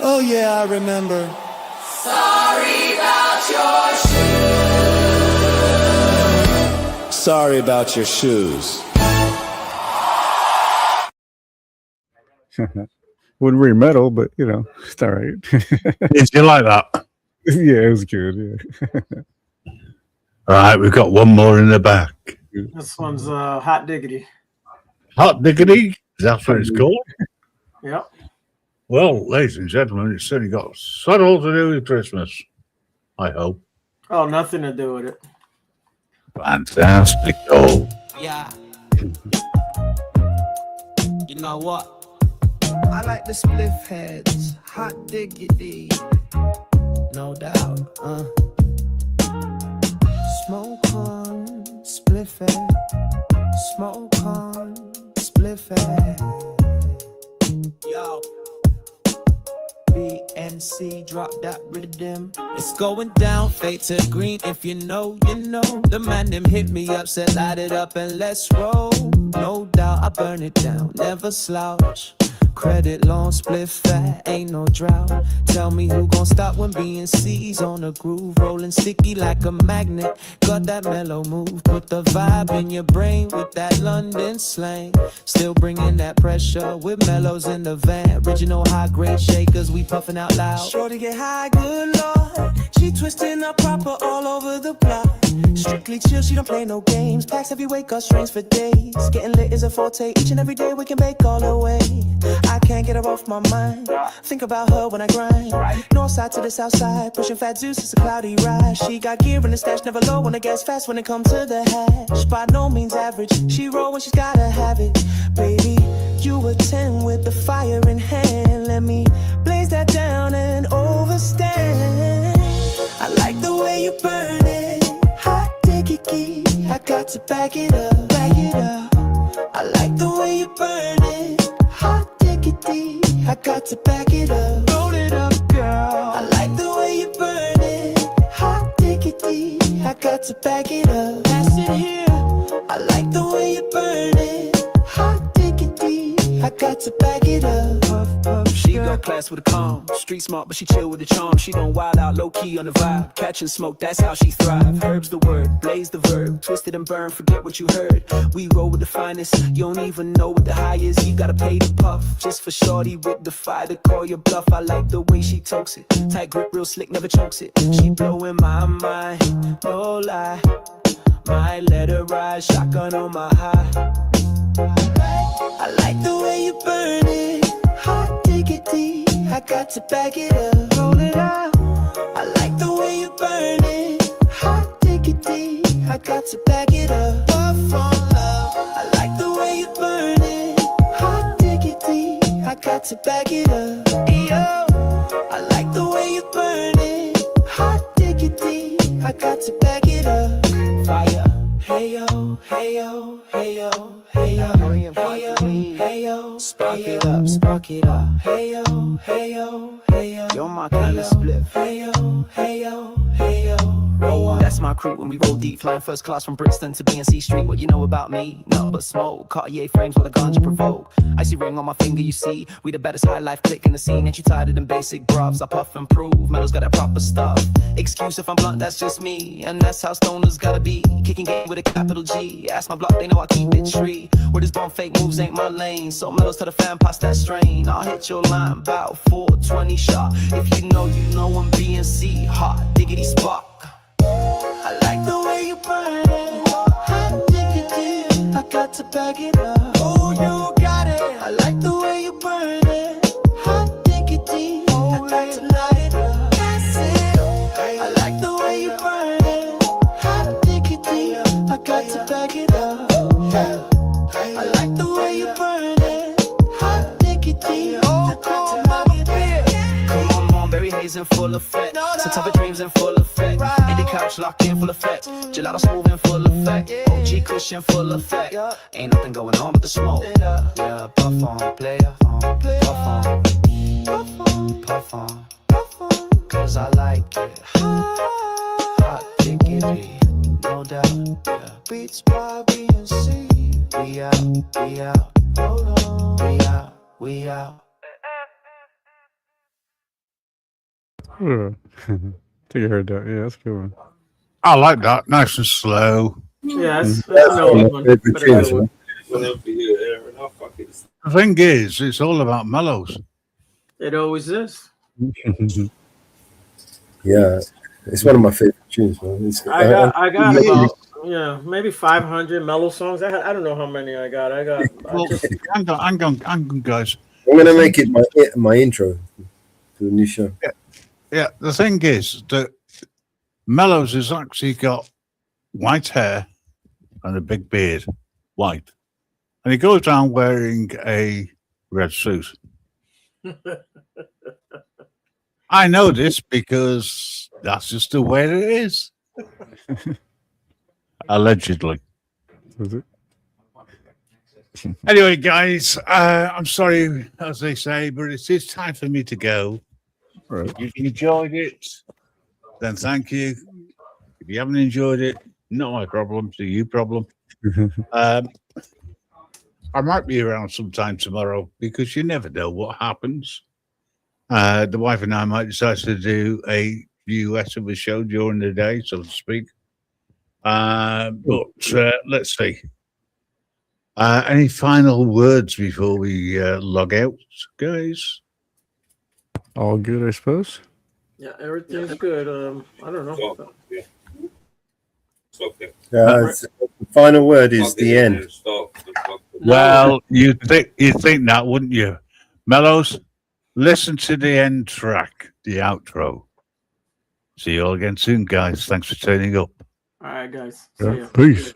Oh yeah, I remember. Sorry about your shoes. Sorry about your shoes. Wouldn't read metal, but you know, it's all right. Did you like that? Yeah, it was good. Yeah. All right, we've got one more in the back. This one's Hot Diggity. Hot Diggity? That's what it's called? Yep. Well, ladies and gentlemen, it's certainly got subtle to do with Christmas, I hope. Oh, nothing to do with it. Fantastic. Oh. Yeah. You know what? I like the spliff heads, hot diggity, no doubt. Smoke on, spliff head, smoke on, spliff head. Yo. BNC, drop that rhythm. It's going down, fade to green. If you know, you know. The man them hit me up, said light it up and let's roll. No doubt, I burn it down, never slouch. Credit loan, split fat, ain't no drought. Tell me who gon' stop when BNC's on the groove. Rolling sticky like a magnet, got that mellow move. Put the vibe in your brain with that London slang. Still bringing that pressure with mellows in the van. Original high grade shakers, we puffing out loud. Shorty get high, good lord. She twisting up proper all over the block. Strictly chill, she don't play no games. Packs heavyweight, got strings for days. Getting lit is a forte, each and every day we can make all the way. I can't get her off my mind. Think about her when I grind. North side to the south side, pushing fat Zeus, it's a cloudy ride. She got gear in the stash, never low on the gas fast when it comes to the hash. By no means average, she roll when she's gotta have it. Baby, you a 10 with the fire in hand. Let me blaze that down and overstand. I like the way you burn it. Hot diggity, I got to back it up, back it up. I like the way you burn it. Hot diggity, I got to back it up, roll it up, girl. I like the way you burn it. Hot diggity, I got got to back it up. Pass it here. I like the way you burn it. Hot diggity, I got to back it up. Puff, puff, She got class with a calm, street smart, but she chill with a charm. She don't wild out, low key on the vibe. Catch and smoke, that's how she thrive. Herbs the word, blaze the verb, twisted and burn, forget what you heard. We roll with the finest, you don't even know what the high is. You gotta pay the puff, just for shorty with the fire to call your bluff. I like the way she tokes it, tight grip, real slick, never chokes it. She blowing my mind, no lie. Might let her ride, shotgun on my high. I like the way you burn it. Hot diggity, I got to back it up. Roll it out. I like the way you burn it. Hot diggity, I got to back it up. Puff on love. I like the way you burn it. Hot diggity, I got to back it up. Yo, I like the way you burn it. Hot diggity, I got to back it up. Fire. Hey yo, hey yo, hey yo, hey yo, hey yo, hey yo, spark it up, spark it up. Hey yo, hey yo, hey yo, You're my kind of split. hey yo, hey yo, hey yo. Roll on. That's my crew when we roll deep, flying first class from Brixton to BNC Street. What you know about me? Nothing but smoke. Cartier frames with a ganja provoke. Icy ring on my finger, you see. We the baddest high life click in the scene. Ain't you tired of them basic brovs? I puff and prove. Metal's got that proper stuff. Excuse if I'm blunt, that's just me. And that's how stoners gotta be. Kicking game with a capital G. Ask my block, they know I keep it tree. Where this bomb fake moves ain't my lane. So Metal's to the fan, pass that strain. I'll hit your line about 420 shot. If you know I'm BNC. Hot diggity spark. I like the way you burn it. Hot diggity, I got to back it up. Oh, you got it. I like the way you burn it. Hot diggity, I got to light it up. That's it. I like the way you burn it. Hot diggity, I got to back it up. I like the way you burn it. Hot diggity, I got to back it up. Come on, berry haze in full effect. September dreams in full effect. In the couch locked in full effect. Gelato smooth in full effect. OG cushion full effect. Ain't nothing going on but the smoke. Yeah, puff on, player. Puff on, puff on. Cause I like it. Hot diggity, no doubt. Yeah. Beats by BNC. We out, we out. Hold on. We out, we out. Take your head down. Yeah, that's a good one. I like that. Nice and slow. Yeah, that's That's another one of one. my favorite tunes, man. The thing is, it's all about mellows. It always is. Yeah, it's one of my favorite tunes, man. I got about maybe 500 mellow songs. I don't know how many I got. Well, hang on, guys. I'm gonna make it my intro to the new show. Yeah, the thing is that Mellows has actually got white hair and a big beard, white. And he goes down wearing a red suit. I know this because that's just the way it is. Allegedly. Was it? Anyway, guys, I'm sorry, as they say, but it is time for me to go. Right. If you enjoyed it, then thank you. If you haven't enjoyed it, not my problem, it's you problem. I might be around sometime tomorrow because you never know what happens. The wife and I might decide to do a US of a show during the day, so to speak. But let's see. Any final words before we log out, guys? All good, I suppose. Yeah, everything's good. I don't know. The final word is the end. Well, you think that, wouldn't you? Mellows, listen to the end track, the outro. See you all again soon, guys. Thanks for turning up. All right, guys. Yeah, See ya. peace.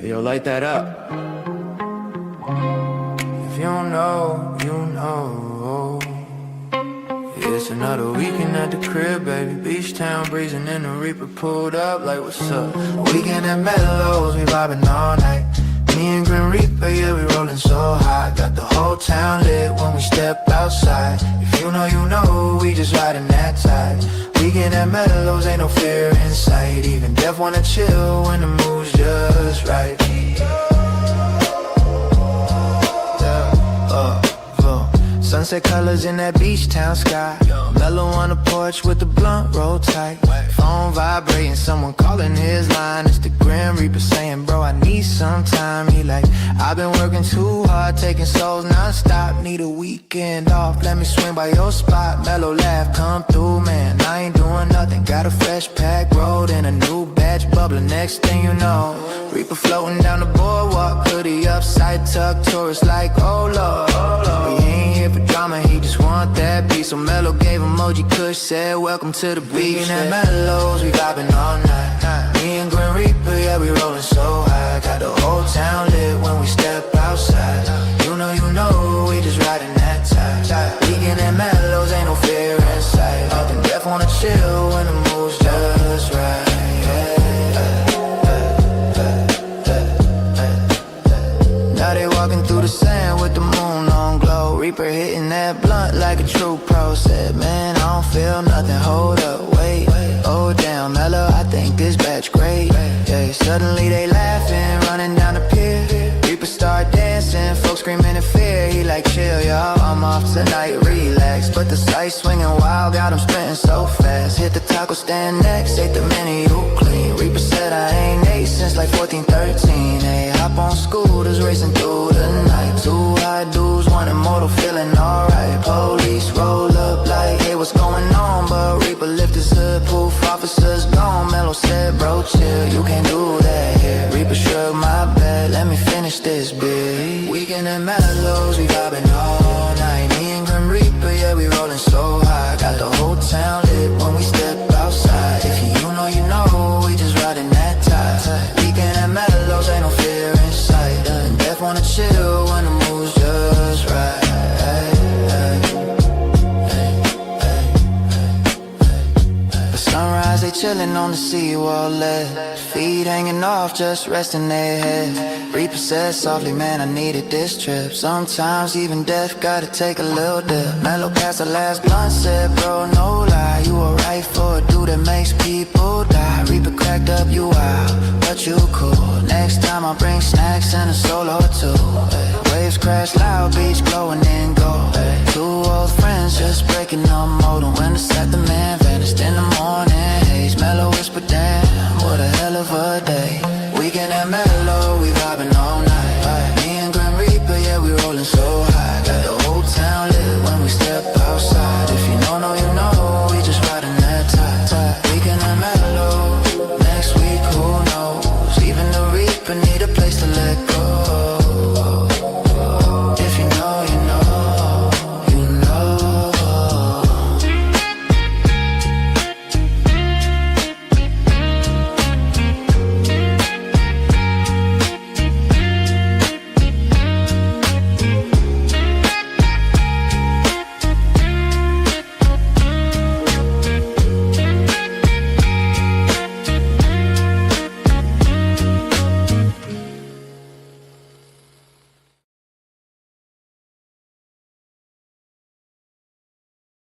Hey, yo, light that up. If you don't know, you know. It's another weekend at the crib, baby. Beach town, breezing in the Reaper, pulled up like what's up. A weekend at Mellows, we vibing all night. Me and Grim Reaper, yeah, we rolling so high. Got the whole town lit. step outside. If you know, we just riding that tide. Weekend at Mellows, ain't no fear in sight. Even death wanna chill when the mood's just right. Sunset colors in that beach town sky. Mellow on the porch with the blunt roll tight. Phone vibrating, someone calling his line. It's the Grim Reaper saying, bro, I need some time. He like, I've been working too hard, taking souls non-stop. Need a weekend off, let me swing by your spot. Mellow laugh, come through, man, I ain't doing nothing. Got a fresh pack road and a new batch bubbling. Next thing you know, Reaper floating down the boardwalk. Hoodie upside tuck, tourists like, oh Lord. We ain't here for drama, he just want that beat. So Mellow gave emoji Kush, said welcome to the beach. At Mellows, we vibing all night. Me and Grim Reaper, yeah, we rolling so high. Got the whole town lit when we step outside. You know, we just riding that tide. Weekend at Mellows, ain't no fear in sight. Nothing deaf wanna chill when the mood's just right. Now they walking through the sand with the moon on glow. Reaper hitting that blunt like a true pro. Said, man, I don't feel nothing, hold up, wait. Oh damn, Mellow, I think this batch great. Yeah, suddenly they laughing, running down the pier. Reaper start dancing, folks screaming in fear. He like, chill y'all, I'm off tonight, relax. But the sight swinging wild, got him sprinting so fast. Hit the taco stand next, ate the menu clean. Reaper said I ain't ate since like 14, 13. Hey, hop on scooters, racing through the night. Two high dudes, one immortal, feeling alright. Police roll up like, hey, what's going on? But Reaper lift his hood, poof, officers gone. Mellow said, bro, chill, you can't do that here. Reaper shrugged my bad, let me finish this bit. Weekend at Mellows, we vibing all night. Me and Grim Reaper, yeah, we rolling so high. Got the whole town lit when we step outside. If you know, we just riding that tide. Weekend at Mellows, ain't no fear in sight. And death wanna chill when the mood's just right. At sunrise, they chillin' on the seawall ledge. Feet hanging off, just resting their head. Reaper said softly, man, I needed this trip. Sometimes even death gotta take a little dip. Mellow passed the last blunt, said, bro, no lie. You alright for a dude that makes people die. Reaper cracked up, you wild, but you cool. Next time I'll bring snacks and a solo too. Waves crash loud, beach glowing in gold. Two old friends just breaking up modem. When the set, the man vanished in the morning haze. Mellow whispered, damn, what a hell of a day. Weekend at Mellow, we vibing all night. Me and Grim Reaper, yeah, we rolling so high.